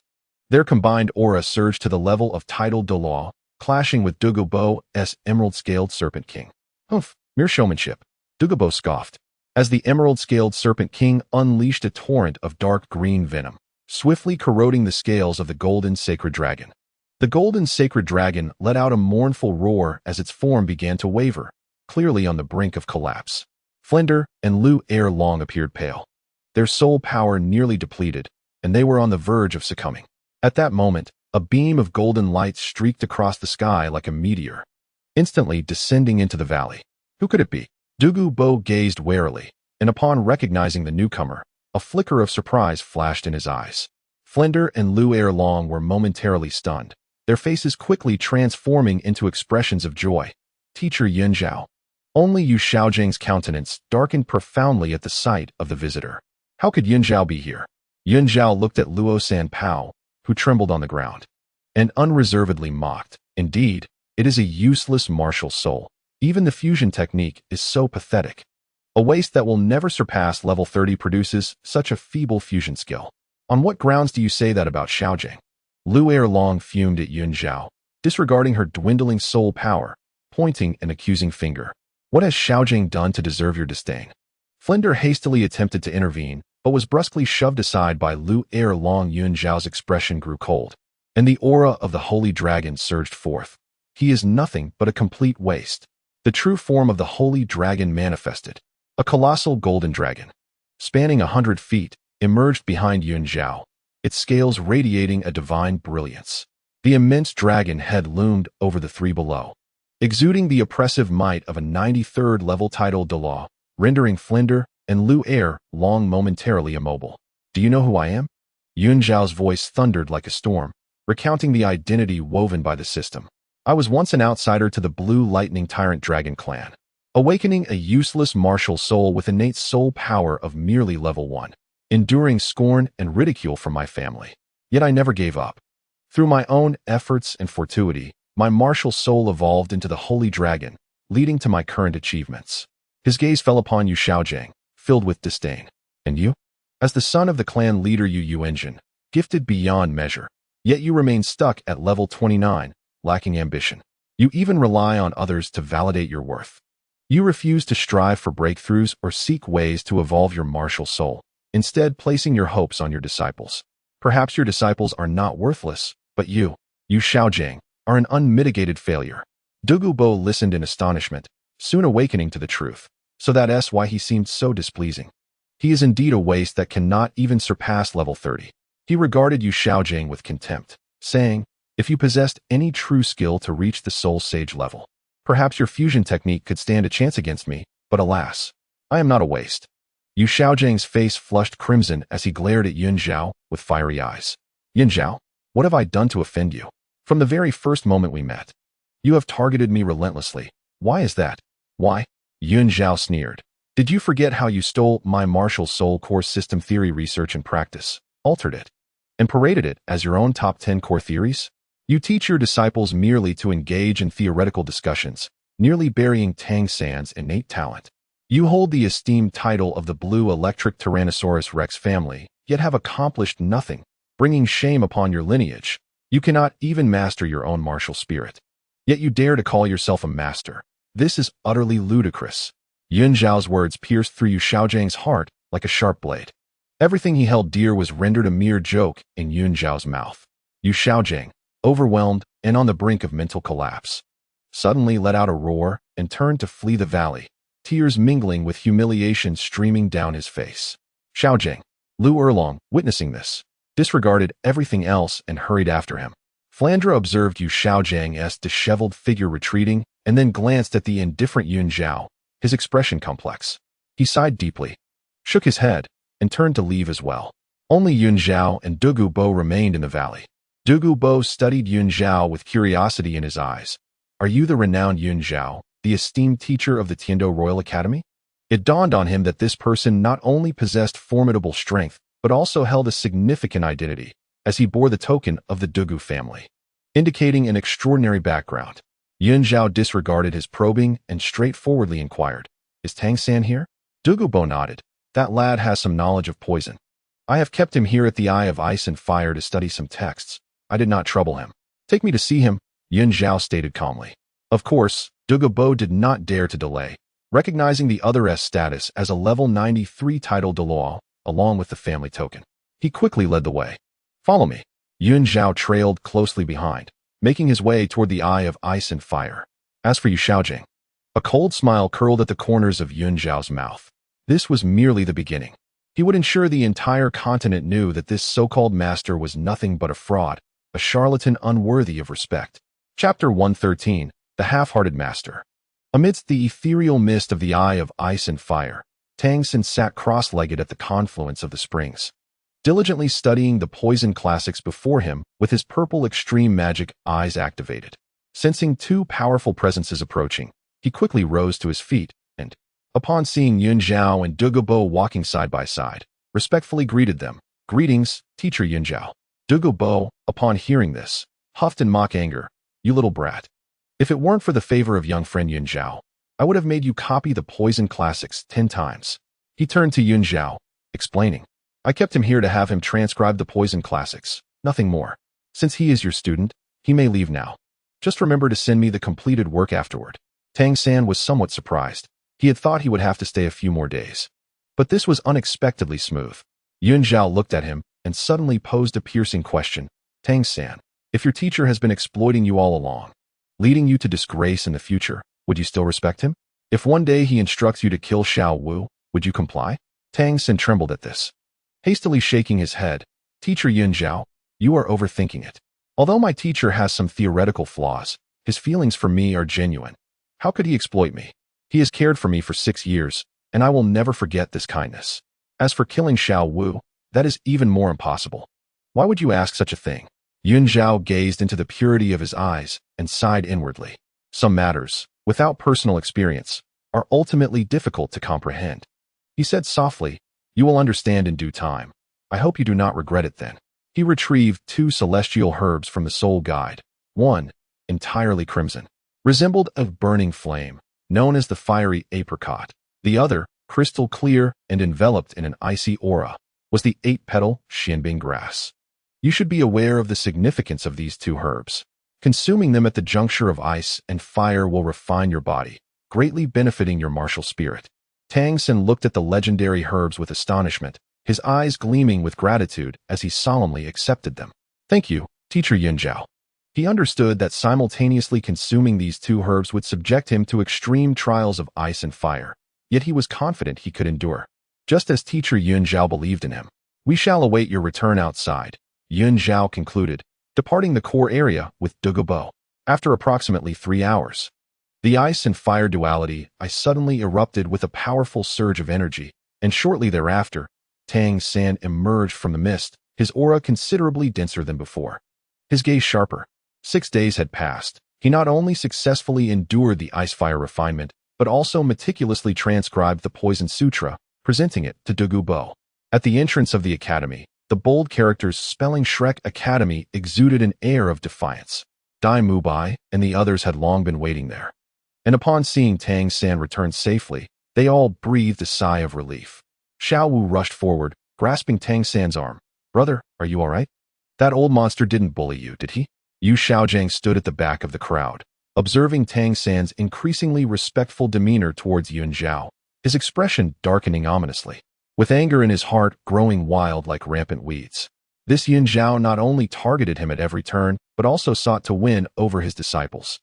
their combined aura surged to the level of Light Douluo, clashing with Dugubo's emerald-scaled serpent king. Humph, mere showmanship, Dugubo scoffed, as the emerald-scaled serpent king unleashed a torrent of dark green venom, swiftly corroding the scales of the golden sacred dragon. The golden sacred dragon let out a mournful roar as its form began to waver, clearly on the brink of collapse. Flinder and Lu Erlong appeared pale, their soul power nearly depleted, and they were on the verge of succumbing. At that moment, a beam of golden light streaked across the sky like a meteor, instantly descending into the valley. Who could it be? Dugubo gazed warily, and upon recognizing the newcomer, a flicker of surprise flashed in his eyes. Flinder and Lu Erlong were momentarily stunned, their faces quickly transforming into expressions of joy. Teacher Yun Zhao. Only Yu Xiaojing's countenance darkened profoundly at the sight of the visitor. How could Yun Zhao be here? Yun Zhao looked at Luo San Pao, who trembled on the ground, and unreservedly mocked. Indeed, it is a useless martial soul. Even the fusion technique is so pathetic. A waste that will never surpass level 30 produces such a feeble fusion skill. On what grounds do you say that about Xiaojing? Lu Erlong fumed at Yun Zhao, disregarding her dwindling soul power, pointing an accusing finger. What has Xiaojing done to deserve your disdain? Flinder hastily attempted to intervene, but was brusquely shoved aside by Lu Erlong. Yun Zhao's expression grew cold, and the aura of the holy dragon surged forth. He is nothing but a complete waste. The true form of the holy dragon manifested. A colossal golden dragon, spanning 100 feet, emerged behind Yun Zhao, its scales radiating a divine brilliance. The immense dragon head loomed over the three below, exuding the oppressive might of a 93rd level Light Douluo, rendering Flinder and Lu Erlong momentarily immobile. Do you know who I am? Yun Zhao's voice thundered like a storm, recounting the identity woven by the system. I was once an outsider to the Blue Lightning Tyrant Dragon clan, awakening a useless martial soul with innate soul power of merely level 1, enduring scorn and ridicule from my family. Yet I never gave up. Through my own efforts and fortuity, my martial soul evolved into the Holy Dragon, leading to my current achievements. His gaze fell upon Yu Xiaojing, filled with disdain. And you? As the son of the clan leader Yu Engine, gifted beyond measure, yet you remain stuck at level 29, lacking ambition. You even rely on others to validate your worth. You refuse to strive for breakthroughs or seek ways to evolve your martial soul, instead placing your hopes on your disciples. Perhaps your disciples are not worthless, but you, Yu Xiaojing, are an unmitigated failure. Dugubo listened in astonishment, soon awakening to the truth, so that's why he seemed so displeasing. He is indeed a waste that cannot even surpass level 30. He regarded Yu Xiaojing with contempt, saying, if you possessed any true skill to reach the soul sage level, perhaps your fusion technique could stand a chance against me, but alas, I am not a waste. Yu Xiaojing's face flushed crimson as he glared at Yun Zhao with fiery eyes. Yun Zhao, what have I done to offend you? From the very first moment we met, you have targeted me relentlessly. Why is that? Why? Yun Zhao sneered. Did you forget how you stole my martial soul core system theory research and practice, altered it, and paraded it as your own top 10 core theories? You teach your disciples merely to engage in theoretical discussions, nearly burying Tang San's innate talent. You hold the esteemed title of the Blue Electric Tyrannosaurus Rex family, yet have accomplished nothing, bringing shame upon your lineage. You cannot even master your own martial spirit. Yet you dare to call yourself a master. This is utterly ludicrous. Yun Zhao's words pierced through Yu Xiaojing's heart like a sharp blade. Everything he held dear was rendered a mere joke in Yun Zhao's mouth. Yu Xiaojing, overwhelmed and on the brink of mental collapse, suddenly let out a roar and turned to flee the valley, tears mingling with humiliation streaming down his face. Xiaojing, Lu Erlong, witnessing this, disregarded everything else and hurried after him. Flandra observed Yu Xiaojang's disheveled figure retreating and then glanced at the indifferent Yun Zhao, his expression complex. He sighed deeply, shook his head, and turned to leave as well. Only Yun Zhao and Dugu Bo remained in the valley. Dugu Bo studied Yun Zhao with curiosity in his eyes. Are you the renowned Yun Zhao, the esteemed teacher of the Tiandou Royal Academy? It dawned on him that this person not only possessed formidable strength, but also held a significant identity, as he bore the token of the Dugu family, indicating an extraordinary background. Yun Zhao disregarded his probing and straightforwardly inquired, Is Tang San here? Dugu Bo nodded. That lad has some knowledge of poison. I have kept him here at the Eye of Ice and Fire to study some texts. I did not trouble him. Take me to see him, Yun Zhao stated calmly. Of course, Dugu Bo did not dare to delay, recognizing the other's status as a level 93 title Douluo, along with the family token. He quickly led the way. Follow me. Yun Zhao trailed closely behind, making his way toward the Eye of Ice and Fire. As for Yu Xiaojing, a cold smile curled at the corners of Yun Zhao's mouth. This was merely the beginning. He would ensure the entire continent knew that this so-called master was nothing but a fraud, a charlatan unworthy of respect. Chapter 113, The Half-Hearted Master. Amidst the ethereal mist of the Eye of Ice and Fire, Tang San sat cross-legged at the confluence of the springs, diligently studying the poison classics before him with his purple extreme magic eyes activated. Sensing two powerful presences approaching, he quickly rose to his feet and, upon seeing Yun Zhao and Dugu Bo walking side by side, respectfully greeted them. Greetings, teacher Yun Zhao. Dugu Bo, upon hearing this, huffed in mock anger. You little brat. If it weren't for the favor of young friend Yun Zhao, I would have made you copy the poison classics 10 times. He turned to Yun Zhao, explaining. I kept him here to have him transcribe the poison classics, nothing more. Since he is your student, he may leave now. Just remember to send me the completed work afterward. Tang San was somewhat surprised. He had thought he would have to stay a few more days. But this was unexpectedly smooth. Yun Zhao looked at him and suddenly posed a piercing question. Tang San, if your teacher has been exploiting you all along, leading you to disgrace in the future, would you still respect him? If one day he instructs you to kill Xiao Wu, would you comply? Tang San trembled at this. Hastily shaking his head, Teacher Yun Zhao, you are overthinking it. Although my teacher has some theoretical flaws, his feelings for me are genuine. How could he exploit me? He has cared for me for 6 years, and I will never forget this kindness. As for killing Xiao Wu, that is even more impossible. Why would you ask such a thing? Yun Zhao gazed into the purity of his eyes and sighed inwardly. Some matters, without personal experience, are ultimately difficult to comprehend. He said softly, You will understand in due time. I hope you do not regret it then. He retrieved 2 celestial herbs from the soul guide. One, entirely crimson, resembled a burning flame, known as the fiery apricot. The other, crystal clear and enveloped in an icy aura, was the 8-petal Xianbing grass. You should be aware of the significance of these 2 herbs. Consuming them at the juncture of ice and fire will refine your body, greatly benefiting your martial spirit. Tang San looked at the legendary herbs with astonishment, his eyes gleaming with gratitude as he solemnly accepted them. Thank you, Teacher Yun Zhao. He understood that simultaneously consuming these 2 herbs would subject him to extreme trials of ice and fire, yet he was confident he could endure. Just as Teacher Yun Zhao believed in him. We shall await your return outside, Yun Zhao concluded, departing the core area with Dugu Bo. After approximately 3 hours, the ice and fire duality suddenly erupted with a powerful surge of energy, and shortly thereafter, Tang San emerged from the mist, his aura considerably denser than before. His gaze sharper. 6 days had passed. He not only successfully endured the ice-fire refinement, but also meticulously transcribed the Poison Sutra, presenting it to Dugu Bo. At the entrance of the academy, the bold characters spelling Shrek Academy exuded an air of defiance. Dai Mubai and the others had long been waiting there. And upon seeing Tang San return safely, they all breathed a sigh of relief. Xiao Wu rushed forward, grasping Tang San's arm. Brother, are you all right? That old monster didn't bully you, did he? Yu Xiaojang stood at the back of the crowd, observing Tang San's increasingly respectful demeanor towards Yun Zhao, his expression darkening ominously, with anger in his heart growing wild like rampant weeds. This Yun Zhao not only targeted him at every turn, but also sought to win over his disciples.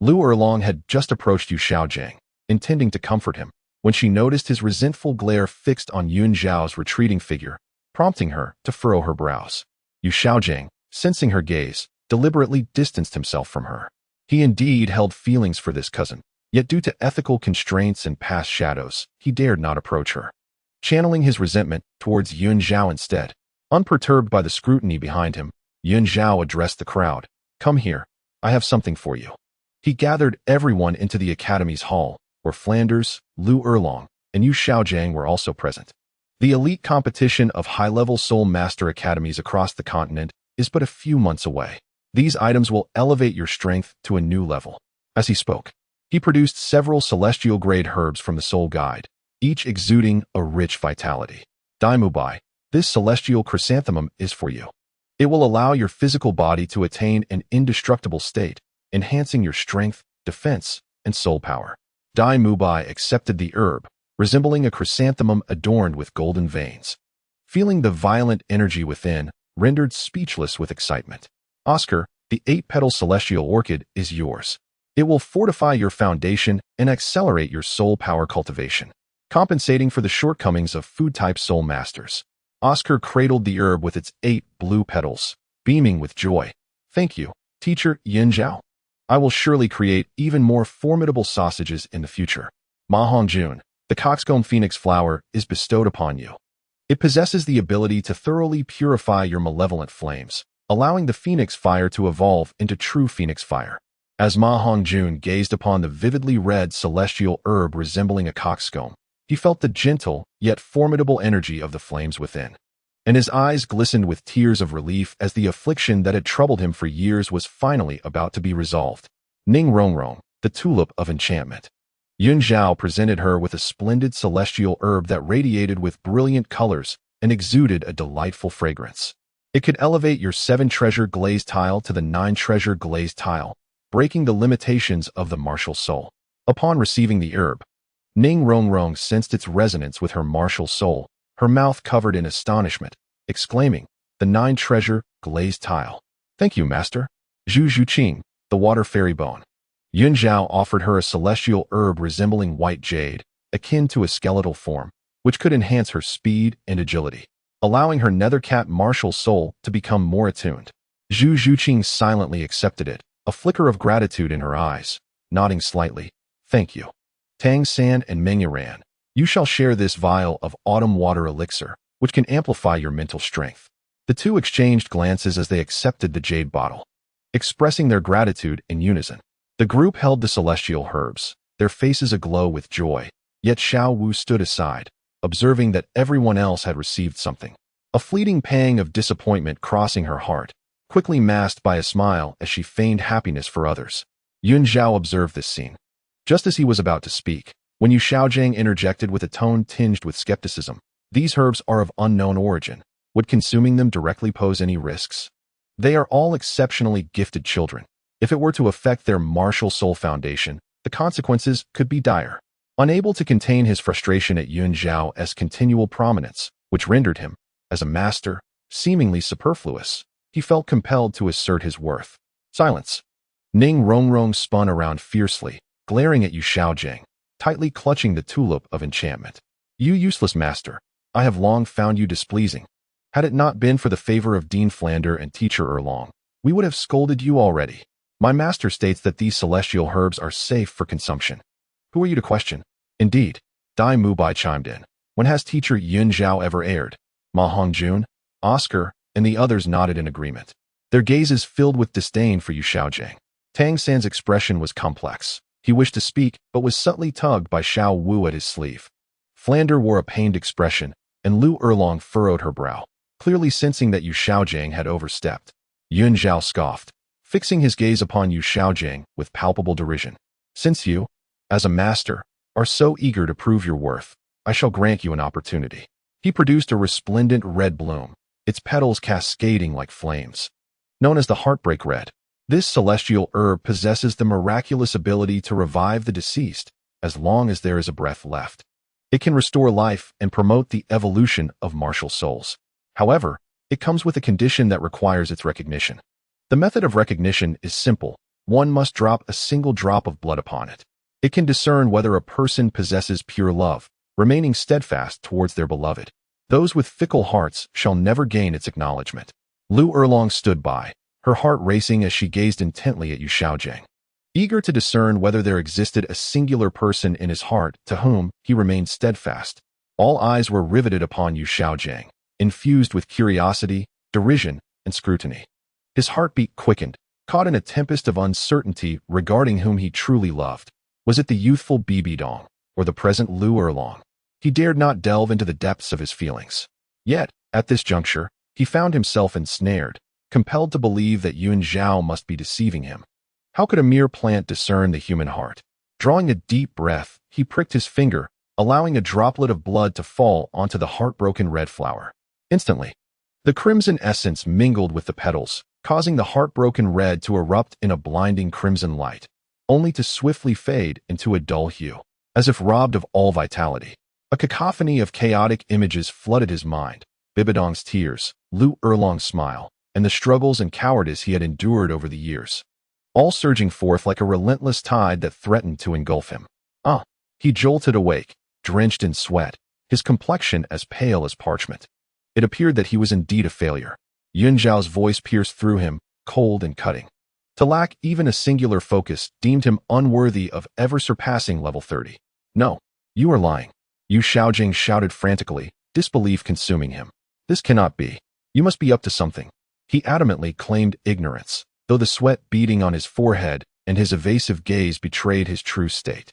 Lu Erlong had just approached Yu Xiaojang, intending to comfort him, when she noticed his resentful glare fixed on Yun Zhao's retreating figure, prompting her to furrow her brows. Yu Xiaojing, sensing her gaze, deliberately distanced himself from her. He indeed held feelings for this cousin, yet due to ethical constraints and past shadows, he dared not approach her. Channeling his resentment towards Yun Zhao instead, unperturbed by the scrutiny behind him, Yun Zhao addressed the crowd. "Come here, I have something for you." He gathered everyone into the academy's hall, where Flanders, Lu Erlong, and Yu Xiaojing were also present. The elite competition of high-level Soul Master academies across the continent is but a few months away. These items will elevate your strength to a new level. As he spoke, he produced several celestial-grade herbs from the Soul Guide, each exuding a rich vitality. Daimubai, this celestial chrysanthemum is for you. It will allow your physical body to attain an indestructible state, enhancing your strength, defense, and soul power. Daimubai accepted the herb, resembling a chrysanthemum adorned with golden veins. Feeling the violent energy within, rendered speechless with excitement. Oscar, the 8-petal celestial orchid is yours. It will fortify your foundation and accelerate your soul power cultivation, compensating for the shortcomings of food-type soul masters. Oscar cradled the herb with its 8 blue petals, beaming with joy. "Thank you, teacher Yun Zhao. I will surely create even more formidable sausages in the future." Ma Hongjun, the coxcomb phoenix flower, is bestowed upon you. It possesses the ability to thoroughly purify your malevolent flames, allowing the phoenix fire to evolve into true phoenix fire. As Ma Hongjun gazed upon the vividly red celestial herb resembling a coxcomb, he felt the gentle yet formidable energy of the flames within, and his eyes glistened with tears of relief as the affliction that had troubled him for years was finally about to be resolved. Ning Rongrong, the tulip of enchantment. Yun Zhao presented her with a splendid celestial herb that radiated with brilliant colors and exuded a delightful fragrance. It could elevate your 7-treasure glazed tile to the 9-treasure glazed tile, breaking the limitations of the martial soul. Upon receiving the herb, Ning Rongrong sensed its resonance with her martial soul, her mouth covered in astonishment, exclaiming, "The 9-treasure glazed tile. Thank you, master." Zhu Zhuqing, the water fairy bone. Yun Zhao offered her a celestial herb resembling white jade, akin to a skeletal form, which could enhance her speed and agility, allowing her nethercat martial soul to become more attuned. Zhu Zhuqing silently accepted it, a flicker of gratitude in her eyes, nodding slightly. "Thank you. Tang San and Mengyaran, you shall share this vial of autumn water elixir, which can amplify your mental strength." The two exchanged glances as they accepted the jade bottle, expressing their gratitude in unison. The group held the celestial herbs, their faces aglow with joy, yet Xiao Wu stood aside, observing that everyone else had received something. A fleeting pang of disappointment crossing her heart, quickly masked by a smile as she feigned happiness for others. Yun Zhao observed this scene. Just as he was about to speak, when Yu Xiaojing interjected with a tone tinged with skepticism, "These herbs are of unknown origin. Would consuming them directly pose any risks?" They are all exceptionally gifted children. If it were to affect their martial soul foundation, the consequences could be dire. Unable to contain his frustration at Yun Zhao's continual prominence, which rendered him, as a master, seemingly superfluous, he felt compelled to assert his worth. "Silence." Ning Rongrong spun around fiercely, glaring at Yu Xiaojing, tightly clutching the tulip of enchantment. "You useless master, I have long found you displeasing. Had it not been for the favor of Dean Flander and Teacher Erlong, we would have scolded you already. My master states that these celestial herbs are safe for consumption. Who are you to question?" "Indeed," Dai Mubai chimed in. "When has Teacher Yun Zhao ever erred?" Ma Hongjun, Oscar, and the others nodded in agreement, their gazes filled with disdain for Yu Xiaojing. Tang San's expression was complex. He wished to speak, but was subtly tugged by Xiao Wu at his sleeve. Flander wore a pained expression, and Lu Erlong furrowed her brow, clearly sensing that Yu Xiaojing had overstepped. Yun Zhao scoffed, fixing his gaze upon Yu Xiaojing with palpable derision. "Since you, as a master, are so eager to prove your worth, I shall grant you an opportunity." He produced a resplendent red bloom, its petals cascading like flames. Known as the Heartbreak Red, this celestial herb possesses the miraculous ability to revive the deceased as long as there is a breath left. It can restore life and promote the evolution of martial souls. However, it comes with a condition that requires its recognition. The method of recognition is simple. One must drop a single drop of blood upon it. It can discern whether a person possesses pure love, remaining steadfast towards their beloved. Those with fickle hearts shall never gain its acknowledgement. Lu Erlong stood by, her heart racing as she gazed intently at Yu Xiaojing. Eager to discern whether there existed a singular person in his heart to whom he remained steadfast. All eyes were riveted upon Yu Xiaojing, infused with curiosity, derision, and scrutiny. His heartbeat quickened, caught in a tempest of uncertainty regarding whom he truly loved. Was it the youthful Bibidong, or the present Lu Erlong? He dared not delve into the depths of his feelings. Yet, at this juncture, he found himself ensnared, compelled to believe that Yun Zhao must be deceiving him. How could a mere plant discern the human heart? Drawing a deep breath, he pricked his finger, allowing a droplet of blood to fall onto the heartbroken red flower. Instantly, the crimson essence mingled with the petals, causing the heartbroken red to erupt in a blinding crimson light, only to swiftly fade into a dull hue, as if robbed of all vitality. A cacophony of chaotic images flooded his mind: Bibidong's tears, Lu Erlong's smile, and the struggles and cowardice he had endured over the years, all surging forth like a relentless tide that threatened to engulf him. He jolted awake, drenched in sweat, his complexion as pale as parchment. It appeared that he was indeed a failure. Yun Zhao's voice pierced through him, cold and cutting. To lack even a singular focus deemed him unworthy of ever surpassing level 30. No, you are lying. Yu Xiaojing shouted frantically, disbelief consuming him. This cannot be. You must be up to something. He adamantly claimed ignorance, though the sweat beading on his forehead and his evasive gaze betrayed his true state.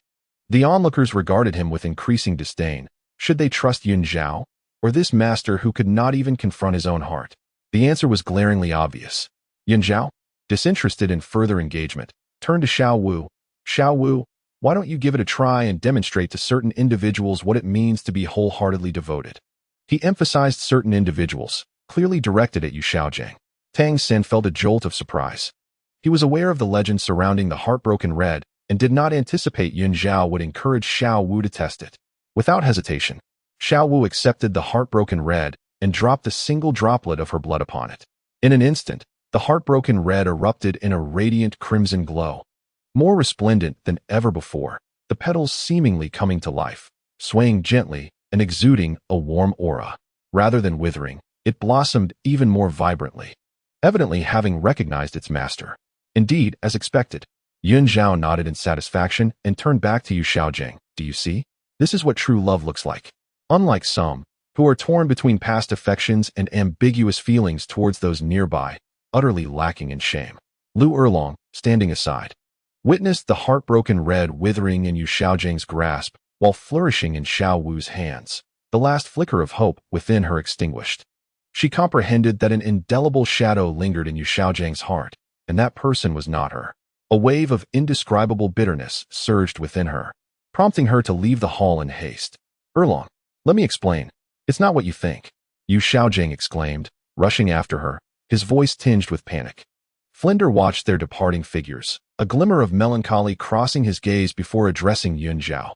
The onlookers regarded him with increasing disdain. Should they trust Yun Zhao, or this master who could not even confront his own heart? The answer was glaringly obvious. Yun Zhao, disinterested in further engagement, turned to Xiao Wu. Xiao Wu, why don't you give it a try and demonstrate to certain individuals what it means to be wholeheartedly devoted? He emphasized certain individuals, clearly directed at Yu Xiaojing. Tang San felt a jolt of surprise. He was aware of the legend surrounding the heartbroken red and did not anticipate Yun Zhao would encourage Xiao Wu to test it. Without hesitation, Xiao Wu accepted the heartbroken red and dropped a single droplet of her blood upon it. In an instant, the heartbroken red erupted in a radiant crimson glow, more resplendent than ever before, the petals seemingly coming to life, swaying gently and exuding a warm aura. Rather than withering, it blossomed even more vibrantly, evidently having recognized its master. Indeed, as expected, Yun Zhao nodded in satisfaction and turned back to Yu Xiaojing. Do you see? This is what true love looks like. Unlike some, who are torn between past affections and ambiguous feelings towards those nearby, utterly lacking in shame. Lu Erlong, standing aside, witnessed the heartbroken red withering in Yu Xiaojing's grasp while flourishing in Xiao Wu's hands, the last flicker of hope within her extinguished. She comprehended that an indelible shadow lingered in Yu Xiaojing's heart, and that person was not her. A wave of indescribable bitterness surged within her, prompting her to leave the hall in haste. Erlong, let me explain. It's not what you think, Yu Xiaojing exclaimed, rushing after her, his voice tinged with panic. Flinder watched their departing figures, a glimmer of melancholy crossing his gaze before addressing Yun Zhao.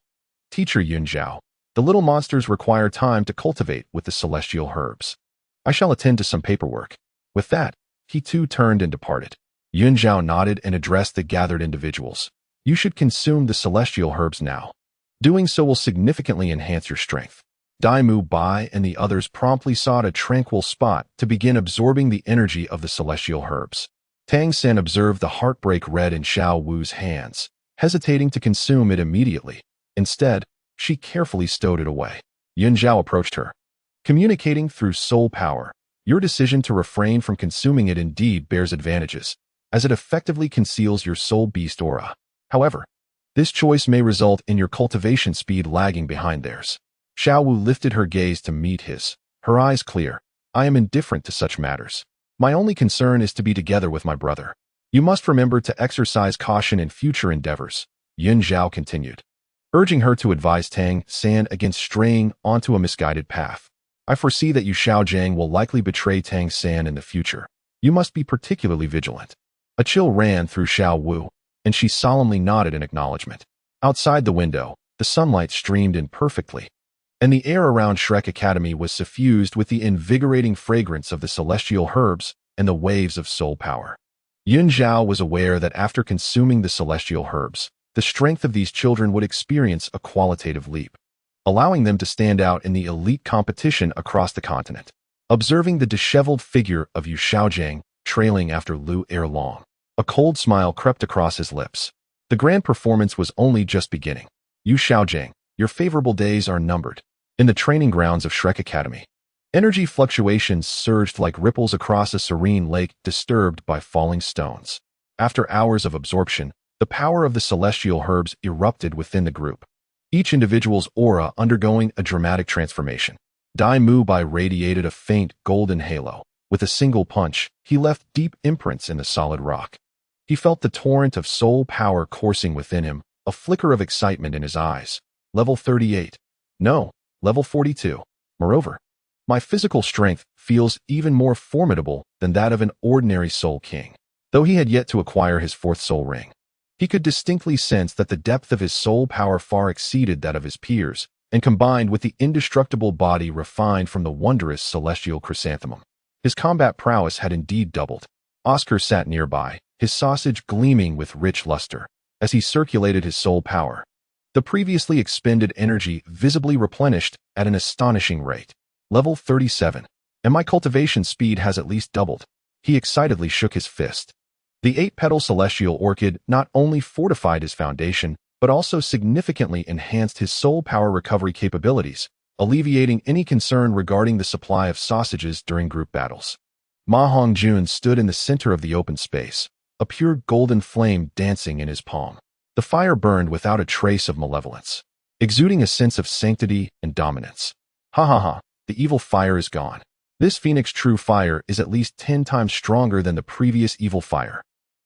Teacher Yun Zhao, the little monsters require time to cultivate with the celestial herbs. I shall attend to some paperwork. With that, he too turned and departed. Yun Zhao nodded and addressed the gathered individuals. You should consume the celestial herbs now. Doing so will significantly enhance your strength. Dai Mu Bai and the others promptly sought a tranquil spot to begin absorbing the energy of the celestial herbs. Tang San observed the heartbreak red in Xiao Wu's hands, hesitating to consume it immediately. Instead, she carefully stowed it away. Yun Zhao approached her. Communicating through soul power, your decision to refrain from consuming it indeed bears advantages, as it effectively conceals your soul beast aura. However, this choice may result in your cultivation speed lagging behind theirs. Xiao Wu lifted her gaze to meet his, her eyes clear. I am indifferent to such matters. My only concern is to be together with my brother. You must remember to exercise caution in future endeavors, Yun Zhao continued, urging her to advise Tang San against straying onto a misguided path. I foresee that Yu Xiaojing will likely betray Tang San in the future. You must be particularly vigilant. A chill ran through Xiao Wu, and she solemnly nodded in acknowledgement. Outside the window, the sunlight streamed in perfectly, and the air around Shrek Academy was suffused with the invigorating fragrance of the celestial herbs and the waves of soul power. Yun Zhao was aware that after consuming the celestial herbs, the strength of these children would experience a qualitative leap, allowing them to stand out in the elite competition across the continent. Observing the disheveled figure of Yu Xiaojiang trailing after Lu Erlong, a cold smile crept across his lips. The grand performance was only just beginning. Yu Xiaojiang, your favorable days are numbered. In the training grounds of Shrek Academy, energy fluctuations surged like ripples across a serene lake disturbed by falling stones. After hours of absorption, the power of the celestial herbs erupted within the group, each individual's aura undergoing a dramatic transformation. Dai Mu Bai radiated a faint golden halo. With a single punch, he left deep imprints in the solid rock. He felt the torrent of soul power coursing within him, a flicker of excitement in his eyes. Level 38. No, level 42. Moreover, my physical strength feels even more formidable than that of an ordinary soul king. Though he had yet to acquire his fourth soul ring, he could distinctly sense that the depth of his soul power far exceeded that of his peers, and combined with the indestructible body refined from the wondrous celestial chrysanthemum, his combat prowess had indeed doubled. Oscar sat nearby, his sausage gleaming with rich luster, as he circulated his soul power. The previously expended energy visibly replenished at an astonishing rate. Level 37. And my cultivation speed has at least doubled. He excitedly shook his fist. The 8-petal celestial orchid not only fortified his foundation, but also significantly enhanced his soul power recovery capabilities, alleviating any concern regarding the supply of sausages during group battles. Ma Hongjun stood in the center of the open space, a pure golden flame dancing in his palm. The fire burned without a trace of malevolence, exuding a sense of sanctity and dominance. Ha ha ha, the evil fire is gone. This Phoenix True Fire is at least 10 times stronger than the previous evil fire.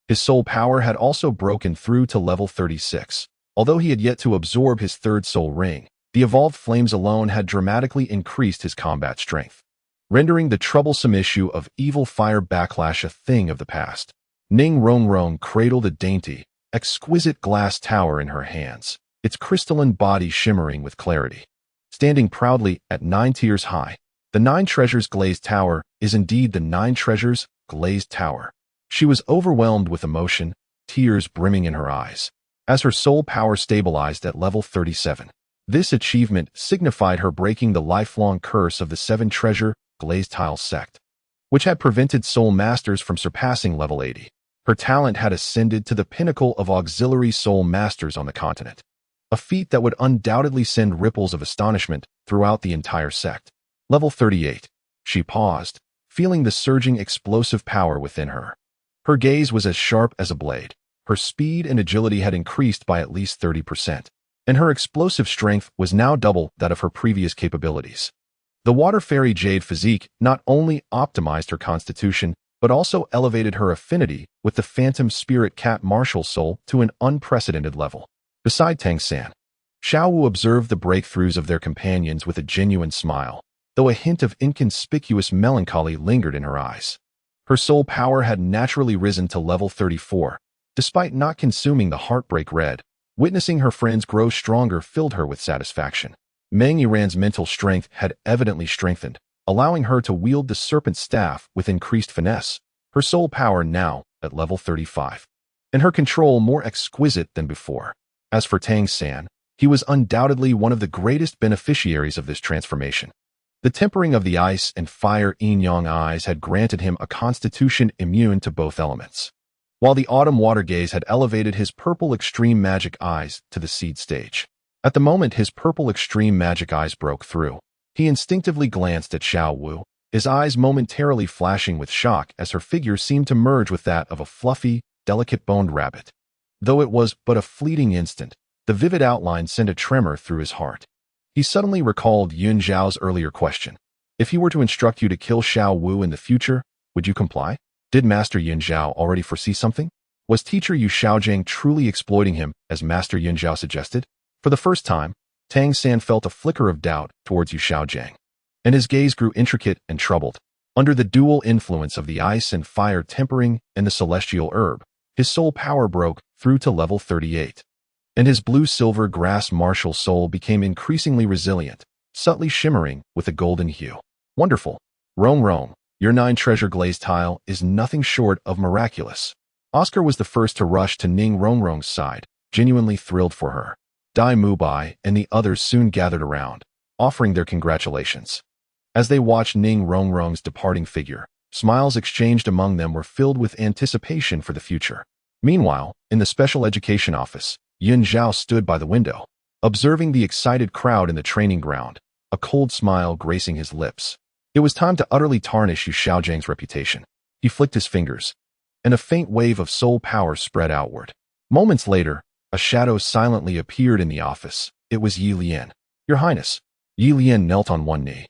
His soul power had also broken through to level 36. Although he had yet to absorb his third soul ring, the evolved flames alone had dramatically increased his combat strength, rendering the troublesome issue of evil fire backlash a thing of the past. Ning Rongrong cradled a dainty, exquisite glass tower in her hands, its crystalline body shimmering with clarity. Standing proudly at 9 tiers high, the 9 Treasures Glazed Tower is indeed the 9 Treasures Glazed Tower. She was overwhelmed with emotion, tears brimming in her eyes, as her soul power stabilized at level 37. This achievement signified her breaking the lifelong curse of the 7 Treasure Glazed Tile sect, which had prevented soul masters from surpassing level 80. Her talent had ascended to the pinnacle of auxiliary soul masters on the continent, a feat that would undoubtedly send ripples of astonishment throughout the entire sect. Level 38. She paused, feeling the surging explosive power within her. Her gaze was as sharp as a blade. Her speed and agility had increased by at least 30%, and her explosive strength was now double that of her previous capabilities. The Water Fairy Jade physique not only optimized her constitution, but also elevated her affinity with the Phantom Spirit Cat Martial Soul to an unprecedented level. Beside Tang San, Zhao Wu observed the breakthroughs of their companions with a genuine smile, though a hint of inconspicuous melancholy lingered in her eyes. Her soul power had naturally risen to level 34, despite not consuming the Heartbreak Red. Witnessing her friends grow stronger filled her with satisfaction. Meng Yiran's mental strength had evidently strengthened, allowing her to wield the serpent staff with increased finesse, her soul power now at level 35, and her control more exquisite than before. As for Tang San, he was undoubtedly one of the greatest beneficiaries of this transformation. The tempering of the ice and fire yin-yang eyes had granted him a constitution immune to both elements, while the autumn water gaze had elevated his purple extreme magic eyes to the seed stage. At the moment his purple extreme magic eyes broke through, he instinctively glanced at Zhao Wu, his eyes momentarily flashing with shock as her figure seemed to merge with that of a fluffy, delicate-boned rabbit. Though it was but a fleeting instant, the vivid outline sent a tremor through his heart. He suddenly recalled Yun Zhao's earlier question. If he were to instruct you to kill Zhao Wu in the future, would you comply? Did Master Yun Zhao already foresee something? Was teacher Yu Xiaojiang truly exploiting him, as Master Yun Zhao suggested? For the first time, Tang San felt a flicker of doubt towards Yu Xiaojiang, and his gaze grew intricate and troubled. Under the dual influence of the ice and fire tempering and the celestial herb, his soul power broke through to level 38. And his blue-silver grass martial soul became increasingly resilient, subtly shimmering with a golden hue. Wonderful. Rong, your 9 treasure glazed tile is nothing short of miraculous. Oscar was the first to rush to Ning Rongrong's side, genuinely thrilled for her. Dai Mubai and the others soon gathered around, offering their congratulations. As they watched Ning Rongrong's departing figure, smiles exchanged among them were filled with anticipation for the future. Meanwhile, in the special education office, Yun Zhao stood by the window, observing the excited crowd in the training ground, a cold smile gracing his lips. It was time to utterly tarnish Yu Xiaojiang's reputation. He flicked his fingers, and a faint wave of soul power spread outward. Moments later, a shadow silently appeared in the office. It was Yi Lian. Your Highness. Yi Lian knelt on one knee,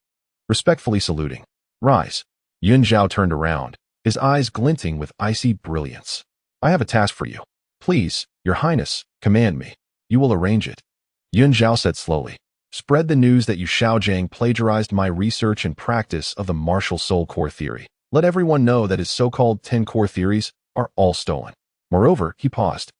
respectfully saluting. Rise. Yun Zhao turned around, his eyes glinting with icy brilliance. I have a task for you. Please, Your Highness, command me. You will arrange it. Yun Zhao said slowly. Spread the news that Yu Xiaojiang plagiarized my research and practice of the martial soul core theory. Let everyone know that his so-called 10 core theories are all stolen. Moreover, he paused,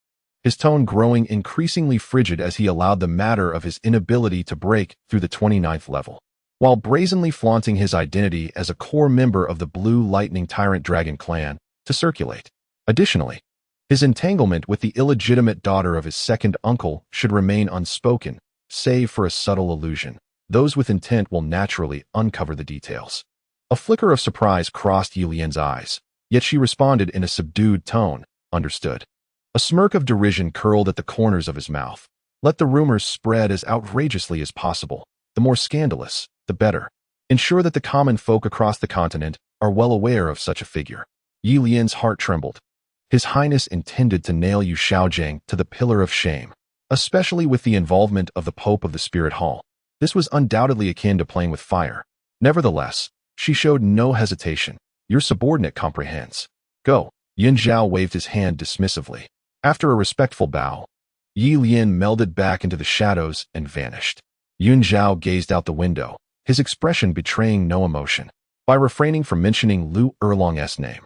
his tone growing increasingly frigid as he allowed the matter of his inability to break through the 29th level, while brazenly flaunting his identity as a core member of the Blue Lightning Tyrant Dragon clan to circulate. Additionally, his entanglement with the illegitimate daughter of his second uncle should remain unspoken, save for a subtle allusion. Those with intent will naturally uncover the details. A flicker of surprise crossed Yi Lian's eyes, yet she responded in a subdued tone, understood. A smirk of derision curled at the corners of his mouth. Let the rumors spread as outrageously as possible. The more scandalous, the better. Ensure that the common folk across the continent are well aware of such a figure. Yi Lian's heart trembled. His Highness intended to nail Yu Xiaojiang to the pillar of shame, especially with the involvement of the Pope of the Spirit Hall. This was undoubtedly akin to playing with fire. Nevertheless, she showed no hesitation. Your subordinate comprehends. Go. Yun Zhao waved his hand dismissively. After a respectful bow, Yi Lian melded back into the shadows and vanished. Yun Zhao gazed out the window, his expression betraying no emotion. By refraining from mentioning Lu Erlong's name,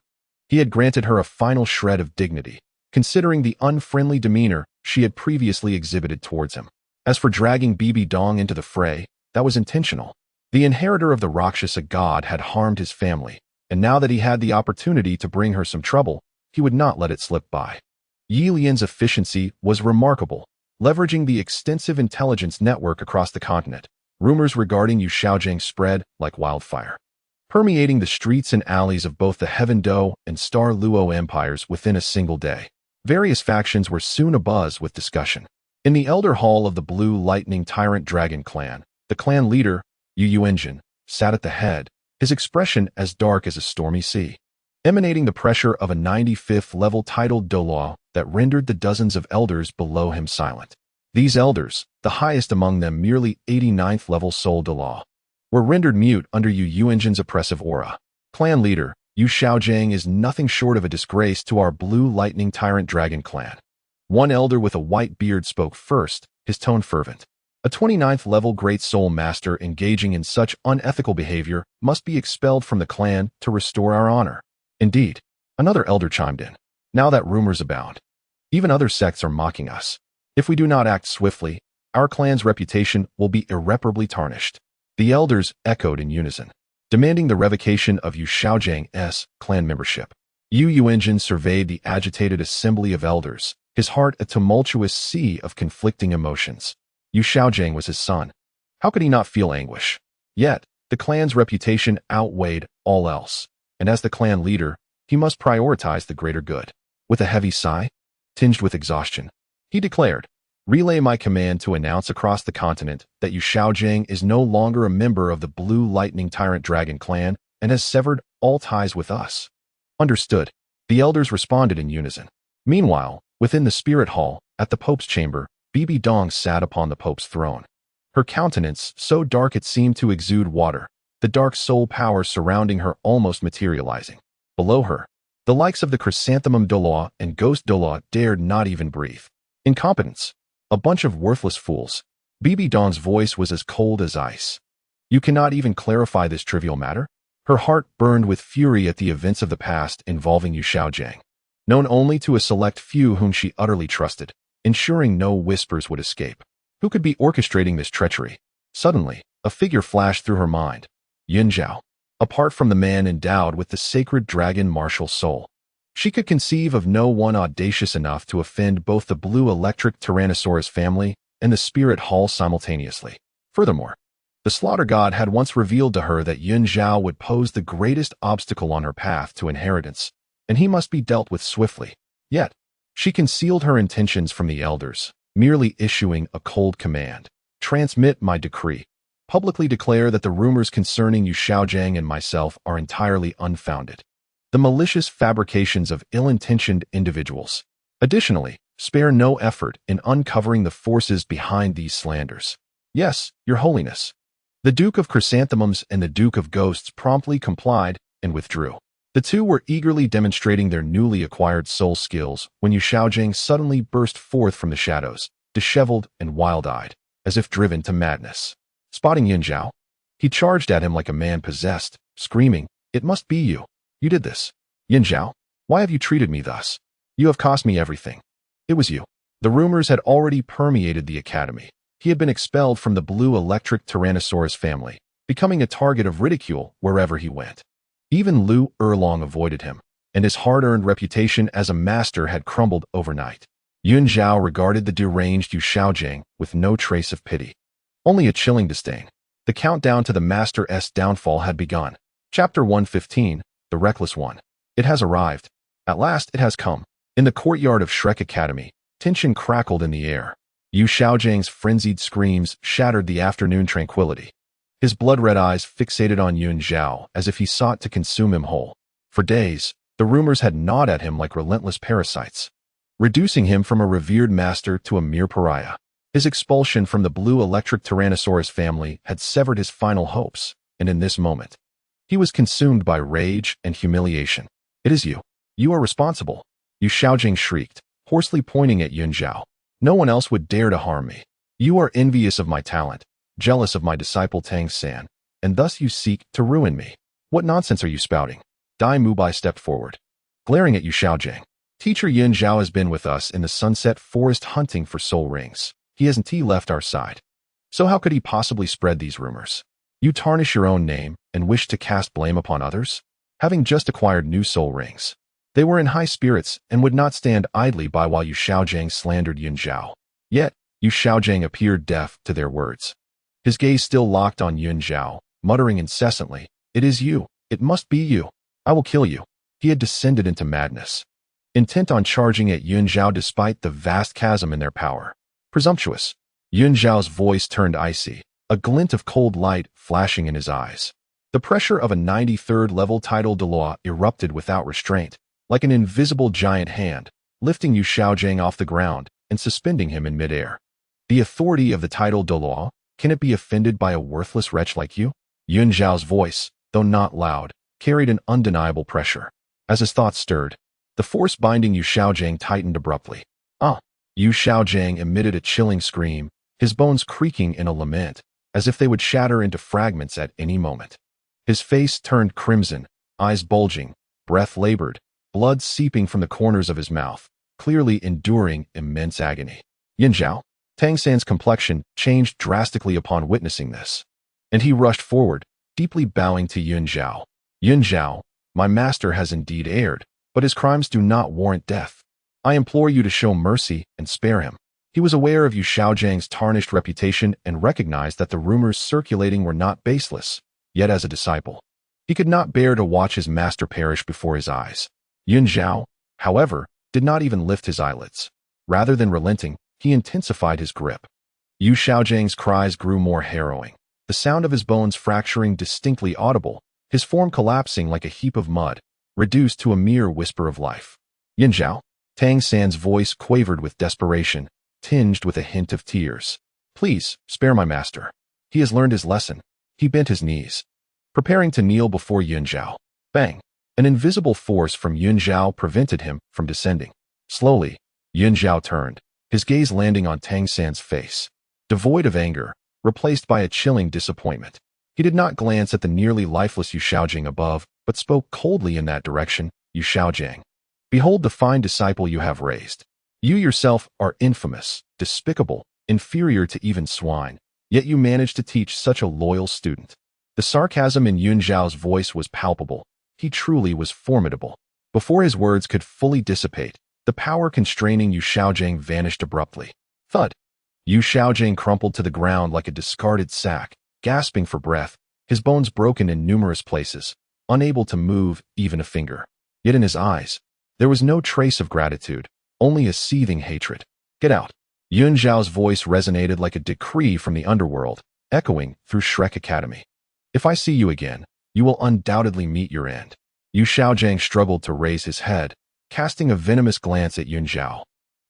he had granted her a final shred of dignity, considering the unfriendly demeanor she had previously exhibited towards him. As for dragging Bibi Dong into the fray, that was intentional. The inheritor of the Rakshasa god had harmed his family, and now that he had the opportunity to bring her some trouble, he would not let it slip by. Yi Lian's efficiency was remarkable, leveraging the extensive intelligence network across the continent. Rumors regarding Yu Xiaojiang spread like wildfire, permeating the streets and alleys of both the Heaven Dou and Luo empires within a single day. Various factions were soon abuzz with discussion. In the Elder Hall of the Blue Lightning Tyrant Dragon clan, the clan leader, Yu Yuanjin, sat at the head, his expression as dark as a stormy sea, emanating the pressure of a 95th level titled Douluo that rendered the dozens of elders below him silent. These elders, the highest among them merely 89th level soul Douluo, were rendered mute under Yu Yuanjin's oppressive aura. Clan leader, Yu Xiaojiang is nothing short of a disgrace to our Blue Lightning Tyrant Dragon clan. One elder with a white beard spoke first, his tone fervent. A 29th level Great Soul Master engaging in such unethical behavior must be expelled from the clan to restore our honor. Indeed, another elder chimed in. Now that rumors abound, even other sects are mocking us. If we do not act swiftly, our clan's reputation will be irreparably tarnished. The elders echoed in unison, demanding the revocation of Yu Xiaojiang's clan membership. Yu Yuanjin surveyed the agitated assembly of elders, his heart a tumultuous sea of conflicting emotions. Yu Xiaojiang was his son. How could he not feel anguish? Yet, the clan's reputation outweighed all else, and as the clan leader, he must prioritize the greater good. With a heavy sigh, tinged with exhaustion, he declared, relay my command to announce across the continent that Yu Xiaojiang is no longer a member of the Blue Lightning Tyrant Dragon clan and has severed all ties with us. Understood. The elders responded in unison. Meanwhile, within the Spirit Hall, at the Pope's chamber, Bibi Dong sat upon the Pope's throne. Her countenance, so dark it seemed to exude water, the dark soul power surrounding her almost materializing. Below her, the likes of the Chrysanthemum Douluo and Ghost Douluo dared not even breathe. Incompetence. A bunch of worthless fools. Bibi Dong's voice was as cold as ice. You cannot even clarify this trivial matter? Her heart burned with fury at the events of the past involving Yu Xiaojiang, known only to a select few whom she utterly trusted, ensuring no whispers would escape. Who could be orchestrating this treachery? Suddenly, a figure flashed through her mind. Yun Zhao. Apart from the man endowed with the sacred dragon martial soul, She could conceive of no one audacious enough to offend both the blue electric Tyrannosaurus family and the spirit hall simultaneously. Furthermore, the slaughter god had once revealed to her that Yun Zhao would pose the greatest obstacle on her path to inheritance, and he must be dealt with swiftly. Yet, she concealed her intentions from the elders, merely issuing a cold command. Transmit my decree. Publicly declare that the rumors concerning Yu Xiaojiang and myself are entirely unfounded. The malicious fabrications of ill-intentioned individuals. Additionally, spare no effort in uncovering the forces behind these slanders. Yes, Your Holiness. The Duke of Chrysanthemums and the Duke of Ghosts promptly complied and withdrew. The two were eagerly demonstrating their newly acquired soul skills when Yu Xiaojiang suddenly burst forth from the shadows, disheveled and wild-eyed, as if driven to madness. Spotting Yun Zhao, he charged at him like a man possessed, screaming, "It must be you. You did this. Yun Zhao, why have you treated me thus? You have cost me everything. It was you." The rumors had already permeated the academy. He had been expelled from the blue electric Tyrannosaurus family, becoming a target of ridicule wherever he went. Even Lu Erlong avoided him, and his hard-earned reputation as a master had crumbled overnight. Yun Zhao regarded the deranged Yu Xiaojiang with no trace of pity. Only a chilling disdain. The countdown to the Master's downfall had begun. Chapter 115, The Reckless One. It has arrived. At last it has come. In the courtyard of Shrek Academy, tension crackled in the air. Yu Xiaojiang's frenzied screams shattered the afternoon tranquility. His blood-red eyes fixated on Yun Zhao as if he sought to consume him whole. For days, the rumors had gnawed at him like relentless parasites, reducing him from a revered master to a mere pariah. His expulsion from the blue electric Tyrannosaurus family had severed his final hopes, and in this moment, he was consumed by rage and humiliation. "It is you. You are responsible," Yu Xiaojiang shrieked, hoarsely pointing at Yun Zhao. "No one else would dare to harm me. You are envious of my talent, jealous of my disciple Tang San, and thus you seek to ruin me. What nonsense are you spouting?" Dai Mubai stepped forward, glaring at Yu Xiaojiang. "Teacher Yun Zhao has been with us in the Sunset Forest hunting for soul rings. He hasn't left our side. So how could he possibly spread these rumors? You tarnish your own name and wish to cast blame upon others?" Having just acquired new soul rings, they were in high spirits and would not stand idly by while Yu Xiaojiang slandered Yun Zhao. Yet, Yu Xiaojiang appeared deaf to their words. His gaze still locked on Yun Zhao, muttering incessantly, "It is you. It must be you. I will kill you." He had descended into madness, intent on charging at Yun Zhao despite the vast chasm in their power. Presumptuous. Yun Zhao's voice turned icy, a glint of cold light flashing in his eyes. The pressure of a 93rd level Title Douluo erupted without restraint, like an invisible giant hand, lifting Yu Xiaojiang off the ground and suspending him in midair. "The authority of the Title Douluo, can it be offended by a worthless wretch like you?" Yun Zhao's voice, though not loud, carried an undeniable pressure. As his thoughts stirred, the force binding Yu Xiaojiang tightened abruptly. "Ah!" Yu Xiaojiang emitted a chilling scream, his bones creaking in a lament, as if they would shatter into fragments at any moment. His face turned crimson, eyes bulging, breath labored, blood seeping from the corners of his mouth, clearly enduring immense agony. "Yun Zhao?" Tang San's complexion changed drastically upon witnessing this, and he rushed forward, deeply bowing to Yun Zhao. "Yun Zhao, my master has indeed erred, but his crimes do not warrant death. I implore you to show mercy and spare him." He was aware of Yu Xiaojiang's tarnished reputation and recognized that the rumors circulating were not baseless, yet as a disciple, he could not bear to watch his master perish before his eyes. Yun Zhao, however, did not even lift his eyelids. Rather than relenting, he intensified his grip. Yu Xiaojiang's cries grew more harrowing, the sound of his bones fracturing distinctly audible, his form collapsing like a heap of mud, reduced to a mere whisper of life. "Yun Zhao?" Tang San's voice quavered with desperation, tinged with a hint of tears. "Please, spare my master. He has learned his lesson." He bent his knees, preparing to kneel before Yun Zhao. Bang! An invisible force from Yun Zhao prevented him from descending. Slowly, Yun Zhao turned, his gaze landing on Tang San's face, devoid of anger, replaced by a chilling disappointment. He did not glance at the nearly lifeless Yu Xiaojiang above, but spoke coldly in that direction. "Yu Xiaojiang, behold the fine disciple you have raised. You yourself are infamous, despicable, inferior to even swine, yet you managed to teach such a loyal student." The sarcasm in Yun Zhao's voice was palpable. He truly was formidable. Before his words could fully dissipate, the power constraining Yu Xiaojing vanished abruptly. Thud! Yu Xiaojing crumpled to the ground like a discarded sack, gasping for breath, his bones broken in numerous places, unable to move even a finger. Yet in his eyes, there was no trace of gratitude, only a seething hatred. Get out! Yun Zhao's voice resonated like a decree from the underworld, echoing through Shrek Academy. If I see you again, you will undoubtedly meet your end. Yu Xiaojing struggled to raise his head, casting a venomous glance at Yun Zhao.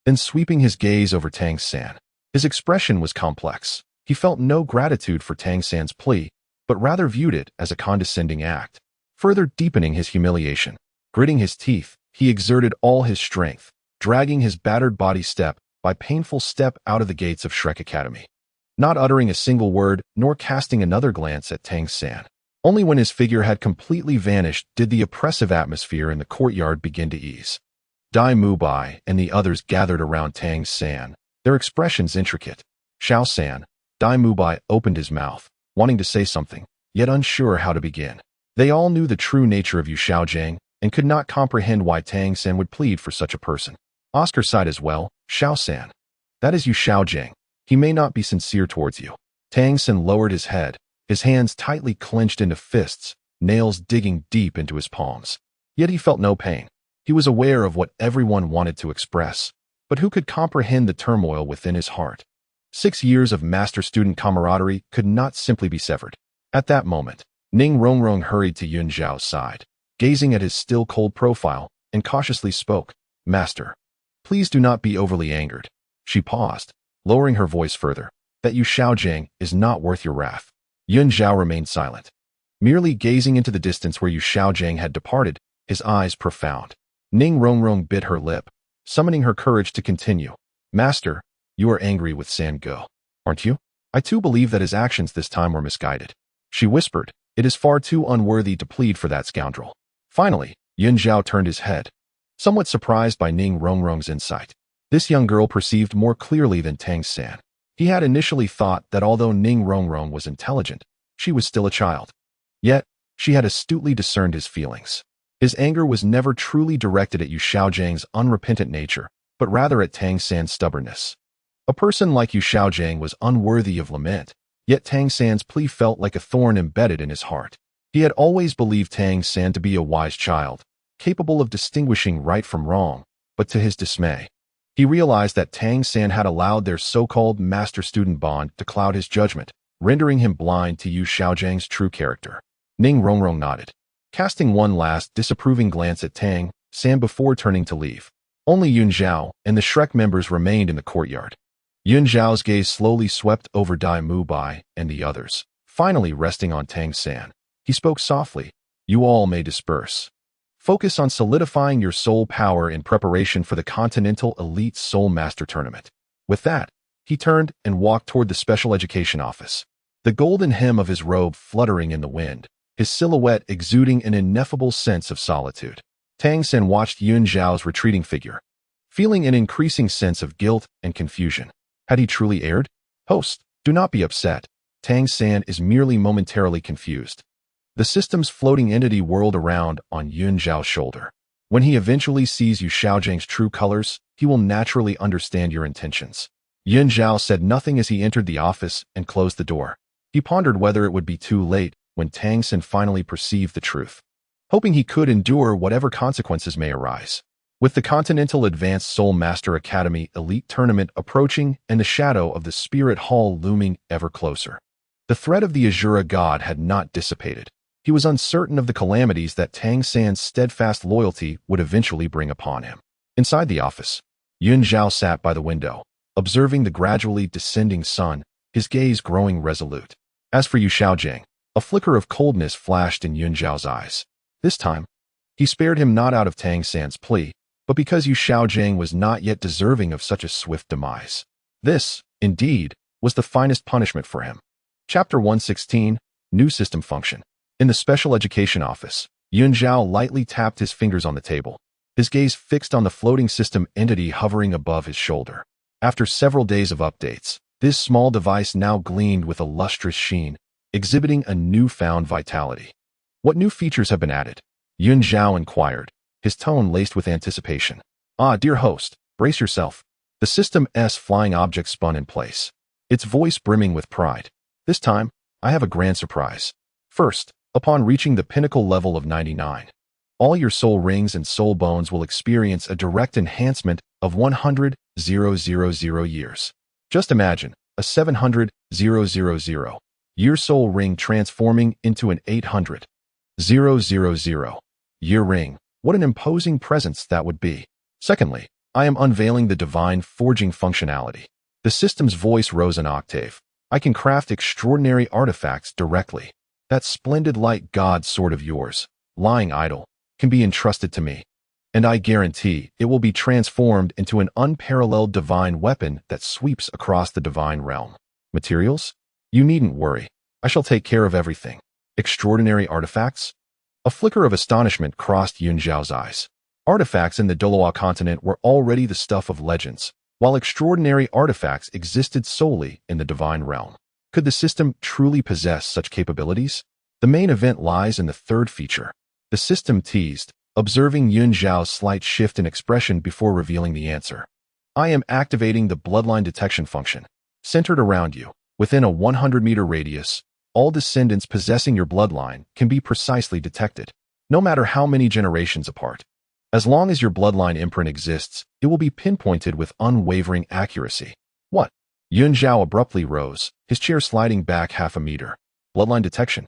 Then sweeping his gaze over Tang San. His expression was complex. He felt no gratitude for Tang San's plea, but rather viewed it as a condescending act. Further deepening his humiliation, gritting his teeth, he exerted all his strength, dragging his battered body step by painful step out of the gates of Shrek Academy. Not uttering a single word, nor casting another glance at Tang San. Only when his figure had completely vanished did the oppressive atmosphere in the courtyard begin to ease. Dai Mubai and the others gathered around Tang San, their expressions intricate. Xiao San, Dai Mubai opened his mouth, wanting to say something, yet unsure how to begin. They all knew the true nature of Yu Xiaojing and could not comprehend why Tang San would plead for such a person. Oscar sighed as well. Xiao San. That is Yu Xiaojing. He may not be sincere towards you. Tang San lowered his head, his hands tightly clenched into fists, nails digging deep into his palms. Yet he felt no pain. He was aware of what everyone wanted to express, but who could comprehend the turmoil within his heart? 6 years of master-student camaraderie could not simply be severed. At that moment, Ning Rongrong hurried to Yun Zhao's side, gazing at his still-cold profile, and cautiously spoke, "Master, please do not be overly angered." She paused, lowering her voice further. "That Yu Xiaojing is not worth your wrath." Yun Zhao remained silent, merely gazing into the distance where Yu Xiaojing had departed, his eyes profound. Ning Rongrong bit her lip, summoning her courage to continue. "Master, you are angry with San Ge, aren't you? I too believe that his actions this time were misguided." She whispered, "It is far too unworthy to plead for that scoundrel." Finally, Yun Zhao turned his head, somewhat surprised by Ning Rongrong's insight. This young girl perceived more clearly than Tang San. He had initially thought that although Ning Rongrong was intelligent, she was still a child. Yet, she had astutely discerned his feelings. His anger was never truly directed at Yu Xiaojing's unrepentant nature, but rather at Tang San's stubbornness. A person like Yu Xiaojing was unworthy of lament, yet Tang San's plea felt like a thorn embedded in his heart. He had always believed Tang San to be a wise child, capable of distinguishing right from wrong, but to his dismay, he realized that Tang San had allowed their so-called master-student bond to cloud his judgment, rendering him blind to Yu Xiaojing's true character. Ning Rongrong nodded, casting one last disapproving glance at Tang San before turning to leave. Only Yun Zhao and the Shrek members remained in the courtyard. Yun Zhao's gaze slowly swept over Dai Mubai and the others, finally resting on Tang San. He spoke softly, "You all may disperse. Focus on solidifying your soul power in preparation for the Continental Elite Soul Master Tournament." With that, he turned and walked toward the special education office, the golden hem of his robe fluttering in the wind, his silhouette exuding an ineffable sense of solitude. Tang San watched Yun Zhao's retreating figure, feeling an increasing sense of guilt and confusion. Had he truly erred? "Host, do not be upset. Tang San is merely momentarily confused." The system's floating entity whirled around on Yun Zhao's shoulder. "When he eventually sees Yu Xiaojing's true colors, he will naturally understand your intentions." Yun Zhao said nothing as he entered the office and closed the door. He pondered whether it would be too late when Tang San finally perceived the truth, hoping he could endure whatever consequences may arise. With the Continental Advanced Soul Master Academy Elite Tournament approaching and the shadow of the Spirit Hall looming ever closer, the threat of the Azura God had not dissipated. He was uncertain of the calamities that Tang San's steadfast loyalty would eventually bring upon him. Inside the office, Yun Zhao sat by the window, observing the gradually descending sun, his gaze growing resolute. As for Yu Xiaojing, a flicker of coldness flashed in Yun Zhao's eyes. This time, he spared him not out of Tang San's plea, but because Yu Xiaojing was not yet deserving of such a swift demise. This, indeed, was the finest punishment for him. Chapter 116, New System Function. In the special education office, Yun Zhao lightly tapped his fingers on the table, his gaze fixed on the floating system entity hovering above his shoulder. After several days of updates, this small device now gleamed with a lustrous sheen, exhibiting a newfound vitality. "What new features have been added?" Yun Zhao inquired, his tone laced with anticipation. Ah, dear host, brace yourself. The system's flying object spun in place, its voice brimming with pride. This time, I have a grand surprise. First, upon reaching the pinnacle level of 99, all your soul rings and soul bones will experience a direct enhancement of 100,000 years. Just imagine a 700,000 year soul ring transforming into an 800,000 year ring. What an imposing presence that would be. Secondly, I am unveiling the divine forging functionality. The system's voice rose an octave. I can craft extraordinary artifacts directly. That splendid light god sword of yours, lying idle, can be entrusted to me. And I guarantee it will be transformed into an unparalleled divine weapon that sweeps across the divine realm. Materials? You needn't worry. I shall take care of everything. Extraordinary artifacts? A flicker of astonishment crossed Yun Zhao's eyes. Artifacts in the Douluo continent were already the stuff of legends, while extraordinary artifacts existed solely in the divine realm. Could the system truly possess such capabilities? The main event lies in the third feature. The system teased, observing Yun Zhao's slight shift in expression before revealing the answer. I am activating the bloodline detection function. Centered around you, within a 100-meter radius, all descendants possessing your bloodline can be precisely detected, no matter how many generations apart. As long as your bloodline imprint exists, it will be pinpointed with unwavering accuracy. What? Yun Zhao abruptly rose, his chair sliding back half a meter. Bloodline detection.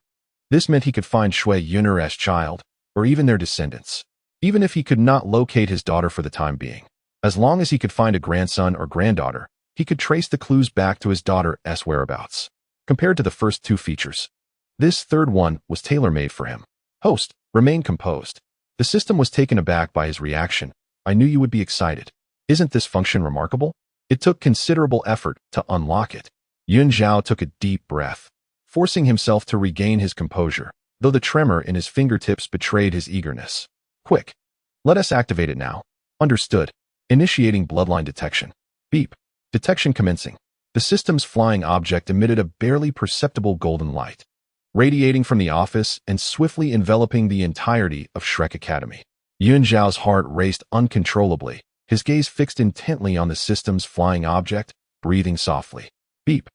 This meant he could find Xue Yun's child, or even their descendants. Even if he could not locate his daughter for the time being. As long as he could find a grandson or granddaughter, he could trace the clues back to his daughter's whereabouts. Compared to the first two features, this third one was tailor-made for him. Host, remain composed. The system was taken aback by his reaction. I knew you would be excited. Isn't this function remarkable? It took considerable effort to unlock it. Yun Zhao took a deep breath, forcing himself to regain his composure, though the tremor in his fingertips betrayed his eagerness. Quick. Let us activate it now. Understood. Initiating bloodline detection. Beep. Detection commencing. The system's flying object emitted a barely perceptible golden light, radiating from the office and swiftly enveloping the entirety of Shrek Academy. Yun Zhao's heart raced uncontrollably, his gaze fixed intently on the system's flying object, breathing softly. Beep.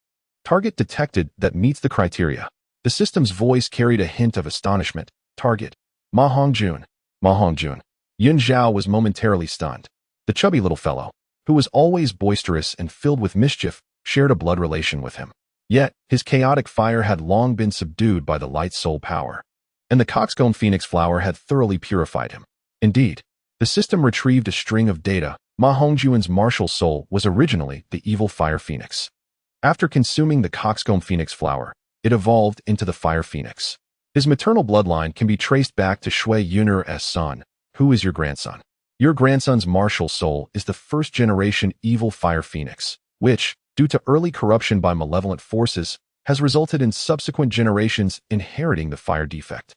Target detected that meets the criteria. The system's voice carried a hint of astonishment. Target. Ma Hongjun. Ma Hongjun. Yun Zhao was momentarily stunned. The chubby little fellow, who was always boisterous and filled with mischief, shared a blood relation with him. Yet, his chaotic fire had long been subdued by the light soul power, and the coxcomb phoenix flower had thoroughly purified him. Indeed, the system retrieved a string of data. Ma Hongjun's martial soul was originally the evil fire phoenix. After consuming the coxcomb phoenix flower, it evolved into the fire phoenix. His maternal bloodline can be traced back to Xue Yun's son, who is your grandson. Your grandson's martial soul is the first-generation evil fire phoenix, which, due to early corruption by malevolent forces, has resulted in subsequent generations inheriting the fire defect.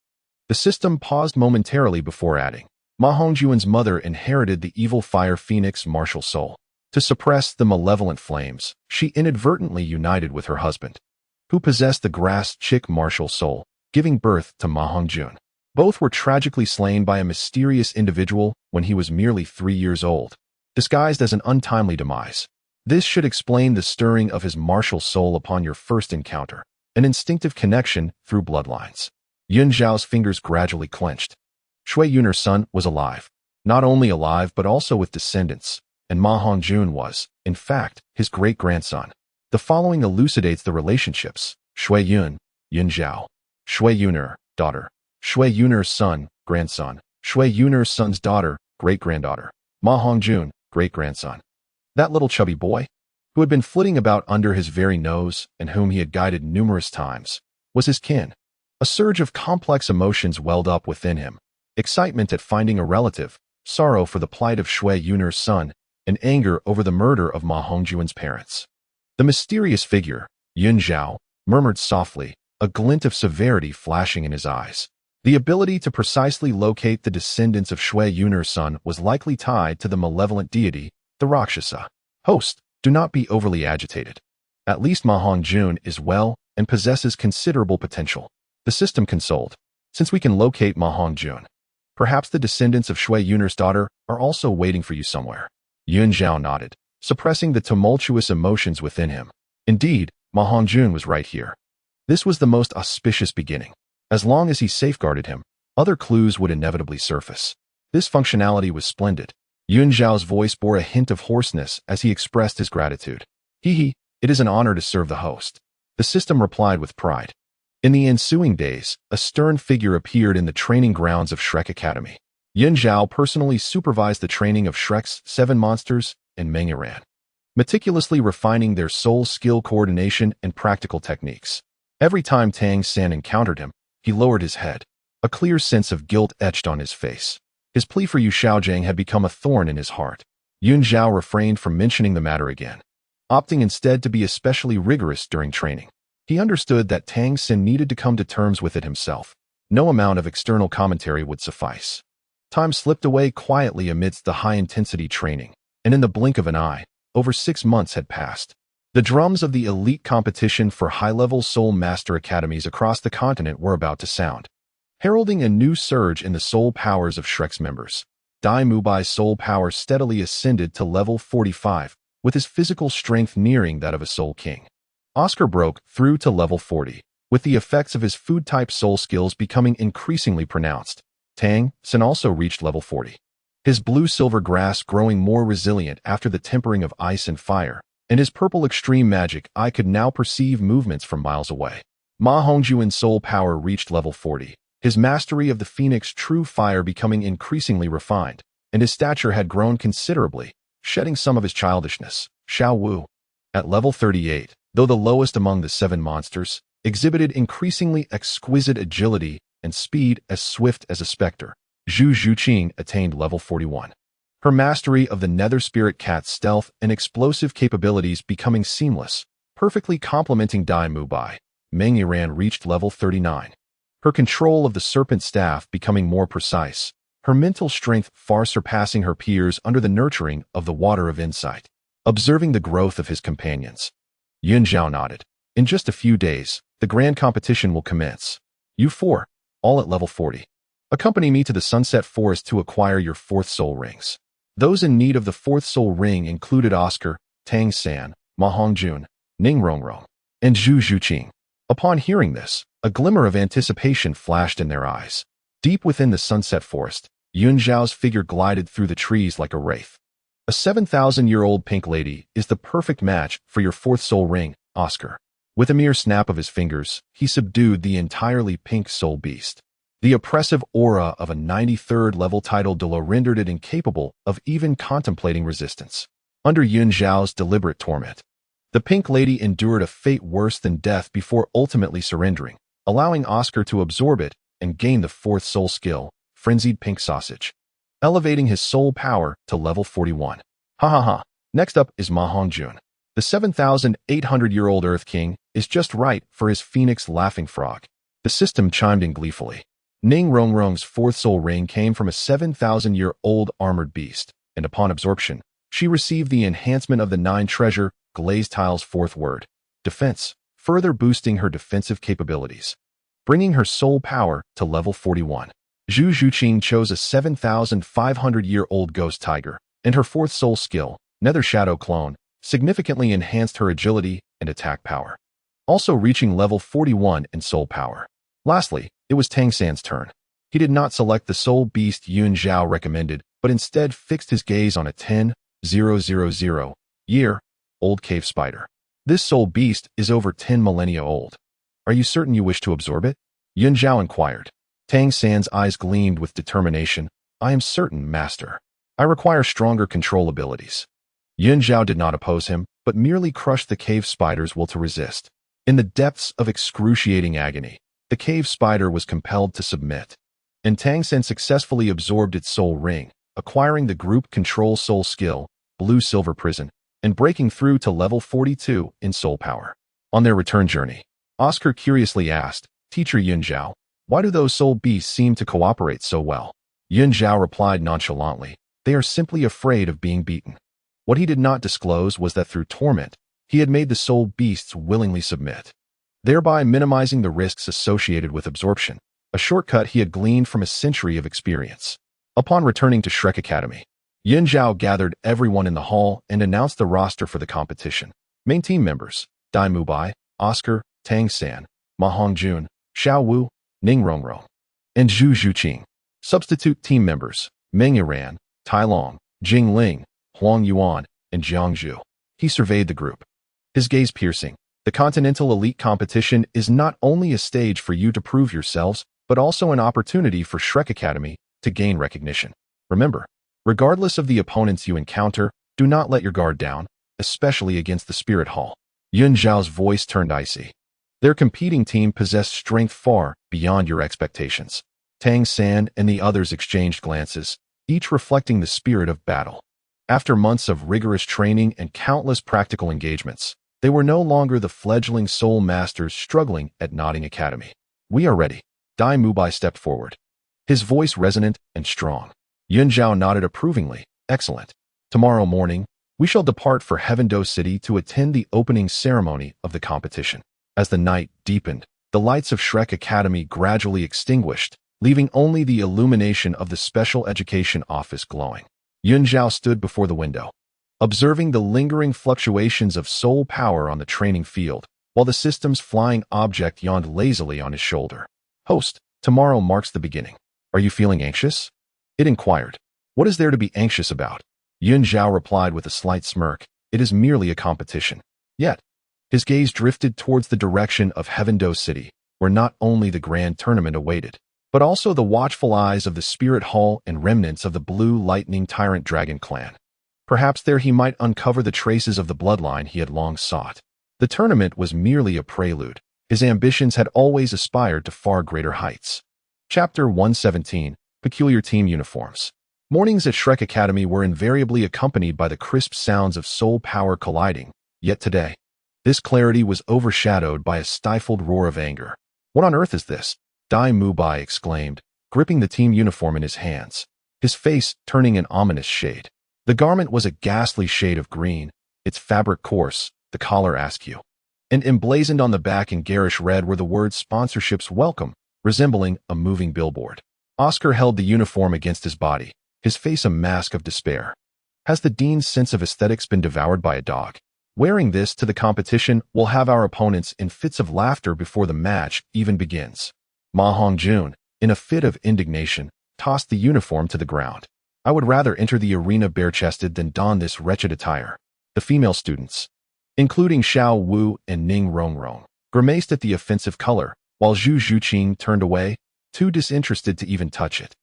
The system paused momentarily before adding, Ma Hongjun's mother inherited the evil fire phoenix martial soul. To suppress the malevolent flames, she inadvertently united with her husband, who possessed the grass chick martial soul, giving birth to Ma Hongjun. Both were tragically slain by a mysterious individual when he was merely 3 years old, disguised as an untimely demise. This should explain the stirring of his martial soul upon your first encounter, an instinctive connection through bloodlines. Yun Zhao's fingers gradually clenched. Xue Yun's son was alive. Not only alive but also with descendants, and Ma Hongjun was, in fact, his great-grandson. The following elucidates the relationships. Xue Yun, Yun Zhao. Xue Yun's daughter. Xue Yun's son, grandson. Xue Yun's son's daughter, great-granddaughter. Ma Hongjun, great-grandson. That little chubby boy, who had been flitting about under his very nose and whom he had guided numerous times, was his kin. A surge of complex emotions welled up within him. Excitement at finding a relative, sorrow for the plight of Xue Yun's son, and anger over the murder of Ma Hongjun's parents. The mysterious figure, Yun Zhao, murmured softly, a glint of severity flashing in his eyes. The ability to precisely locate the descendants of Xue Yun's son was likely tied to the malevolent deity, the Rakshasa. Host, do not be overly agitated. At least Ma Hongjun is well and possesses considerable potential. The system consoled. Since we can locate Ma Hongjun, Perhaps the descendants of Xue Yun's daughter are also waiting for you somewhere. Yun Zhao nodded, suppressing the tumultuous emotions within him. Indeed, Ma Hongjun was right here. This was the most auspicious beginning. As long as he safeguarded him, other clues would inevitably surface. This functionality was splendid. Yun Zhao's voice bore a hint of hoarseness as he expressed his gratitude. It is an honor to serve the host. The system replied with pride. In the ensuing days, a stern figure appeared in the training grounds of Shrek Academy. Yun Zhao personally supervised the training of Shrek's 7 monsters and Mengyiran, meticulously refining their soul skill coordination and practical techniques. Every time Tang San encountered him, he lowered his head. A clear sense of guilt etched on his face. His plea for Yu Xiaojiang had become a thorn in his heart. Yun Zhao refrained from mentioning the matter again, opting instead to be especially rigorous during training. He understood that Tang San needed to come to terms with it himself. No amount of external commentary would suffice. Time slipped away quietly amidst the high-intensity training, and in the blink of an eye, over 6 months had passed. The drums of the elite competition for high-level soul master academies across the continent were about to sound, heralding a new surge in the soul powers of Shrek's members. Dai Mubai's soul power steadily ascended to level 45, with his physical strength nearing that of a soul king. Oscar broke through to level 40, with the effects of his food-type soul skills becoming increasingly pronounced. Tang San also reached level 40, his blue-silver grass growing more resilient after the tempering of ice and fire, and his purple extreme magic eye could now perceive movements from miles away. Ma Hongjuan's soul power reached level 40, his mastery of the Phoenix true fire becoming increasingly refined, and his stature had grown considerably, shedding some of his childishness. Xiao Wu, at level 38, though the lowest among the 7 monsters, exhibited increasingly exquisite agility and speed as swift as a specter. Zhu Zhuqing attained level 41. Her mastery of the Nether Spirit Cat's stealth and explosive capabilities becoming seamless, perfectly complementing Dai Mubai. Mengyiran reached level 39. Her control of the Serpent Staff becoming more precise, her mental strength far surpassing her peers under the nurturing of the Water of Insight. Observing the growth of his companions, Yun Zhao nodded. In just a few days, the grand competition will commence. You 4, all at level 40. Accompany me to the Sunset Forest to acquire your 4th soul rings. Those in need of the 4th soul ring included Oscar, Tang San, Ma Hongjun, Ning Rongrong, and Zhu Zhuqing. Upon hearing this, a glimmer of anticipation flashed in their eyes. Deep within the Sunset Forest, Yun Zhao's figure glided through the trees like a wraith. A 7,000-year-old pink lady is the perfect match for your 4th soul ring, Oscar. With a mere snap of his fingers, he subdued the entirely pink soul beast. The oppressive aura of a 93rd level title Douluo rendered it incapable of even contemplating resistance. Under Yun Zhao's deliberate torment, the pink lady endured a fate worse than death before ultimately surrendering, allowing Oscar to absorb it and gain the 4th soul skill, Frenzied Pink Sausage, elevating his soul power to level 41. Next up is Ma Hongjun. The 7,800-year-old Earth King is just right for his Phoenix Laughing Frog. The system chimed in gleefully. Ning Rongrong's 4th soul ring came from a 7,000-year-old armored beast, and upon absorption, she received the enhancement of the 9 treasure Glazed Tile's 4th word, Defense, further boosting her defensive capabilities, bringing her soul power to level 41. Zhu Zhuqing chose a 7,500-year-old ghost tiger, and her 4th soul skill, Nether Shadow Clone, significantly enhanced her agility and attack power, also reaching level 41 in soul power. Lastly, it was Tang San's turn. He did not select the soul beast Yun Zhao recommended, but instead fixed his gaze on a 10,000-year-old cave spider. This soul beast is over 10 millennia old. Are you certain you wish to absorb it? Yun Zhao inquired. Tang San's eyes gleamed with determination. I am certain, master. I require stronger control abilities. Yun Zhao did not oppose him, but merely crushed the cave spider's will to resist. In the depths of excruciating agony, the cave spider was compelled to submit, and Tang San successfully absorbed its soul ring, acquiring the group control soul skill, Blue Silver Prison, and breaking through to level 42 in soul power. On their return journey, Oscar curiously asked, Teacher Yun Zhao, why do those soul beasts seem to cooperate so well? Yun Zhao replied nonchalantly, they are simply afraid of being beaten. What he did not disclose was that through torment, he had made the soul beasts willingly submit, thereby minimizing the risks associated with absorption. a shortcut he had gleaned from a century of experience. Upon returning to Shrek Academy, Zhao gathered everyone in the hall and announced the roster for the competition. Main team members: Dai Mubai, Oscar, Tang San, Ma Hongjun, Xiao Wu, Ning Rongrong, and Zhu Zhuqing. Substitute team members: Meng Yiran, Tai Long, Jing Ling, Huang Yuan, and Jiang Zhu. He surveyed the group, his gaze piercing. The Continental Elite Competition is not only a stage for you to prove yourselves, but also an opportunity for Shrek Academy to gain recognition. Remember, regardless of the opponents you encounter, do not let your guard down, especially against the Spirit Hall. Zhao's voice turned icy. Their competing team possessed strength far beyond your expectations. Tang San and the others exchanged glances, each reflecting the spirit of battle. After months of rigorous training and countless practical engagements, they were no longer the fledgling soul masters struggling at Nodding Academy. We are ready. Dai Mubai stepped forward, his voice resonant and strong. Zhao nodded approvingly. Excellent. Tomorrow morning, we shall depart for Heaven Dou City to attend the opening ceremony of the competition. As the night deepened, the lights of Shrek Academy gradually extinguished, leaving only the illumination of the Special Education Office glowing. Zhao stood before the window, observing the lingering fluctuations of soul power on the training field, while the system's flying object yawned lazily on his shoulder. Host, tomorrow marks the beginning. Are you feeling anxious? It inquired. What is there to be anxious about? Zhao replied with a slight smirk. It is merely a competition. Yet, his gaze drifted towards the direction of Heaven Dou City, where not only the grand tournament awaited, but also the watchful eyes of the Spirit Hall and remnants of the Blue Lightning Tyrant Dragon clan. Perhaps there he might uncover the traces of the bloodline he had long sought. The tournament was merely a prelude. His ambitions had always aspired to far greater heights. Chapter 117, Peculiar Team Uniforms. Mornings at Shrek Academy were invariably accompanied by the crisp sounds of soul power colliding, yet today, this clarity was overshadowed by a stifled roar of anger. What on earth is this? Dai Mubai exclaimed, gripping the team uniform in his hands, his face turning an ominous shade. The garment was a ghastly shade of green, its fabric coarse, the collar askew, and emblazoned on the back in garish red were the words "Sponsorships Welcome," resembling a moving billboard. Oscar held the uniform against his body, his face a mask of despair. Has the dean's sense of aesthetics been devoured by a dog? Wearing this to the competition will have our opponents in fits of laughter before the match even begins. Ma Hongjun, in a fit of indignation, tossed the uniform to the ground. I would rather enter the arena bare-chested than don this wretched attire. The female students, including Xiao Wu and Ning Rongrong, grimaced at the offensive color, while Zhu Zhuqing turned away, too disinterested to even touch it.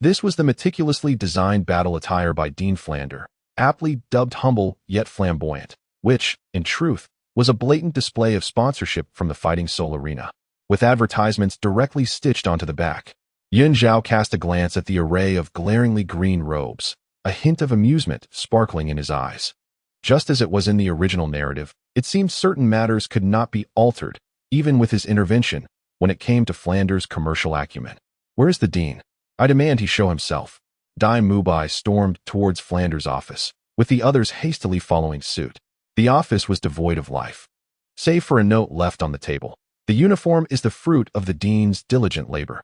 This was the meticulously designed battle attire by Dean Flander, aptly dubbed humble yet flamboyant, which, in truth, was a blatant display of sponsorship from the Fighting Soul Arena, with advertisements directly stitched onto the back. Zhao cast a glance at the array of glaringly green robes, a hint of amusement sparkling in his eyes. Just as it was in the original narrative, it seemed certain matters could not be altered, even with his intervention, when it came to Flanders' commercial acumen. Where is the dean? I demand he show himself. Dai Mubai stormed towards Flanders' office, with the others hastily following suit. The office was devoid of life, save for a note left on the table. The uniform is the fruit of the dean's diligent labor,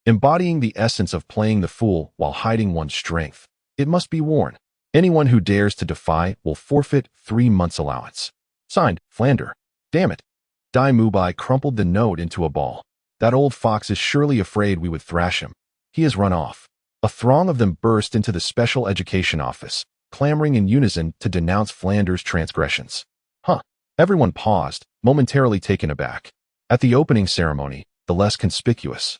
embodying the essence of playing the fool while hiding one's strength. It must be worn. Anyone who dares to defy will forfeit 3 months' allowance. Signed, Flander. Damn it. Dai Mubai crumpled the note into a ball. That old fox is surely afraid we would thrash him. He has run off. A throng of them burst into the Special Education Office, clamoring in unison to denounce Flanders' transgressions. Everyone paused, momentarily taken aback. At the opening ceremony, the less conspicuous,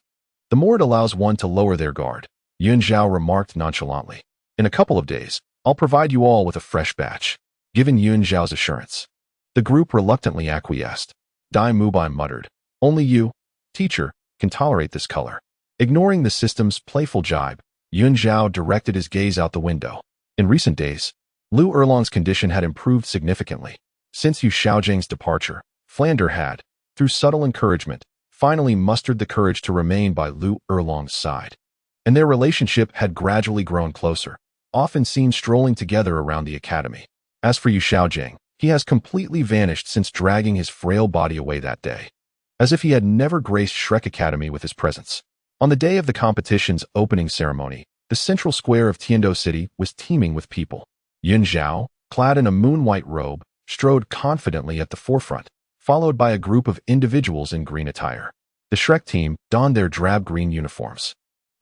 the more it allows one to lower their guard, Zhao remarked nonchalantly. In a couple of days, I'll provide you all with a fresh batch. Given Zhao's assurance, the group reluctantly acquiesced. Dai Mubai muttered, only you, teacher, can tolerate this color. Ignoring the system's playful jibe, Zhao directed his gaze out the window. In recent days, Lu Erlong's condition had improved significantly. Since Yu Xiaojing's departure, Flander had, through subtle encouragement, finally mustered the courage to remain by Lu Erlong's side. And their relationship had gradually grown closer, often seen strolling together around the academy. As for Yu Xiaojing, he has completely vanished since dragging his frail body away that day, as if he had never graced Shrek Academy with his presence. On the day of the competition's opening ceremony, the central square of Tiandou City was teeming with people. Yun Zhao, clad in a moon-white robe, strode confidently at the forefront, followed by a group of individuals in green attire. The Shrek team donned their drab green uniforms.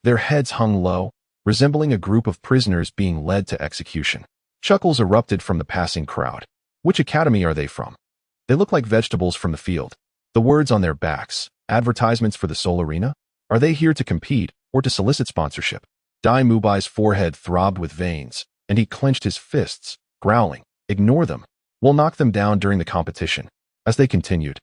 Their heads hung low, resembling a group of prisoners being led to execution. Chuckles erupted from the passing crowd. Which academy are they from? They look like vegetables from the field. The words on their backs, advertisements for the Soul Arena? Are they here to compete or to solicit sponsorship? Dai Mubai's forehead throbbed with veins, and he clenched his fists, growling, "Ignore them. We'll knock them down during the competition." As they continued,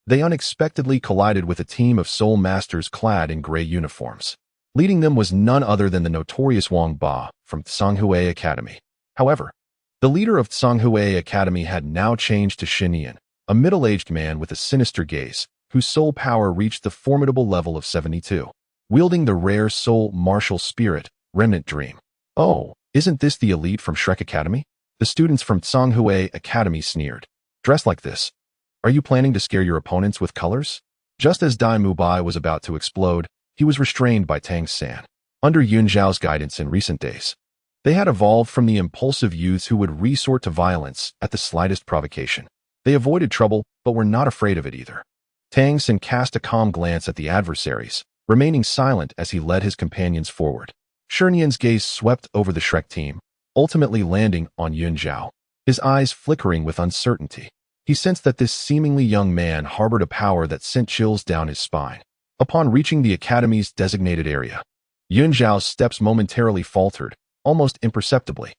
they unexpectedly collided with a team of soul masters clad in gray uniforms. Leading them was none other than the notorious Wang Ba from Tsanghui Academy. However, the leader of Tsanghui Academy had now changed to Xue Yun, a middle-aged man with a sinister gaze, whose soul power reached the formidable level of 72, wielding the rare soul martial spirit, Remnant Dream. "Oh, isn't this the elite from Shrek Academy?" The students from Tsanghui Academy sneered. "Dressed like this, are you planning to scare your opponents with colors?" Just as Dai Mubai was about to explode, he was restrained by Tang San. Under Yun Zhao's guidance in recent days, they had evolved from the impulsive youths who would resort to violence at the slightest provocation. They avoided trouble, but were not afraid of it either. Tang San cast a calm glance at the adversaries, remaining silent as he led his companions forward. Xue Yun's gaze swept over the Shrek team, ultimately landing on Yun Zhao, his eyes flickering with uncertainty. He sensed that this seemingly young man harbored a power that sent chills down his spine. Upon reaching the academy's designated area, Yun Zhao's steps momentarily faltered, almost imperceptibly.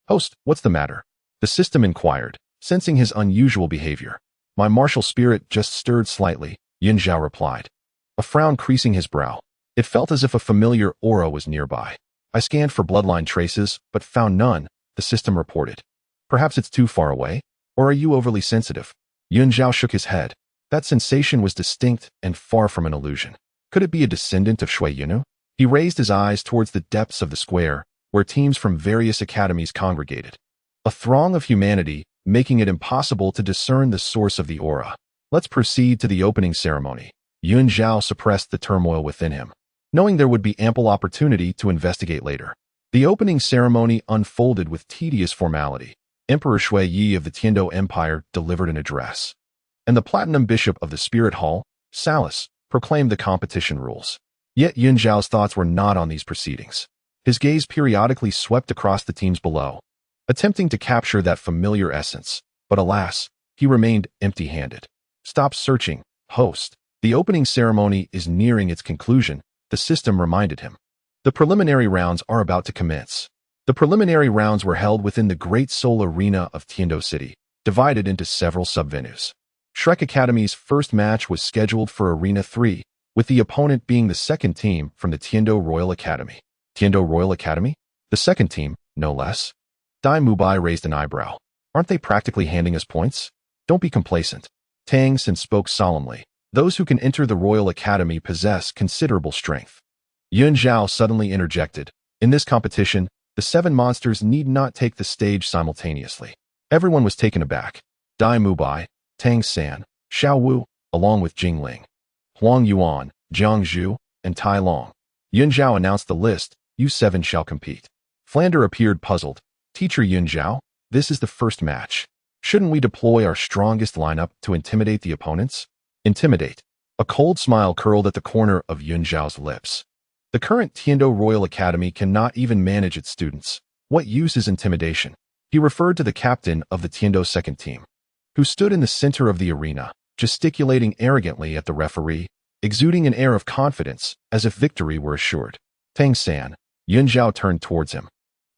Host, what's the matter?" The system inquired, sensing his unusual behavior. "My martial spirit just stirred slightly," Yun Zhao replied, a frown creasing his brow. It felt as if a familiar aura was nearby. "I scanned for bloodline traces, but found none," the system reported. "Perhaps it's too far away? Or are you overly sensitive?" Yun Zhao shook his head. That sensation was distinct and far from an illusion. Could it be a descendant of Xue Yun? He raised his eyes towards the depths of the square, where teams from various academies congregated. A throng of humanity, making it impossible to discern the source of the aura. "Let's proceed to the opening ceremony." Yun Zhao suppressed the turmoil within him, knowing there would be ample opportunity to investigate later. The opening ceremony unfolded with tedious formality. Emperor Xue Yi of the Tiandou Empire delivered an address, and the Platinum Bishop of the Spirit Hall, Salus, proclaimed the competition rules. Yet Yun Zhao's thoughts were not on these proceedings. His gaze periodically swept across the teams below, attempting to capture that familiar essence, but alas, he remained empty-handed. "Stop searching, host. The opening ceremony is nearing its conclusion," the system reminded him. "The preliminary rounds are about to commence." The preliminary rounds were held within the Great Soul Arena of Tiandou City, divided into several sub-venues. Shrek Academy's first match was scheduled for Arena 3, with the opponent being the second team from the Tiandou Royal Academy. Tiandou Royal Academy? The second team, no less. Dai Mubai raised an eyebrow. "Aren't they practically handing us points?" "Don't be complacent." Tang San spoke solemnly. "Those who can enter the Royal Academy possess considerable strength." Yun Zhao suddenly interjected. "In this competition, the 7 monsters need not take the stage simultaneously." Everyone was taken aback. Dai Mubai, Tang San, Xiao Wu, along with Jing Ling, Huang Yuan, Jiang Zhu, and Tai Long. Yun Zhao announced the list. "You 7 shall compete." Flander appeared puzzled. "Teacher Yun Zhao, this is the first match. Shouldn't we deploy our strongest lineup to intimidate the opponents?" "Intimidate?" A cold smile curled at the corner of Yun Zhao's lips. "The current Tiandou Royal Academy cannot even manage its students. What use is intimidation?" He referred to the captain of the Tiandou second team, who stood in the center of the arena, gesticulating arrogantly at the referee, exuding an air of confidence as if victory were assured. "Tang San," Yun Zhao turned towards him.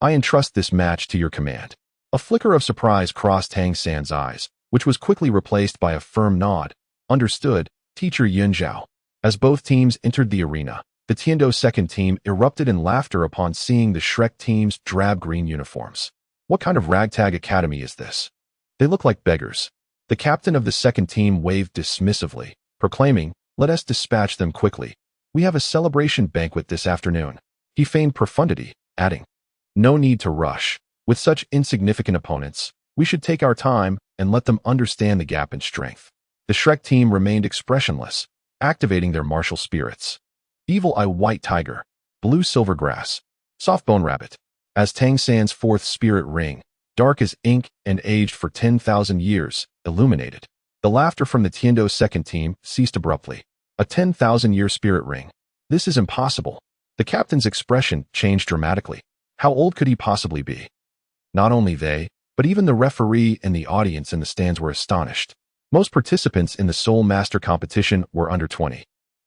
"I entrust this match to your command." A flicker of surprise crossed Tang San's eyes, which was quickly replaced by a firm nod. "Understood, Teacher Yun Zhao." As both teams entered the arena, the Tiandou second team erupted in laughter upon seeing the Shrek team's drab green uniforms. "What kind of ragtag academy is this? They look like beggars." The captain of the second team waved dismissively, proclaiming, "Let us dispatch them quickly. We have a celebration banquet this afternoon." He feigned profundity, adding, "No need to rush. With such insignificant opponents, we should take our time and let them understand the gap in strength." The Shrek team remained expressionless, activating their martial spirits. Evil Eye White Tiger, Blue Silver Grass, Soft Bone Rabbit. As Tang San's fourth spirit ring, dark as ink and aged for 10,000 years, illuminated. The laughter from the Tiandou second team ceased abruptly. A 10,000-year spirit ring. This is impossible. The captain's expression changed dramatically. How old could he possibly be? Not only they, but even the referee and the audience in the stands were astonished. Most participants in the Soul Master competition were under 20.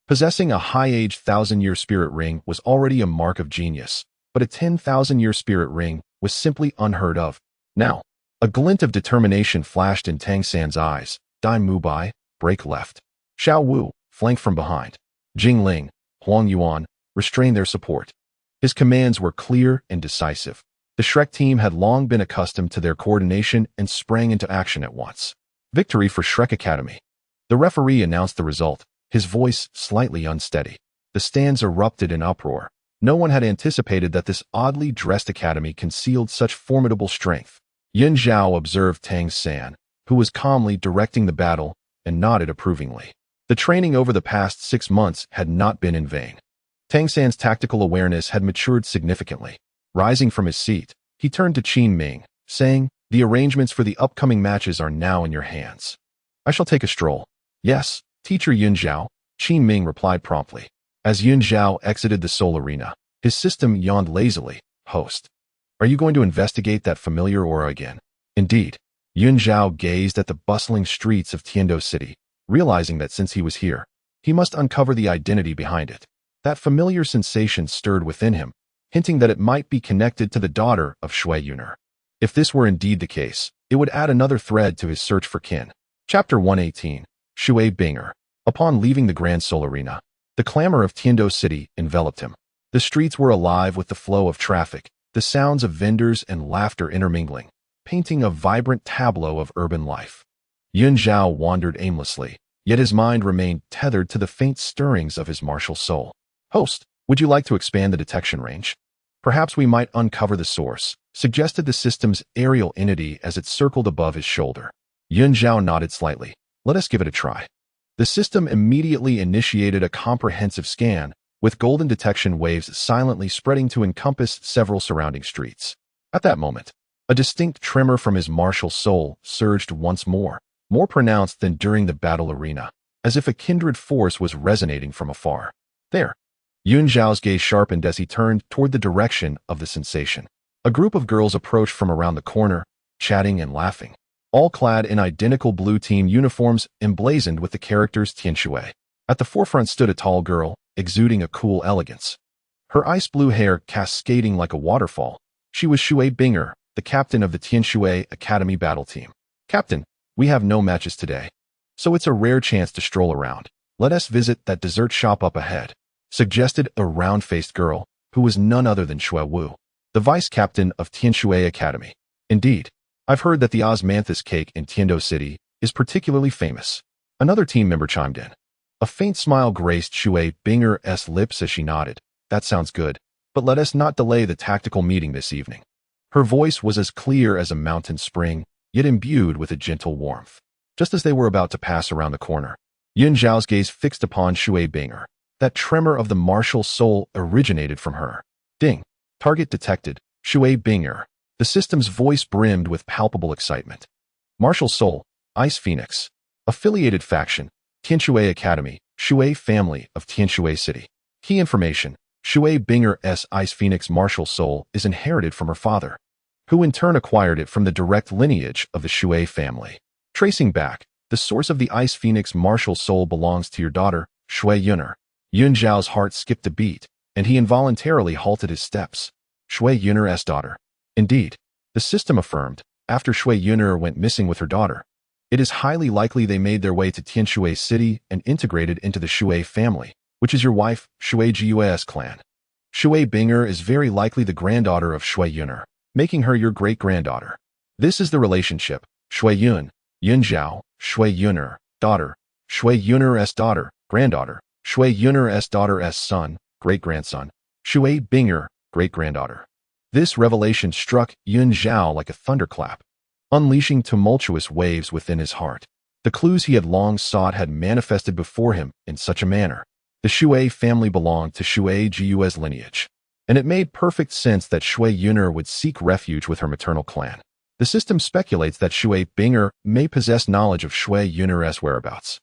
Possessing a high-age 1,000-year spirit ring was already a mark of genius, but a 10,000-year spirit ring was simply unheard of. Now, a glint of determination flashed in Tang San's eyes. Dai Mu Bai, break left. Xiao Wu, flank from behind. Jing Ling, Huang Yuan, restrain their support. His commands were clear and decisive. The Shrek team had long been accustomed to their coordination and sprang into action at once. Victory for Shrek Academy. The referee announced the result, his voice slightly unsteady. The stands erupted in uproar. No one had anticipated that this oddly dressed academy concealed such formidable strength. Yun Zhao observed Tang San, who was calmly directing the battle, and nodded approvingly. The training over the past 6 months had not been in vain. Tang San's tactical awareness had matured significantly. Rising from his seat, he turned to Qin Ming, saying, "The arrangements for the upcoming matches are now in your hands. I shall take a stroll." "Yes, Teacher Yun Zhao," Qin Ming replied promptly. As Yun Zhao exited the Soul Arena, his system yawned lazily. "Host, are you going to investigate that familiar aura again?" Indeed. Yun Zhao gazed at the bustling streets of Tiandou City, realizing that since he was here, he must uncover the identity behind it. That familiar sensation stirred within him, hinting that it might be connected to the daughter of Xue Yun. If this were indeed the case, it would add another thread to his search for kin. Chapter 118, Xue Binger. Upon leaving the Grand Soul Arena, the clamor of Tiandou City enveloped him. The streets were alive with the flow of traffic, the sounds of vendors and laughter intermingling, painting a vibrant tableau of urban life. Yun Zhao wandered aimlessly, yet his mind remained tethered to the faint stirrings of his martial soul. "Host, would you like to expand the detection range? Perhaps we might uncover the source," suggested the system's aerial entity as it circled above his shoulder. Yun Zhao nodded slightly. "Let us give it a try." The system immediately initiated a comprehensive scan, with golden detection waves silently spreading to encompass several surrounding streets. At that moment, a distinct tremor from his martial soul surged once more pronounced than during the battle arena, as if a kindred force was resonating from afar. There. Yun Zhao's gaze sharpened as he turned toward the direction of the sensation. A group of girls approached from around the corner, chatting and laughing, all clad in identical blue team uniforms emblazoned with the characters Tianxue. At the forefront stood a tall girl, exuding a cool elegance. Her ice blue hair cascading like a waterfall. She was Xue Binger, the captain of the Tianxue Academy battle team. "Captain, we have no matches today, so it's a rare chance to stroll around. Let us visit that dessert shop up ahead," suggested a round-faced girl, who was none other than Xue Wu, the vice-captain of Tianxue Academy. "Indeed, I've heard that the osmanthus cake in Tiandou City is particularly famous." Another team member chimed in. A faint smile graced Xue Binger's lips as she nodded. "That sounds good, but let us not delay the tactical meeting this evening." Her voice was as clear as a mountain spring, yet imbued with a gentle warmth. Just as they were about to pass around the corner, Yun Zhao's gaze fixed upon Xue Binger. That tremor of the martial soul originated from her. Ding. Target detected. Xue Binger. The system's voice brimmed with palpable excitement. Martial soul. Ice Phoenix. Affiliated faction. Tianxue Academy. Xue family of Tianxue City. Key information. Xue Binger's Ice Phoenix martial soul is inherited from her father, who in turn acquired it from the direct lineage of the Xue family. Tracing back, the source of the Ice Phoenix martial soul belongs to your daughter, Xue Yun. Yun Zhao's heart skipped a beat, and he involuntarily halted his steps. Xue Yun's daughter. Indeed, the system affirmed, after Xue Yun went missing with her daughter, it is highly likely they made their way to Tianxue City and integrated into the Xue family, which is your wife, Xue Jiu's clan. Xue Binger is very likely the granddaughter of Xue Yun, making her your great-granddaughter. This is the relationship. Xue Yun, Yun Zhao, Xue Yun, daughter, Xue Yun's daughter, granddaughter, Xue Yun's daughter's son, great-grandson, Xue Binger, great-granddaughter. This revelation struck Yun Zhao like a thunderclap, unleashing tumultuous waves within his heart. The clues he had long sought had manifested before him in such a manner. The Xue family belonged to Xue Jiu's lineage, and it made perfect sense that Xue Yun would seek refuge with her maternal clan. The system speculates that Xue Bing'er may possess knowledge of Xue Yun's whereabouts.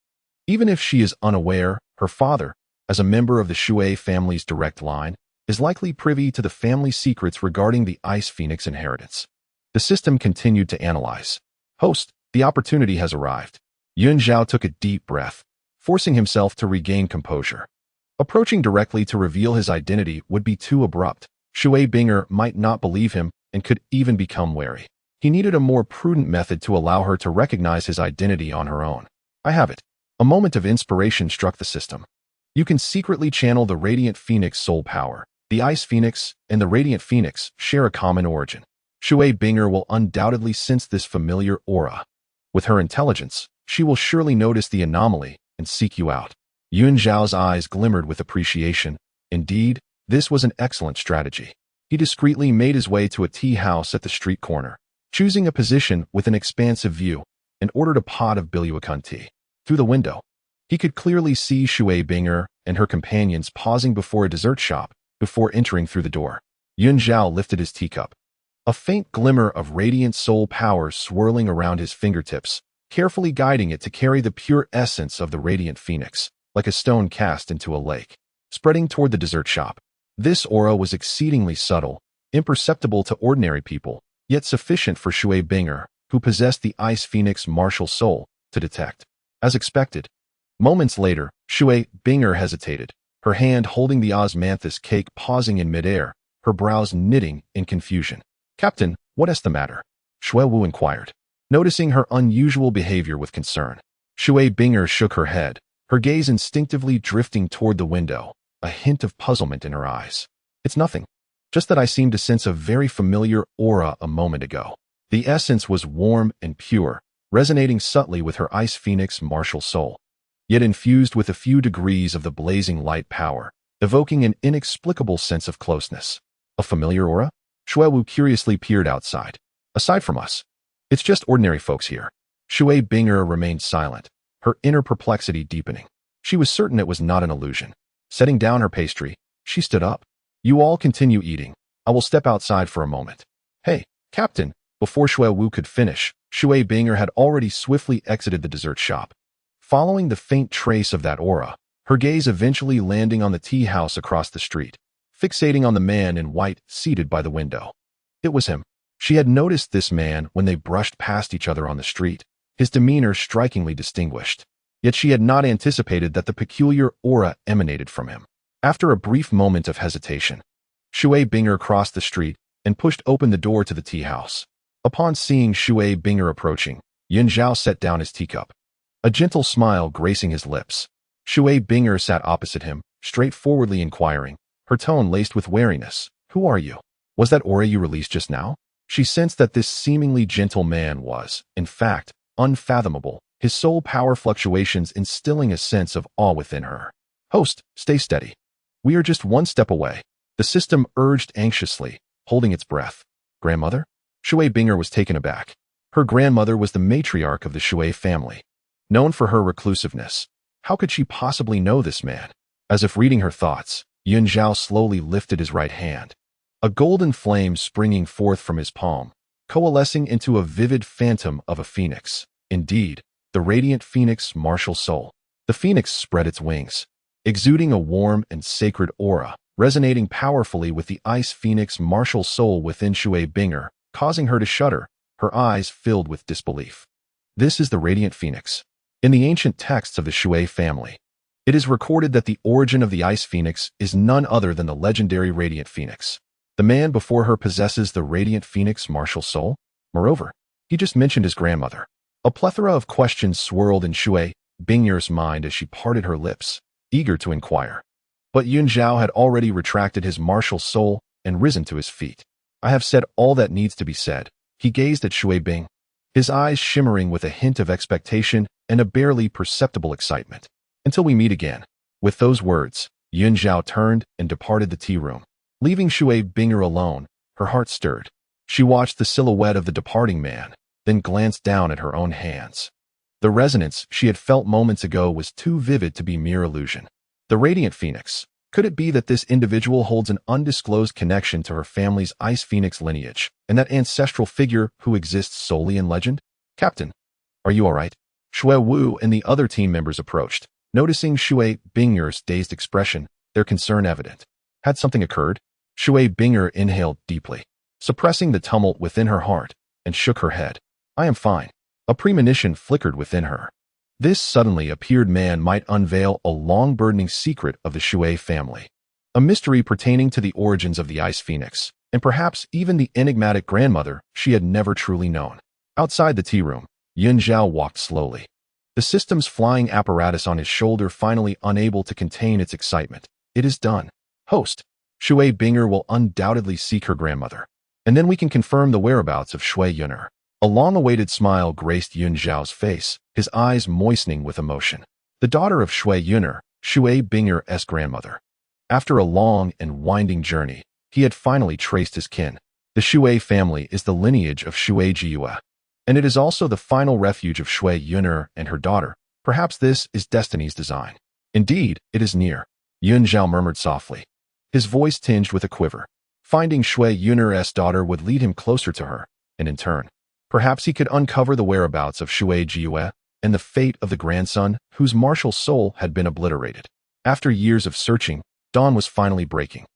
Even if she is unaware, her father, as a member of the Xue family's direct line, is likely privy to the family secrets regarding the Ice Phoenix inheritance. The system continued to analyze. Host, the opportunity has arrived. Zhao took a deep breath, forcing himself to regain composure. Approaching directly to reveal his identity would be too abrupt. Xue Bing'er might not believe him and could even become wary. He needed a more prudent method to allow her to recognize his identity on her own. I have it. A moment of inspiration struck the system. You can secretly channel the Radiant Phoenix soul power. The Ice Phoenix and the Radiant Phoenix share a common origin. Xue Bing'er will undoubtedly sense this familiar aura. With her intelligence, she will surely notice the anomaly and seek you out. Zhao's eyes glimmered with appreciation. Indeed, this was an excellent strategy. He discreetly made his way to a tea house at the street corner, choosing a position with an expansive view, and ordered a pot of Biluakun tea. Through the window, he could clearly see Xue Bing'er and her companions pausing before a dessert shop before entering through the door. Zhao lifted his teacup. A faint glimmer of radiant soul power swirling around his fingertips, carefully guiding it to carry the pure essence of the Radiant Phoenix, like a stone cast into a lake, spreading toward the dessert shop. This aura was exceedingly subtle, imperceptible to ordinary people, yet sufficient for Xue Bing'er, who possessed the Ice Phoenix martial soul, to detect. As expected, moments later, Xue Bing'er hesitated, her hand holding the osmanthus cake pausing in midair, her brows knitting in confusion. Captain, what is the matter? Xue Wu inquired, noticing her unusual behavior with concern. Xue Bing'er shook her head, her gaze instinctively drifting toward the window, a hint of puzzlement in her eyes. It's nothing. Just that I seemed to sense a very familiar aura a moment ago. The essence was warm and pure, resonating subtly with her Ice Phoenix martial soul, yet infused with a few degrees of the blazing light power, evoking an inexplicable sense of closeness. A familiar aura? Xue Wu curiously peered outside. Aside from us, it's just ordinary folks here. Xue Bing'er remained silent, her inner perplexity deepening. She was certain it was not an illusion. Setting down her pastry, she stood up. You all continue eating. I will step outside for a moment. Hey, Captain! Before Xue Wu could finish, Xue Bing'er had already swiftly exited the dessert shop. Following the faint trace of that aura, her gaze eventually landing on the tea house across the street, fixating on the man in white seated by the window. It was him. She had noticed this man when they brushed past each other on the street, his demeanor strikingly distinguished. Yet she had not anticipated that the peculiar aura emanated from him. After a brief moment of hesitation, Xue Bing'er crossed the street and pushed open the door to the tea house. Upon seeing Xue Bing'er approaching, Zhao set down his teacup, a gentle smile gracing his lips. Xue Bing'er sat opposite him, straightforwardly inquiring, her tone laced with wariness. Who are you? Was that aura you released just now? She sensed that this seemingly gentle man was, in fact, unfathomable, his soul power fluctuations instilling a sense of awe within her. Host, stay steady. We are just one step away. The system urged anxiously, holding its breath. Grandmother? Xue Bing'er was taken aback. Her grandmother was the matriarch of the Xue family. Known for her reclusiveness, how could she possibly know this man? As if reading her thoughts, Zhao slowly lifted his right hand. A golden flame springing forth from his palm, coalescing into a vivid phantom of a phoenix. Indeed, the Radiant Phoenix martial soul. The phoenix spread its wings, exuding a warm and sacred aura, resonating powerfully with the Ice Phoenix martial soul within Xue Bing'er, causing her to shudder, her eyes filled with disbelief. This is the Radiant Phoenix. In the ancient texts of the Xue family, it is recorded that the origin of the Ice Phoenix is none other than the legendary Radiant Phoenix. The man before her possesses the Radiant Phoenix martial soul. Moreover, he just mentioned his grandmother. A plethora of questions swirled in Xue Bing'er's mind as she parted her lips, eager to inquire. But Zhao had already retracted his martial soul and risen to his feet. I have said all that needs to be said. He gazed at Xue Bing, his eyes shimmering with a hint of expectation and a barely perceptible excitement. Until we meet again. With those words, Zhao turned and departed the tea room. Leaving Xue Bing'er alone, her heart stirred. She watched the silhouette of the departing man, then glanced down at her own hands. The resonance she had felt moments ago was too vivid to be mere illusion. The Radiant Phoenix. Could it be that this individual holds an undisclosed connection to her family's Ice Phoenix lineage, and that ancestral figure who exists solely in legend? Captain, are you all right? Xue Wu and the other team members approached. Noticing Xue Yun's dazed expression, their concern evident. Had something occurred? Xue Yun inhaled deeply, suppressing the tumult within her heart, and shook her head. I am fine. A premonition flickered within her. This suddenly appeared man might unveil a long-burdening secret of the Xue family. A mystery pertaining to the origins of the Ice Phoenix, and perhaps even the enigmatic grandmother she had never truly known. Outside the tea room, Zhao walked slowly. The system's flying apparatus on his shoulder finally unable to contain its excitement. It is done. Host, Xue Yun will undoubtedly seek her grandmother. And then we can confirm the whereabouts of Xue Yun. A long-awaited smile graced Zhao's face, his eyes moistening with emotion. The daughter of Xue Yun, Xue Yun's grandmother. After a long and winding journey, he had finally traced his kin. The Xue family is the lineage of Xue Jiyue, and it is also the final refuge of Xue Yun and her daughter. Perhaps this is destiny's design. Indeed, it is near, Zhao murmured softly, his voice tinged with a quiver. Finding Xue Yun's daughter would lead him closer to her, and in turn, perhaps he could uncover the whereabouts of Xue Jiyue and the fate of the grandson whose martial soul had been obliterated. After years of searching, dawn was finally breaking.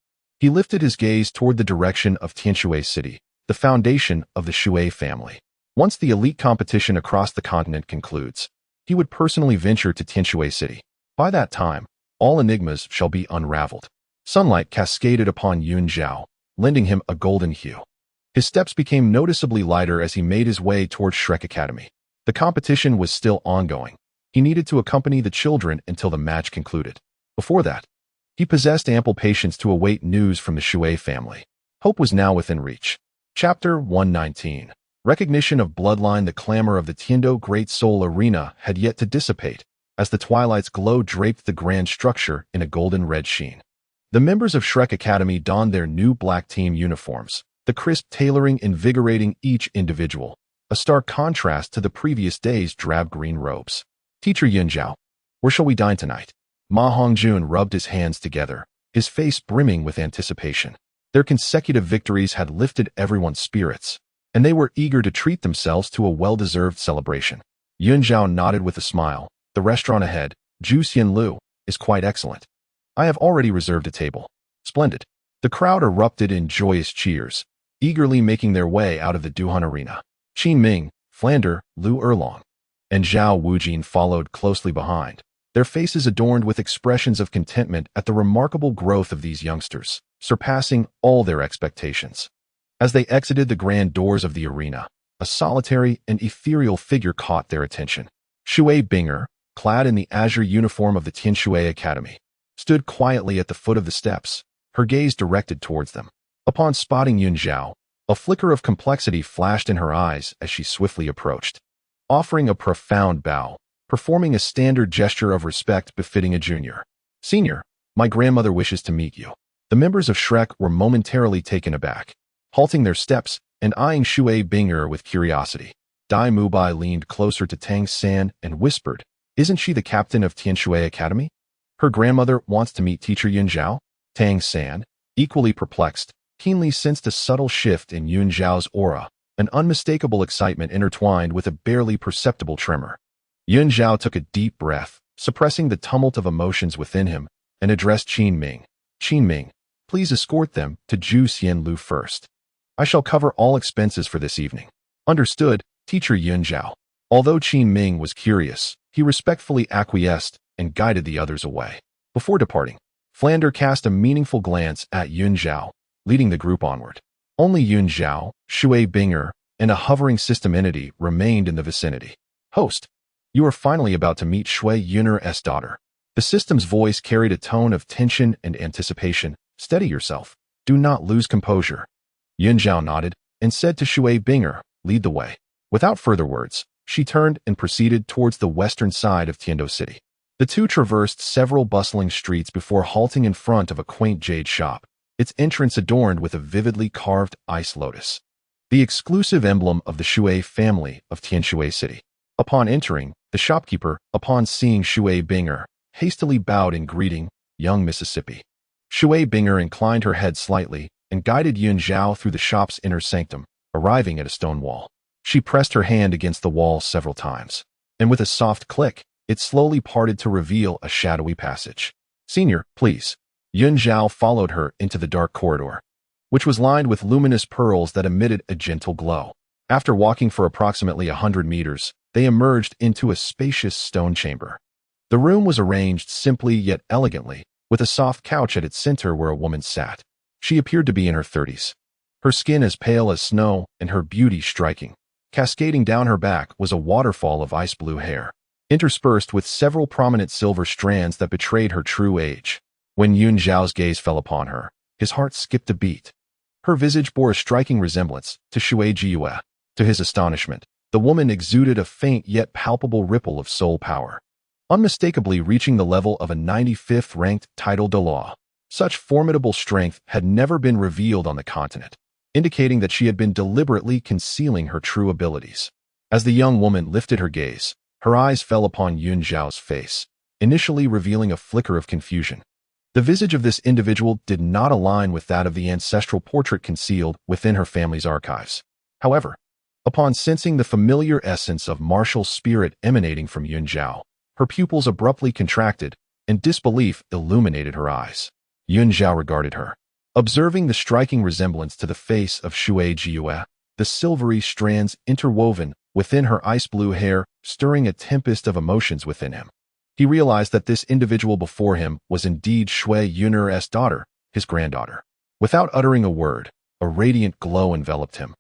He lifted his gaze toward the direction of Tianxue City, the foundation of the Xue family. Once the elite competition across the continent concludes, he would personally venture to Tianxue City. By that time, all enigmas shall be unraveled. Sunlight cascaded upon Zhao, lending him a golden hue. His steps became noticeably lighter as he made his way towards Shrek Academy. The competition was still ongoing. He needed to accompany the children until the match concluded. Before that, he possessed ample patience to await news from the Xue family. Hope was now within reach. Chapter 119. Recognition of bloodline. The clamor of the Tiando Great Soul Arena had yet to dissipate, as the twilight's glow draped the grand structure in a golden-red sheen. The members of Shrek Academy donned their new black team uniforms, the crisp tailoring invigorating each individual, a stark contrast to the previous day's drab-green robes. Teacher Zhao, where shall we dine tonight? Ma Hongjun rubbed his hands together, his face brimming with anticipation. Their consecutive victories had lifted everyone's spirits, and they were eager to treat themselves to a well-deserved celebration. Zhao nodded with a smile. The restaurant ahead, Zhu Xianlu, is quite excellent. I have already reserved a table. Splendid. The crowd erupted in joyous cheers, eagerly making their way out of the Duhan Arena. Qin Ming, Flander, Lu Erlong, and Zhao Wujin followed closely behind, their faces adorned with expressions of contentment at the remarkable growth of these youngsters, surpassing all their expectations. As they exited the grand doors of the arena, a solitary and ethereal figure caught their attention. Xue Yun, clad in the azure uniform of the Tianxue Academy, stood quietly at the foot of the steps, her gaze directed towards them. Upon spotting Zhao, a flicker of complexity flashed in her eyes as she swiftly approached. Offering a profound bow, performing a standard gesture of respect befitting a junior. Senior, my grandmother wishes to meet you. The members of Shrek were momentarily taken aback, halting their steps and eyeing Xue Yun with curiosity. Dai Mubai leaned closer to Tang San and whispered, isn't she the captain of Tianxue Academy? Her grandmother wants to meet teacher Zhao. Tang San, equally perplexed, keenly sensed a subtle shift in Zhao's aura, an unmistakable excitement intertwined with a barely perceptible tremor. Zhao took a deep breath, suppressing the tumult of emotions within him, and addressed Qin Ming. Qin Ming, please escort them to Zhu Xianlu first. I shall cover all expenses for this evening. Understood, teacher Zhao. Although Qin Ming was curious, he respectfully acquiesced and guided the others away. Before departing, Flander cast a meaningful glance at Zhao, leading the group onward. Only Zhao, Xue Yun, and a hovering system entity remained in the vicinity. Host, you are finally about to meet Xue Yun's daughter. The system's voice carried a tone of tension and anticipation. Steady yourself. Do not lose composure. Zhao nodded and said to Xue Yun, lead the way. Without further words, she turned and proceeded towards the western side of Tiando City. The two traversed several bustling streets before halting in front of a quaint jade shop, its entrance adorned with a vividly carved ice lotus, the exclusive emblem of the Xue family of Tianxue City. Upon entering, the shopkeeper, upon seeing Xue Yun, hastily bowed in greeting, young Mississippi. Xue Binger inclined her head slightly and guided Yun Zhao through the shop's inner sanctum, arriving at a stone wall. She pressed her hand against the wall several times, and with a soft click, it slowly parted to reveal a shadowy passage. "Senior, please." Yun Zhao followed her into the dark corridor, which was lined with luminous pearls that emitted a gentle glow. After walking for approximately 100 meters, they emerged into a spacious stone chamber. The room was arranged simply yet elegantly, with a soft couch at its center where a woman sat. She appeared to be in her 30s. Her skin as pale as snow and her beauty striking. Cascading down her back was a waterfall of ice blue hair, interspersed with several prominent silver strands that betrayed her true age. When Yun Zhao's gaze fell upon her, his heart skipped a beat. Her visage bore a striking resemblance to Xue Yun. To his astonishment, the woman exuded a faint yet palpable ripple of soul power, unmistakably reaching the level of a 95th ranked Light Douluo. Such formidable strength had never been revealed on the continent, indicating that she had been deliberately concealing her true abilities. As the young woman lifted her gaze, her eyes fell upon Yun Zhao's face, initially revealing a flicker of confusion. The visage of this individual did not align with that of the ancestral portrait concealed within her family's archives. However, upon sensing the familiar essence of martial spirit emanating from Yun Zhao, her pupils abruptly contracted, and disbelief illuminated her eyes. Yun Zhao regarded her, observing the striking resemblance to the face of Xue Yun, the silvery strands interwoven within her ice blue hair, stirring a tempest of emotions within him. He realized that this individual before him was indeed Xue Yun's daughter, his granddaughter. Without uttering a word, a radiant glow enveloped him,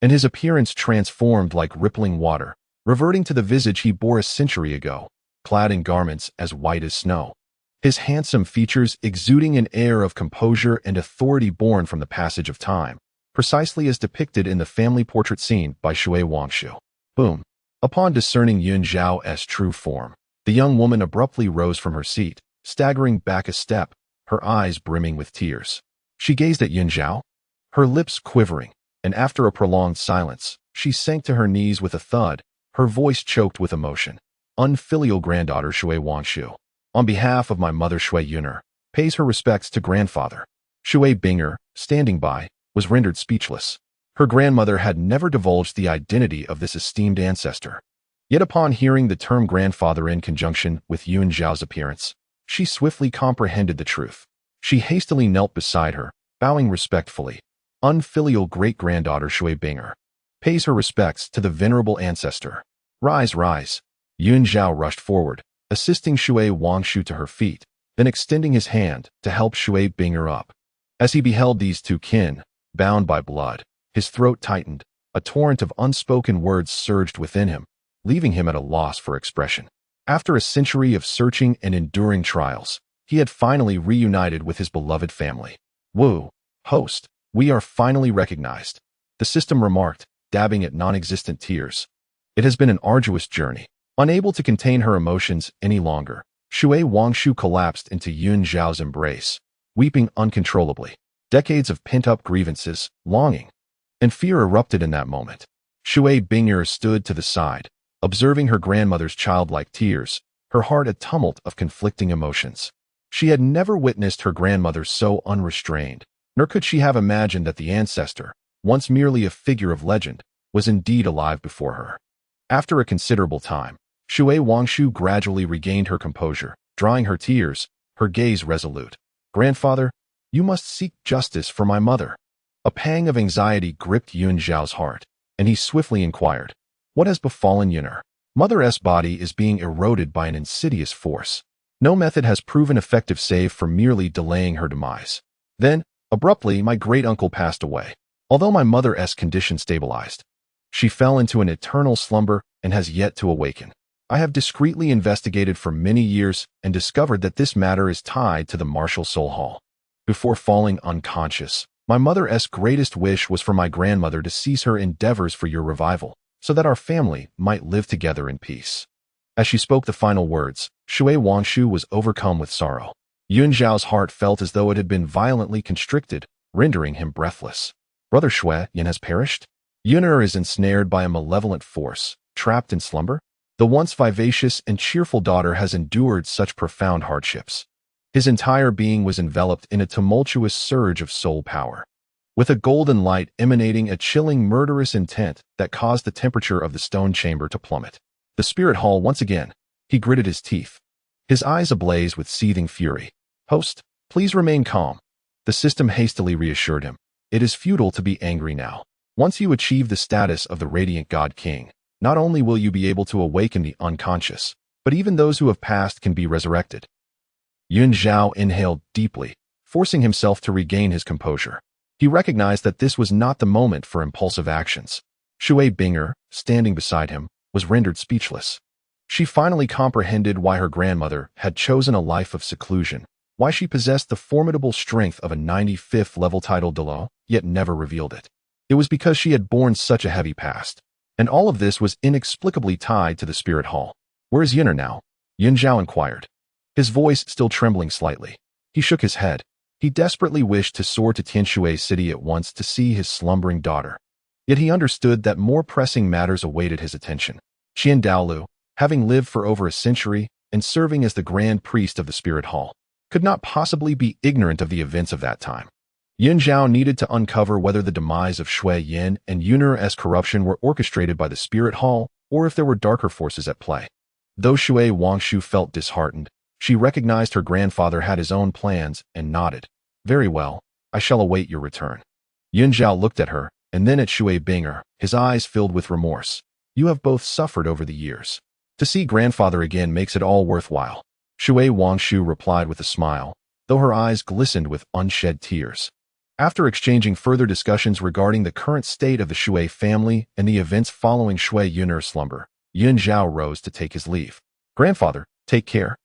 and his appearance transformed like rippling water, reverting to the visage he bore a century ago, clad in garments as white as snow. His handsome features exuding an air of composure and authority born from the passage of time, precisely as depicted in the family portrait scene by Xue Wangshu. Boom! Upon discerning Yun Zhao's true form, the young woman abruptly rose from her seat, staggering back a step, her eyes brimming with tears. She gazed at Yun Zhao, her lips quivering, and after a prolonged silence, she sank to her knees with a thud, her voice choked with emotion. "Unfilial granddaughter Xue Wangshu, on behalf of my mother Xue Yun, pays her respects to grandfather." Xue Binger, standing by, was rendered speechless. Her grandmother had never divulged the identity of this esteemed ancestor. Yet upon hearing the term grandfather in conjunction with Yun Zhao's appearance, she swiftly comprehended the truth. She hastily knelt beside her, bowing respectfully. "Unfilial great-granddaughter Xue Binger pays her respects to the venerable ancestor." "Rise, rise." Yun Zhao rushed forward, assisting Xue Wangshu to her feet, then extending his hand to help Xue Binger up. As he beheld these two kin, bound by blood, his throat tightened, a torrent of unspoken words surged within him, leaving him at a loss for expression. After a century of searching and enduring trials, he had finally reunited with his beloved family. "Wu, host, we are finally recognized," the system remarked, dabbing at non-existent tears. It has been an arduous journey. Unable to contain her emotions any longer, Xue Wangshu collapsed into Yun Zhao's embrace, weeping uncontrollably. Decades of pent-up grievances, longing, and fear erupted in that moment. Xue Binger stood to the side, observing her grandmother's childlike tears, her heart a tumult of conflicting emotions. She had never witnessed her grandmother so unrestrained, nor could she have imagined that the ancestor, once merely a figure of legend, was indeed alive before her. After a considerable time, Xue Wangshu gradually regained her composure, drying her tears, her gaze resolute. "Grandfather, you must seek justice for my mother." A pang of anxiety gripped Yun Zhao's heart, and he swiftly inquired, "What has befallen Yun'er?" "Mother's body is being eroded by an insidious force. No method has proven effective save for merely delaying her demise. Then, abruptly, my great-uncle passed away. Although my mother's condition stabilized, she fell into an eternal slumber and has yet to awaken. I have discreetly investigated for many years and discovered that this matter is tied to the martial soul hall. Before falling unconscious, my mother's greatest wish was for my grandmother to cease her endeavors for your revival, so that our family might live together in peace." As she spoke the final words, Xue Wangshu was overcome with sorrow. Yun Zhao's heart felt as though it had been violently constricted, rendering him breathless. "Brother Xue Yun has perished? Yun'er is ensnared by a malevolent force, trapped in slumber? The once vivacious and cheerful daughter has endured such profound hardships." His entire being was enveloped in a tumultuous surge of soul power, with a golden light emanating a chilling, murderous intent that caused the temperature of the stone chamber to plummet. The spirit hall once again. He gritted his teeth, his eyes ablaze with seething fury. "Host, please remain calm." The system hastily reassured him. "It is futile to be angry now. Once you achieve the status of the Radiant God King, not only will you be able to awaken the unconscious, but even those who have passed can be resurrected." Yun Zhao inhaled deeply, forcing himself to regain his composure. He recognized that this was not the moment for impulsive actions. Xue Yun, standing beside him, was rendered speechless. She finally comprehended why her grandmother had chosen a life of seclusion, why she possessed the formidable strength of a 95th level Light Douluo, yet never revealed it. It was because she had borne such a heavy past. And all of this was inexplicably tied to the spirit hall. "Where is Yun'er now?" Yun Zhao inquired, his voice still trembling slightly. He shook his head. He desperately wished to soar to Tianshui City at once to see his slumbering daughter. Yet he understood that more pressing matters awaited his attention. Heaven Dou, having lived for over a century and serving as the grand priest of the spirit hall, could not possibly be ignorant of the events of that time. Yun Zhao needed to uncover whether the demise of Xue Yun and Yun'er's corruption were orchestrated by the spirit hall or if there were darker forces at play. Though Xue Wangshu felt disheartened, she recognized her grandfather had his own plans and nodded. "Very well, I shall await your return." Yun Zhao looked at her and then at Xue Yun, his eyes filled with remorse. "You have both suffered over the years. To see grandfather again makes it all worthwhile." Xue Wangshu replied with a smile, though her eyes glistened with unshed tears. After exchanging further discussions regarding the current state of the Xue family and the events following Xue Yun'er's slumber, Yun Zhao rose to take his leave. "Grandfather, take care."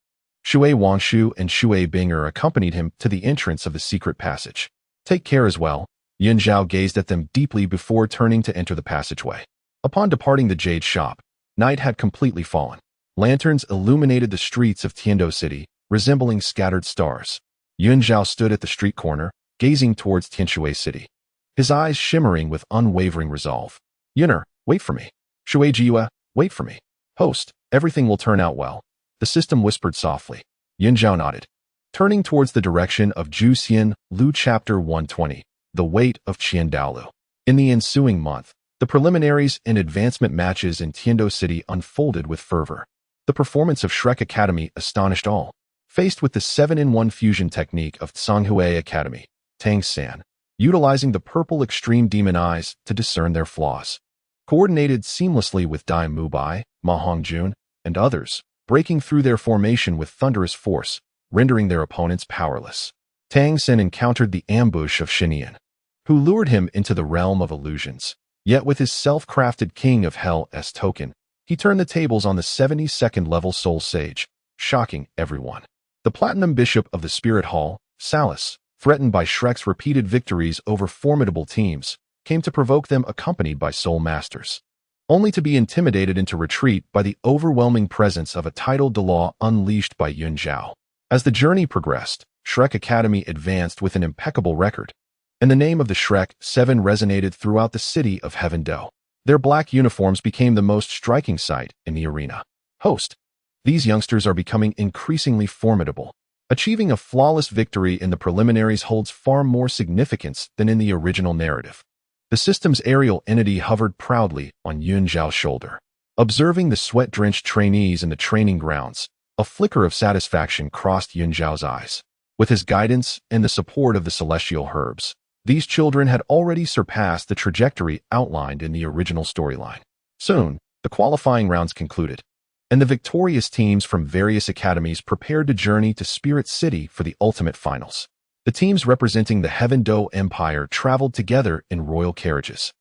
Xue Wangshu and Xue Yun accompanied him to the entrance of the secret passage. "Take care as well." Yun Zhao gazed at them deeply before turning to enter the passageway. Upon departing the jade shop, night had completely fallen. Lanterns illuminated the streets of Tiando City, resembling scattered stars. Yun Zhao stood at the street corner, gazing towards Tianshui City, his eyes shimmering with unwavering resolve. "Yun'er, wait for me." "Xue Jiyue, wait for me." "Host, everything will turn out well," the system whispered softly. Yun Zhao nodded. Turning towards the direction of Zhu Lu Chapter 120, The Weight of Heaven Dou. In the ensuing month, the preliminaries and advancement matches in Tiando City unfolded with fervor. The performance of Shrek Academy astonished all. Faced with the 7-in-1 fusion technique of Tsanghui Academy, Tang San, utilizing the purple extreme demon eyes to discern their flaws, coordinated seamlessly with Dai Mubai, Ma Hongjun, and others, breaking through their formation with thunderous force, rendering their opponents powerless. Tang San encountered the ambush of Xinian, who lured him into the realm of illusions. Yet with his self-crafted King of Hell's token, he turned the tables on the 72nd level Soul Sage, shocking everyone. The Platinum Bishop of the Spirit Hall, Salus, threatened by Shrek's repeated victories over formidable teams, came to provoke them accompanied by Soul Masters, only to be intimidated into retreat by the overwhelming presence of a Light Douluo unleashed by Yun Zhao. As the journey progressed, Shrek Academy advanced with an impeccable record, and the name of the Shrek 7 resonated throughout the city of Heaven Dou. Their black uniforms became the most striking sight in the arena. "Host, these youngsters are becoming increasingly formidable. Achieving a flawless victory in the preliminaries holds far more significance than in the original narrative." The system's aerial entity hovered proudly on Yun Zhao's shoulder. Observing the sweat-drenched trainees in the training grounds, a flicker of satisfaction crossed Yun Zhao's eyes. With his guidance and the support of the celestial herbs, these children had already surpassed the trajectory outlined in the original storyline. Soon, the qualifying rounds concluded, and the victorious teams from various academies prepared to journey to Spirit City for the ultimate finals. The teams representing the Heaven Dou Empire traveled together in royal carriages,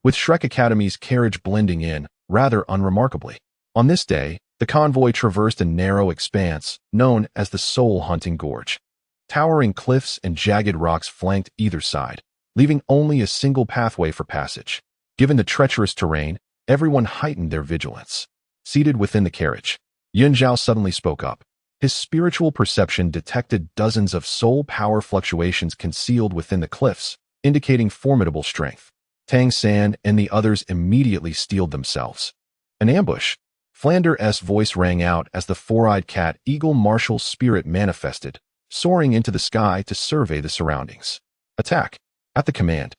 with Shrek Academy's carriage blending in, rather unremarkably. On this day, the convoy traversed a narrow expanse known as the Soul Hunting Gorge. Towering cliffs and jagged rocks flanked either side, leaving only a single pathway for passage. Given the treacherous terrain, everyone heightened their vigilance. Seated within the carriage, Yun Zhao suddenly spoke up. His spiritual perception detected dozens of soul power fluctuations concealed within the cliffs, indicating formidable strength. Tang San and the others immediately steeled themselves. "An ambush!" Flander's voice rang out as the four-eyed cat eagle martial spirit manifested, soaring into the sky to survey the surroundings. Attack! At the command,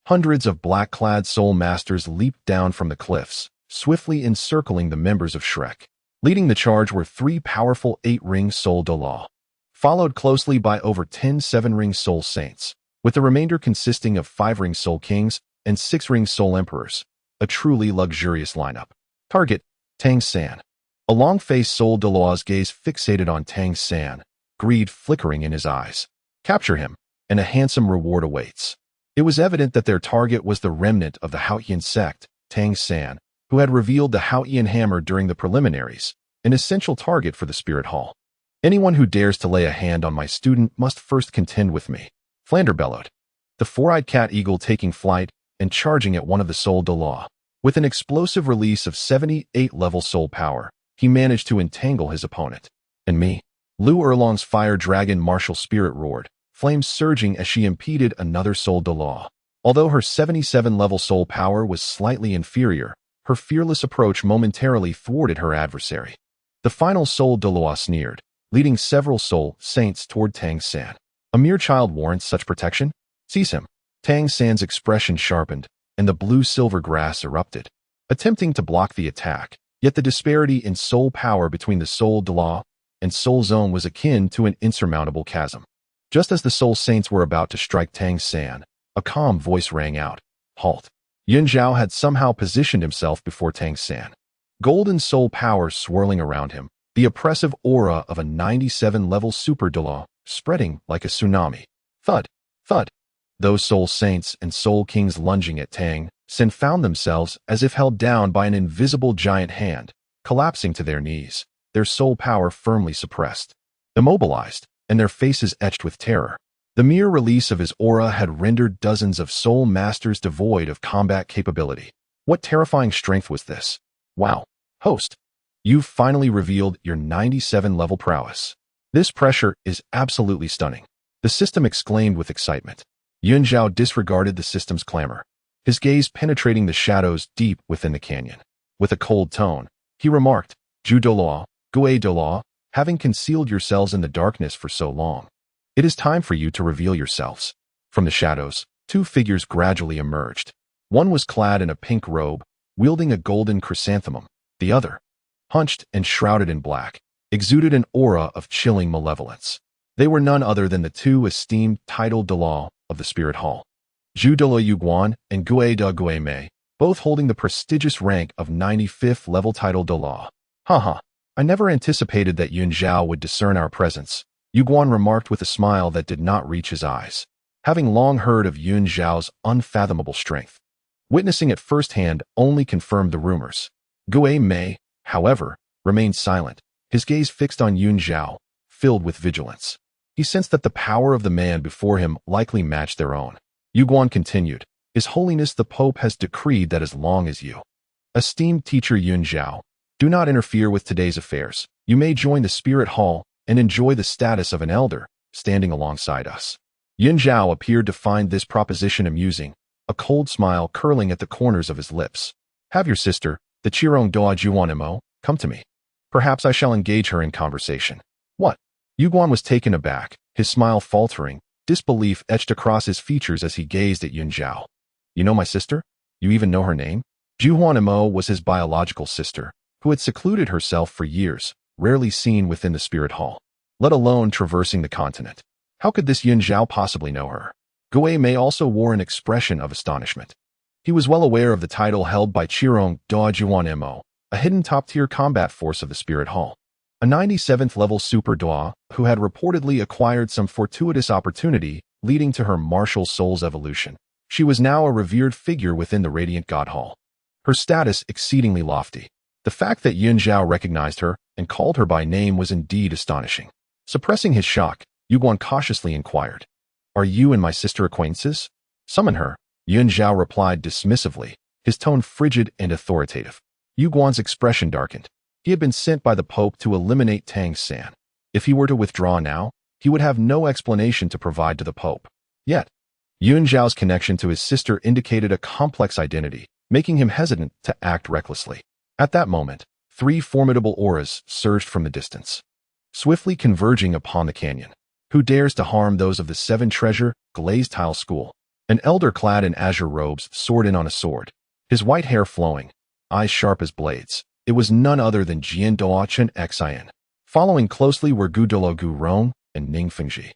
hundreds of black-clad soul masters leaped down from the cliffs, swiftly encircling the members of Shrek. Leading the charge were 3 powerful 8-ring Soul Douluo, followed closely by over 10 7-ring Soul Saints, with the remainder consisting of 5-ring Soul Kings and 6-ring Soul Emperors, a truly luxurious lineup. Target: Tang San. A long-faced Soul Douluo's gaze fixated on Tang San, greed flickering in his eyes. Capture him, and a handsome reward awaits. It was evident that their target was the remnant of the Haotian sect, Tang San, who had revealed the Haotian hammer during the preliminaries, an essential target for the Spirit Hall. Anyone who dares to lay a hand on my student must first contend with me, Flander bellowed. The 4-eyed cat eagle taking flight and charging at one of the Soul Douluo. With an explosive release of 78-level soul power, he managed to entangle his opponent. And me? Lu Erlong's fire dragon martial spirit roared, flames surging as she impeded another Soul Douluo. Although her 77-level soul power was slightly inferior, her fearless approach momentarily thwarted her adversary. The final Soul Douluo sneered, leading several Soul Saints toward Tang San. A mere child warrants such protection? Seize him. Tang San's expression sharpened, and the blue-silver grass erupted, attempting to block the attack, yet the disparity in soul power between the Soul Douluo and Soul Zone was akin to an insurmountable chasm. Just as the Soul Saints were about to strike Tang San, a calm voice rang out, "Halt." Zhao had somehow positioned himself before Tang San. Golden soul power swirling around him, the oppressive aura of a 97-level Super Douluo spreading like a tsunami. Thud, thud. Those Soul Saints and Soul Kings lunging at Tang San found themselves as if held down by an invisible giant hand, collapsing to their knees, their soul power firmly suppressed. Immobilized, and their faces etched with terror. The mere release of his aura had rendered dozens of soul masters devoid of combat capability. What terrifying strength was this? Wow. Host, you've finally revealed your 97-level prowess. This pressure is absolutely stunning. The system exclaimed with excitement. Zhao disregarded the system's clamor, his gaze penetrating the shadows deep within the canyon. With a cold tone, he remarked, "Zhu Douluo, Xue Douluo, having concealed yourselves in the darkness for so long, it is time for you to reveal yourselves." From the shadows, 2 figures gradually emerged. One was clad in a pink robe, wielding a golden chrysanthemum. The other, hunched and shrouded in black, exuded an aura of chilling malevolence. They were none other than the 2 esteemed title Douluo of the Spirit Hall, Zhu Douluo Yuguan and Xue Dou Mei, both holding the prestigious rank of 95th level title Douluo. Haha, I never anticipated that Zhao would discern our presence, Yuguan remarked with a smile that did not reach his eyes, having long heard of Zhao's unfathomable strength. Witnessing it firsthand only confirmed the rumors. Xue Mei, however, remained silent, his gaze fixed on Zhao, filled with vigilance. He sensed that the power of the man before him likely matched their own. Yuguan continued, "His Holiness the Pope has decreed that as long as you, esteemed teacher Zhao, do not interfere with today's affairs, you may join the Spirit Hall and enjoy the status of an elder, standing alongside us." Zhao appeared to find this proposition amusing, a cold smile curling at the corners of his lips. "Have your sister, the Qirong Doa Juanimo, come to me. Perhaps I shall engage her in conversation." "What?" Yuguan was taken aback, his smile faltering, disbelief etched across his features as he gazed at Zhao. "You know my sister? You even know her name?" Juanimo was his biological sister, who had secluded herself for years, rarely seen within the Spirit Hall, let alone traversing the continent. How could this Zhao possibly know her? Xue Mei also wore an expression of astonishment. He was well aware of the title held by Qirong Doa Juanimo, a hidden top-tier combat force of the Spirit Hall. A 97th-level Super Doa who had reportedly acquired some fortuitous opportunity leading to her martial soul's evolution. She was now a revered figure within the Radiant God Hall, her status exceedingly lofty. The fact that Zhao recognized her and called her by name was indeed astonishing. Suppressing his shock, Yuguan cautiously inquired, "Are you and my sister acquaintances?" "Summon her," Zhao replied dismissively, his tone frigid and authoritative. Yuguan's expression darkened. He had been sent by the Pope to eliminate Tang San. If he were to withdraw now, he would have no explanation to provide to the Pope. Yet, Zhao's connection to his sister indicated a complex identity, making him hesitant to act recklessly. At that moment, 3 formidable auras surged from the distance, swiftly converging upon the canyon. Who dares to harm those of the Seven Treasure Glazed Tile School? An elder clad in azure robes soared in on a sword, his white hair flowing, eyes sharp as blades. It was none other than Jian Douchen Xue Yun. Following closely were Gu Doulo Gu Rong and Ning Fengji,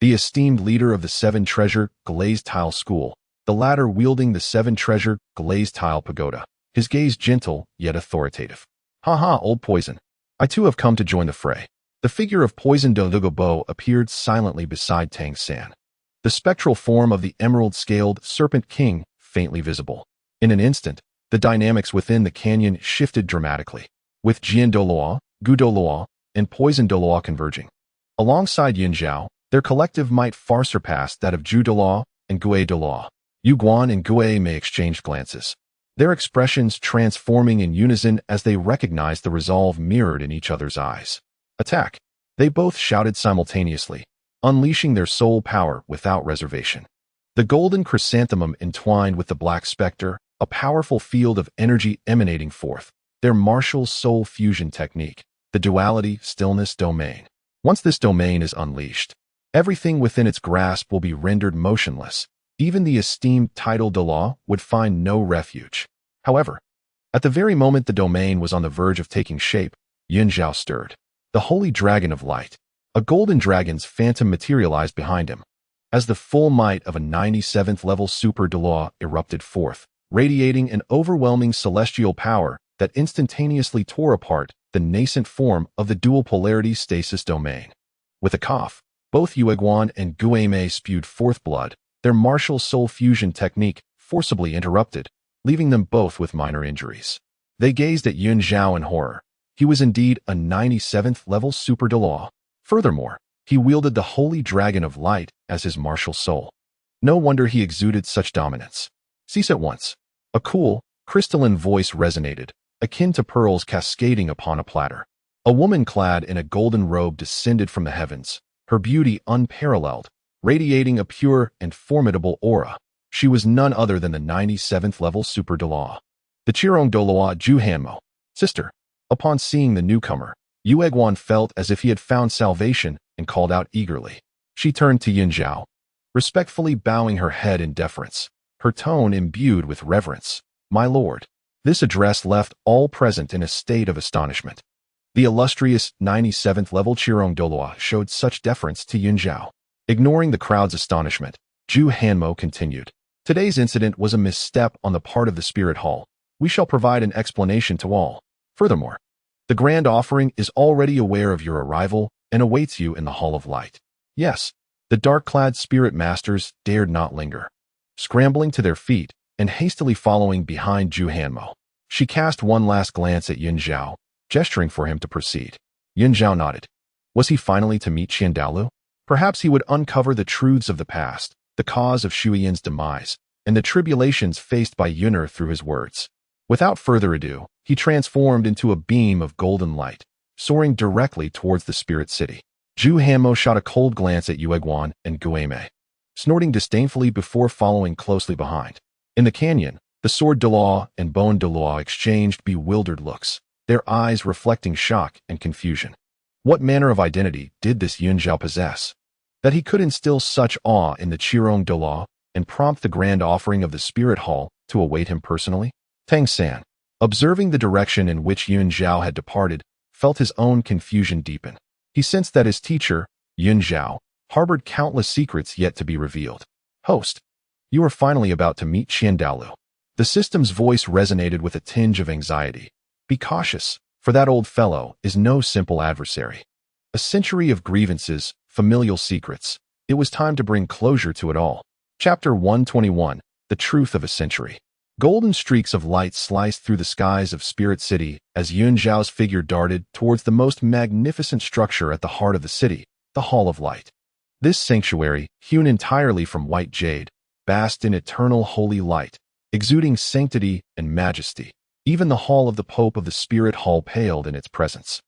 the esteemed leader of the Seven Treasure Glazed Tile School, the latter wielding the Seven Treasure Glazed Tile Pagoda, his gaze gentle yet authoritative. "Ha, old poison. I too have come to join the fray." The figure of Poison Doulouo Bo appeared silently beside Tang San, the spectral form of the emerald-scaled Serpent King faintly visible. In an instant, the dynamics within the canyon shifted dramatically, with Jian Doulouo, Gu Doulouo, and Poison Doulouo converging. Alongside Yin Zhao, their collective might far surpassed that of Zhu Doulouo and Xue Doulouo. Yu Guan and Xue Mei exchanged glances, their expressions transforming in unison as they recognized the resolve mirrored in each other's eyes. "Attack!" They both shouted simultaneously, unleashing their soul power without reservation. The golden chrysanthemum entwined with the black specter, a powerful field of energy emanating forth, their martial soul fusion technique, the duality stillness domain. Once this domain is unleashed, everything within its grasp will be rendered motionless. Even the esteemed title Doulouo would find no refuge. However, at the very moment the domain was on the verge of taking shape, Yin Zhao stirred. The holy dragon of light, a golden dragon's phantom materialized behind him. As the full might of a 97th level Super Doulouo erupted forth, radiating an overwhelming celestial power that instantaneously tore apart the nascent form of the dual polarity stasis domain. With a cough, both Yueguan and Xue Mei spewed forth blood, their martial soul fusion technique forcibly interrupted, leaving them both with minor injuries. They gazed at Yin Zhao in horror. He was indeed a 97th level Super Doulouo. Furthermore, he wielded the holy dragon of light as his martial soul. No wonder he exuded such dominance. "Cease at once." A cool, crystalline voice resonated, akin to pearls cascading upon a platter. A woman clad in a golden robe descended from the heavens, her beauty unparalleled, radiating a pure and formidable aura. She was none other than the 97th level Super Doulouo, the Qirong Doulouo Zhu Hanmo. "Sister." Upon seeing the newcomer, Yueguan felt as if he had found salvation and called out eagerly. She turned to Yin Zhao, respectfully bowing her head in deference, her tone imbued with reverence. "My lord." This address left all present in a state of astonishment. The illustrious 97th level Qirong Doulouo showed such deference to Yin Zhao. Ignoring the crowd's astonishment, Zhu Hanmo continued. "Today's incident was a misstep on the part of the Spirit Hall. We shall provide an explanation to all. Furthermore, the Grand Offering is already aware of your arrival and awaits you in the Hall of Light." Yes, the dark-clad spirit masters dared not linger. Scrambling to their feet and hastily following behind Zhu Hanmo, she cast one last glance at Yin Zhao, gesturing for him to proceed. Yin Zhao nodded. Was he finally to meet Qian Daolu? Perhaps he would uncover the truths of the past, the cause of Xue Yun's demise, and the tribulations faced by Yun'er through his words. Without further ado, he transformed into a beam of golden light, soaring directly towards the spirit city. Zhu Hanmo shot a cold glance at Yueguan and Xue Mei, snorting disdainfully before following closely behind. In the canyon, the Sword Doulouo and Bone Doulouo exchanged bewildered looks, their eyes reflecting shock and confusion. What manner of identity did this Yin Zhao possess, that he could instill such awe in the Qirong Doulouo and prompt the Grand Offering of the Spirit Hall to await him personally? Tang San, observing the direction in which Yin Zhao had departed, felt his own confusion deepen. He sensed that his teacher, Yin Zhao, harbored countless secrets yet to be revealed. "Host, you are finally about to meet Qian Daolu." The system's voice resonated with a tinge of anxiety. "Be cautious, for that old fellow is no simple adversary. A century of grievances, familial secrets. It was time to bring closure to it all." Chapter 121, The Truth of a Century. Golden streaks of light sliced through the skies of Spirit City as Yin Zhao's figure darted towards the most magnificent structure at the heart of the city, the Hall of Light. This sanctuary, hewn entirely from white jade, basked in eternal holy light, exuding sanctity and majesty. Even the Hall of the Pope of the Spirit Hall paled in its presence.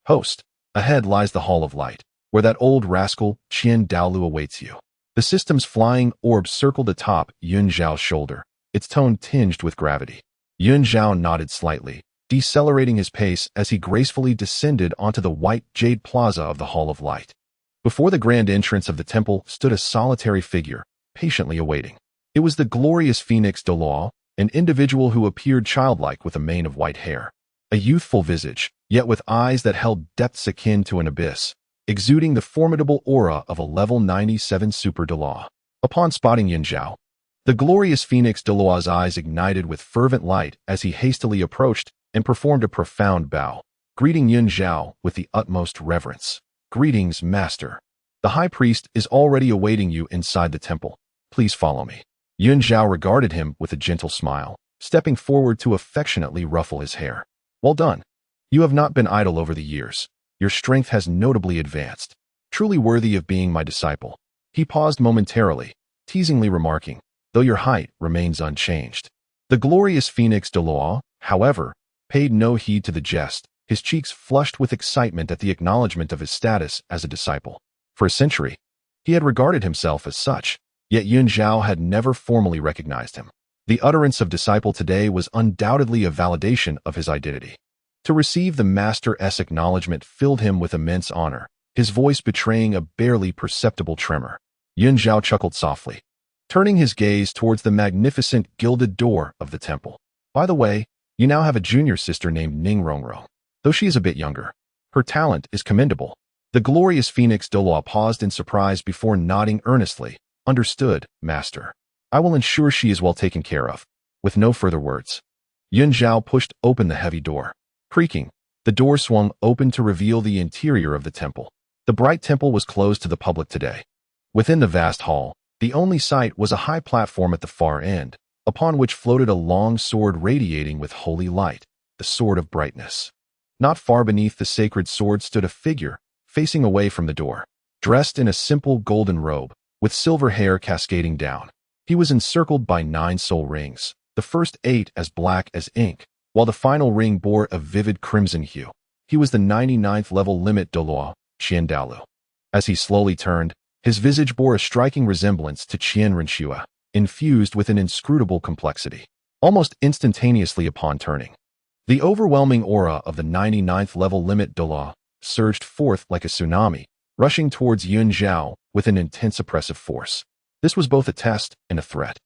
"Host, ahead lies the Hall of Light, where that old rascal Qian Daolu awaits you." The system's flying orb circled atop Yin Zhao's shoulder, its tone tinged with gravity. Yin Zhao nodded slightly, decelerating his pace as he gracefully descended onto the white jade plaza of the Hall of Light. Before the grand entrance of the temple stood a solitary figure, patiently awaiting. It was the glorious Phoenix Douluo, an individual who appeared childlike with a mane of white hair. A youthful visage, yet with eyes that held depths akin to an abyss, exuding the formidable aura of a level 97 Super Douluo. Upon spotting Zhao, the glorious Phoenix Douluo's eyes ignited with fervent light as he hastily approached and performed a profound bow, greeting Zhao with the utmost reverence. "Greetings, Master. The High Priest is already awaiting you inside the temple. Please follow me." Zhao regarded him with a gentle smile, stepping forward to affectionately ruffle his hair. "Well done. You have not been idle over the years. Your strength has notably advanced. Truly worthy of being my disciple." He paused momentarily, teasingly remarking, "Though your height remains unchanged." The glorious Phoenix Douluo, however, paid no heed to the jest, his cheeks flushed with excitement at the acknowledgement of his status as a disciple. For a century, he had regarded himself as such, yet Zhao had never formally recognized him. The utterance of disciple today was undoubtedly a validation of his identity. To receive the Master's acknowledgement filled him with immense honor, his voice betraying a barely perceptible tremor. Zhao chuckled softly, turning his gaze towards the magnificent gilded door of the temple. "By the way, you now have a junior sister named Ningrongrong. Though she is a bit younger, her talent is commendable." The glorious Phoenix Douluo paused in surprise before nodding earnestly. "Understood, Master. I will ensure she is well taken care of." With no further words, Zhao pushed open the heavy door. Creaking, the door swung open to reveal the interior of the temple. The bright temple was closed to the public today. Within the vast hall, the only sight was a high platform at the far end, upon which floated a long sword radiating with holy light, the Sword of Brightness. Not far beneath the sacred sword stood a figure, facing away from the door, dressed in a simple golden robe, with silver hair cascading down. He was encircled by 9 soul rings, the first 8 as black as ink, while the final ring bore a vivid crimson hue. He was the 99th level limit Douluo, Qian Daolu. As he slowly turned, his visage bore a striking resemblance to Qian Renshua, infused with an inscrutable complexity. Almost instantaneously upon turning, the overwhelming aura of the 99th level limit Douluo surged forth like a tsunami, rushing towards Zhao with an intense oppressive force. This was both a test and a threat.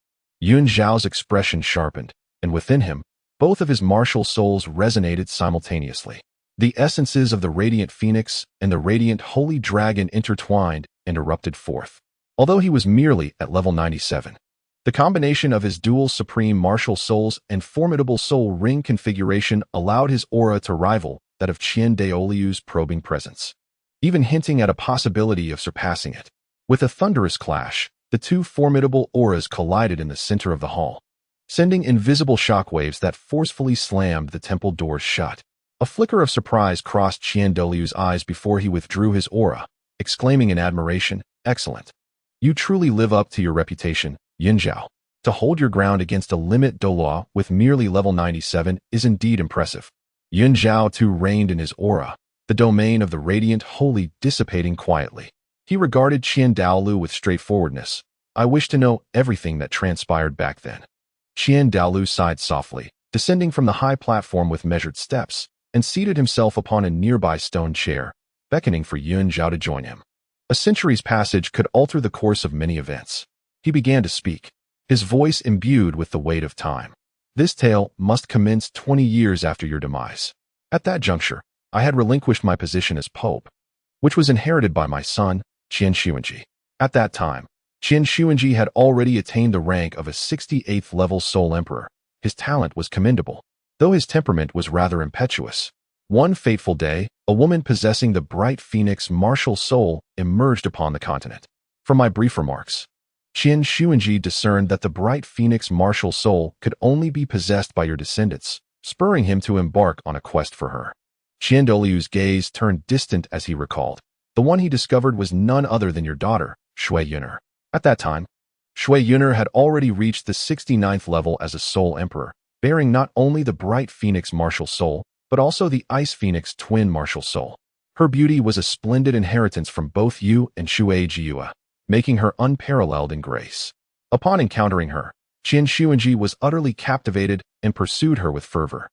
Zhao's expression sharpened, and within him, both of his martial souls resonated simultaneously. The essences of the Radiant Phoenix and the Radiant Holy Dragon intertwined and erupted forth. Although he was merely at level 97, the combination of his dual supreme martial souls and formidable soul ring configuration allowed his aura to rival that of Qian Daolu's probing presence, even hinting at a possibility of surpassing it. With a thunderous clash, the two formidable auras collided in the center of the hall, sending invisible shockwaves that forcefully slammed the temple doors shut. A flicker of surprise crossed Qian Daolu's eyes before he withdrew his aura, exclaiming in admiration, "Excellent. You truly live up to your reputation, Zhao. To hold your ground against a limit Douluo with merely level 97 is indeed impressive." Zhao too reigned in his aura, the domain of the Radiant Holy dissipating quietly. He regarded Qian Daolu with straightforwardness. "I wish to know everything that transpired back then." Qian Daolu sighed softly, descending from the high platform with measured steps, and seated himself upon a nearby stone chair, beckoning for Zhao to join him. A century's passage could alter the course of many events. He began to speak, his voice imbued with the weight of time. "This tale must commence 20 years after your demise. At that juncture, I had relinquished my position as Pope, which was inherited by my son, Qian Xuanji. At that time, Qian Xuanji had already attained the rank of a 68th level Soul Emperor. His talent was commendable, though his temperament was rather impetuous. One fateful day, a woman possessing the bright phoenix martial soul emerged upon the continent. From my brief remarks, Qian Xuanji discerned that the bright phoenix martial soul could only be possessed by your descendants, spurring him to embark on a quest for her. Qian Daolu's gaze turned distant as he recalled. The one he discovered was none other than your daughter, Xue Yun. At that time, Xue Yun had already reached the 69th level as a Soul Emperor, bearing not only the bright phoenix martial soul, but also the Ice Phoenix twin martial soul. Her beauty was a splendid inheritance from both you and Xue Jiua, making her unparalleled in grace. Upon encountering her, Qian Xuanji was utterly captivated and pursued her with fervor.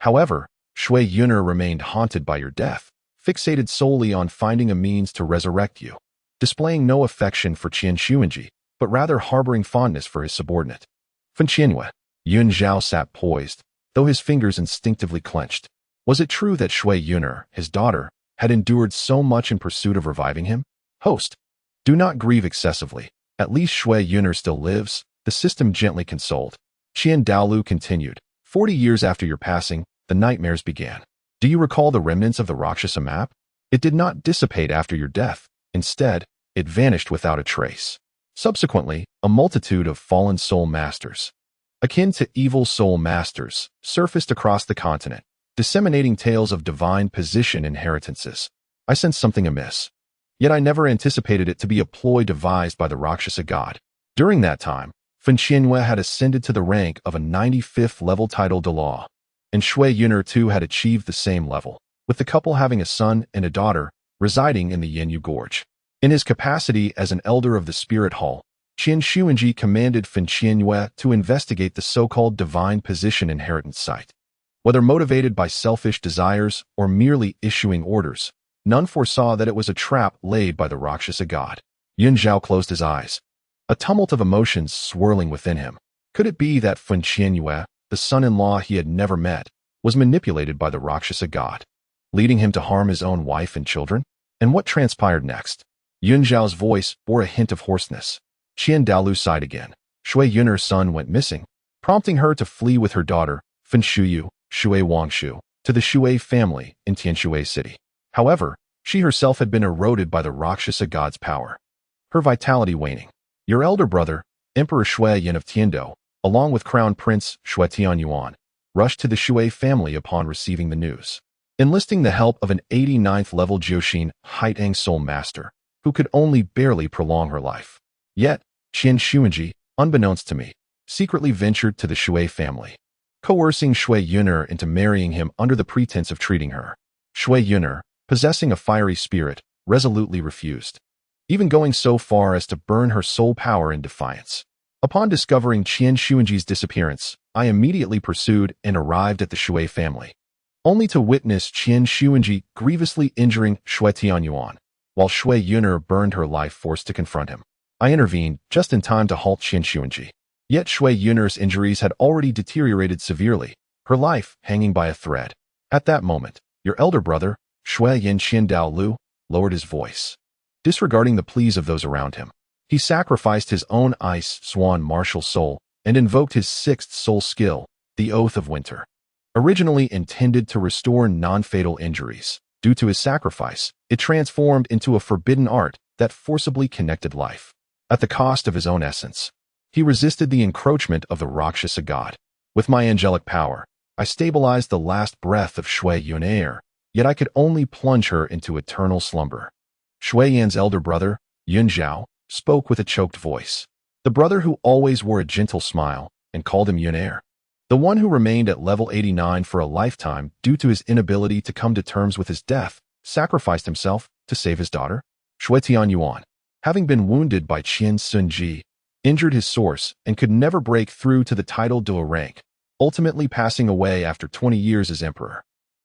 However, Xue Yun remained haunted by your death, fixated solely on finding a means to resurrect you. displaying no affection for Qian Xuanji, but rather harboring fondness for his subordinate. Fen Qianhua. Yun Zhao sat poised, though his fingers instinctively clenched. Was it true that Xue Yun, his daughter, had endured so much in pursuit of reviving him? Host. Do not grieve excessively. At least Xue Yun still lives, the system gently consoled. Heaven Dou Empire continued. 40 years after your passing, the nightmares began. Do you recall the remnants of the Rakshasa map? It did not dissipate after your death. Instead, it vanished without a trace. Subsequently, a multitude of fallen soul masters, akin to evil soul masters, surfaced across the continent, disseminating tales of divine position inheritances. I sensed something amiss. Yet I never anticipated it to be a ploy devised by the Rakshasa god. During that time, Fen Qianhua had ascended to the rank of a 95th level Light Douluo, and Xue Yun too had achieved the same level, with the couple having a son and a daughter residing in the Yanyu Gorge. In his capacity as an elder of the Spirit Hall, Qian Xuanji commanded Fen Qianhua to investigate the so-called divine position inheritance site. Whether motivated by selfish desires or merely issuing orders, none foresaw that it was a trap laid by the Rakshasa god. Yun Zhao closed his eyes, a tumult of emotions swirling within him. Could it be that Fen Qianhua, the son-in-law he had never met, was manipulated by the Rakshasa god, leading him to harm his own wife and children? And what transpired next? Yun Zhao's voice bore a hint of hoarseness. Heaven Dou Empire sighed again. Xue Yun's son went missing, prompting her to flee with her daughter, Fen Shuyu, Xue Wangshu, to the Xue family in Tianxue City. However, she herself had been eroded by the Rakshasa god's power, her vitality waning. Your elder brother, Emperor Xue Yun of Tiandou, along with Crown Prince Xue Tianyuan, rushed to the Xue family upon receiving the news, enlisting the help of an 89th level Jiuxin Haitang soul master, who could only barely prolong her life. Yet, Qian Xuanji, unbeknownst to me, secretly ventured to the Xue family, coercing Xue Yun into marrying him under the pretense of treating her. Xue Yun, possessing a fiery spirit, resolutely refused, even going so far as to burn her soul power in defiance. Upon discovering Qian Xuanji's disappearance, I immediately pursued and arrived at the Xue family, only to witness Qian Xuanji grievously injuring Xue Tianyuan, while Xue Yun burned her life force to confront him. I intervened just in time to halt Qian Xuanji. Yet Xue Yun's injuries had already deteriorated severely, her life hanging by a thread. At that moment, your elder brother, Xue Yun Qian Dou Empire, lowered his voice. Disregarding the pleas of those around him, he sacrificed his own ice swan martial soul and invoked his 6th soul skill, the Oath of Winter. Originally intended to restore non-fatal injuries, due to his sacrifice, it transformed into a forbidden art that forcibly connected life. At the cost of his own essence, he resisted the encroachment of the Rakshasa god. With my angelic power, I stabilized the last breath of Xue Yun, yet I could only plunge her into eternal slumber. Xue Yun's elder brother, Yun Zhao, spoke with a choked voice. The brother who always wore a gentle smile and called him Yun, the one who remained at level 89 for a lifetime due to his inability to come to terms with his death, sacrificed himself to save his daughter. Xue Tianyuan, having been wounded by Qian Sunji, injured his source and could never break through to the Light Douluo rank, ultimately passing away after 20 years as emperor.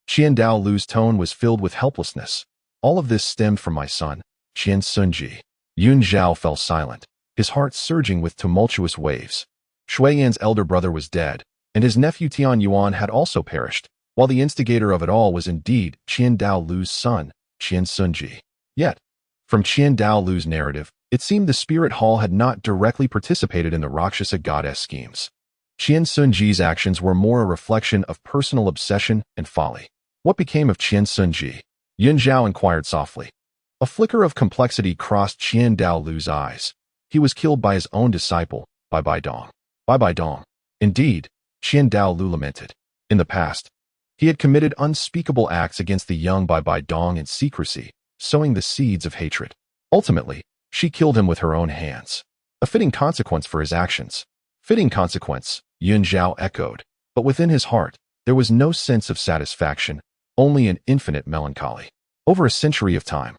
Heaven Dou Empare's tone was filled with helplessness. All of this stemmed from my son, Qian Sunji. Yun Zhao fell silent, his heart surging with tumultuous waves. Xue Yun's elder brother was dead, and his nephew Tianyuan had also perished, while the instigator of it all was indeed Heaven Dou Empare's son, Qian Sunji. Yet, from Heaven Dou Empare's narrative, it seemed the Spirit Hall had not directly participated in the Rakshasa goddess schemes. Qian Sunji's actions were more a reflection of personal obsession and folly. What became of Qian Sunji? Yun Zhao inquired softly. A flicker of complexity crossed Heaven Dou Empare's eyes. He was killed by his own disciple, Bai Dong. Bai Dong. Indeed, Heaven Dou Empare lamented. In the past, he had committed unspeakable acts against the young Bai Dong in secrecy, sowing the seeds of hatred. Ultimately, she killed him with her own hands. A fitting consequence for his actions. Fitting consequence, Yun Zhao echoed, but within his heart, there was no sense of satisfaction, only an infinite melancholy. Over a century of time,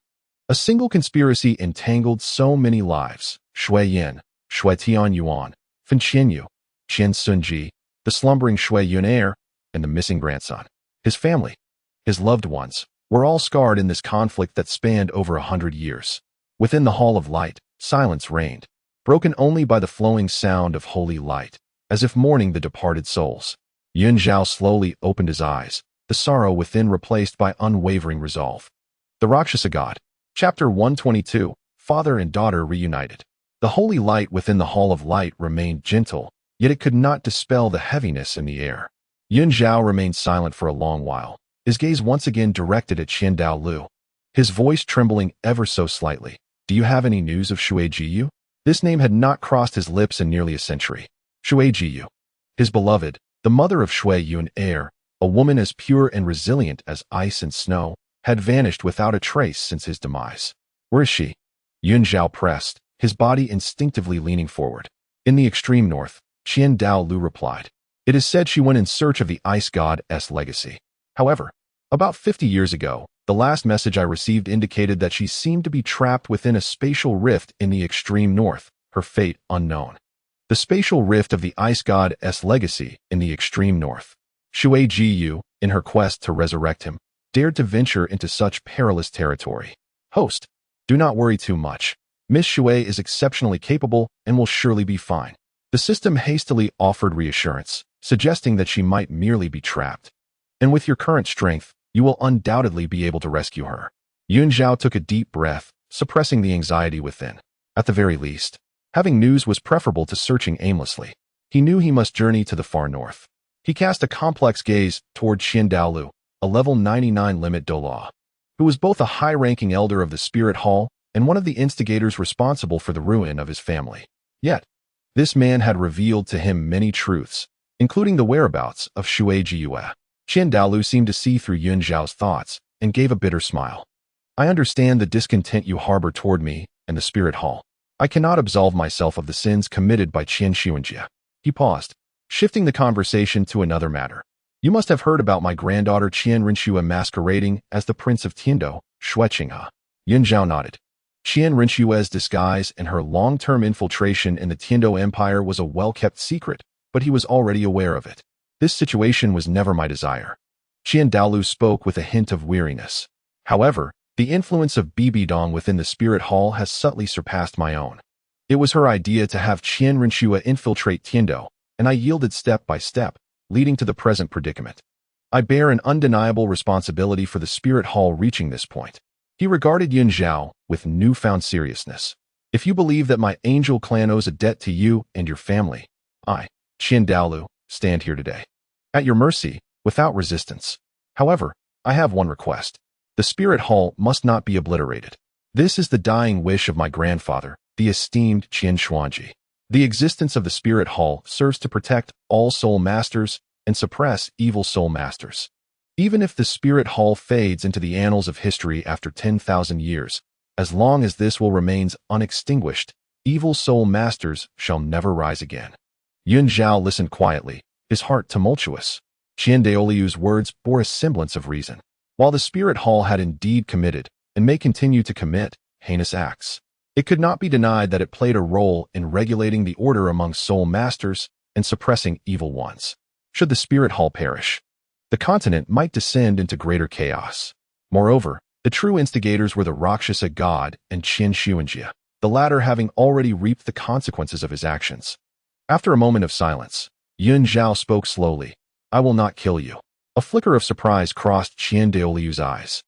a single conspiracy entangled so many lives: Xue Yun, Xue Tianyuan, Fen Qianyu, Qian Sunji, the slumbering Xue Yun heir, and the missing grandson. His family, his loved ones, were all scarred in this conflict that spanned over 100 years. Within the Hall of Light, silence reigned, broken only by the flowing sound of holy light, as if mourning the departed souls. Yun Zhao slowly opened his eyes, the sorrow within replaced by unwavering resolve. The Rakshasa God. Chapter 122, Father and Daughter Reunited. The holy light within the Hall of Light remained gentle, yet it could not dispel the heaviness in the air. Yun Zhao remained silent for a long while, his gaze once again directed at Heaven Dou Empire, his voice trembling ever so slightly. Do you have any news of Xue Yun? This name had not crossed his lips in nearly a century. Xue Yun. His beloved, the mother of Xue Yun Heir, a woman as pure and resilient as ice and snow, had vanished without a trace since his demise. Where is she? Yun Zhao pressed, his body instinctively leaning forward. In the extreme north, Heaven Dou Empire replied. It is said she went in search of the ice god's legacy. However, about 50 years ago, the last message I received indicated that she seemed to be trapped within a spatial rift in the extreme north, her fate unknown. The spatial rift of the ice god's legacy in the extreme north. Xue Yun, in her quest to resurrect him, dared to venture into such perilous territory. Host, do not worry too much. Miss Xue is exceptionally capable and will surely be fine. The system hastily offered reassurance, suggesting that she might merely be trapped. And with your current strength, you will undoubtedly be able to rescue her. Yun Zhao took a deep breath, suppressing the anxiety within. At the very least, having news was preferable to searching aimlessly. He knew he must journey to the far north. He cast a complex gaze toward Heaven Dou Empire, a level 99 Light Douluo, who was both a high-ranking elder of the Spirit Hall and one of the instigators responsible for the ruin of his family. Yet, this man had revealed to him many truths, including the whereabouts of Xue Yun. Heaven Dou Empire seemed to see through Yun Zhao's thoughts and gave a bitter smile. I understand the discontent you harbor toward me and the Spirit Hall. I cannot absolve myself of the sins committed by Qian Xuanjie. He paused, shifting the conversation to another matter. You must have heard about my granddaughter Qian Rinxue masquerading as the Prince of Tiando, Xue Qinghe. Yun Zhao nodded. Qian Rinxue's disguise and her long-term infiltration in the Tiando Empire was a well-kept secret, but he was already aware of it. This situation was never my desire. Heaven Dou Empire spoke with a hint of weariness. However, the influence of Bibi Dong within the Spirit Hall has subtly surpassed my own. It was her idea to have Qian Rinxue infiltrate Tiando, and I yielded step by step, leading to the present predicament. I bear an undeniable responsibility for the Spirit Hall reaching this point. He regarded Yun Zhao with newfound seriousness. If you believe that my angel clan owes a debt to you and your family, I, Heaven Dou Empire, stand here today. At your mercy, without resistance. However, I have one request. The Spirit Hall must not be obliterated. This is the dying wish of my grandfather, the esteemed Qian Xuanji. The existence of the Spirit Hall serves to protect all soul masters and suppress evil soul masters. Even if the Spirit Hall fades into the annals of history after 10,000 years, as long as this will remains unextinguished, evil soul masters shall never rise again. Yun Zhao listened quietly, his heart tumultuous. Heaven Dou Empire's words bore a semblance of reason. While the Spirit Hall had indeed committed, and may continue to commit, heinous acts, it could not be denied that it played a role in regulating the order among soul masters and suppressing evil ones. Should the Spirit Hall perish, the continent might descend into greater chaos. Moreover, the true instigators were the Rakshasa God and Qian Xuanjie, the latter having already reaped the consequences of his actions. After a moment of silence, Yun Zhao spoke slowly. I will not kill you. A flicker of surprise crossed Heaven Dou Empire's eyes.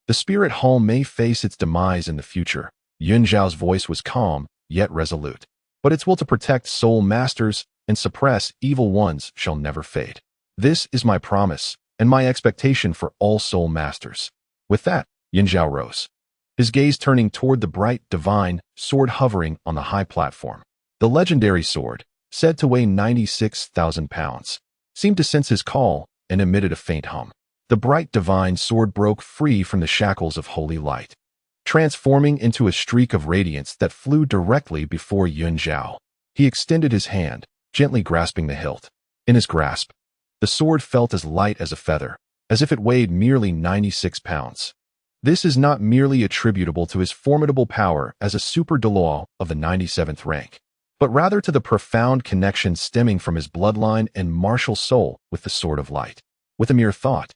The Spirit Hall may face its demise in the future. Yun Zhao's voice was calm, yet resolute. But its will to protect soul masters and suppress evil ones shall never fade. This is my promise and my expectation for all soul masters. With that, Yun Zhao rose, his gaze turning toward the bright, divine sword hovering on the high platform. The legendary sword, said to weigh 96,000 pounds, seemed to sense his call and emitted a faint hum. The bright divine sword broke free from the shackles of holy light, transforming into a streak of radiance that flew directly before Yun Zhao. He extended his hand, gently grasping the hilt. In his grasp, the sword felt as light as a feather, as if it weighed merely 96 pounds. This is not merely attributable to his formidable power as a super Douluo of the 97th rank, but rather to the profound connection stemming from his bloodline and martial soul with the Sword of Light. With a mere thought,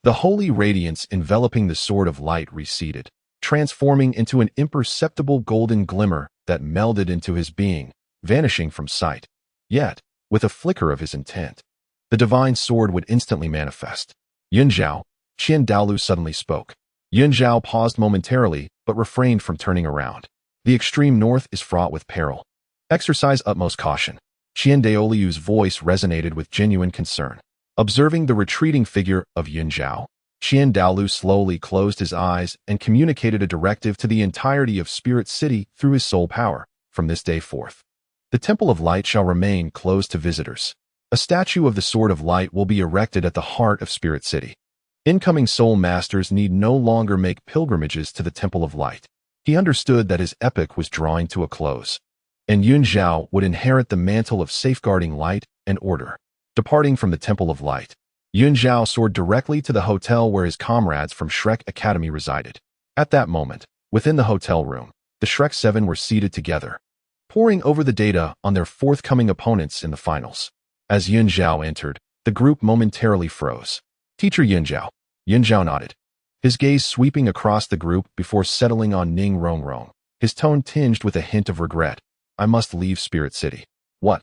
the holy radiance enveloping the Sword of Light receded, transforming into an imperceptible golden glimmer that melded into his being, vanishing from sight. Yet, with a flicker of his intent, the divine sword would instantly manifest. Yun Zhao, Qian Daolu suddenly spoke. Yun Zhao paused momentarily, but refrained from turning around. The extreme north is fraught with peril. Exercise utmost caution. Qian Daolu's voice resonated with genuine concern. Observing the retreating figure of Yun Zhao, Qian Daolu slowly closed his eyes and communicated a directive to the entirety of Spirit City through his soul power. From this day forth, the Temple of Light shall remain closed to visitors. A statue of the Sword of Light will be erected at the heart of Spirit City. Incoming soul masters need no longer make pilgrimages to the Temple of Light. He understood that his epoch was drawing to a close, and Yun Zhao would inherit the mantle of safeguarding light and order. Departing from the Temple of Light, Yun Zhao soared directly to the hotel where his comrades from Shrek Academy resided. At that moment, within the hotel room, the Shrek 7 were seated together, poring over the data on their forthcoming opponents in the finals. As Yun Zhao entered, the group momentarily froze. Teacher Yun Zhao. Yun Zhao nodded, his gaze sweeping across the group before settling on Ning Rongrong, his tone tinged with a hint of regret. I must leave Spirit City. What?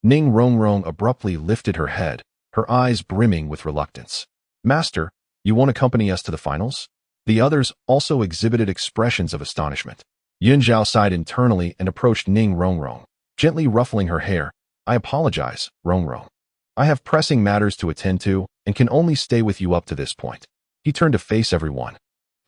Ning Rongrong abruptly lifted her head, her eyes brimming with reluctance. Master, you won't accompany us to the finals? The others also exhibited expressions of astonishment. Yun Zhao sighed internally and approached Ning Rongrong, gently ruffling her hair. I apologize, Rongrong. I have pressing matters to attend to and can only stay with you up to this point. He turned to face everyone,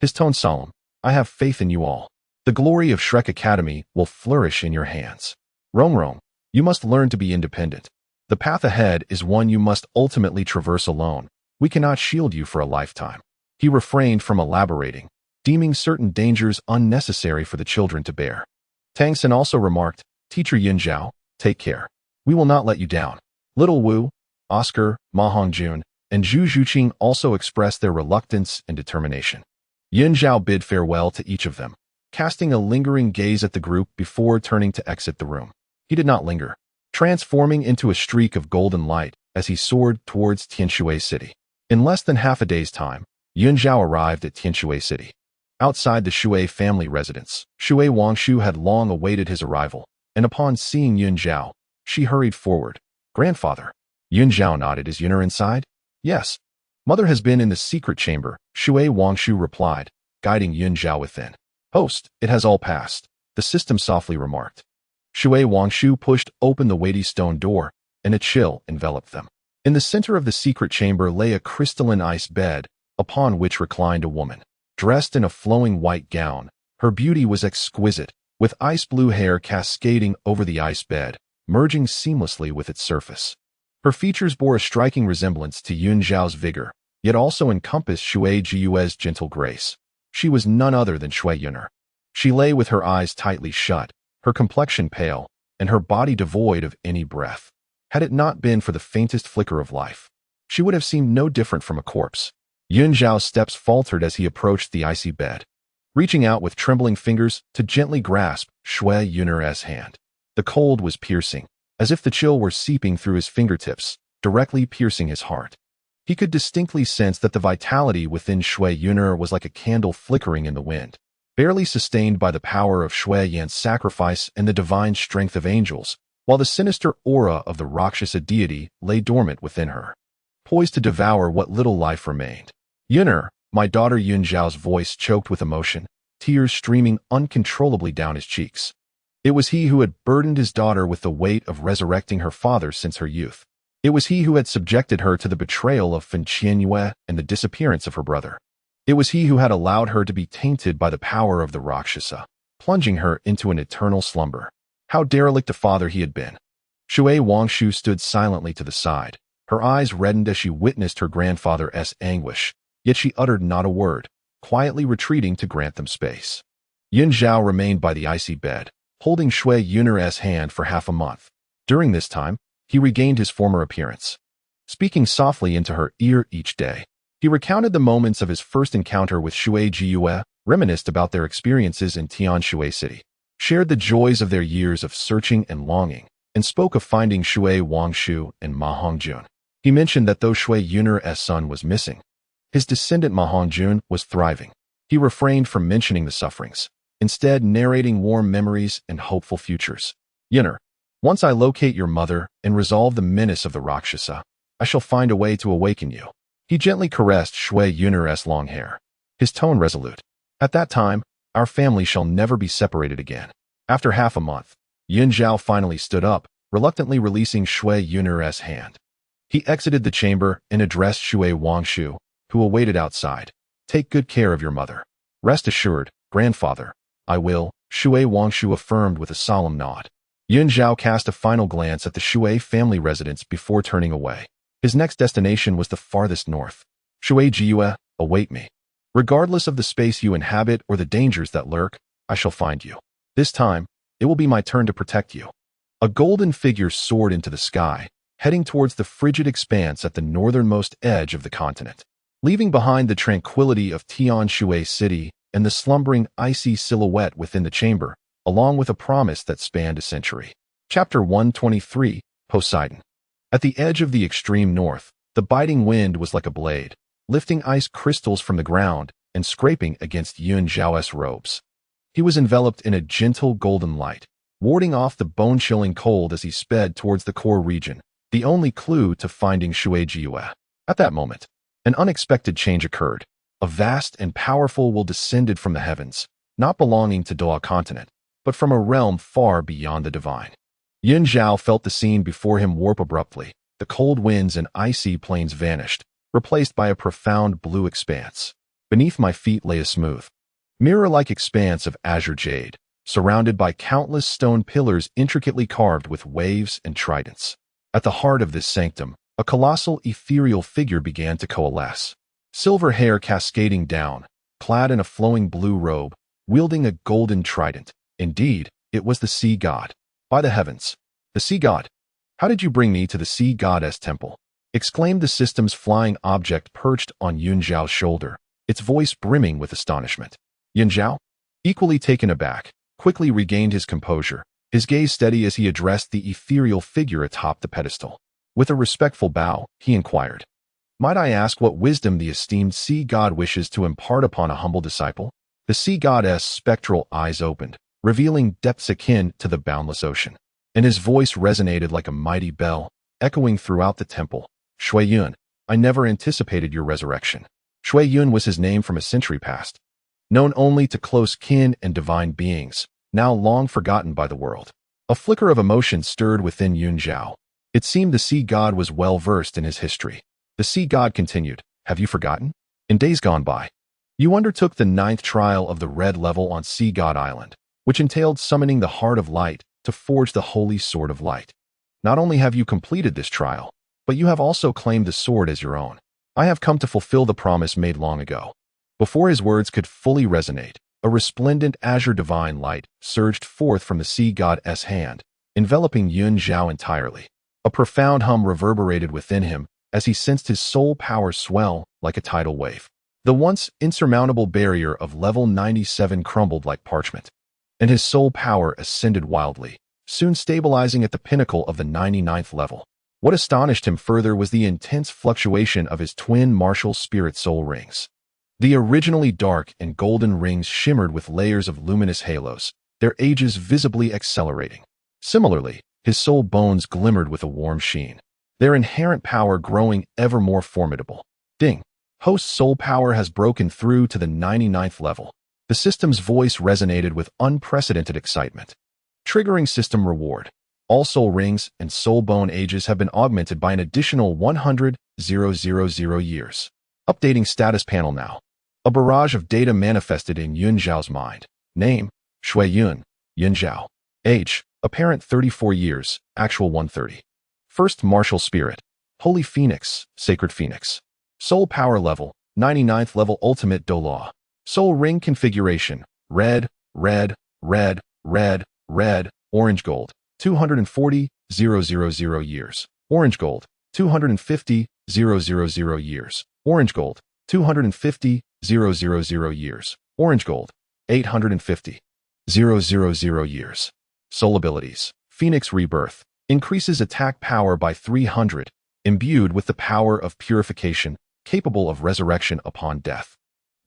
his tone solemn. I have faith in you all. The glory of Shrek Academy will flourish in your hands. Rongrong, you must learn to be independent. The path ahead is one you must ultimately traverse alone. We cannot shield you for a lifetime. He refrained from elaborating, deeming certain dangers unnecessary for the children to bear. Tang San also remarked, Teacher Yun Zhao, take care. We will not let you down. Little Wu, Oscar, Ma Hongjun, and Zhu Zhuqing also expressed their reluctance and determination. Yun Zhao bid farewell to each of them, casting a lingering gaze at the group before turning to exit the room. He did not linger, transforming into a streak of golden light as he soared towards Tianshui City. In less than half a day's time, Yun Zhao arrived at Tianshui City. Outside the Xue family residence, Xue Wangshu had long awaited his arrival, and upon seeing Yun Zhao, she hurried forward. Grandfather. Yun Zhao nodded. Is Yun'er inside? Yes. Mother has been in the secret chamber, Xue Wangshu replied, guiding Yun Zhao within. Host, it has all passed, the system softly remarked. Xue Wangshu pushed open the weighty stone door, and a chill enveloped them. In the center of the secret chamber lay a crystalline ice bed, upon which reclined a woman. Dressed in a flowing white gown, her beauty was exquisite, with ice blue hair cascading over the ice bed, merging seamlessly with its surface. Her features bore a striking resemblance to Yun Zhao's vigor, yet also encompassed Xue Jiue's gentle grace. She was none other than Xue Yun. She lay with her eyes tightly shut, her complexion pale, and her body devoid of any breath. Had it not been for the faintest flicker of life, she would have seemed no different from a corpse. Yun Zhao's steps faltered as he approached the icy bed, reaching out with trembling fingers to gently grasp Xue Yun's hand. The cold was piercing, as if the chill were seeping through his fingertips, directly piercing his heart. He could distinctly sense that the vitality within Xue Yun was like a candle flickering in the wind, barely sustained by the power of Xue Yan's sacrifice and the divine strength of angels, while the sinister aura of the Rakshasa deity lay dormant within her, poised to devour what little life remained. Yun'er, my daughter. Yun Zhao's voice choked with emotion, tears streaming uncontrollably down his cheeks. It was he who had burdened his daughter with the weight of resurrecting her father since her youth. It was he who had subjected her to the betrayal of Fen Qianyue and the disappearance of her brother. It was he who had allowed her to be tainted by the power of the Rakshasa, plunging her into an eternal slumber. How derelict a father he had been. Xue Wangshu stood silently to the side, her eyes reddened as she witnessed her grandfather's anguish, yet she uttered not a word, quietly retreating to grant them space. Yun Zhao remained by the icy bed, holding Xue Yun's hand for half a month. During this time, he regained his former appearance, speaking softly into her ear each day. He recounted the moments of his first encounter with Xue Jiue, reminisced about their experiences in Tianshui City, shared the joys of their years of searching and longing, and spoke of finding Xue Wangshu and Ma Hongjun. He mentioned that though Xue Yun's son was missing, his descendant Ma Hongjun was thriving. He refrained from mentioning the sufferings, instead narrating warm memories and hopeful futures. Yunner, once I locate your mother and resolve the menace of the Rakshasa, I shall find a way to awaken you. He gently caressed Xue Yun's long hair, his tone resolute. At that time, our family shall never be separated again. After half a month, Zhao finally stood up, reluctantly releasing Xue Yun's hand. He exited the chamber and addressed Xue Wangshu, who awaited outside. Take good care of your mother. Rest assured, grandfather, I will, Xue Wangshu affirmed with a solemn nod. Zhao cast a final glance at the Xue family residence before turning away. His next destination was the farthest north. Xue Jiyue, await me. Regardless of the space you inhabit or the dangers that lurk, I shall find you. This time, it will be my turn to protect you. A golden figure soared into the sky, heading towards the frigid expanse at the northernmost edge of the continent. Leaving behind the tranquility of Tianshui City and the slumbering icy silhouette within the chamber, along with a promise that spanned a century. Chapter 123, Poseidon. At the edge of the extreme north, the biting wind was like a blade, lifting ice crystals from the ground and scraping against Zhao's robes. He was enveloped in a gentle golden light, warding off the bone-chilling cold as he sped towards the core region, the only clue to finding Xue Jiyue. At that moment, an unexpected change occurred. A vast and powerful will descended from the heavens, not belonging to Dou continent, but from a realm far beyond the divine. Zhao felt the scene before him warp abruptly. The cold winds and icy plains vanished, replaced by a profound blue expanse. Beneath my feet lay a smooth, mirror-like expanse of azure jade, surrounded by countless stone pillars intricately carved with waves and tridents. At the heart of this sanctum, a colossal ethereal figure began to coalesce. Silver hair cascading down, clad in a flowing blue robe, wielding a golden trident. Indeed, it was the sea god. By the heavens, the sea god! How did you bring me to the sea goddess temple? Exclaimed the system's flying object perched on Zhao's shoulder, its voice brimming with astonishment. Zhao, equally taken aback, quickly regained his composure, his gaze steady as he addressed the ethereal figure atop the pedestal. With a respectful bow, he inquired, might I ask what wisdom the esteemed sea god wishes to impart upon a humble disciple? The sea goddess' spectral eyes opened, revealing depths akin to the boundless ocean, and his voice resonated like a mighty bell, echoing throughout the temple. Xue Yun, I never anticipated your resurrection. Xue Yun was his name from a century past, known only to close kin and divine beings, now long forgotten by the world. A flicker of emotion stirred within Zhao. It seemed the sea god was well versed in his history. The sea god continued, have you forgotten? In days gone by, you undertook the 9th trial of the Red Level on Sea God Island, which entailed summoning the Heart of Light to forge the Holy Sword of Light. Not only have you completed this trial, but you have also claimed the sword as your own. I have come to fulfill the promise made long ago. Before his words could fully resonate, a resplendent azure divine light surged forth from the sea god's hand, enveloping Zhao entirely. A profound hum reverberated within him as he sensed his soul power swell like a tidal wave. The once insurmountable barrier of level 97 crumbled like parchment, and his soul power ascended wildly, soon stabilizing at the pinnacle of the 99th level. What astonished him further was the intense fluctuation of his twin martial spirit soul rings. The originally dark and golden rings shimmered with layers of luminous halos, their ages visibly accelerating. Similarly, his soul bones glimmered with a warm sheen, their inherent power growing ever more formidable. Ding! Host's soul power has broken through to the 99th level. The system's voice resonated with unprecedented excitement. Triggering system reward. All soul rings and soul bone ages have been augmented by an additional 100,000 years. Updating status panel now. A barrage of data manifested in Zhao's mind. Name, Xue Yun, Zhao. Age, apparent 34 years, actual 130. First martial spirit, Holy Phoenix, Sacred Phoenix. Soul power level, 99th level ultimate Douluo. Soul ring configuration, red, red, red, red, red, orange gold, 240,000 years. Orange gold, 250,000 years. Orange gold, 250,000 years. Orange gold, 850,000 years. Soul abilities, Phoenix Rebirth, increases attack power by 300, imbued with the power of purification, capable of resurrection upon death.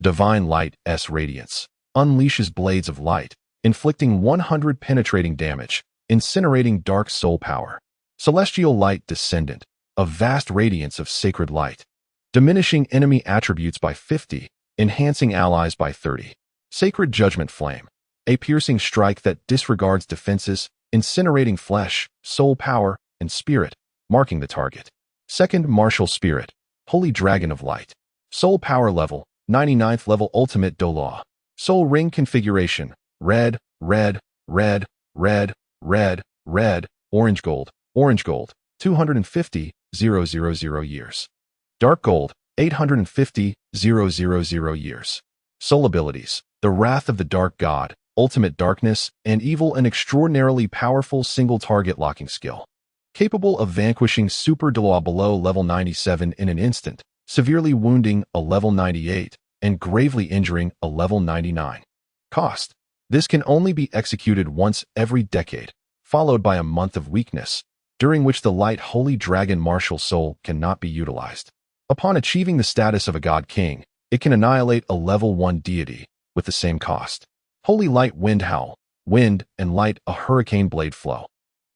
Divine Light S Radiance unleashes blades of light, inflicting 100 penetrating damage, incinerating dark soul power. Celestial Light Descendant, a vast radiance of sacred light, diminishing enemy attributes by 50, enhancing allies by 30. Sacred Judgment Flame, a piercing strike that disregards defenses, incinerating flesh, soul power, and spirit, marking the target. Second Martial Spirit, Holy Dragon of Light. Soul Power Level, 99th Level Ultimate Douluo. Soul Ring Configuration, red, red, red, red, red, red, orange gold, 250,000 years. Dark gold, 850,000 years. Soul Abilities, the Wrath of the Dark God, Ultimate Darkness, and Evil, an extraordinarily powerful single-target locking skill. Capable of vanquishing Super Douluo below level 97 in an instant, severely wounding a level 98, and gravely injuring a level 99. Cost. This can only be executed once every decade, followed by a month of weakness, during which the Light Holy Dragon Martial Soul cannot be utilized. Upon achieving the status of a God King, it can annihilate a level 1 deity with the same cost. Holy Light Wind Howl, wind and light, a hurricane blade flow,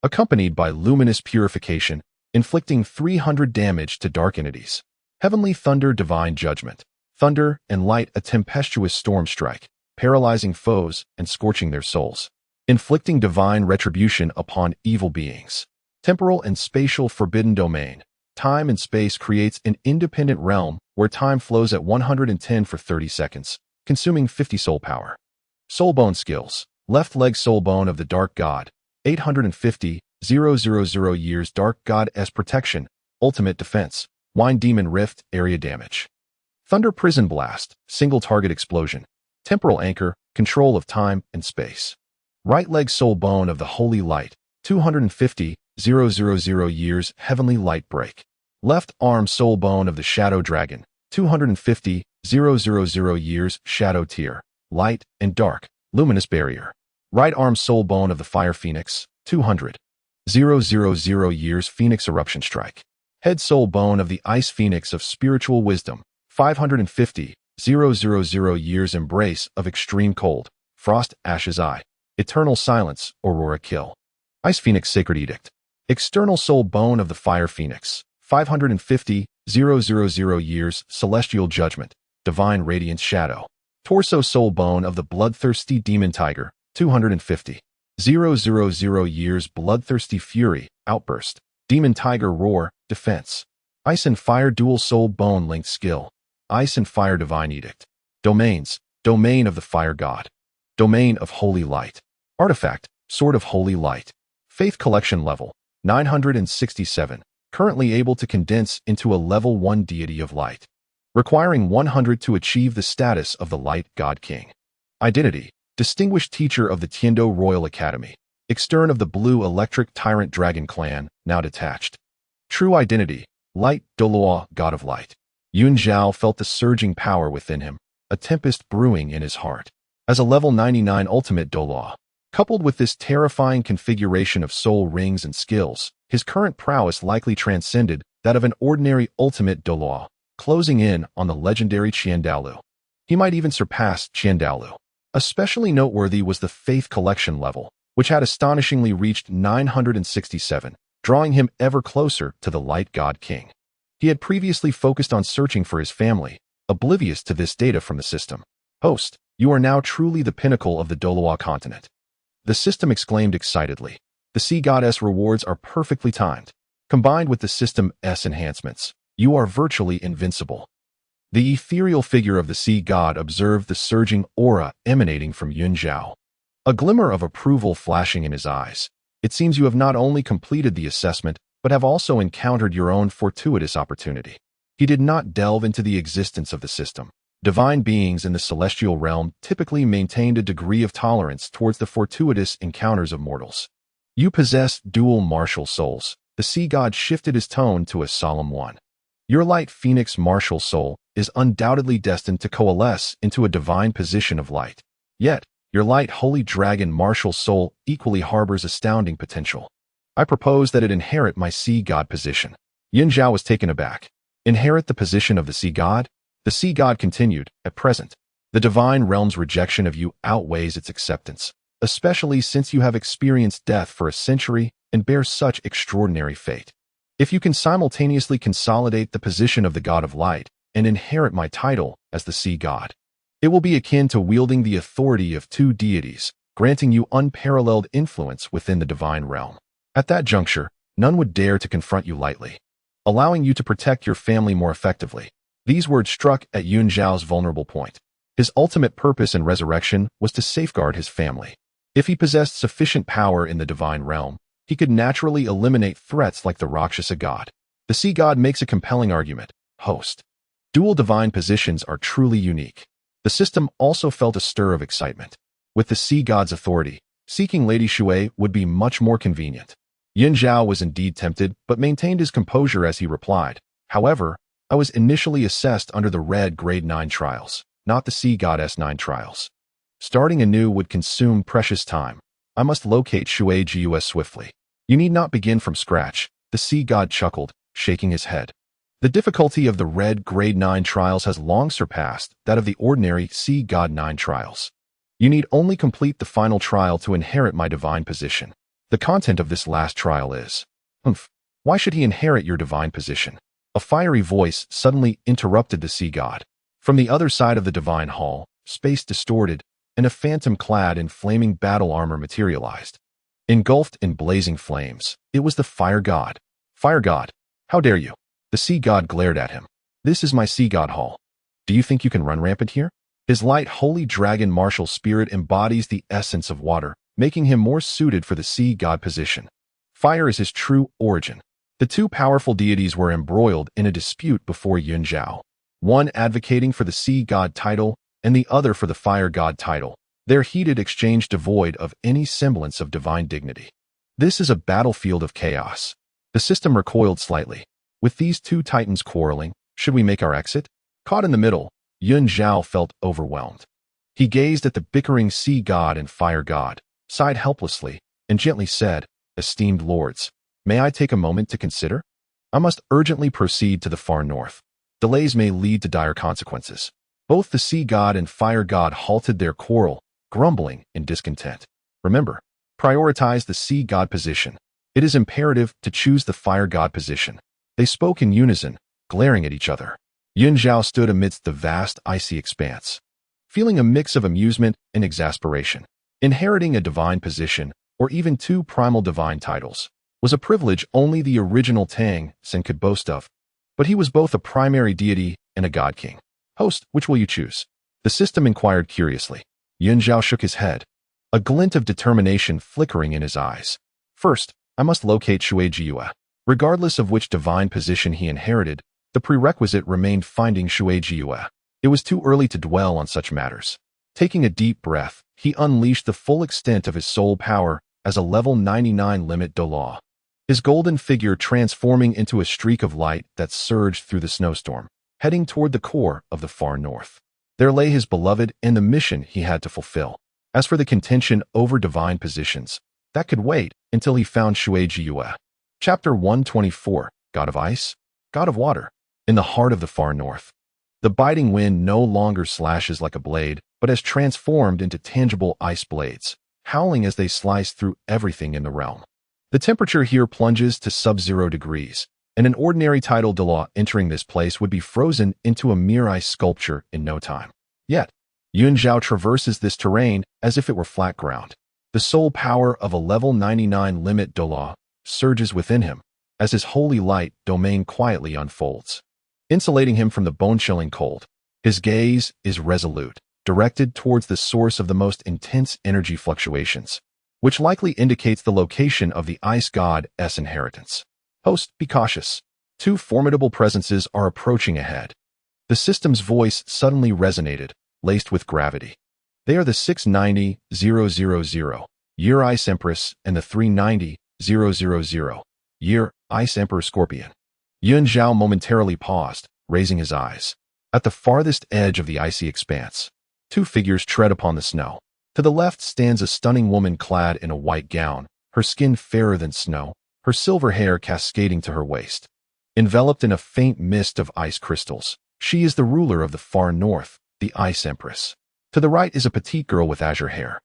accompanied by luminous purification, inflicting 300 damage to dark entities. Heavenly Thunder Divine Judgment, thunder and light, a tempestuous storm strike, paralyzing foes and scorching their souls, inflicting divine retribution upon evil beings. Temporal and Spatial Forbidden Domain, time and space creates an independent realm where time flows at 110 for 30 seconds, consuming 50 soul power. Soulbone Skills, left leg Soulbone of the Dark God, 850,000 years. Dark God S Protection, ultimate defense, Wine Demon Rift, area damage. Thunder Prison Blast, single target explosion, temporal anchor, control of time and space. Right leg Soulbone of the Holy Light, 250,000 years. Heavenly Light Break. Left arm Soulbone of the Shadow Dragon, 250,000 years. Shadow Tier, light and dark, luminous barrier. Right arm Soulbone of the Fire Phoenix, 200,000 years. Phoenix Eruption Strike. Head Soulbone of the Ice Phoenix of Spiritual Wisdom, 550,000 years. Embrace of Extreme Cold, Frost Ashes Eye, Eternal Silence, Aurora Kill. Ice Phoenix Sacred Edict. External Soulbone of the Fire Phoenix, 550,000 years. Celestial Judgment, Divine Radiance Shadow. Torso Soulbone of the Bloodthirsty Demon Tiger, 250,000 years. Bloodthirsty Fury, Outburst, Demon Tiger Roar, Defense. Ice and Fire Dual Soulbone Linked Skill, Ice and Fire Divine Edict. Domains, Domain of the Fire God, Domain of Holy Light. Artifact, Sword of Holy Light. Faith Collection Level, 967, currently able to condense into a level 1 deity of light, requiring 100 to achieve the status of the Light God King. Identity, Distinguished Teacher of the Tiando Royal Academy, extern of the Blue Electric Tyrant Dragon Clan, now detached. True Identity, Light Douluo, God of Light. Yun Zhao felt the surging power within him, a tempest brewing in his heart. As a level 99 Ultimate Douluo, coupled with this terrifying configuration of soul rings and skills, his current prowess likely transcended that of an ordinary Ultimate Douluo, closing in on the legendary Douluo. He might even surpass Douluo. Especially noteworthy was the Faith Collection level, which had astonishingly reached 967, drawing him ever closer to the Light God King. He had previously focused on searching for his family, oblivious to this data from the system. Host, you are now truly the pinnacle of the Douluo continent. The system exclaimed excitedly. The Sea Goddess rewards are perfectly timed. Combined with the System S enhancements, you are virtually invincible. The ethereal figure of the Sea God observed the surging aura emanating from Yun Zhao. A glimmer of approval flashing in his eyes. It seems you have not only completed the assessment, but have also encountered your own fortuitous opportunity. He did not delve into the existence of the system. Divine beings in the celestial realm typically maintained a degree of tolerance towards the fortuitous encounters of mortals. You possess dual martial souls. The Sea God shifted his tone to a solemn one. Your Light Phoenix martial soul is undoubtedly destined to coalesce into a divine position of light. Yet, your Light Holy Dragon martial soul equally harbors astounding potential. I propose that it inherit my Sea God position. Yun Zhao was taken aback. Inherit the position of the Sea God? The sea god continued, "At present, the divine realm's rejection of you outweighs its acceptance, especially since you have experienced death for a century and bear such extraordinary fate. If you can simultaneously consolidate the position of the god of light and inherit my title as the sea god, it will be akin to wielding the authority of two deities, granting you unparalleled influence within the divine realm. At that juncture, none would dare to confront you lightly, allowing you to protect your family more effectively." These words struck at Yun Zhao's vulnerable point. His ultimate purpose in resurrection was to safeguard his family. If he possessed sufficient power in the divine realm, he could naturally eliminate threats like the Rakshasa god. The sea god makes a compelling argument. Host. Dual divine positions are truly unique. The system also felt a stir of excitement. With the sea god's authority, seeking Lady Xue would be much more convenient. Yun Zhao was indeed tempted, but maintained his composure as he replied, "However, I was initially assessed under the red grade 9 trials, not the sea god S9 trials. Starting anew would consume precious time. I must locate Xue Yun swiftly." "You need not begin from scratch," the sea god chuckled, shaking his head. "The difficulty of the red grade 9 trials has long surpassed that of the ordinary sea god 9 trials. You need only complete the final trial to inherit my divine position. The content of this last trial is..." Why should he inherit your divine position?" A fiery voice suddenly interrupted the sea god. From the other side of the divine hall, space distorted, and a phantom clad in flaming battle armor materialized. Engulfed in blazing flames, it was the fire god. "Fire god, how dare you?" The sea god glared at him. "This is my sea god hall. Do you think you can run rampant here?" His light holy dragon martial spirit embodies the essence of water, making him more suited for the sea god position. Fire is his true origin. The two powerful deities were embroiled in a dispute before Yun Zhao, one advocating for the sea god title and the other for the fire god title, their heated exchange devoid of any semblance of divine dignity. "This is a battlefield of chaos." The system recoiled slightly. With these two titans quarreling, should we make our exit? Caught in the middle, Yun Zhao felt overwhelmed. He gazed at the bickering sea god and fire god, sighed helplessly, and gently said, "Esteemed lords, may I take a moment to consider? I must urgently proceed to the far north. Delays may lead to dire consequences." Both the sea god and fire god halted their quarrel, grumbling in discontent. "Remember, prioritize the sea god position. It is imperative to choose the fire god position." They spoke in unison, glaring at each other. Yun Zhao stood amidst the vast icy expanse, feeling a mix of amusement and exasperation. Inheriting a divine position, or even two primal divine titles, was a privilege only the original Tang San could boast of. But he was both a primary deity and a god king. "Host, which will you choose?" the system inquired curiously. Yun Zhao shook his head, a glint of determination flickering in his eyes. "First, I must locate Xue Yun." Regardless of which divine position he inherited, the prerequisite remained finding Xue Yun. It was too early to dwell on such matters. Taking a deep breath, he unleashed the full extent of his soul power as a level 99 Light Douluo, his golden figure transforming into a streak of light that surged through the snowstorm, heading toward the core of the far north. There lay his beloved and the mission he had to fulfill. As for the contention over divine positions, that could wait until he found Xue Yun. Chapter 124, God of Ice, God of Water. In the heart of the far north, the biting wind no longer slashes like a blade, but has transformed into tangible ice blades, howling as they slice through everything in the realm. The temperature here plunges to sub-0 degrees, and an ordinary tidal Douluo entering this place would be frozen into a mere ice sculpture in no time. Yet, Yun Zhao traverses this terrain as if it were flat ground. The soul power of a level 99 Light Douluo surges within him as his holy light domain quietly unfolds, insulating him from the bone-chilling cold. His gaze is resolute, directed towards the source of the most intense energy fluctuations, which likely indicates the location of the ice god's inheritance. "Host, be cautious. Two formidable presences are approaching ahead." The system's voice suddenly resonated, laced with gravity. They are the 690,000 Year Ice Empress and the 390,000 Year Ice Emperor Scorpion. Yun Zhao momentarily paused, raising his eyes. At the farthest edge of the icy expanse, two figures tread upon the snow. To the left stands a stunning woman clad in a white gown, her skin fairer than snow, her silver hair cascading to her waist. Enveloped in a faint mist of ice crystals, She is the ruler of the far north, the Ice Empress. To the right is a petite girl with azure hair.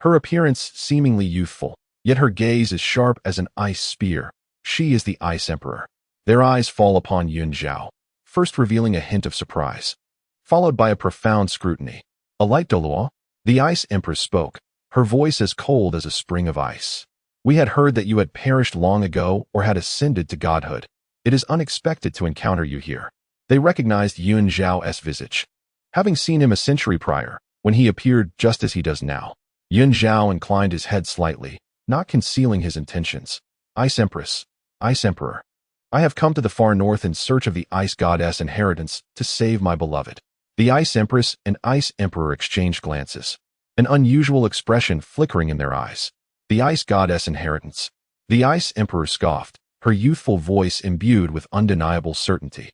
Her appearance seemingly youthful, yet her gaze is sharp as an ice spear. She is the Ice Emperor. Their eyes fall upon Yun Zhao, first revealing a hint of surprise, followed by a profound scrutiny. A Light Douluo? The Ice Empress spoke, her voice as cold as a spring of ice. We had heard that you had perished long ago or had ascended to godhood. It is unexpected to encounter you here. They recognized Yun Zhao's visage, having seen him a century prior, when he appeared just as he does now. Yun Zhao inclined his head slightly, not concealing his intentions. Ice Empress, Ice Emperor. I have come to the far north in search of the Ice Goddess inheritance to save my beloved. The Ice Empress and Ice Emperor exchanged glances, an unusual expression flickering in their eyes. The Ice Goddess inheritance. The Ice Emperor scoffed, her youthful voice imbued with undeniable certainty.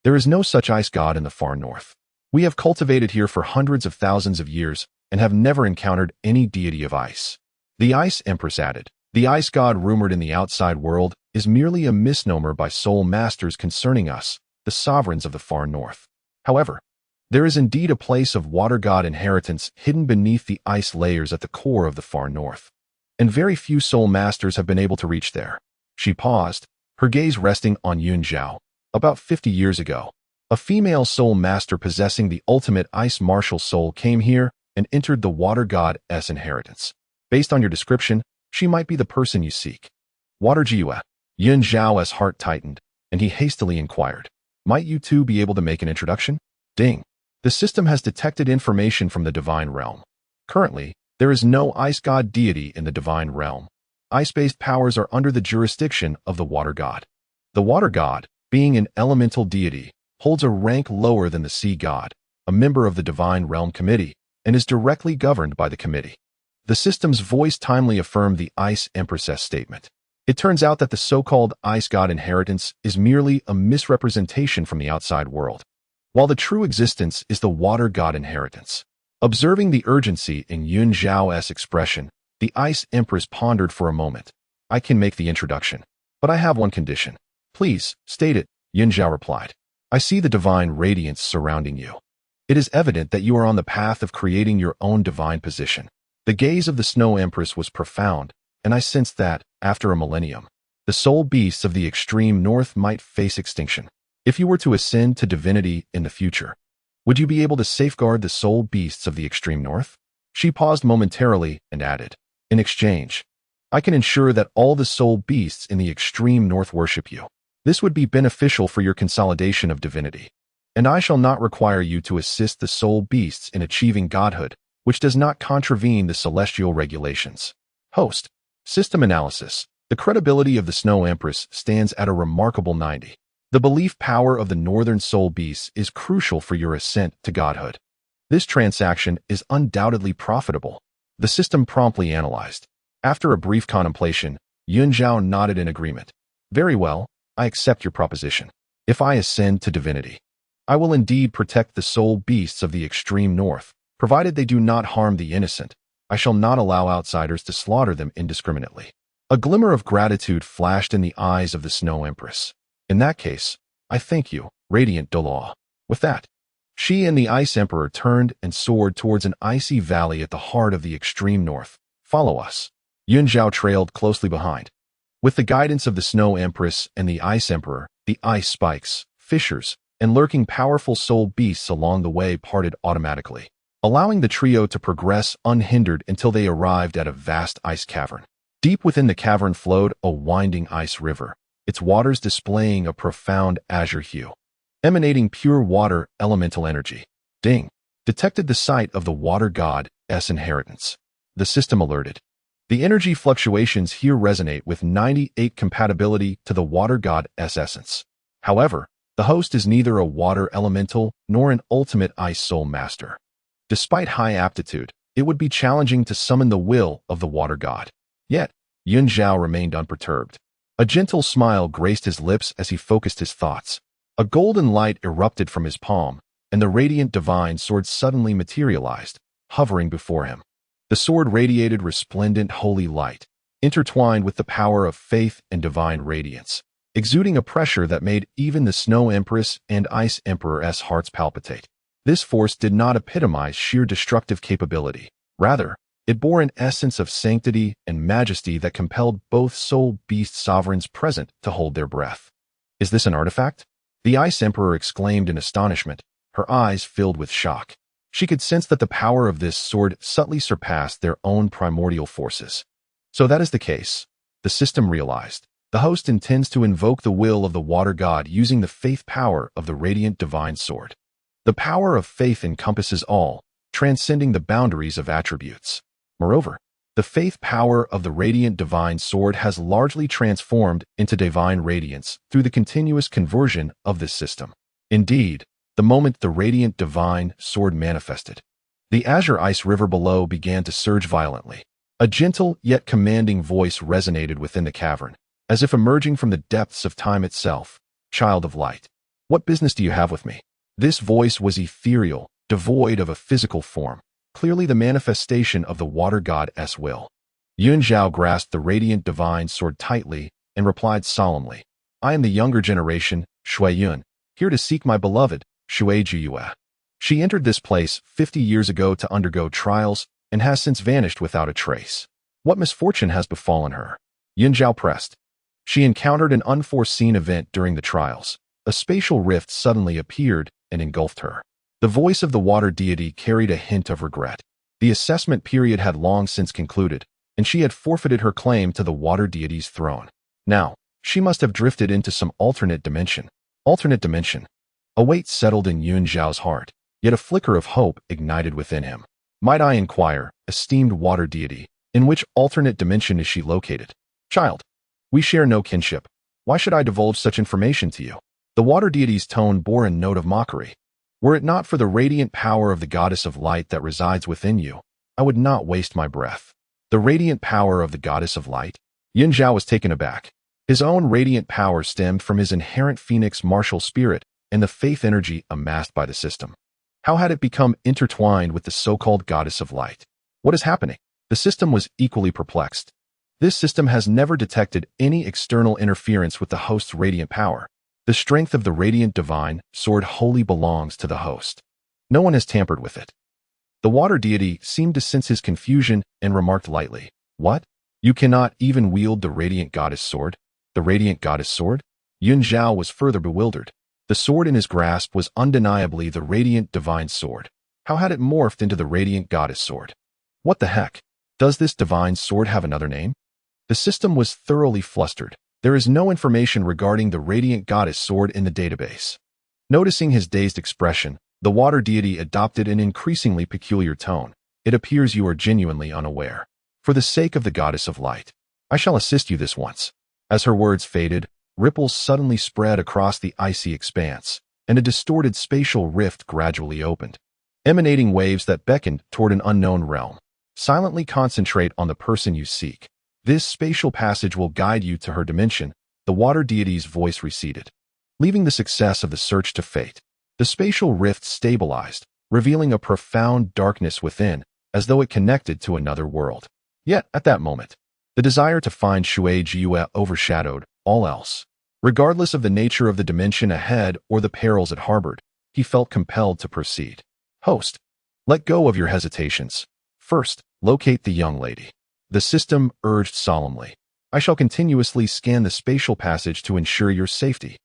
There is no such ice god in the far north. We have cultivated here for hundreds of thousands of years and have never encountered any deity of ice. The Ice Empress added, the ice god rumored in the outside world is merely a misnomer by soul masters concerning us, the sovereigns of the far north. However, there is indeed a place of water god inheritance hidden beneath the ice layers at the core of the far north, and very few soul masters have been able to reach there. She paused, her gaze resting on Yun Zhao. About 50 years ago, a female soul master possessing the ultimate ice martial soul came here and entered the water god's inheritance. Based on your description, she might be the person you seek. Water Jiwa. Yun Zhao's heart tightened, and he hastily inquired, might you two be able to make an introduction? Ding. The system has detected information from the divine realm. Currently, there is no ice god deity in the divine realm. Ice-based powers are under the jurisdiction of the water god. The water god, being an elemental deity, holds a rank lower than the sea god, a member of the divine realm committee, and is directly governed by the committee. The system's voice timely affirmed the Ice Empress's statement. It turns out that the so-called ice god inheritance is merely a misrepresentation from the outside world, while the true existence is the water god inheritance. Observing the urgency in Yun Zhao's expression, the Ice Empress pondered for a moment. I can make the introduction, but I have one condition. Please, state it, Yun Zhao replied. I see the divine radiance surrounding you. It is evident that you are on the path of creating your own divine position. The gaze of the Snow Empress was profound, and I sensed that, after a millennium, the soul beasts of the extreme north might face extinction. If you were to ascend to divinity in the future, would you be able to safeguard the soul beasts of the extreme north? She paused momentarily and added, in exchange, I can ensure that all the soul beasts in the extreme north worship you. This would be beneficial for your consolidation of divinity, and I shall not require you to assist the soul beasts in achieving godhood, which does not contravene the celestial regulations. Host. System analysis. The credibility of the Snow Empress stands at a remarkable 90. The belief power of the northern soul beasts is crucial for your ascent to godhood. This transaction is undoubtedly profitable. The system promptly analyzed. After a brief contemplation, Yun Zhao nodded in agreement. Very well, I accept your proposition. If I ascend to divinity, I will indeed protect the soul beasts of the extreme north, provided they do not harm the innocent. I shall not allow outsiders to slaughter them indiscriminately. A glimmer of gratitude flashed in the eyes of the Snow Empress. In that case, I thank you, Radiant Douluo. With that, she and the Ice Emperor turned and soared towards an icy valley at the heart of the extreme north. Follow us. Yun Zhao trailed closely behind. With the guidance of the Snow Empress and the Ice Emperor, the ice spikes, fissures, and lurking powerful soul beasts along the way parted automatically, allowing the trio to progress unhindered until they arrived at a vast ice cavern. Deep within the cavern flowed a winding ice river, its waters displaying a profound azure hue, emanating pure water elemental energy. Ding. Detected the site of the water god's inheritance. The system alerted. The energy fluctuations here resonate with 98 compatibility to the water god's essence. However, the host is neither a water elemental nor an ultimate ice soul master. Despite high aptitude, it would be challenging to summon the will of the water god. Yet, Yun Zhao remained unperturbed. A gentle smile graced his lips as he focused his thoughts. A golden light erupted from his palm, and the radiant divine sword suddenly materialized, hovering before him. The sword radiated resplendent holy light, intertwined with the power of faith and divine radiance. exuding a pressure that made even the Snow Empress and Ice Emperor's hearts palpitate. This force did not epitomize sheer destructive capability. Rather, it bore an essence of sanctity and majesty that compelled both soul beast sovereigns present to hold their breath. Is this an artifact? The Ice Emperor exclaimed in astonishment, her eyes filled with shock. She could sense that the power of this sword subtly surpassed their own primordial forces. So that is the case, the system realized. The host intends to invoke the will of the water god using the faith power of the radiant divine sword. The power of faith encompasses all, transcending the boundaries of attributes. Moreover, the faith power of the radiant divine sword has largely transformed into divine radiance through the continuous conversion of this system. Indeed, the moment the radiant divine sword manifested, the azure ice river below began to surge violently. A gentle yet commanding voice resonated within the cavern, as if emerging from the depths of time itself. Child of light, what business do you have with me? This voice was ethereal, devoid of a physical form, clearly the manifestation of the water god's will. Zhao grasped the radiant divine sword tightly and replied solemnly, I am the younger generation, Xue Yun, here to seek my beloved, Xue Yun. She entered this place 50 years ago to undergo trials and has since vanished without a trace. What misfortune has befallen her? Zhao pressed. She encountered an unforeseen event during the trials. A spatial rift suddenly appeared and engulfed her. The voice of the water deity carried a hint of regret. The assessment period had long since concluded, and she had forfeited her claim to the water deity's throne. Now, she must have drifted into some alternate dimension. Alternate dimension. A weight settled in Zhao's heart, yet a flicker of hope ignited within him. Might I inquire, esteemed water deity, in which alternate dimension is she located? Child, we share no kinship. Why should I divulge such information to you? The water deity's tone bore a note of mockery. Were it not for the radiant power of the goddess of light that resides within you, I would not waste my breath. The radiant power of the goddess of light? Zhao was taken aback. His own radiant power stemmed from his inherent phoenix martial spirit and the faith energy amassed by the system. How had it become intertwined with the so-called goddess of light? What is happening? The system was equally perplexed. This system has never detected any external interference with the host's radiant power. The strength of the radiant divine sword wholly belongs to the host. No one has tampered with it. The water deity seemed to sense his confusion and remarked lightly, What? You cannot even wield the radiant goddess sword? The radiant goddess sword? Zhao was further bewildered. The sword in his grasp was undeniably the radiant divine sword. How had it morphed into the radiant goddess sword? What the heck? Does this divine sword have another name? The system was thoroughly flustered. There is no information regarding the radiant goddess sword in the database. Noticing his dazed expression, the water deity adopted an increasingly peculiar tone. It appears you are genuinely unaware. For the sake of the goddess of light, I shall assist you this once. As her words faded, ripples suddenly spread across the icy expanse, and a distorted spatial rift gradually opened, emanating waves that beckoned toward an unknown realm. Silently concentrate on the person you seek. This spatial passage will guide you to her dimension. The water deity's voice receded, leaving the success of the search to fate. The spatial rift stabilized, revealing a profound darkness within, as though it connected to another world. Yet, at that moment, the desire to find Xue Yun overshadowed all else. Regardless of the nature of the dimension ahead or the perils it harbored, he felt compelled to proceed. Host, let go of your hesitations. First, locate the young lady. The system urged solemnly. I shall continuously scan the spatial passage to ensure your safety.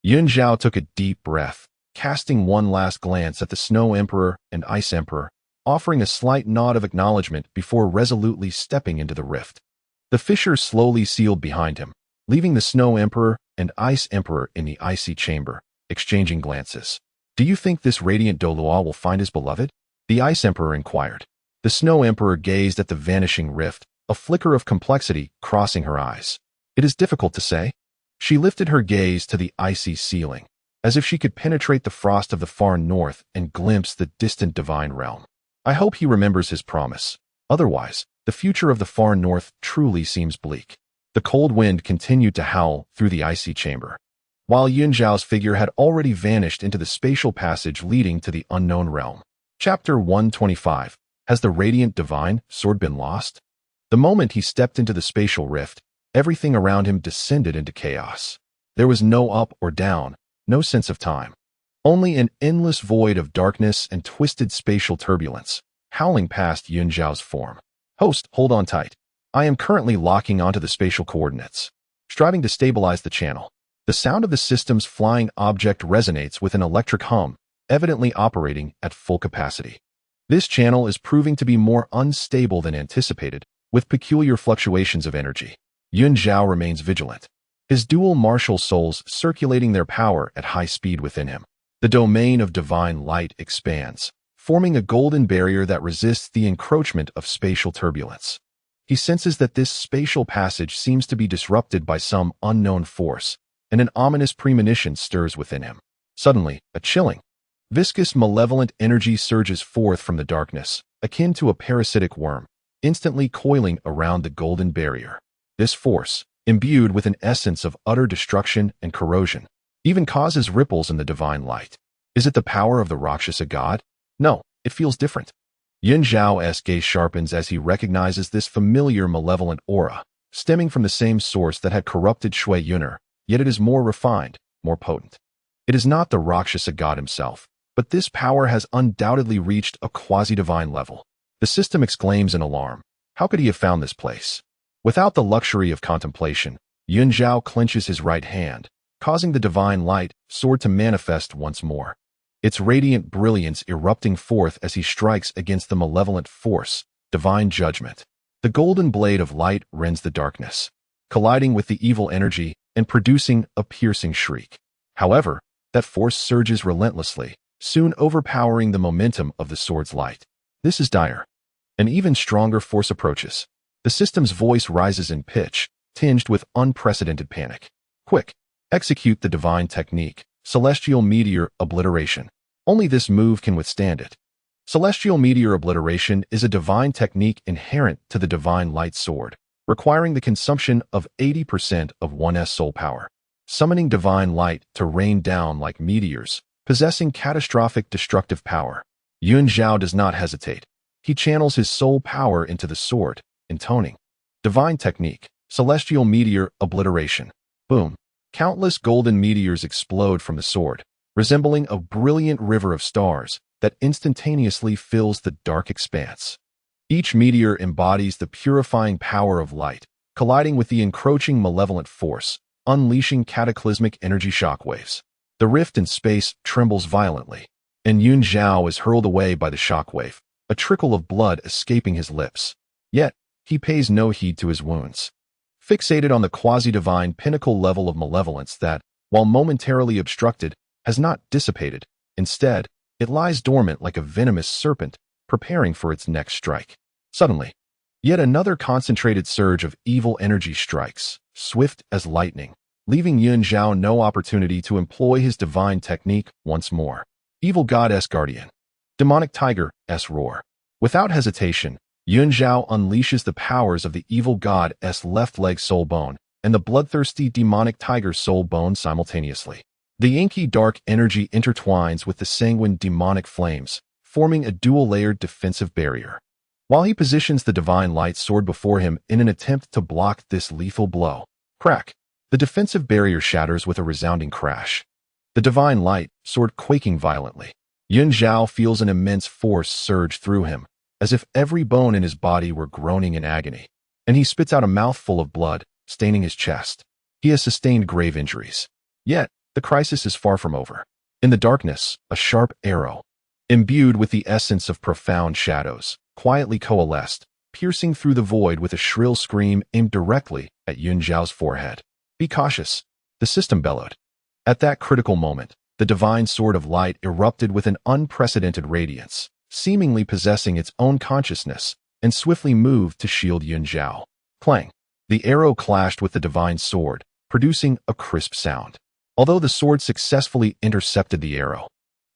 Zhao took a deep breath, casting one last glance at the Snow Emperor and Ice Emperor, offering a slight nod of acknowledgement before resolutely stepping into the rift. The fissure slowly sealed behind him, leaving the Snow Emperor and Ice Emperor in the icy chamber, exchanging glances. Do you think this radiant Douluo will find his beloved? The Ice Emperor inquired. The Snow Emperor gazed at the vanishing rift, a flicker of complexity crossing her eyes. It is difficult to say. She lifted her gaze to the icy ceiling, as if she could penetrate the frost of the far north and glimpse the distant divine realm. I hope he remembers his promise. Otherwise, the future of the far north truly seems bleak. The cold wind continued to howl through the icy chamber, while Zhao's figure had already vanished into the spatial passage leading to the unknown realm. Chapter 125. Has the radiant divine sword been lost? The moment he stepped into the spatial rift, everything around him descended into chaos. There was no up or down, no sense of time. Only an endless void of darkness and twisted spatial turbulence, howling past Yun Zhao's form. Host, hold on tight. I am currently locking onto the spatial coordinates, striving to stabilize the channel. The sound of the system's flying object resonates with an electric hum, evidently operating at full capacity. This channel is proving to be more unstable than anticipated, with peculiar fluctuations of energy. Yun Zhao remains vigilant, his dual martial souls circulating their power at high speed within him. The domain of divine light expands, forming a golden barrier that resists the encroachment of spatial turbulence. He senses that this spatial passage seems to be disrupted by some unknown force, and an ominous premonition stirs within him. Suddenly, a chilling, viscous, malevolent energy surges forth from the darkness, akin to a parasitic worm, instantly coiling around the golden barrier. This force, imbued with an essence of utter destruction and corrosion, even causes ripples in the divine light. Is it the power of the Rakshasa god? No, it feels different. Yun Zhao's gaze sharpens as he recognizes this familiar malevolent aura, stemming from the same source that had corrupted Xue Yun, yet it is more refined, more potent. It is not the Rakshasa god himself, but this power has undoubtedly reached a quasi-divine level. The system exclaims in alarm. How could he have found this place? Without the luxury of contemplation, Yun Zhao clenches his right hand, causing the divine light sword to manifest once more, its radiant brilliance erupting forth as he strikes against the malevolent force, divine judgment. The golden blade of light rends the darkness, colliding with the evil energy and producing a piercing shriek. However, that force surges relentlessly, soon overpowering the momentum of the sword's light. This is dire. An even stronger force approaches. The system's voice rises in pitch, tinged with unprecedented panic. Quick! Execute the divine technique, Celestial Meteor Obliteration. Only this move can withstand it. Celestial Meteor Obliteration is a divine technique inherent to the divine light sword, requiring the consumption of 80% of one's soul power, summoning divine light to rain down like meteors, possessing catastrophic destructive power. Yun Zhao does not hesitate. He channels his soul power into the sword, intoning divine technique, Celestial Meteor Obliteration. Boom! Countless golden meteors explode from the sword, resembling a brilliant river of stars that instantaneously fills the dark expanse. Each meteor embodies the purifying power of light, colliding with the encroaching malevolent force, unleashing cataclysmic energy shockwaves. The rift in space trembles violently, and Yun Zhao is hurled away by the shockwave, a trickle of blood escaping his lips. Yet, he pays no heed to his wounds. Fixated on the quasi-divine pinnacle level of malevolence that, while momentarily obstructed, has not dissipated. Instead, it lies dormant like a venomous serpent, preparing for its next strike. Suddenly, yet another concentrated surge of evil energy strikes, swift as lightning, leaving Yun Zhao no opportunity to employ his divine technique once more. Evil Goddess Guardian. Demonic Tiger's Roar. Without hesitation, Yun Zhao unleashes the powers of the evil god's left leg soul bone and the bloodthirsty demonic tiger soul bone simultaneously. The inky dark energy intertwines with the sanguine demonic flames, forming a dual-layered defensive barrier. While he positions the divine light sword before him in an attempt to block this lethal blow, crack! The defensive barrier shatters with a resounding crash. The divine light sword quaking violently. Yun Zhao feels an immense force surge through him, as if every bone in his body were groaning in agony, and he spits out a mouthful of blood, staining his chest. He has sustained grave injuries. Yet, the crisis is far from over. In the darkness, a sharp arrow, imbued with the essence of profound shadows, quietly coalesced, piercing through the void with a shrill scream aimed directly at Yun Zhao's forehead. Be cautious, the system bellowed. At that critical moment, the divine sword of light erupted with an unprecedented radiance, seemingly possessing its own consciousness, and swiftly moved to shield Yun Zhao. Clang! The arrow clashed with the divine sword, producing a crisp sound. Although the sword successfully intercepted the arrow,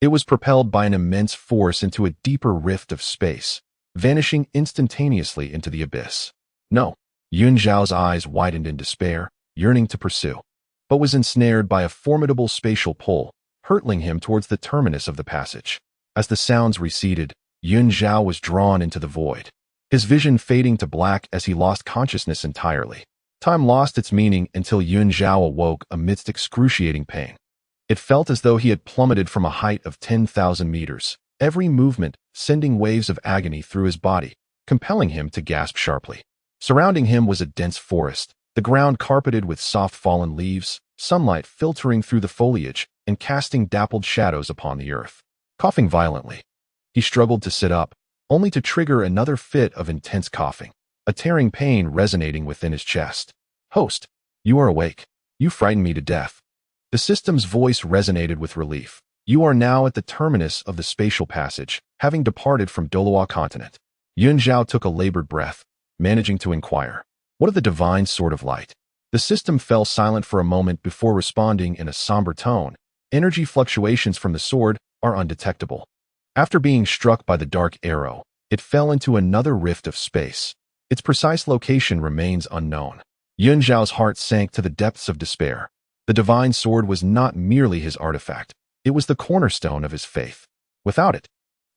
it was propelled by an immense force into a deeper rift of space, vanishing instantaneously into the abyss. No, Yun Zhao's eyes widened in despair, yearning to pursue, but was ensnared by a formidable spatial pull, hurtling him towards the terminus of the passage. As the sounds receded, Yun Zhao was drawn into the void, his vision fading to black as he lost consciousness entirely. Time lost its meaning until Yun Zhao awoke amidst excruciating pain. It felt as though he had plummeted from a height of 10,000 meters, every movement sending waves of agony through his body, compelling him to gasp sharply. Surrounding him was a dense forest, the ground carpeted with soft fallen leaves, sunlight filtering through the foliage and casting dappled shadows upon the earth. Coughing violently, he struggled to sit up, only to trigger another fit of intense coughing, a tearing pain resonating within his chest. "Host, you are awake. You frightened me to death." The system's voice resonated with relief. "You are now at the terminus of the spatial passage, having departed from Douluo continent." Yun Zhao took a labored breath, managing to inquire, "What of the divine sword of light?" The system fell silent for a moment before responding in a somber tone. "Energy fluctuations from the sword are undetectable. After being struck by the dark arrow, it fell into another rift of space. Its precise location remains unknown." Yun Zhao's heart sank to the depths of despair. The divine sword was not merely his artifact, it was the cornerstone of his faith. Without it,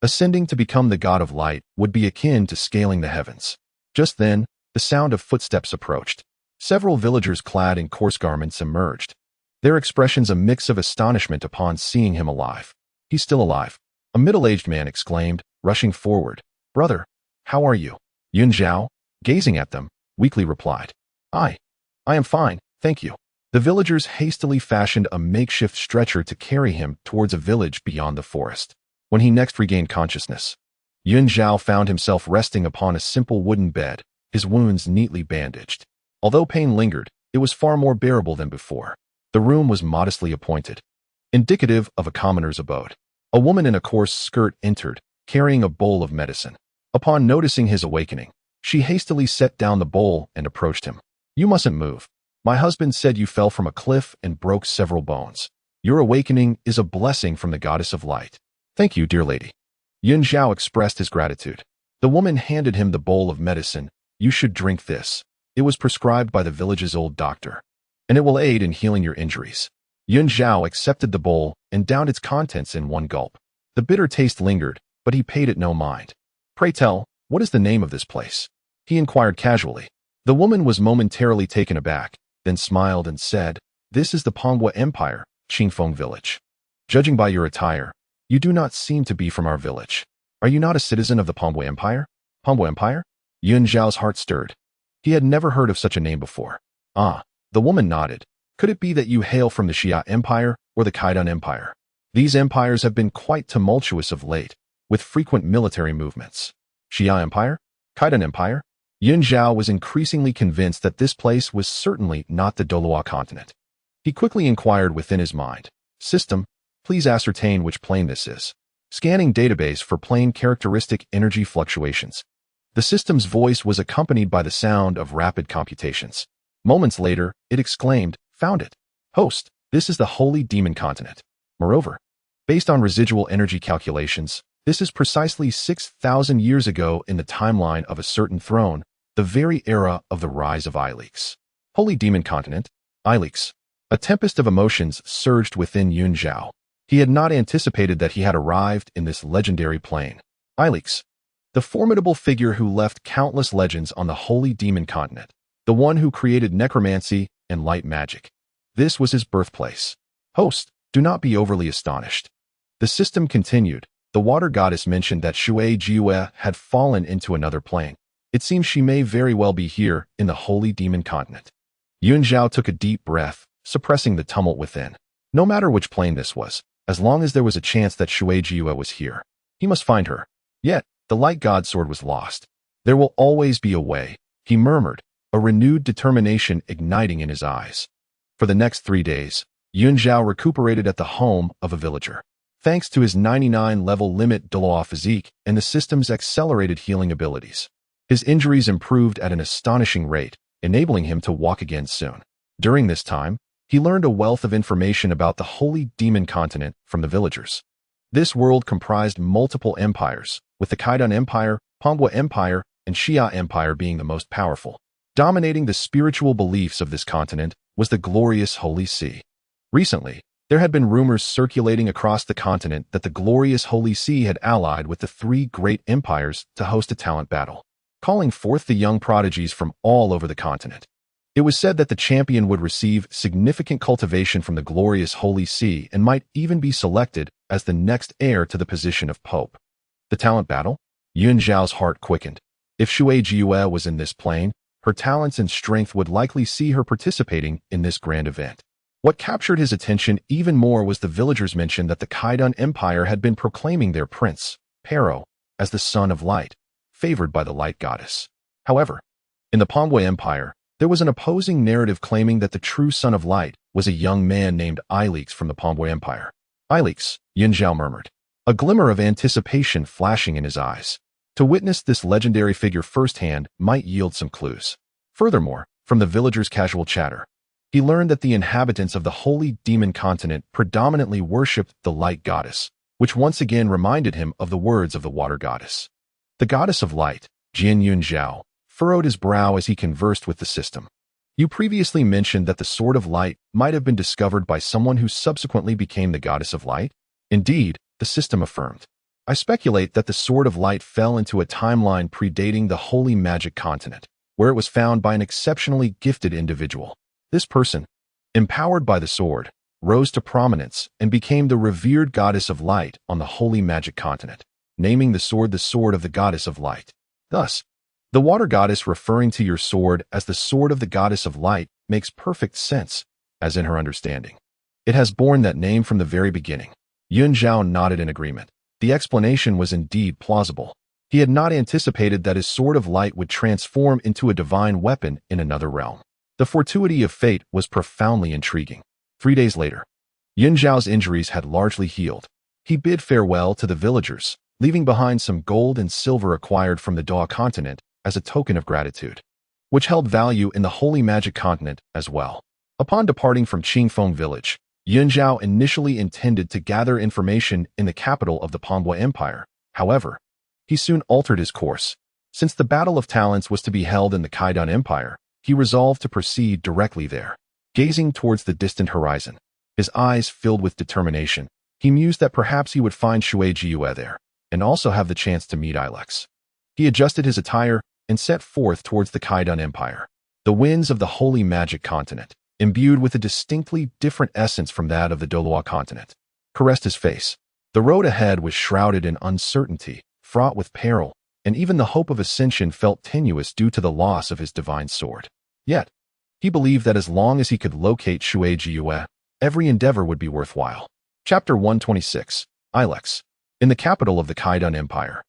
ascending to become the god of light would be akin to scaling the heavens. Just then, the sound of footsteps approached. Several villagers clad in coarse garments emerged, their expressions a mix of astonishment upon seeing him alive. "He's still alive," a middle-aged man exclaimed, rushing forward. "Brother, how are you?" Yun Zhao, gazing at them, weakly replied, I am fine, thank you." The villagers hastily fashioned a makeshift stretcher to carry him towards a village beyond the forest. When he next regained consciousness, Yun Zhao found himself resting upon a simple wooden bed, his wounds neatly bandaged. Although pain lingered, it was far more bearable than before. The room was modestly appointed, indicative of a commoner's abode. A woman in a coarse skirt entered, carrying a bowl of medicine. Upon noticing his awakening, she hastily set down the bowl and approached him. "You mustn't move. My husband said you fell from a cliff and broke several bones. Your awakening is a blessing from the goddess of light." "Thank you, dear lady." Yun Zhao expressed his gratitude. The woman handed him the bowl of medicine. "You should drink this. It was prescribed by the village's old doctor, and it will aid in healing your injuries." Yun Zhao accepted the bowl and downed its contents in one gulp. The bitter taste lingered, but he paid it no mind. "Pray tell, what is the name of this place?" he inquired casually. The woman was momentarily taken aback, then smiled and said, "This is the Part2 Empire, Qingfeng village. Judging by your attire, you do not seem to be from our village. Are you not a citizen of the Part2 Empire?" "Part2 Empire?" Yun Zhao's heart stirred. He had never heard of such a name before. "Ah," the woman nodded. "Could it be that you hail from the Xue Empire or the Heir Empire? These empires have been quite tumultuous of late, with frequent military movements." "Xue Empire? Heir Empire?" Yun Zhao was increasingly convinced that this place was certainly not the Douluo continent. He quickly inquired within his mind, "System, please ascertain which plane this is." Scanning database for plane characteristic energy fluctuations. The system's voice was accompanied by the sound of rapid computations. Moments later, it exclaimed, "Found it. Host, this is the Holy Demon continent." Moreover, based on residual energy calculations, this is precisely 6,000 years ago in the timeline of a certain throne, the very era of the rise of Ileaks. Holy Demon continent, Ileaks. A tempest of emotions surged within Yun Zhao. He had not anticipated that he had arrived in this legendary plane. Ileaks, the formidable figure who left countless legends on the Holy Demon continent, the one who created necromancy and light magic. This was his birthplace. "Host, do not be overly astonished." The system continued. The water goddess mentioned that Xue Yun had fallen into another plane. It seems she may very well be here in the Holy Demon continent. Yun Zhao took a deep breath, suppressing the tumult within. No matter which plane this was, as long as there was a chance that Xue Yun was here, he must find her. Yet, the light god sword was lost. "There will always be a way," he murmured, a renewed determination igniting in his eyes. For the next 3 days, Yun Zhao recuperated at the home of a villager. Thanks to his 99-level limit Douluo physique and the system's accelerated healing abilities, his injuries improved at an astonishing rate, enabling him to walk again soon. During this time, he learned a wealth of information about the Holy Demon continent from the villagers. This world comprised multiple empires, with the Heir Empire, Part2 Empire, and Xue Empire being the most powerful. Dominating the spiritual beliefs of this continent was the glorious Holy See. Recently, there had been rumors circulating across the continent that the glorious Holy See had allied with the 3 great empires to host a talent battle, calling forth the young prodigies from all over the continent. It was said that the champion would receive significant cultivation from the glorious Holy See and might even be selected as the next heir to the position of Pope. The talent battle? Yun Zhao's heart quickened. If Xue Yun was in this plane, her talents and strength would likely see her participating in this grand event. What captured his attention even more was the villagers' mention that the Heaven Dou Empire had been proclaiming their prince, Pero, as the son of light, favored by the light goddess. However, in the Part2 Empire, there was an opposing narrative claiming that the true son of light was a young man named Alex from the Part2 Empire. Alex, Yun Zhao murmured, a glimmer of anticipation flashing in his eyes. To witness this legendary figure firsthand might yield some clues. Furthermore, from the villagers' casual chatter, he learned that the inhabitants of the holy demon continent predominantly worshipped the light goddess, which once again reminded him of the words of the water goddess. The goddess of light, Yun Zhao, furrowed his brow as he conversed with the system. You previously mentioned that the Sword of Light might have been discovered by someone who subsequently became the goddess of light? Indeed, the system affirmed. I speculate that the Sword of Light fell into a timeline predating the holy magic continent, where it was found by an exceptionally gifted individual. This person, empowered by the sword, rose to prominence and became the revered goddess of light on the holy magic continent, naming the sword of the goddess of light. Thus, the water goddess referring to your sword as the sword of the goddess of light makes perfect sense, as in her understanding. It has borne that name from the very beginning. Yun Zhao nodded in agreement. The explanation was indeed plausible. He had not anticipated that his sword of light would transform into a divine weapon in another realm. The fortuity of fate was profoundly intriguing. 3 days later, Yun Zhao's injuries had largely healed. He bid farewell to the villagers, leaving behind some gold and silver acquired from the Dou continent as a token of gratitude, which held value in the holy magic continent as well. Upon departing from Qingfeng village, Yun Zhao initially intended to gather information in the capital of the Part2 Empire. However, he soon altered his course. Since the Battle of Talents was to be held in the Heaven Dou Empire, he resolved to proceed directly there. Gazing towards the distant horizon, his eyes filled with determination, he mused that perhaps he would find Xue Yun there, and also have the chance to meet Alex. He adjusted his attire and set forth towards the Heaven Dou Empire. The winds of the holy magic continent, imbued with a distinctly different essence from that of the Douluo continent, caressed his face. The road ahead was shrouded in uncertainty, fraught with peril, and even the hope of ascension felt tenuous due to the loss of his divine sword. Yet, he believed that as long as he could locate Xue Yun, every endeavor would be worthwhile. Chapter 126, Alex. In the capital of the Heaven Dou Empire,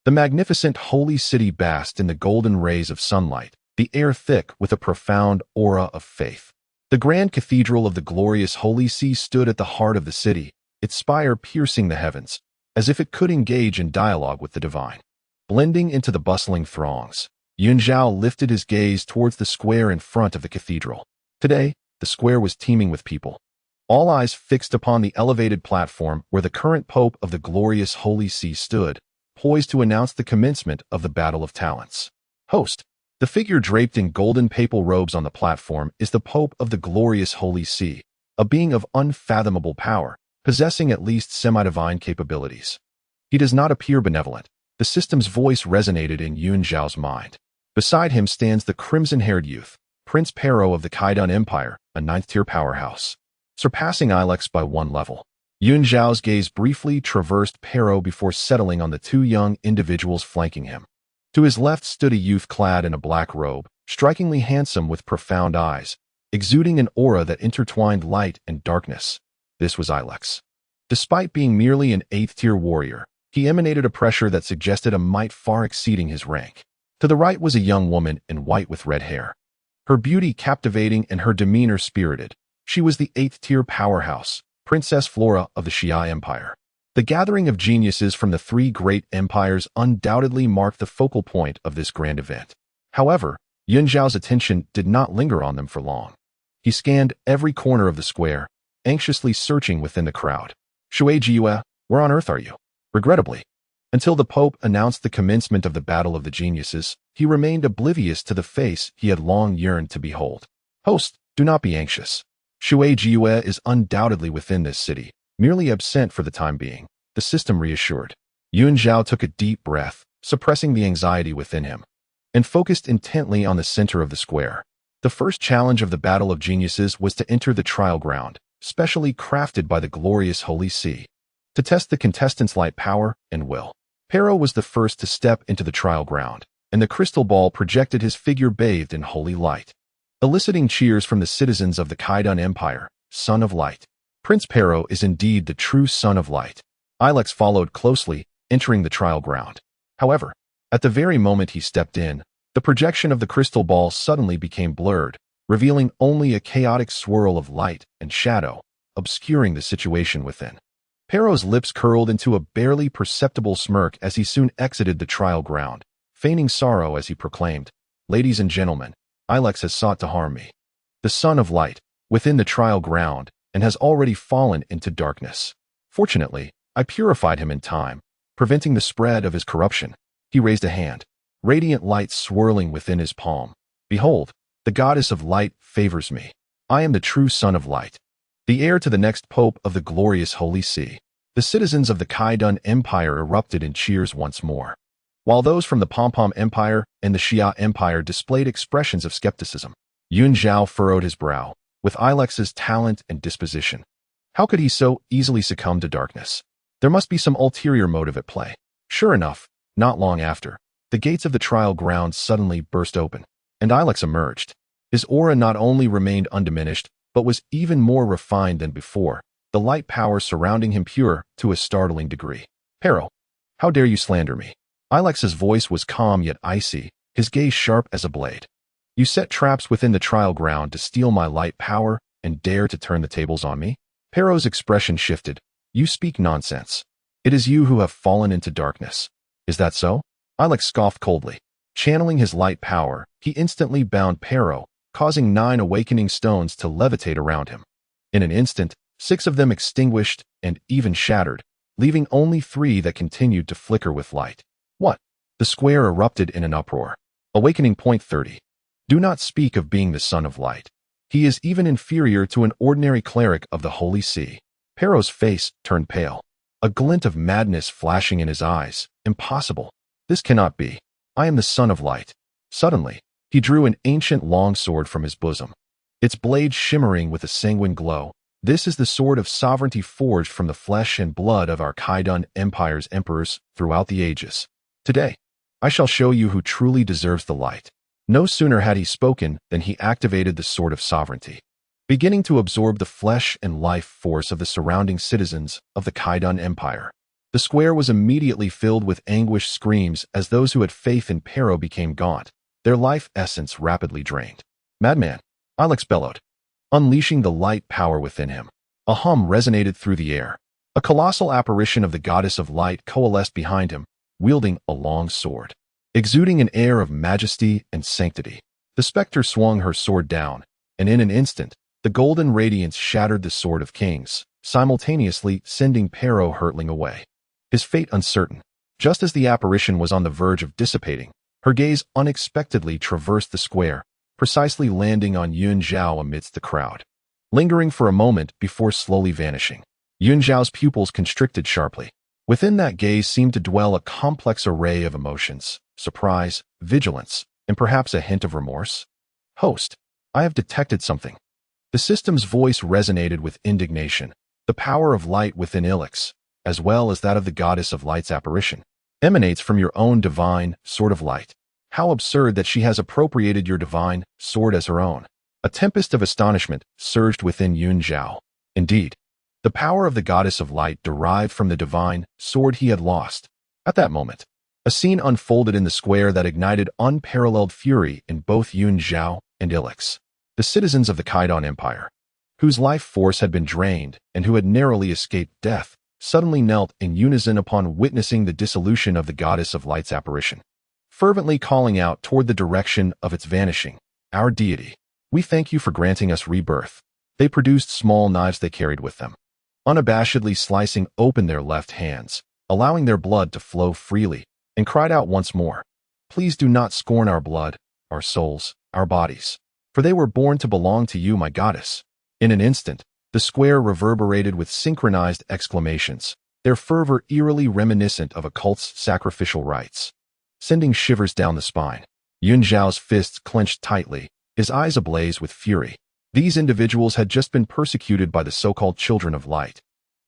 the magnificent holy city basked in the golden rays of sunlight, the air thick with a profound aura of faith. The grand cathedral of the glorious Holy See stood at the heart of the city, its spire piercing the heavens, as if it could engage in dialogue with the divine. Blending into the bustling throngs, Yun Zhao lifted his gaze towards the square in front of the cathedral. Today, the square was teeming with people, all eyes fixed upon the elevated platform where the current Pope of the glorious Holy See stood, poised to announce the commencement of the Battle of Talents. Host. The figure draped in golden papal robes on the platform is the Pope of the glorious Holy See, a being of unfathomable power, possessing at least semi-divine capabilities. He does not appear benevolent. The system's voice resonated in Yun Zhao's mind. Beside him stands the crimson-haired youth, Prince Pero of the Heaven Dou Empire, a 9th-tier powerhouse, surpassing Alex by 1 level. Yun Zhao's gaze briefly traversed Pero before settling on the 2 young individuals flanking him. To his left stood a youth clad in a black robe, strikingly handsome with profound eyes, exuding an aura that intertwined light and darkness. This was Alex. Despite being merely an 8th-tier warrior, he emanated a pressure that suggested a might far exceeding his rank. To the right was a young woman in white with red hair. Her beauty captivating and her demeanor spirited. She was the 8th-tier powerhouse, Princess Flora of the Xie Empire. The gathering of geniuses from the 3 great empires undoubtedly marked the focal point of this grand event. However, Yun Zhao's attention did not linger on them for long. He scanned every corner of the square, anxiously searching within the crowd. Xue Yun, where on earth are you? Regrettably, until the Pope announced the commencement of the Battle of the Geniuses, he remained oblivious to the face he had long yearned to behold. Host, do not be anxious. Xue Yun is undoubtedly within this city, merely absent for the time being, the system reassured. Yun Zhao took a deep breath, suppressing the anxiety within him, and focused intently on the center of the square. The The first challenge of the Battle of Geniuses was to enter the trial ground, specially crafted by the glorious Holy See, to test the contestants' light power and will. Pero was the first to step into the trial ground, and the crystal ball projected his figure bathed in holy light, eliciting cheers from the citizens of the Heaven Dou Empire, Son of Light. Prince Pero is indeed the true Son of Light. Ilex followed closely, entering the trial ground. However, at the very moment he stepped in, the projection of the crystal ball suddenly became blurred, revealing only a chaotic swirl of light and shadow, obscuring the situation within. Pero's lips curled into a barely perceptible smirk as he soon exited the trial ground, feigning sorrow as he proclaimed, "Ladies and gentlemen, Ilex has sought to harm me. The Son of Light, within the trial ground, and has already fallen into darkness. Fortunately, I purified him in time, preventing the spread of his corruption." He raised a hand, radiant light swirling within his palm. "Behold, the goddess of light favors me. I am the true Son of Light, the heir to the next pope of the glorious Holy See." The citizens of the Heaven Dou Empire erupted in cheers once more, while those from the Pom-Pom Empire and the Xia Empire displayed expressions of skepticism. Zhao furrowed his brow, with Ilex's talent and disposition. How could he so easily succumb to darkness? There must be some ulterior motive at play. Sure enough, not long after, the gates of the trial ground suddenly burst open, and Ilex emerged. His aura not only remained undiminished, but was even more refined than before, the light power surrounding him pure to a startling degree. "Pero, how dare you slander me?" Ilex's voice was calm yet icy, his gaze sharp as a blade. "You set traps within the trial ground to steal my light power and dare to turn the tables on me?" Pero's expression shifted. "You speak nonsense. It is you who have fallen into darkness. Is that so?" Ilex scoffed coldly. Channeling his light power, he instantly bound Pero, causing 9 awakening stones to levitate around him. In an instant, 6 of them extinguished and even shattered, leaving only 3 that continued to flicker with light. "What?" The square erupted in an uproar. Awakening point 30. "Do not speak of being the Son of Light. He is even inferior to an ordinary cleric of the Holy See." Pero's face turned pale, a glint of madness flashing in his eyes. "Impossible. This cannot be. I am the Son of Light." Suddenly, he drew an ancient longsword from his bosom, its blade shimmering with a sanguine glow. "This is the sword of sovereignty forged from the flesh and blood of our Heaven Dou Empire's emperors throughout the ages. Today, I shall show you who truly deserves the light." No sooner had he spoken than he activated the Sword of Sovereignty, beginning to absorb the flesh and life force of the surrounding citizens of the Heaven Dou Empire. The square was immediately filled with anguished screams as those who had faith in Pero became gaunt, their life essence rapidly drained. "Madman!" Ilex bellowed, unleashing the light power within him. A hum resonated through the air. A colossal apparition of the goddess of light coalesced behind him, wielding a long sword, exuding an air of majesty and sanctity. The specter swung her sword down, and in an instant, the golden radiance shattered the Sword of Kings, simultaneously sending Pero hurtling away, his fate uncertain. Just as the apparition was on the verge of dissipating, her gaze unexpectedly traversed the square, precisely landing on Zhao amidst the crowd, lingering for a moment before slowly vanishing. Zhao's pupils constricted sharply. Within that gaze seemed to dwell a complex array of emotions: surprise, vigilance, and perhaps a hint of remorse. "Host, I have detected something." The system's voice resonated with indignation. "The power of light within Ilex, as well as that of the goddess of light's apparition, emanates from your own divine sword of light. How absurd that she has appropriated your divine sword as her own." A tempest of astonishment surged within Zhao. Indeed, the power of the goddess of light derived from the divine sword he had lost. At that moment, a scene unfolded in the square that ignited unparalleled fury in both Zhao and Ilex. The citizens of the Heaven Dou Empire, whose life force had been drained and who had narrowly escaped death, suddenly knelt in unison upon witnessing the dissolution of the goddess of light's apparition, fervently calling out toward the direction of its vanishing, "Our deity, we thank you for granting us rebirth." They produced small knives they carried with them, unabashedly slicing open their left hands, allowing their blood to flow freely, and cried out once more, "Please do not scorn our blood, our souls, our bodies, for they were born to belong to you, my goddess." In an instant, the square reverberated with synchronized exclamations, their fervor eerily reminiscent of a cult's sacrificial rites, sending shivers down the spine. Zhao's fists clenched tightly, his eyes ablaze with fury. These individuals had just been persecuted by the so-called Children of Light.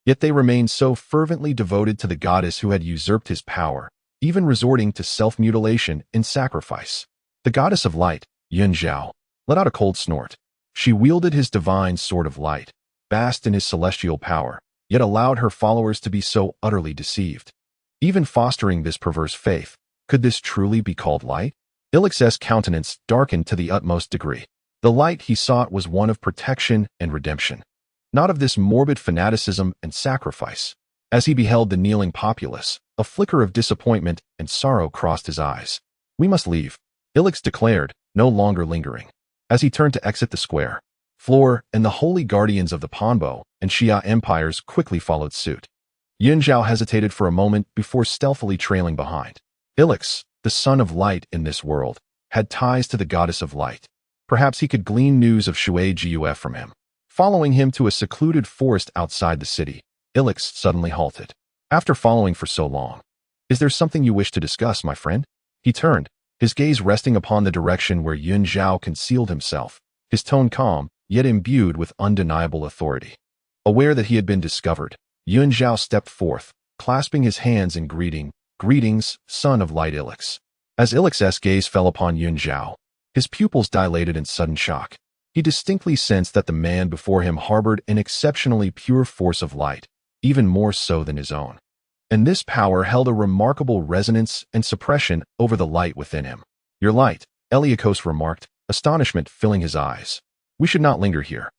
Yet they remained so fervently devoted to the goddess who had usurped his power, even resorting to self-mutilation in sacrifice. The goddess of light, Zhao, let out a cold snort. She wielded his divine sword of light, basked in his celestial power, yet allowed her followers to be so utterly deceived. Even fostering this perverse faith, could this truly be called light? Ilix's countenance darkened to the utmost degree. The light he sought was one of protection and redemption, not of this morbid fanaticism and sacrifice. As he beheld the kneeling populace, a flicker of disappointment and sorrow crossed his eyes. "We must leave," Ilix declared, no longer lingering. As he turned to exit the square, Floor and the holy guardians of the Panbo and Xia empires quickly followed suit. Zhao hesitated for a moment before stealthily trailing behind. Ilix, the son of light in this world, had ties to the goddess of light. Perhaps he could glean news of Xue Yun from him. Following him to a secluded forest outside the city, Ilix suddenly halted. After following for so long, "Is there something you wish to discuss, my friend?" He turned, his gaze resting upon the direction where Zhao concealed himself, his tone calm, yet imbued with undeniable authority. Aware that he had been discovered, Zhao stepped forth, clasping his hands in greeting. "Greetings, son of light Ilix." As Ilix's gaze fell upon Zhao, his pupils dilated in sudden shock. He distinctly sensed that the man before him harbored an exceptionally pure force of light, even more so than his own. And this power held a remarkable resonance and suppression over the light within him. "Your light," Eliakos remarked, astonishment filling his eyes. "We should not linger here.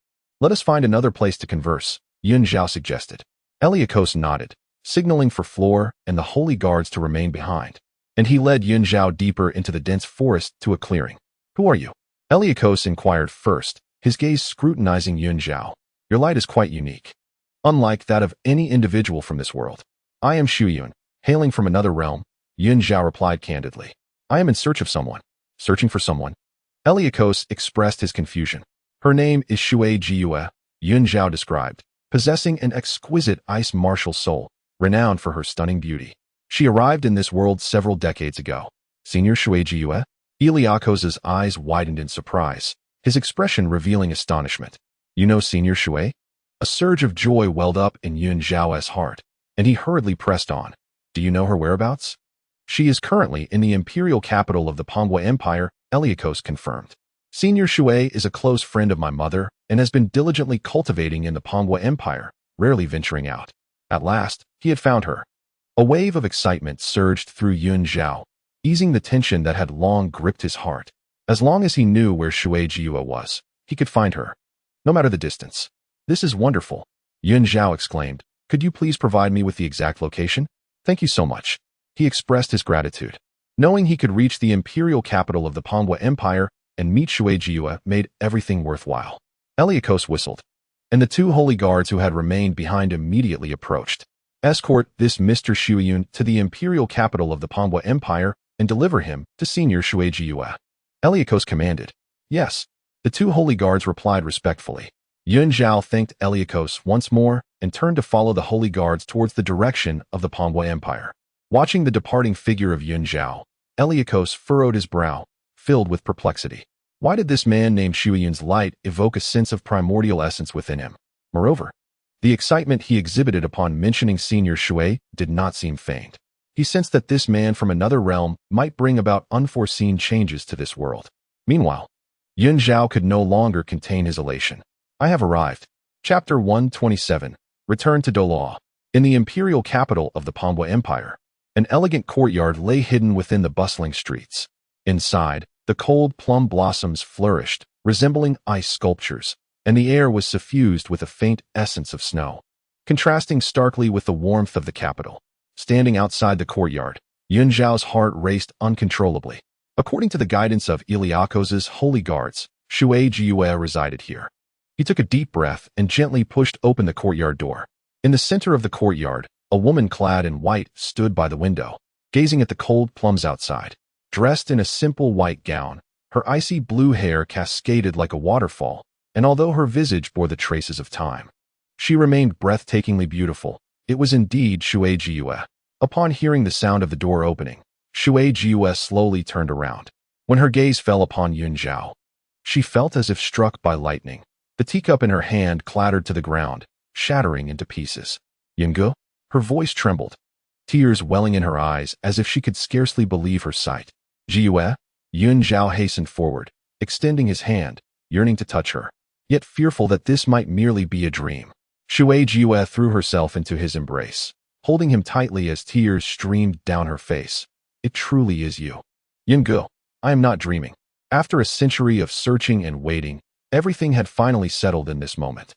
Let us find another place to converse," Zhao suggested. Eliakos nodded, signaling for Floor and the holy guards to remain behind, and he led Zhao deeper into the dense forest to a clearing. "Who are you?" Eliakos inquired first, his gaze scrutinizing Zhao. "Your light is quite unique, unlike that of any individual from this world." "I am Xue Yun, hailing from another realm," Zhao replied candidly. "I am in search of someone." "Searching for someone?" Eliakos expressed his confusion. "Her name is Xue Yun," Zhao described, possessing an exquisite ice martial soul, renowned for her stunning beauty. "She arrived in this world several decades ago." "Senior Xue Yun?" Eliakos's eyes widened in surprise, his expression revealing astonishment. "You know Senior Xue?" A surge of joy welled up in Zhao's heart, and he hurriedly pressed on. "Do you know her whereabouts?" "She is currently in the imperial capital of the Panbo Empire," Eliakos confirmed. "Senior Xue is a close friend of my mother and has been diligently cultivating in the Panbo Empire, rarely venturing out." At last, he had found her. A wave of excitement surged through Zhao, easing the tension that had long gripped his heart. As long as he knew where Xue Yun was, he could find her, no matter the distance. "This is wonderful," Zhao exclaimed. "Could you please provide me with the exact location?" "Thank you so much." He expressed his gratitude. Knowing he could reach the imperial capital of the Panbo Empire and meet Xue Yun made everything worthwhile. Eliakos whistled, and the two holy guards who had remained behind immediately approached. "Escort this Mr. Xue Yun to the imperial capital of the Panbo Empire and deliver him to Senior Xue Yun," Eliakos commanded. "Yes," the two holy guards replied respectfully. Zhao thanked Eliakos once more and turned to follow the holy guards towards the direction of the Panbo Empire. Watching the departing figure of Zhao, Eliakos furrowed his brow, filled with perplexity. Why did this man named Xue Yun's light evoke a sense of primordial essence within him? Moreover, the excitement he exhibited upon mentioning Senior Xue did not seem feigned. He sensed that this man from another realm might bring about unforeseen changes to this world. Meanwhile, Zhao could no longer contain his elation. "I have arrived." Chapter 127, Return to Douluo. In the imperial capital of the Panbo Empire, an elegant courtyard lay hidden within the bustling streets. Inside, the cold plum blossoms flourished, resembling ice sculptures, and the air was suffused with a faint essence of snow, contrasting starkly with the warmth of the capital. Standing outside the courtyard, Zhao's heart raced uncontrollably. According to the guidance of Eliakos's holy guards, Xue Yun resided here. He took a deep breath and gently pushed open the courtyard door. In the center of the courtyard, a woman clad in white stood by the window, gazing at the cold plums outside. Dressed in a simple white gown, her icy blue hair cascaded like a waterfall, and although her visage bore the traces of time, she remained breathtakingly beautiful. It was indeed Xue Yun. Upon hearing the sound of the door opening, Xue Yun slowly turned around. When her gaze fell upon Zhao, She felt as if struck by lightning. The teacup in her hand clattered to the ground, shattering into pieces. Yungu? Her voice trembled, tears welling in her eyes as if she could scarcely believe her sight. Xue? Yun Zhao hastened forward, extending his hand, yearning to touch her, yet fearful that this might merely be a dream. Xue threw herself into his embrace, holding him tightly as tears streamed down her face. It truly is you. Yungu, I am not dreaming. After a century of searching and waiting, everything had finally settled in this moment.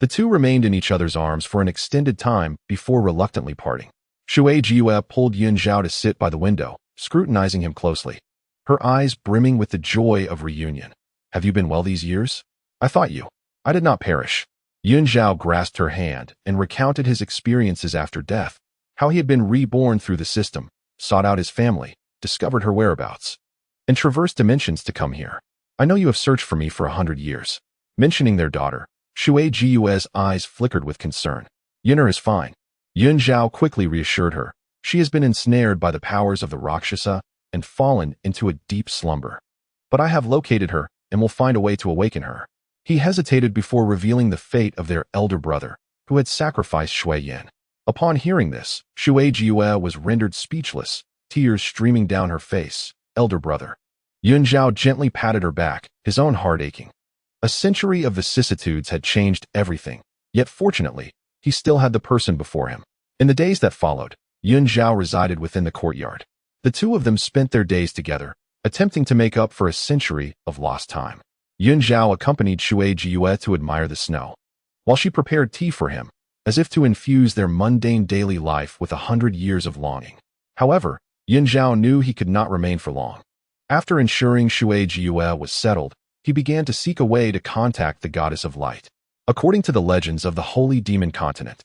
The two remained in each other's arms for an extended time before reluctantly parting. Xue pulled Yun Zhao to sit by the window, scrutinizing him closely, her eyes brimming with the joy of reunion. Have you been well these years? I thought you. I did not perish. Yun Zhao grasped her hand and recounted his experiences after death, how he had been reborn through the system, sought out his family, discovered her whereabouts, and traversed dimensions to come here. I know you have searched for me for 100 years. Mentioning their daughter, Xue's eyes flickered with concern. Yunner is fine. Yun Zhao quickly reassured her. She has been ensnared by the powers of the Rakshasa and fallen into a deep slumber. But I have located her and will find a way to awaken her. He hesitated before revealing the fate of their elder brother, who had sacrificed Xue Yun. Upon hearing this, Xue was rendered speechless, tears streaming down her face. Elder brother. Yun Zhao gently patted her back, his own heart aching. A century of vicissitudes had changed everything, yet fortunately, he still had the person before him. In the days that followed, Yun Zhao resided within the courtyard. The two of them spent their days together, attempting to make up for a century of lost time. Yun Zhao accompanied Xue to admire the snow, while she prepared tea for him, as if to infuse their mundane daily life with 100 years of longing. However, Yun Zhao knew he could not remain for long. After ensuring Xue was settled, he began to seek a way to contact the goddess of light. According to the legends of the Holy Demon Continent,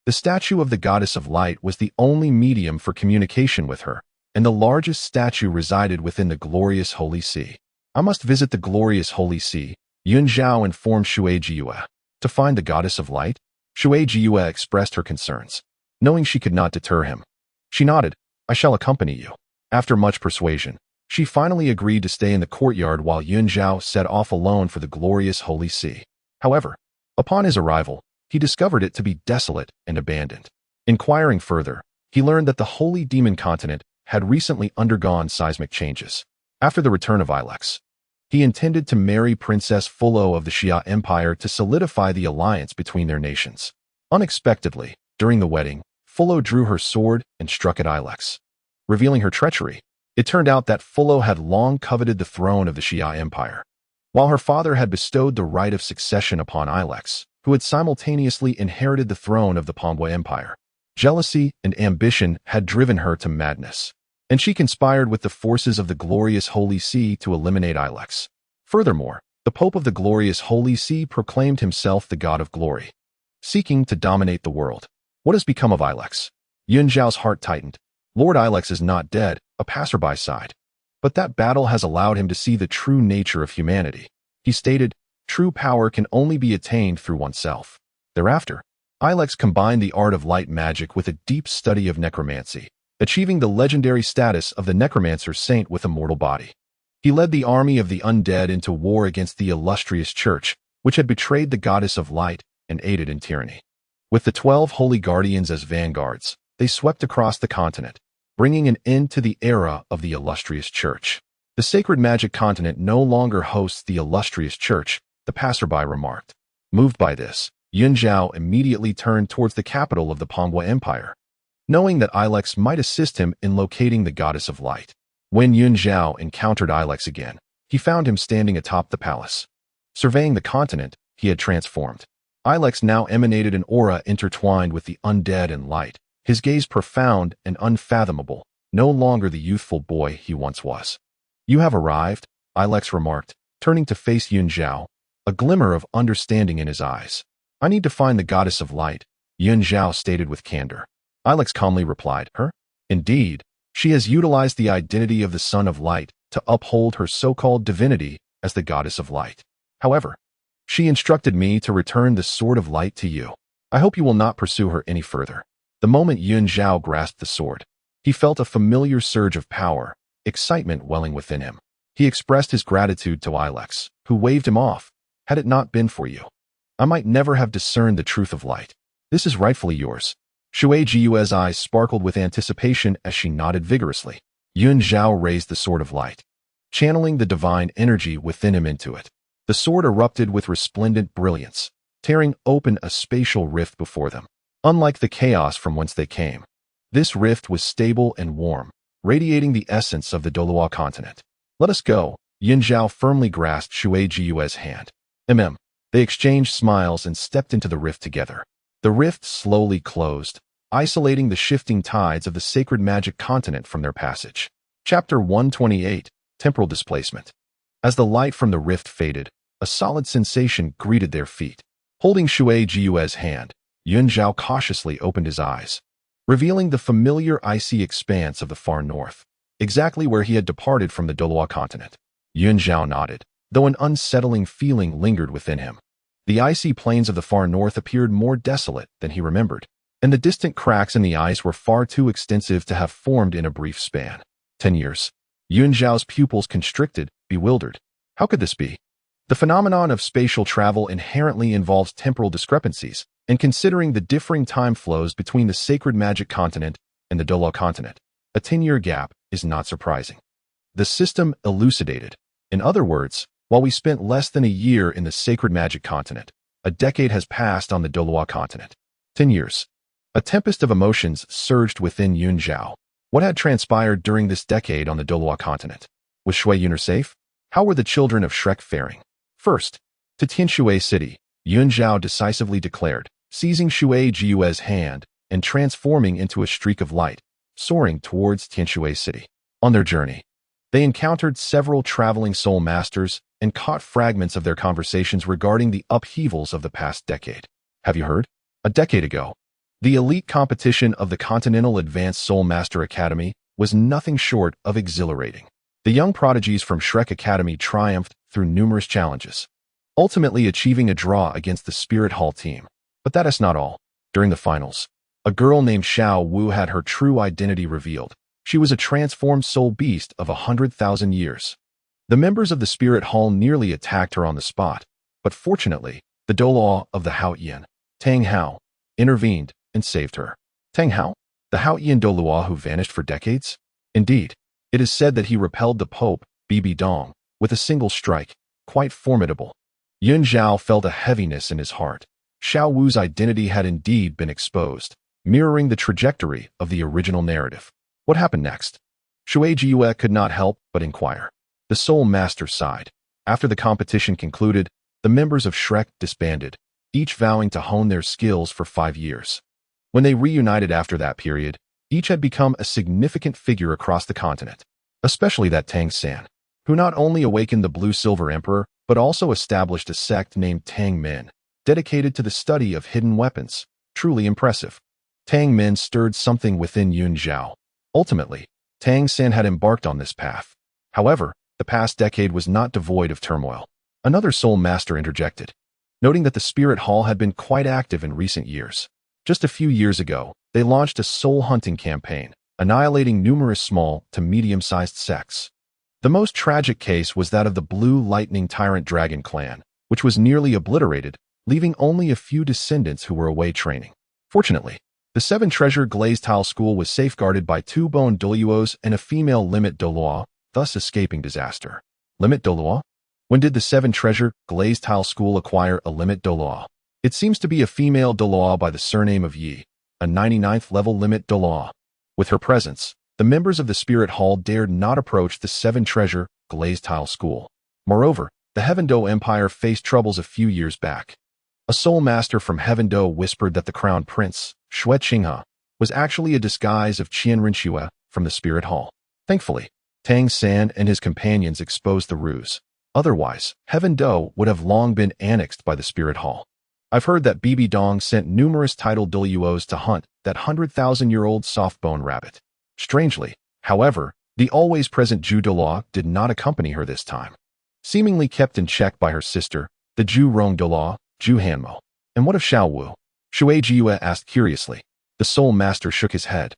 the statue of the goddess of light was the only medium for communication with her, and the largest statue resided within the glorious Holy See. I must visit the glorious Holy See, Yun Zhao informed Xue. To find the goddess of light? Xue expressed her concerns, knowing she could not deter him. She nodded. I shall accompany you. After much persuasion, she finally agreed to stay in the courtyard while Yun Zhao set off alone for the glorious Holy See. However, upon his arrival, he discovered it to be desolate and abandoned. Inquiring further, he learned that the Holy Demon Continent had recently undergone seismic changes. After the return of Ilex, he intended to marry Princess Fullo of the Xia Empire to solidify the alliance between their nations. Unexpectedly, during the wedding, Fullo drew her sword and struck at Ilex, revealing her treachery. It turned out that Fullo had long coveted the throne of the Xia Empire, while her father had bestowed the right of succession upon Ilex, who had simultaneously inherited the throne of the Pombo Empire. Jealousy and ambition had driven her to madness, and she conspired with the forces of the glorious Holy See to eliminate Ilex. Furthermore, the Pope of the glorious Holy See proclaimed himself the God of Glory, seeking to dominate the world. What has become of Ilex? Yun Zhao's heart tightened. Lord Ilex is not dead, a passerby sighed. But that battle has allowed him to see the true nature of humanity. He stated, true power can only be attained through oneself. Thereafter, Ilex combined the art of light magic with a deep study of necromancy, achieving the legendary status of the necromancer saint with a mortal body. He led the army of the undead into war against the illustrious church, which had betrayed the goddess of light and aided in tyranny. With the 12 holy guardians as vanguards, they swept across the continent, bringing an end to the era of the illustrious church. The sacred magic continent no longer hosts the illustrious church, the passerby remarked. Moved by this, Yun Zhao immediately turned towards the capital of the Pombo Empire, knowing that Ilex might assist him in locating the goddess of light. When Yun Zhao encountered Ilex again, he found him standing atop the palace. Surveying the continent, he had transformed. Ilex now emanated an aura intertwined with the undead and light, his gaze profound and unfathomable, no longer the youthful boy he once was. You have arrived, Ilex remarked, turning to face Yun Zhao, a glimmer of understanding in his eyes. I need to find the goddess of light, Yun Zhao stated with candor. Ilex calmly replied, her? Indeed, she has utilized the identity of the Son of Light to uphold her so-called divinity as the goddess of light. However, she instructed me to return the sword of light to you. I hope you will not pursue her any further. The moment Yun Zhao grasped the sword, he felt a familiar surge of power, excitement welling within him. He expressed his gratitude to Ilex, who waved him off. Had it not been for you, I might never have discerned the truth of light. This is rightfully yours. Xue Yu's eyes sparkled with anticipation as she nodded vigorously. Yun Zhao raised the sword of light, channeling the divine energy within him into it. The sword erupted with resplendent brilliance, tearing open a spatial rift before them. Unlike the chaos from whence they came, this rift was stable and warm, radiating the essence of the Douluo continent. Let us go. Yun Zhao firmly grasped Xue Yu's hand. They exchanged smiles and stepped into the rift together. The rift slowly closed, isolating the shifting tides of the sacred magic continent from their passage. Chapter 128, Temporal Displacement. As the light from the rift faded, a solid sensation greeted their feet. Holding Xue Yu's hand, Yun Zhao cautiously opened his eyes, revealing the familiar icy expanse of the far north, exactly where he had departed from the Douluo continent. Yun Zhao nodded, though an unsettling feeling lingered within him. The icy plains of the far north appeared more desolate than he remembered, and the distant cracks in the ice were far too extensive to have formed in a brief span. 10 years. Yun Zhao's pupils constricted, bewildered. How could this be? The phenomenon of spatial travel inherently involves temporal discrepancies, and considering the differing time flows between the sacred magic continent and the Douluo continent, a 10-year gap is not surprising. The system elucidated. In other words, while we spent less than a year in the sacred magic continent, a decade has passed on the Douluo continent. 10 years. A tempest of emotions surged within Yun Zhao. What had transpired during this decade on the Douluo continent? Was Xue Yun safe? How were the children of Shrek faring? First, to Tianxue City, Yun Zhao decisively declared, seizing Xue Yu's hand and transforming into a streak of light, soaring towards Tianxue City. On their journey, they encountered several traveling soul masters and caught fragments of their conversations regarding the upheavals of the past decade. Have you heard? A decade ago, the elite competition of the Continental Advanced Soul Master Academy was nothing short of exhilarating. The young prodigies from Shrek Academy triumphed through numerous challenges, ultimately achieving a draw against the Spirit Hall team. But that is not all. During the finals, a girl named Xiao Wu had her true identity revealed. She was a transformed soul beast of 100,000 years. The members of the Spirit Hall nearly attacked her on the spot, but fortunately, the Douluo of the Haotian, Tang Hao, intervened and saved her. Tang Hao? The Haotian Douluo who vanished for decades? Indeed, it is said that he repelled the Pope, Bibi Dong, with a single strike, quite formidable. Yun Zhao felt a heaviness in his heart. Xiao Wu's identity had indeed been exposed, mirroring the trajectory of the original narrative. What happened next? Xue Yue could not help but inquire. The Soul Master sighed. After the competition concluded, the members of Shrek disbanded, each vowing to hone their skills for 5 years. When they reunited after that period, each had become a significant figure across the continent, especially that Tang San, who not only awakened the Blue-Silver Emperor, but also established a sect named Tang Min, dedicated to the study of hidden weapons. Truly impressive. Tang Min stirred something within Yun Zhao. Ultimately, Tang San had embarked on this path. However, the past decade was not devoid of turmoil. Another soul master interjected, noting that the Spirit Hall had been quite active in recent years. Just a few years ago, they launched a soul hunting campaign, annihilating numerous small to medium-sized sects. The most tragic case was that of the Blue Lightning Tyrant Dragon clan, which was nearly obliterated, leaving only a few descendants who were away training. Fortunately, the Seven Treasure Glazed Tile School was safeguarded by 2 Bone Douluos and a female Limit Douluo, thus escaping disaster. Limit Douluo? When did the Seven Treasure Glazed Tile School acquire a Limit Douluo? It seems to be a female Douluo by the surname of Yi, a 99th level Limit Douluo. With her presence, the members of the Spirit Hall dared not approach the Seven Treasure Glazed Tile School. Moreover, the Heaven Dou Empire faced troubles a few years back. A soul master from Heaven Dou whispered that the crown prince, Xue Qinghe, was actually a disguise of Qian Rinxue from the Spirit Hall. Thankfully, Tang San and his companions exposed the ruse. Otherwise, Heaven Dou would have long been annexed by the Spirit Hall. I've heard that Bibi Dong sent numerous titled Douluos to hunt that 100,000-year-old soft-bone rabbit. Strangely, however, the always-present Zhu Douluo did not accompany her this time. Seemingly kept in check by her sister, the Zhu Rong Douluo, Zhu Hanmo. And what of Xiao Wu? Xue Yue asked curiously. The soul master shook his head,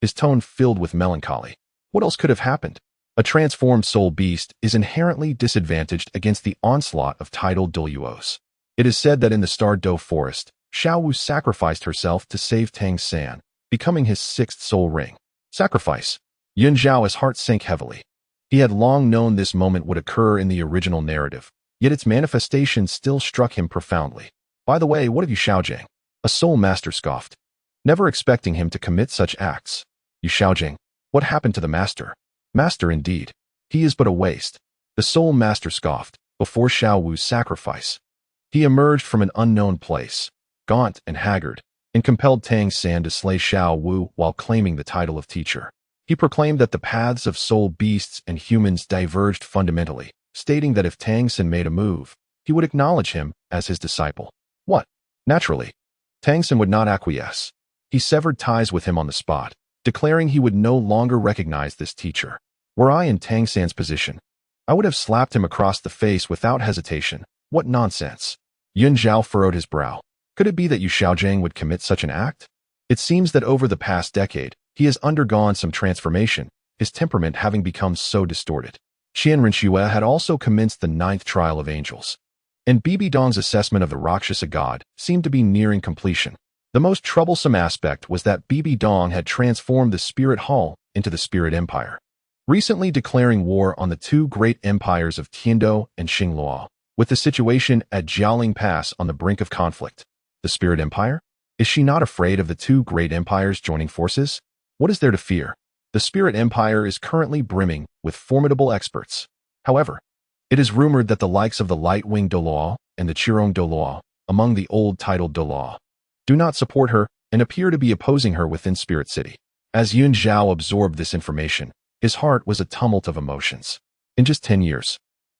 his tone filled with melancholy. What else could have happened? A transformed soul beast is inherently disadvantaged against the onslaught of tidal Douluos. It is said that in the Star Dou forest, Zhao Wu sacrificed herself to save Tang San, becoming his sixth soul ring. Sacrifice. Yun Zhao's heart sank heavily. He had long known this moment would occur in the original narrative, yet its manifestation still struck him profoundly. By the way, what of you, Xiaojing? A soul master scoffed, never expecting him to commit such acts. You, Xiaojing, what happened to the master? Master indeed. He is but a waste. The soul master scoffed, before Zhao Wu's sacrifice. He emerged from an unknown place, gaunt and haggard, and compelled Tang San to slay Zhao Wu while claiming the title of teacher. He proclaimed that the paths of soul beasts and humans diverged fundamentally, stating that if Tang San made a move, he would acknowledge him as his disciple. What? Naturally. Tang San would not acquiesce. He severed ties with him on the spot, declaring he would no longer recognize this teacher. Were I in Tang San's position, I would have slapped him across the face without hesitation. What nonsense. Yun Zhao furrowed his brow. Could it be that Yu Xiaojing would commit such an act? It seems that over the past decade, he has undergone some transformation, his temperament having become so distorted. Qianren had also commenced the 9th trial of angels, and Bibi Dong's assessment of the Rakshasa god seemed to be nearing completion. The most troublesome aspect was that Bibi Dong had transformed the Spirit Hall into the Spirit Empire, recently declaring war on the two great empires of Tiandou and Xingluo, with the situation at Jiaoling Pass on the brink of conflict. The Spirit Empire? Is she not afraid of the two great empires joining forces? What is there to fear? The Spirit Empire is currently brimming with formidable experts. However, it is rumored that the likes of the Light Douluo and the Douluo, among the old titled Douluo, do not support her and appear to be opposing her within Spirit City. As Yun Zhao absorbed this information, his heart was a tumult of emotions. In just 10 years,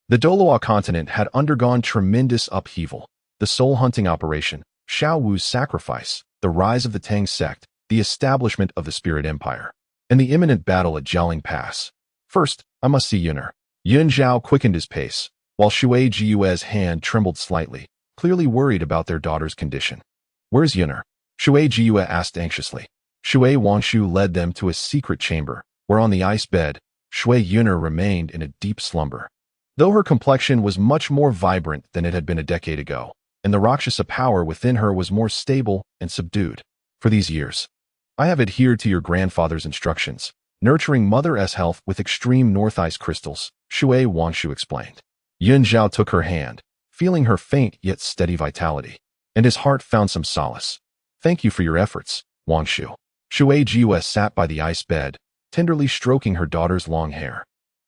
the Douluo continent had undergone tremendous upheaval. The soul-hunting operation, Zhao Wu's sacrifice, the rise of the Tang sect, the establishment of the Spirit Empire, and the imminent battle at Jiaoling Pass. First, I must see Yuner. Yun Zhao quickened his pace, while Xue Yu's hand trembled slightly, clearly worried about their daughter's condition. Where's Yuner? Xue Yu asked anxiously. Xue Wangshu led them to a secret chamber, where on the ice bed, Xue Yuner remained in a deep slumber. Though her complexion was much more vibrant than it had been a decade ago, and the Rakshasa power within her was more stable and subdued. For these years, I have adhered to your grandfather's instructions, nurturing Mother's health with extreme north ice crystals, Xue Wangshu explained. Yun Zhao took her hand, feeling her faint yet steady vitality, and his heart found some solace. Thank you for your efforts, Wangshu. Xue Jiu sat by the ice bed, tenderly stroking her daughter's long hair,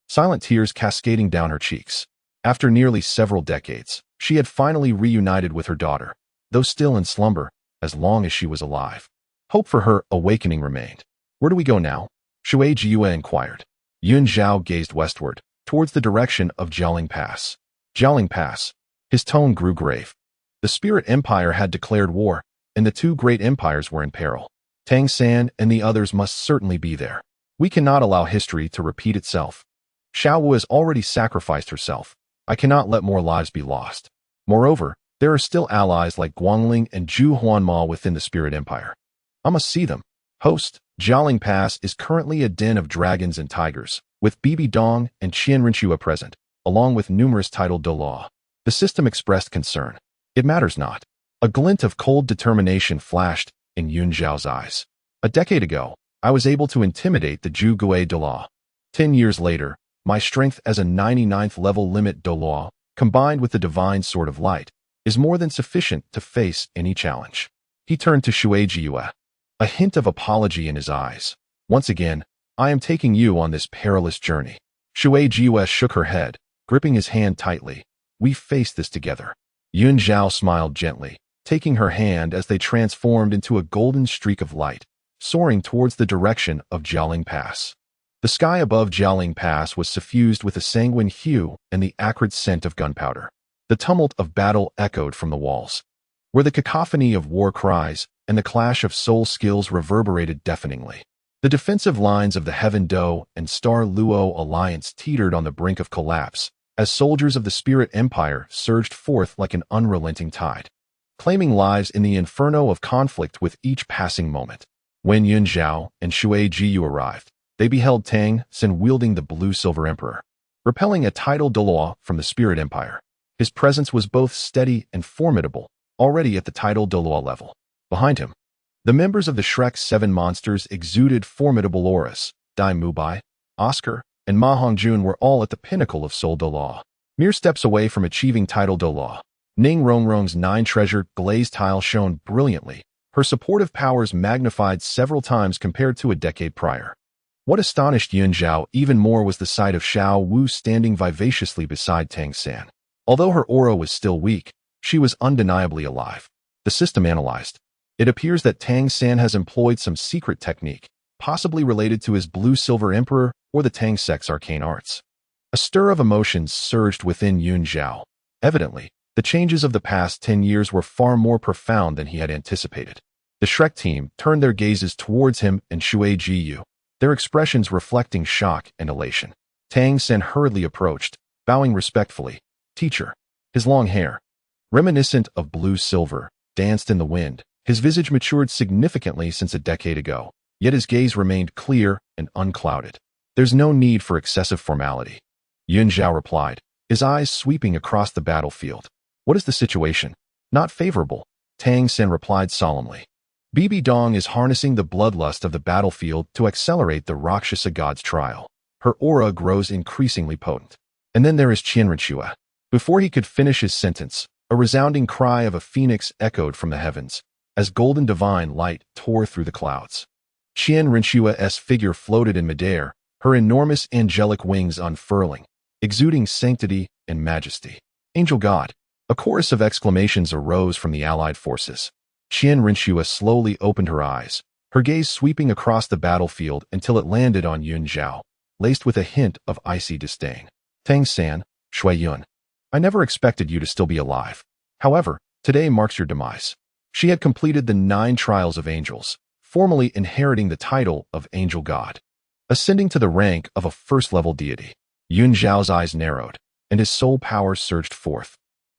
silent tears cascading down her cheeks. After nearly several decades, she had finally reunited with her daughter, though still in slumber, as long as she was alive. Hope for her awakening remained. Where do we go now? Xue Jiu inquired. Yun Zhao gazed westward, towards the direction of Jiaoling Pass. Jiaoling Pass. His tone grew grave. The Spirit Empire had declared war, and the two great empires were in peril. Tang San and the others must certainly be there. We cannot allow history to repeat itself. Zhao Wu has already sacrificed herself. I cannot let more lives be lost. Moreover, there are still allies like Guangling and Zhu Huanma within the Spirit Empire. I must see them. Host, Jiaoling Pass is currently a den of dragons and tigers, with Bibi Dong and Qianren present, along with numerous titled Douluo. The system expressed concern. It matters not. A glint of cold determination flashed in Yun Zhao's eyes. A decade ago, I was able to intimidate the Zhu Gui Douluo. 10 years later, my strength as a 99th level limit Douluo, combined with the divine sword of light, is more than sufficient to face any challenge. He turned to Xue Jiu, a hint of apology in his eyes. Once again, I am taking you on this perilous journey. Xue Jiu shook her head, gripping his hand tightly. We face this together. Yun Zhao smiled gently, taking her hand as they transformed into a golden streak of light, soaring towards the direction of Jiaoling Pass. The sky above Jiaoling Pass was suffused with a sanguine hue and the acrid scent of gunpowder. The tumult of battle echoed from the walls, where the cacophony of war cries and the clash of soul skills reverberated deafeningly. The defensive lines of the Heaven Dou and Star Luo alliance teetered on the brink of collapse, as soldiers of the Spirit Empire surged forth like an unrelenting tide, claiming lives in the inferno of conflict with each passing moment. When Yun Zhao and Xue Jiu arrived, they beheld Tang San wielding the blue-silver emperor, repelling a Light Douluo from the Spirit Empire. His presence was both steady and formidable, already at the Light Douluo level. Behind him, the members of the Shrek 7 monsters exuded formidable auras. Dai Mubai, Oscar, and Ma Hongjun were all at the pinnacle of Soul Douluo, mere steps away from achieving Light Douluo. Ning Rongrong's 9-treasure glazed tile shone brilliantly, her supportive powers magnified several times compared to a decade prior. What astonished Yun Zhao even more was the sight of Xiao Wu standing vivaciously beside Tang San. Although her aura was still weak, she was undeniably alive. The system analyzed. It appears that Tang San has employed some secret technique, possibly related to his blue-silver emperor or the Tang sect's arcane arts. A stir of emotions surged within Yun Zhao. Evidently, the changes of the past 10 years were far more profound than he had anticipated. The Shrek team turned their gazes towards him and Xue Yun, their expressions reflecting shock and elation. Tang San hurriedly approached, bowing respectfully. Teacher. His long hair, reminiscent of blue-silver, danced in the wind. His visage matured significantly since a decade ago, yet his gaze remained clear and unclouded. There's no need for excessive formality. Yun Zhao replied, his eyes sweeping across the battlefield. What is the situation? Not favorable, Tang San replied solemnly. Bibi Dong is harnessing the bloodlust of the battlefield to accelerate the Rakshasa god's trial. Her aura grows increasingly potent. And then there is Rinxue. Before he could finish his sentence, a resounding cry of a phoenix echoed from the heavens, as golden divine light tore through the clouds. Rinxue's figure floated in midair, her enormous angelic wings unfurling, exuding sanctity and majesty. Angel God. A chorus of exclamations arose from the allied forces. Rinxue slowly opened her eyes, her gaze sweeping across the battlefield until it landed on Yun Zhao, laced with a hint of icy disdain. Tang San, Xue Yun. I never expected you to still be alive. However, today marks your demise. She had completed the 9 trials of angels, formally inheriting the title of Angel God, ascending to the rank of a first-level deity. Yun Zhao's eyes narrowed, and his soul power surged forth,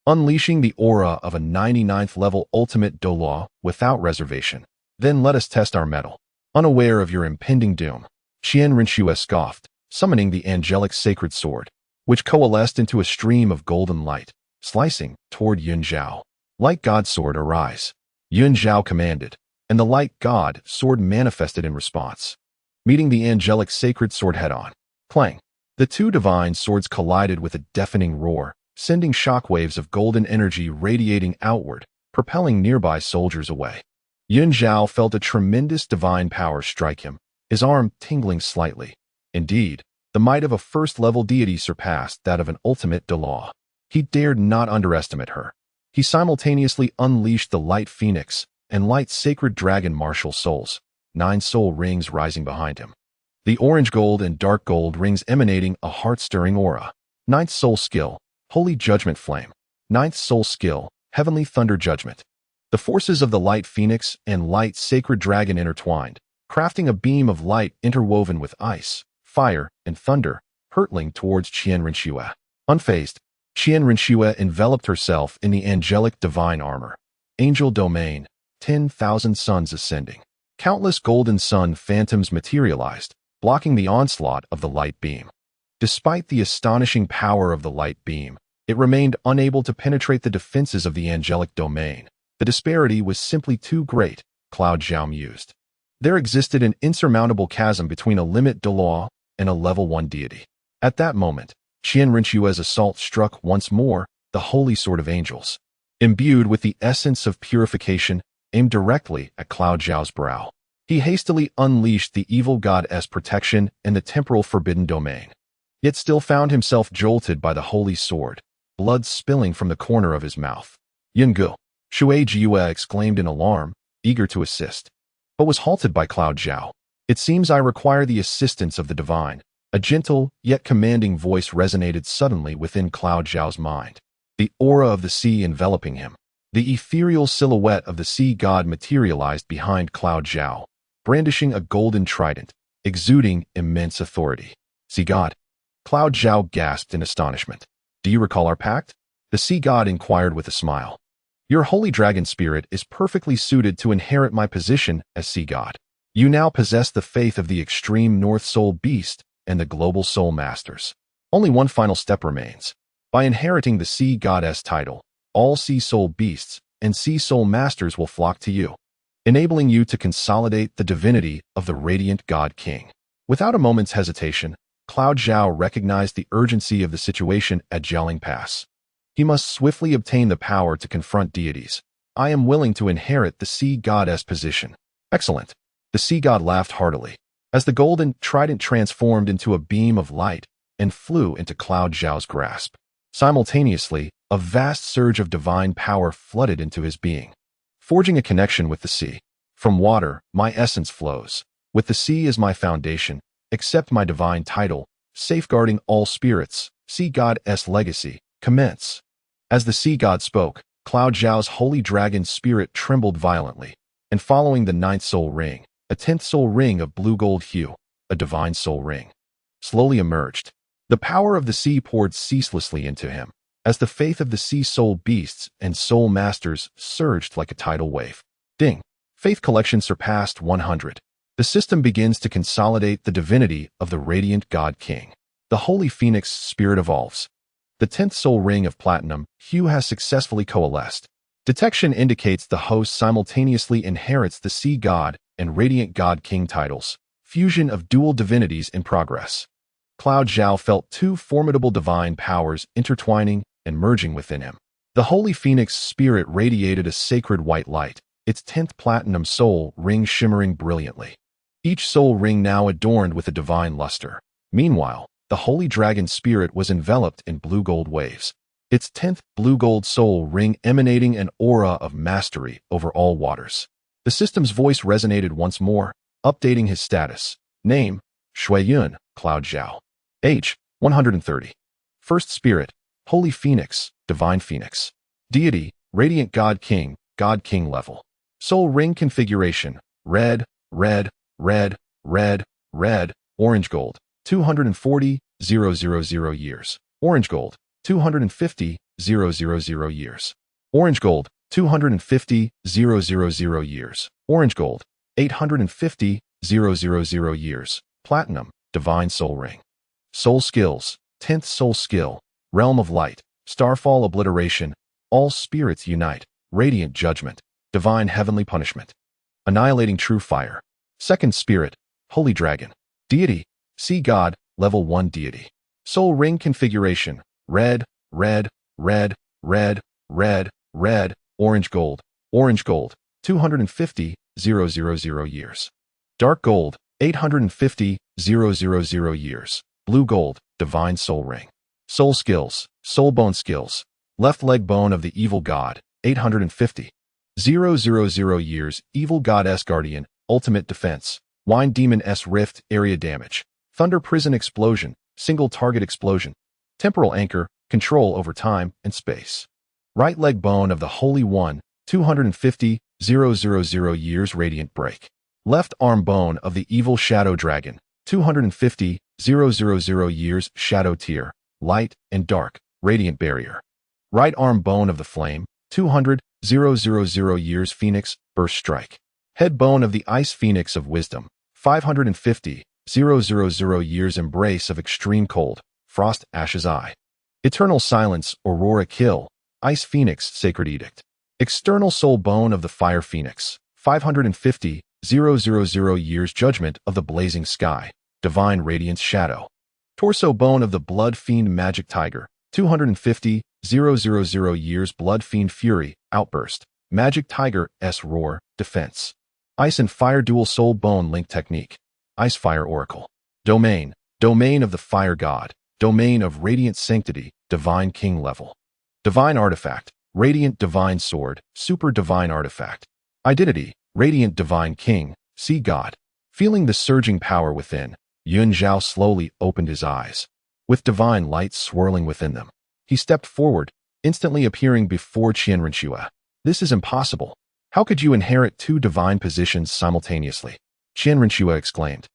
unleashing the aura of a 99th-level ultimate Douluo without reservation. Then let us test our mettle. Unaware of your impending doom, Rinxue scoffed, summoning the angelic sacred sword, which coalesced into a stream of golden light, slicing toward Yun Zhao. Light God sword, arise. Yun Zhao commanded, and the light God sword manifested in response, meeting the angelic sacred sword head-on. Clang! The 2 divine swords collided with a deafening roar, sending shockwaves of golden energy radiating outward, propelling nearby soldiers away. Yun Zhao felt a tremendous divine power strike him, his arm tingling slightly. Indeed, the might of a first-level deity surpassed that of an ultimate Douluo. He dared not underestimate her. He simultaneously unleashed the Light Phoenix and Light Sacred Dragon martial souls, 9 soul rings rising behind him. The orange gold and dark gold rings emanating a heart-stirring aura. 9th soul skill, Holy Judgment Flame. 9th soul skill, Heavenly Thunder Judgment. The forces of the Light Phoenix and Light Sacred Dragon intertwined, crafting a beam of light interwoven with ice, fire, and thunder, hurtling towards Rinxue. Unfazed, Rinxue enveloped herself in the angelic divine armor. Angel domain, 10,000 suns ascending. Countless golden sun phantoms materialized, blocking the onslaught of the light beam. Despite the astonishing power of the light beam, it remained unable to penetrate the defenses of the angelic domain. The disparity was simply too great, Cloud Zhao mused. There existed an insurmountable chasm between a limit Douluo and a level 1 deity. At that moment, Rinxue's assault struck once more, the holy sword of angels, imbued with the essence of purification, aimed directly at Cloud Zhao's brow. He hastily unleashed the evil god's protection and the temporal forbidden domain, yet still found himself jolted by the holy sword, blood spilling from the corner of his mouth. Yungu, Xue Yun exclaimed in alarm, eager to assist, but was halted by Cloud Zhao. It seems I require the assistance of the divine. A gentle, yet commanding voice resonated suddenly within Cloud Zhao's mind. The aura of the sea enveloping him. The ethereal silhouette of the sea god materialized behind Cloud Zhao, brandishing a golden trident, exuding immense authority. Sea god. Cloud Zhao gasped in astonishment. Do you recall our pact? The sea god inquired with a smile. Your holy dragon spirit is perfectly suited to inherit my position as sea god. You now possess the faith of the extreme North Soul Beast and the Global Soul Masters. Only one final step remains. By inheriting the Sea Goddess title, all Sea Soul Beasts and Sea Soul Masters will flock to you, enabling you to consolidate the divinity of the Radiant God King. Without a moment's hesitation, Cloud Zhao recognized the urgency of the situation at Jialing Pass. He must swiftly obtain the power to confront deities. I am willing to inherit the Sea Goddess position. Excellent. The Sea God laughed heartily, as the golden trident transformed into a beam of light and flew into Cloud Zhao's grasp. Simultaneously, a vast surge of divine power flooded into his being, forging a connection with the sea. From water, my essence flows. With the sea as my foundation, accept my divine title, safeguarding all spirits, Sea God's legacy, commence. As the Sea God spoke, Cloud Zhao's holy dragon spirit trembled violently, and following the 9th soul ring, a 10th soul ring of blue-gold hue, a divine soul ring, slowly emerged. The power of the sea poured ceaselessly into him, as the faith of the Sea Soul Beasts and Soul Masters surged like a tidal wave. Ding! Faith collection surpassed 100. The system begins to consolidate the divinity of the Radiant God King. The Holy Phoenix spirit evolves. The 10th soul ring of platinum hue has successfully coalesced. Detection indicates the host simultaneously inherits the Sea God and Radiant God King titles. Fusion of dual divinities in progress. Cloud Zhao felt two formidable divine powers intertwining and merging within him. The Holy Phoenix spirit radiated a sacred white light, its 10th platinum soul ring shimmering brilliantly. Each soul ring now adorned with a divine luster. Meanwhile, the Holy Dragon spirit was enveloped in blue-gold waves, its 10th blue-gold soul ring emanating an aura of mastery over all waters. The system's voice resonated once more, updating his status. Name, Xue Yun, Cloud Zhao. Age, 130. First Spirit, Holy Phoenix, Divine Phoenix. Deity, Radiant God King level. Soul Ring Configuration, red, red, red, red, red, orange gold, 240,000 years. Orange gold, 250,000 years. Orange gold, 250,000 years. Orange gold, 850,000 years. Platinum, Divine Soul Ring. Soul Skills, 10th Soul Skill, Realm of Light, Starfall Obliteration, All Spirits Unite, Radiant Judgment, Divine Heavenly Punishment. Annihilating True Fire. Second Spirit, Holy Dragon. Deity, Sea God, Level 1 Deity. Soul Ring Configuration, red, red, red, red, red, red, orange gold, 250,000 years. Dark gold, 850,000 years. Blue gold, Divine Soul Ring. Soul Skills, Soul Bone Skills. Left leg bone of the Evil God, 850,000 years. Evil Goddess Guardian, Ultimate Defense. Wine Demon S Rift, Area Damage. Thunder Prison Explosion, Single Target Explosion. Temporal Anchor, Control over time and space. Right leg bone of the Holy One, 250,000 years. Radiant Break. Left arm bone of the Evil Shadow Dragon, 250,000 years. Shadow Tier, Light and Dark, Radiant Barrier. Right arm bone of the Flame, 200,000 years. Phoenix, Burst Strike. Head bone of the Ice Phoenix of Wisdom, 550,000 years. Embrace of Extreme Cold, Frost Ashes Eye. Eternal Silence, Aurora Kill, Ice Phoenix, Sacred Edict. External Soul Bone of the Fire Phoenix, 550,000 years. Judgment of the Blazing Sky, Divine Radiance Shadow. Torso Bone of the Blood Fiend Magic Tiger, 250,000 years. Blood Fiend Fury, Outburst, Magic Tiger S Roar, Defense. Ice and Fire Dual Soul Bone Link Technique. Ice Fire Oracle. Domain, Domain of the Fire God, Domain of Radiant Sanctity, Divine King level. Divine Artifact, Radiant Divine Sword, Super Divine Artifact. Identity, Radiant Divine King, Sea God. Feeling the surging power within, Yun Zhao slowly opened his eyes. With divine light swirling within them, he stepped forward, instantly appearing before Qianrenxue. This is impossible. How could you inherit two divine positions simultaneously? Qianrenxue exclaimed,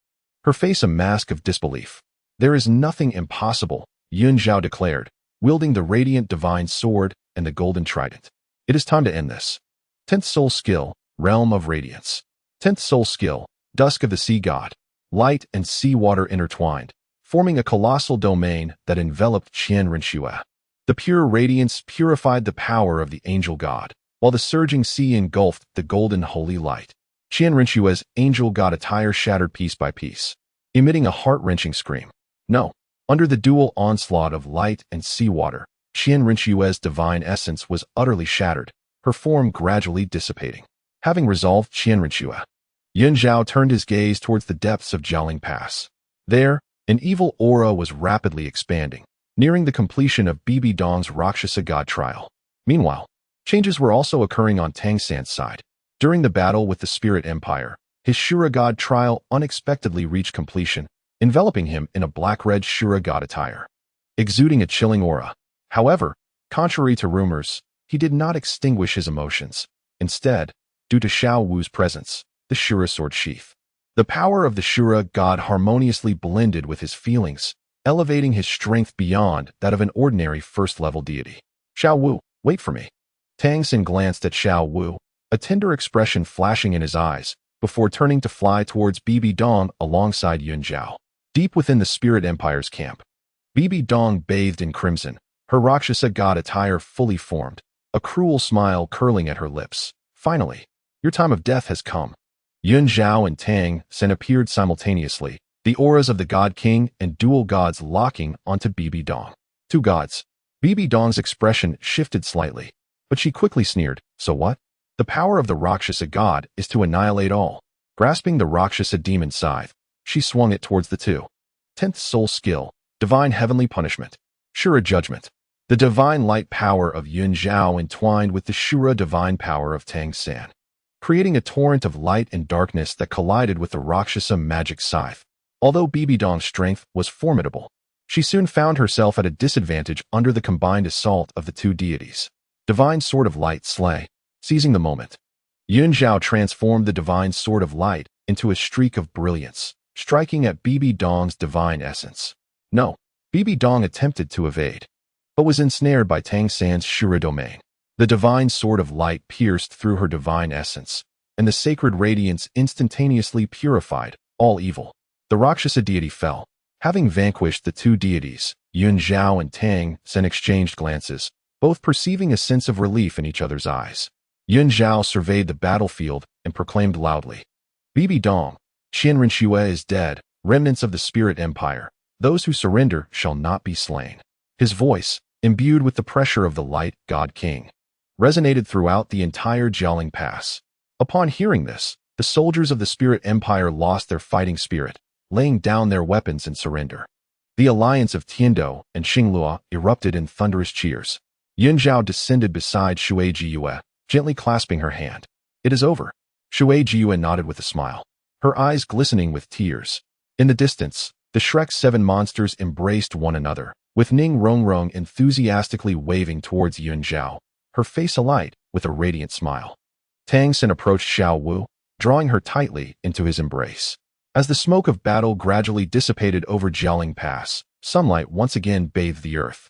her face a mask of disbelief. There is nothing impossible, Yun Zhao declared, wielding the radiant divine sword and the golden trident. It is time to end this. 10th Soul Skill, Realm of Radiance. 10th Soul Skill, Dusk of the sea god. Light and seawater intertwined, forming a colossal domain that enveloped Qian. The pure radiance purified the power of the angel god, while the surging sea engulfed the golden holy light. Qianrinxue's angel god attire shattered piece by piece, emitting a heart-wrenching scream. No, under the dual onslaught of light and seawater, Qianrinxue's divine essence was utterly shattered, her form gradually dissipating. Having resolved Qianrinxue, Yun Zhao turned his gaze towards the depths of Jialing Pass. There, an evil aura was rapidly expanding, nearing the completion of Bibi Dong's Rakshasa god trial. Meanwhile, changes were also occurring on Tang San's side. During the battle with the Spirit Empire, his Shura god trial unexpectedly reached completion, enveloping him in a black-red Shura god attire, exuding a chilling aura. However, contrary to rumors, he did not extinguish his emotions. Instead, due to Xiao Wu's presence, the Shura sword sheath, the power of the Shura god harmoniously blended with his feelings, elevating his strength beyond that of an ordinary first-level deity. Xiao Wu, wait for me. Tang San glanced at Xiao Wu, a tender expression flashing in his eyes, before turning to fly towards Bibi Dong alongside Yun Zhao. Deep within the Spirit Empire's camp, Bibi Dong bathed in crimson, her Rakshasa god attire fully formed, a cruel smile curling at her lips. Finally, your time of death has come. Yun Zhao and Tang San appeared simultaneously, the auras of the God King and dual gods locking onto Bibi Dong. Two gods. Bibi Dong's expression shifted slightly, but she quickly sneered, so what? The power of the Rakshasa god is to annihilate all. Grasping the Rakshasa demon scythe, she swung it towards the two. 10th soul skill, divine heavenly punishment. Shura judgment. The divine light power of Yun Zhao entwined with the Shura divine power of Tang San, creating a torrent of light and darkness that collided with the Rakshasa magic scythe. Although Bibi Dong's strength was formidable, she soon found herself at a disadvantage under the combined assault of the two deities. Divine Sword of Light slay. Seizing the moment, Yun Zhao transformed the divine Sword of Light into a streak of brilliance, striking at Bibi Dong's divine essence. No, Bibi Dong attempted to evade, but was ensnared by Tang San's Shura domain. The divine Sword of Light pierced through her divine essence, and the sacred radiance instantaneously purified all evil. The Rakshasa deity fell. Having vanquished the two deities, Yun Zhao and Tang San exchanged glances, both perceiving a sense of relief in each other's eyes. Yun Zhao surveyed the battlefield and proclaimed loudly, Bibi Dong, Qianrinxue is dead, remnants of the Spirit Empire. Those who surrender shall not be slain. His voice, imbued with the pressure of the Light God King, resonated throughout the entire Jialing Pass. Upon hearing this, the soldiers of the Spirit Empire lost their fighting spirit, laying down their weapons in surrender. The alliance of Tiandou and Xinglua erupted in thunderous cheers. Yun Zhao descended beside Xue Yun, gently clasping her hand. It is over. Xue Yun nodded with a smile, her eyes glistening with tears. In the distance, the Shrek 7 monsters embraced one another, with Ning Rongrong enthusiastically waving towards Yun Zhao, her face alight with a radiant smile. Tang San approached Xiao Wu, drawing her tightly into his embrace. As the smoke of battle gradually dissipated over Jialing Pass, sunlight once again bathed the earth.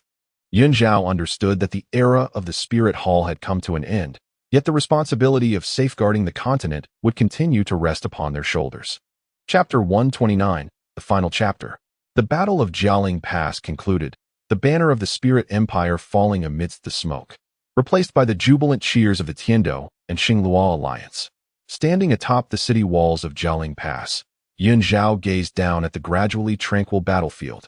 Yun Zhao understood that the era of the Spirit Hall had come to an end, yet the responsibility of safeguarding the continent would continue to rest upon their shoulders. Chapter 129, the final chapter. The Battle of Jialing Pass concluded, the banner of the Spirit Empire falling amidst the smoke, replaced by the jubilant cheers of the Tiandou and Xinglua alliance. Standing atop the city walls of Jialing Pass, Yun Zhao gazed down at the gradually tranquil battlefield,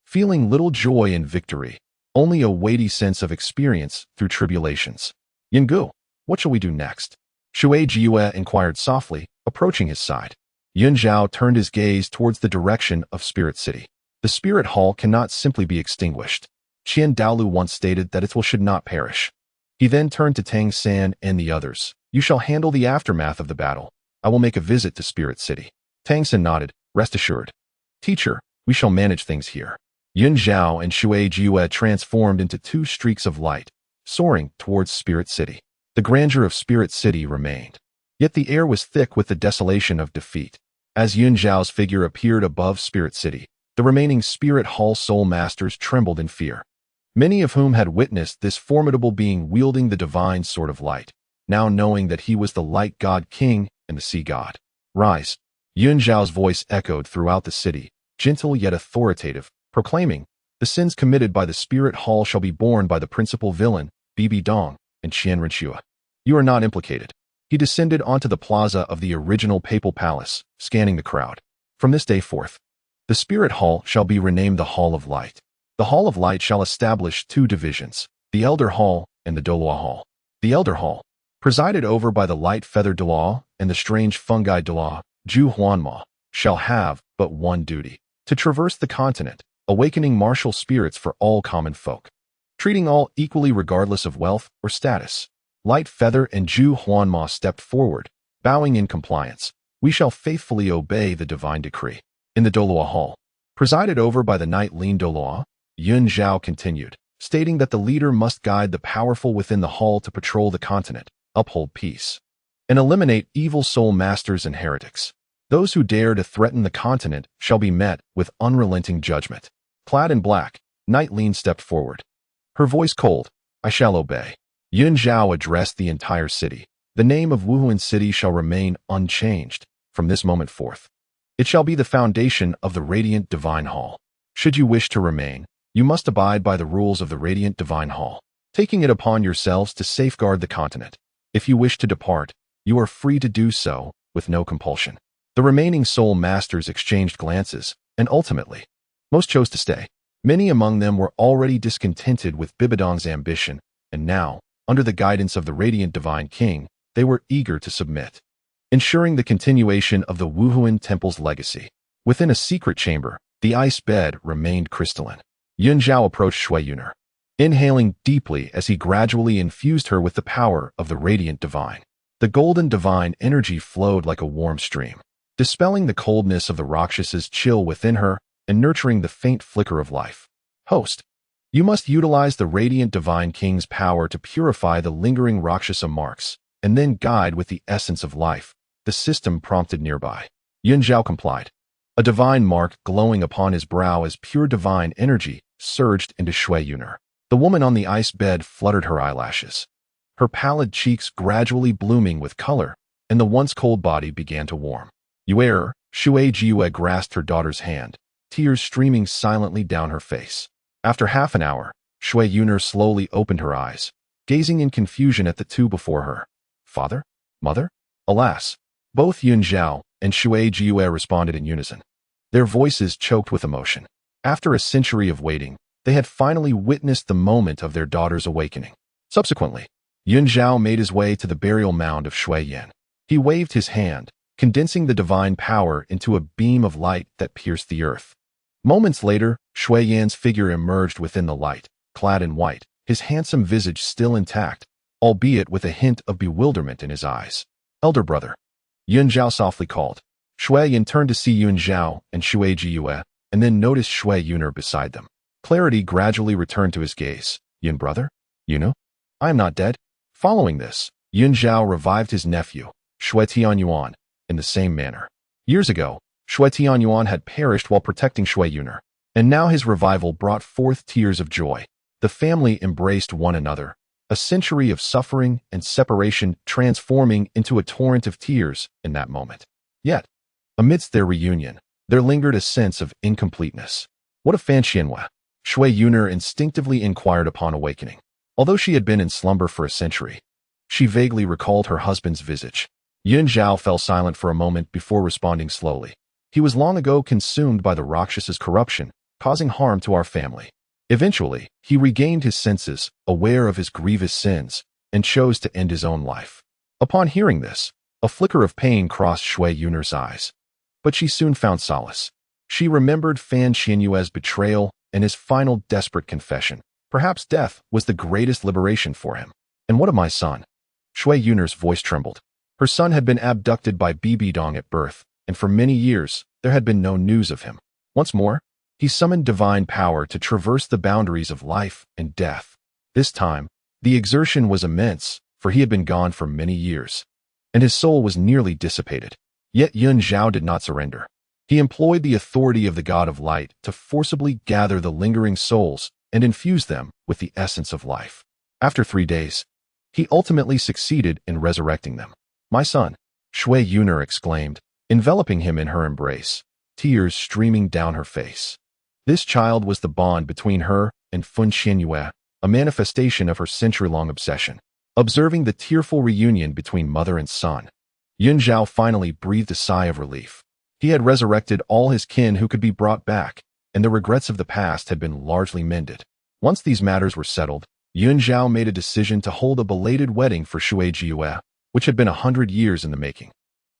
feeling little joy in victory, only a weighty sense of experience through tribulations. Yungu, what shall we do next? Xue Yun inquired softly, approaching his side. Yun Zhao turned his gaze towards the direction of Spirit City. The Spirit Hall cannot simply be extinguished. Qian Daolu once stated that its will should not perish. He then turned to Tang San and the others. You shall handle the aftermath of the battle. I will make a visit to Spirit City. Tang San nodded, rest assured. Teacher, we shall manage things here. Yun Zhao and Xue Yun transformed into two streaks of light, soaring towards Spirit City. The grandeur of Spirit City remained, yet the air was thick with the desolation of defeat. As Yun Zhao's figure appeared above Spirit City, the remaining Spirit Hall Soul Masters trembled in fear, many of whom had witnessed this formidable being wielding the divine Sword of Light, now knowing that he was the Light God King and the Sea God. Rise. Yun Zhao's voice echoed throughout the city, gentle yet authoritative, proclaiming, "The sins committed by the Spirit Hall shall be borne by the principal villain, Bibi Dong, and Qian Renxue. You are not implicated." He descended onto the plaza of the original papal palace, scanning the crowd. "From this day forth, the Spirit Hall shall be renamed the Hall of Light. The Hall of Light shall establish two divisions, the Elder Hall and the Douluo Hall. The Elder Hall, presided over by the Light Feather Douluo and the Strange Fungi Douluo, Zhu Huanma, shall have but one duty, to traverse the continent, awakening martial spirits for all common folk, treating all equally regardless of wealth or status." Light Feather and Zhu Huanma stepped forward, bowing in compliance. "We shall faithfully obey the divine decree." In the Douluo Hall, presided over by the Knight Lin Douluo, Yun Zhao continued, stating that the leader must guide the powerful within the hall to patrol the continent, uphold peace, and eliminate evil soul masters and heretics. Those who dare to threaten the continent shall be met with unrelenting judgment. Clad in black, Knight Lin stepped forward, her voice cold. "I shall obey." Yun Zhao addressed the entire city. "The name of Wuhuan City shall remain unchanged from this moment forth. It shall be the foundation of the Radiant Divine Hall. Should you wish to remain, you must abide by the rules of the Radiant Divine Hall, taking it upon yourselves to safeguard the continent. If you wish to depart, you are free to do so, with no compulsion." The remaining soul masters exchanged glances, and ultimately, most chose to stay. Many among them were already discontented with Bibidong's ambition, and now, under the guidance of the Radiant Divine King, they were eager to submit, ensuring the continuation of the Wuhuan Temple's legacy. Within a secret chamber, the ice bed remained crystalline. Yun Zhao approached Xue Yun, inhaling deeply as he gradually infused her with the power of the Radiant Divine. The golden divine energy flowed like a warm stream, dispelling the coldness of the Rakshas's chill within her and nurturing the faint flicker of life. "Host, you must utilize the Radiant Divine King's power to purify the lingering Rakshasa marks, and then guide with the essence of life," the system prompted nearby. Yun Zhao complied. A divine mark glowing upon his brow as pure divine energy surged into Xue Yun. The woman on the ice bed fluttered her eyelashes, her pallid cheeks gradually blooming with color, and the once cold body began to warm. Yue, Xue Yun grasped her daughter's hand, tears streaming silently down her face. After half an hour, Xue Yun slowly opened her eyes, gazing in confusion at the two before her. "Father? Mother?" Alas, both Yun Zhao and Xue Yun responded in unison, their voices choked with emotion. After a century of waiting, they had finally witnessed the moment of their daughter's awakening. Subsequently, Yun Zhao made his way to the burial mound of Xue Yun. He waved his hand, condensing the divine power into a beam of light that pierced the earth. Moments later, Xue Yun's figure emerged within the light, clad in white, his handsome visage still intact, albeit with a hint of bewilderment in his eyes. "Elder brother," Yun Zhao softly called. Xue Yun turned to see Yun Zhao and Xue Yun, and then noticed Xue Yun beside them. Clarity gradually returned to his gaze. "Yun brother? Yunu? I am not dead." Following this, Yun Zhao revived his nephew, Xue Tianyuan, in the same manner. Years ago, Xue Tianyuan had perished while protecting Xue Yun, and now his revival brought forth tears of joy. The family embraced one another, a century of suffering and separation transforming into a torrent of tears in that moment. Yet, amidst their reunion, there lingered a sense of incompleteness. "What of Fan Xianhua?" Xue Yun instinctively inquired upon awakening. Although she had been in slumber for a century, she vaguely recalled her husband's visage. Yun Zhao fell silent for a moment before responding slowly. "He was long ago consumed by the Rakshas's corruption, causing harm to our family. Eventually, he regained his senses, aware of his grievous sins, and chose to end his own life." Upon hearing this, a flicker of pain crossed Xue Yun's eyes. But she soon found solace. She remembered Fan Xianhua's betrayal and his final desperate confession. Perhaps death was the greatest liberation for him. "And what of my son?" Xue Yun's voice trembled. Her son had been abducted by Bibi Dong at birth, and for many years, there had been no news of him. Once more, he summoned divine power to traverse the boundaries of life and death. This time, the exertion was immense, for he had been gone for many years, and his soul was nearly dissipated. Yet Yun Zhao did not surrender. He employed the authority of the God of Light to forcibly gather the lingering souls and infuse them with the essence of life. After 3 days, he ultimately succeeded in resurrecting them. "My son," Xue Yun exclaimed, enveloping him in her embrace, tears streaming down her face. This child was the bond between her and Fun Xianyue, a manifestation of her century-long obsession. Observing the tearful reunion between mother and son, Yun Zhao finally breathed a sigh of relief. He had resurrected all his kin who could be brought back, and the regrets of the past had been largely mended. Once these matters were settled, Yun Zhao made a decision to hold a belated wedding for Xue Yun, which had been 100 years in the making.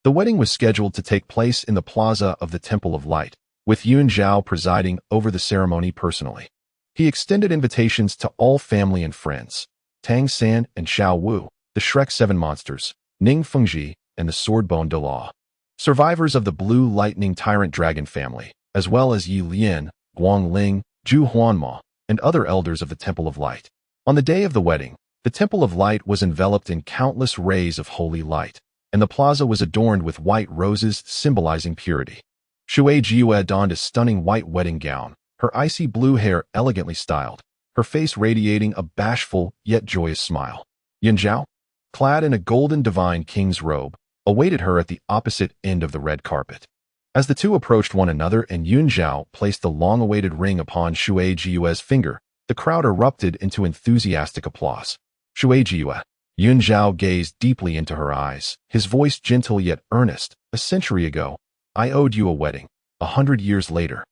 The wedding was scheduled to take place in the plaza of the Temple of Light, with Yun Zhao presiding over the ceremony personally. He extended invitations to all family and friends, Tang San and Xiao Wu, the Shrek 7 monsters, Ning Fengji, and the Swordbone Douluo, survivors of the Blue Lightning Tyrant Dragon family, as well as Yi Lian, Guang Ling, Zhu Huanma, and other elders of the Temple of Light. On the day of the wedding, the Temple of Light was enveloped in countless rays of holy light, and the plaza was adorned with white roses symbolizing purity. Xue Yun donned a stunning white wedding gown, her icy blue hair elegantly styled, her face radiating a bashful yet joyous smile. Yun Zhao, clad in a golden divine king's robe, awaited her at the opposite end of the red carpet. As the two approached one another and Yun Zhao placed the long-awaited ring upon Xue Yun's finger, the crowd erupted into enthusiastic applause. Xue Yun. Yun Zhao gazed deeply into her eyes, his voice gentle yet earnest. A century ago, I owed you a wedding. 100 years later,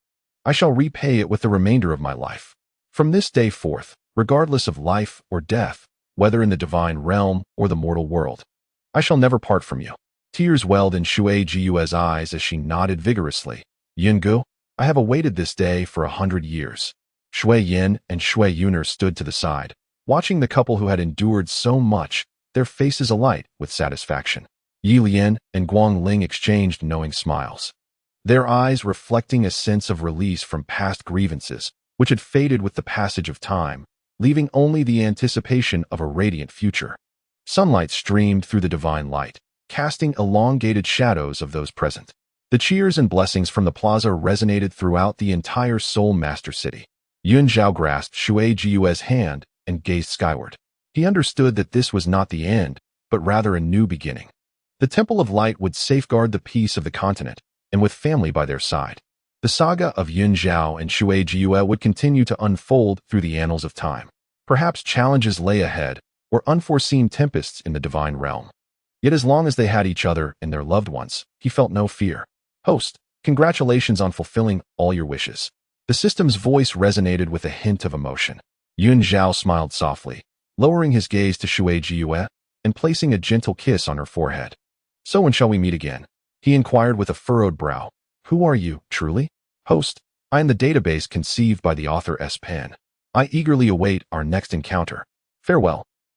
I shall repay it with the remainder of my life. From this day forth, regardless of life or death, whether in the divine realm or the mortal world, I shall never part from you. Tears welled in Xue Yun's eyes as she nodded vigorously. Yungu, I have awaited this day for 100 years. Xue Yun and Xue Yun stood to the side, watching the couple who had endured so much, their faces alight with satisfaction. Yi Lian and Guang Ling exchanged knowing smiles, their eyes reflecting a sense of release from past grievances, which had faded with the passage of time, leaving only the anticipation of a radiant future. Sunlight streamed through the divine light, casting elongated shadows of those present. The cheers and blessings from the plaza resonated throughout the entire Soul Master City. Yun Zhao grasped Xue Yun's hand and gazed skyward. He understood that this was not the end, but rather a new beginning. The Temple of Light would safeguard the peace of the continent, and with family by their side, the saga of Yun Zhao and Xue Yun would continue to unfold through the annals of time. Perhaps challenges lay ahead, or unforeseen tempests in the divine realm. Yet as long as they had each other and their loved ones, he felt no fear. Host, congratulations on fulfilling all your wishes. The system's voice resonated with a hint of emotion. Yun Zhao smiled softly, lowering his gaze to Xue Yun and placing a gentle kiss on her forehead. So when shall we meet again? He inquired with a furrowed brow. Who are you, truly? Host, I am the database conceived by the author's pen. I eagerly await our next encounter. Farewell.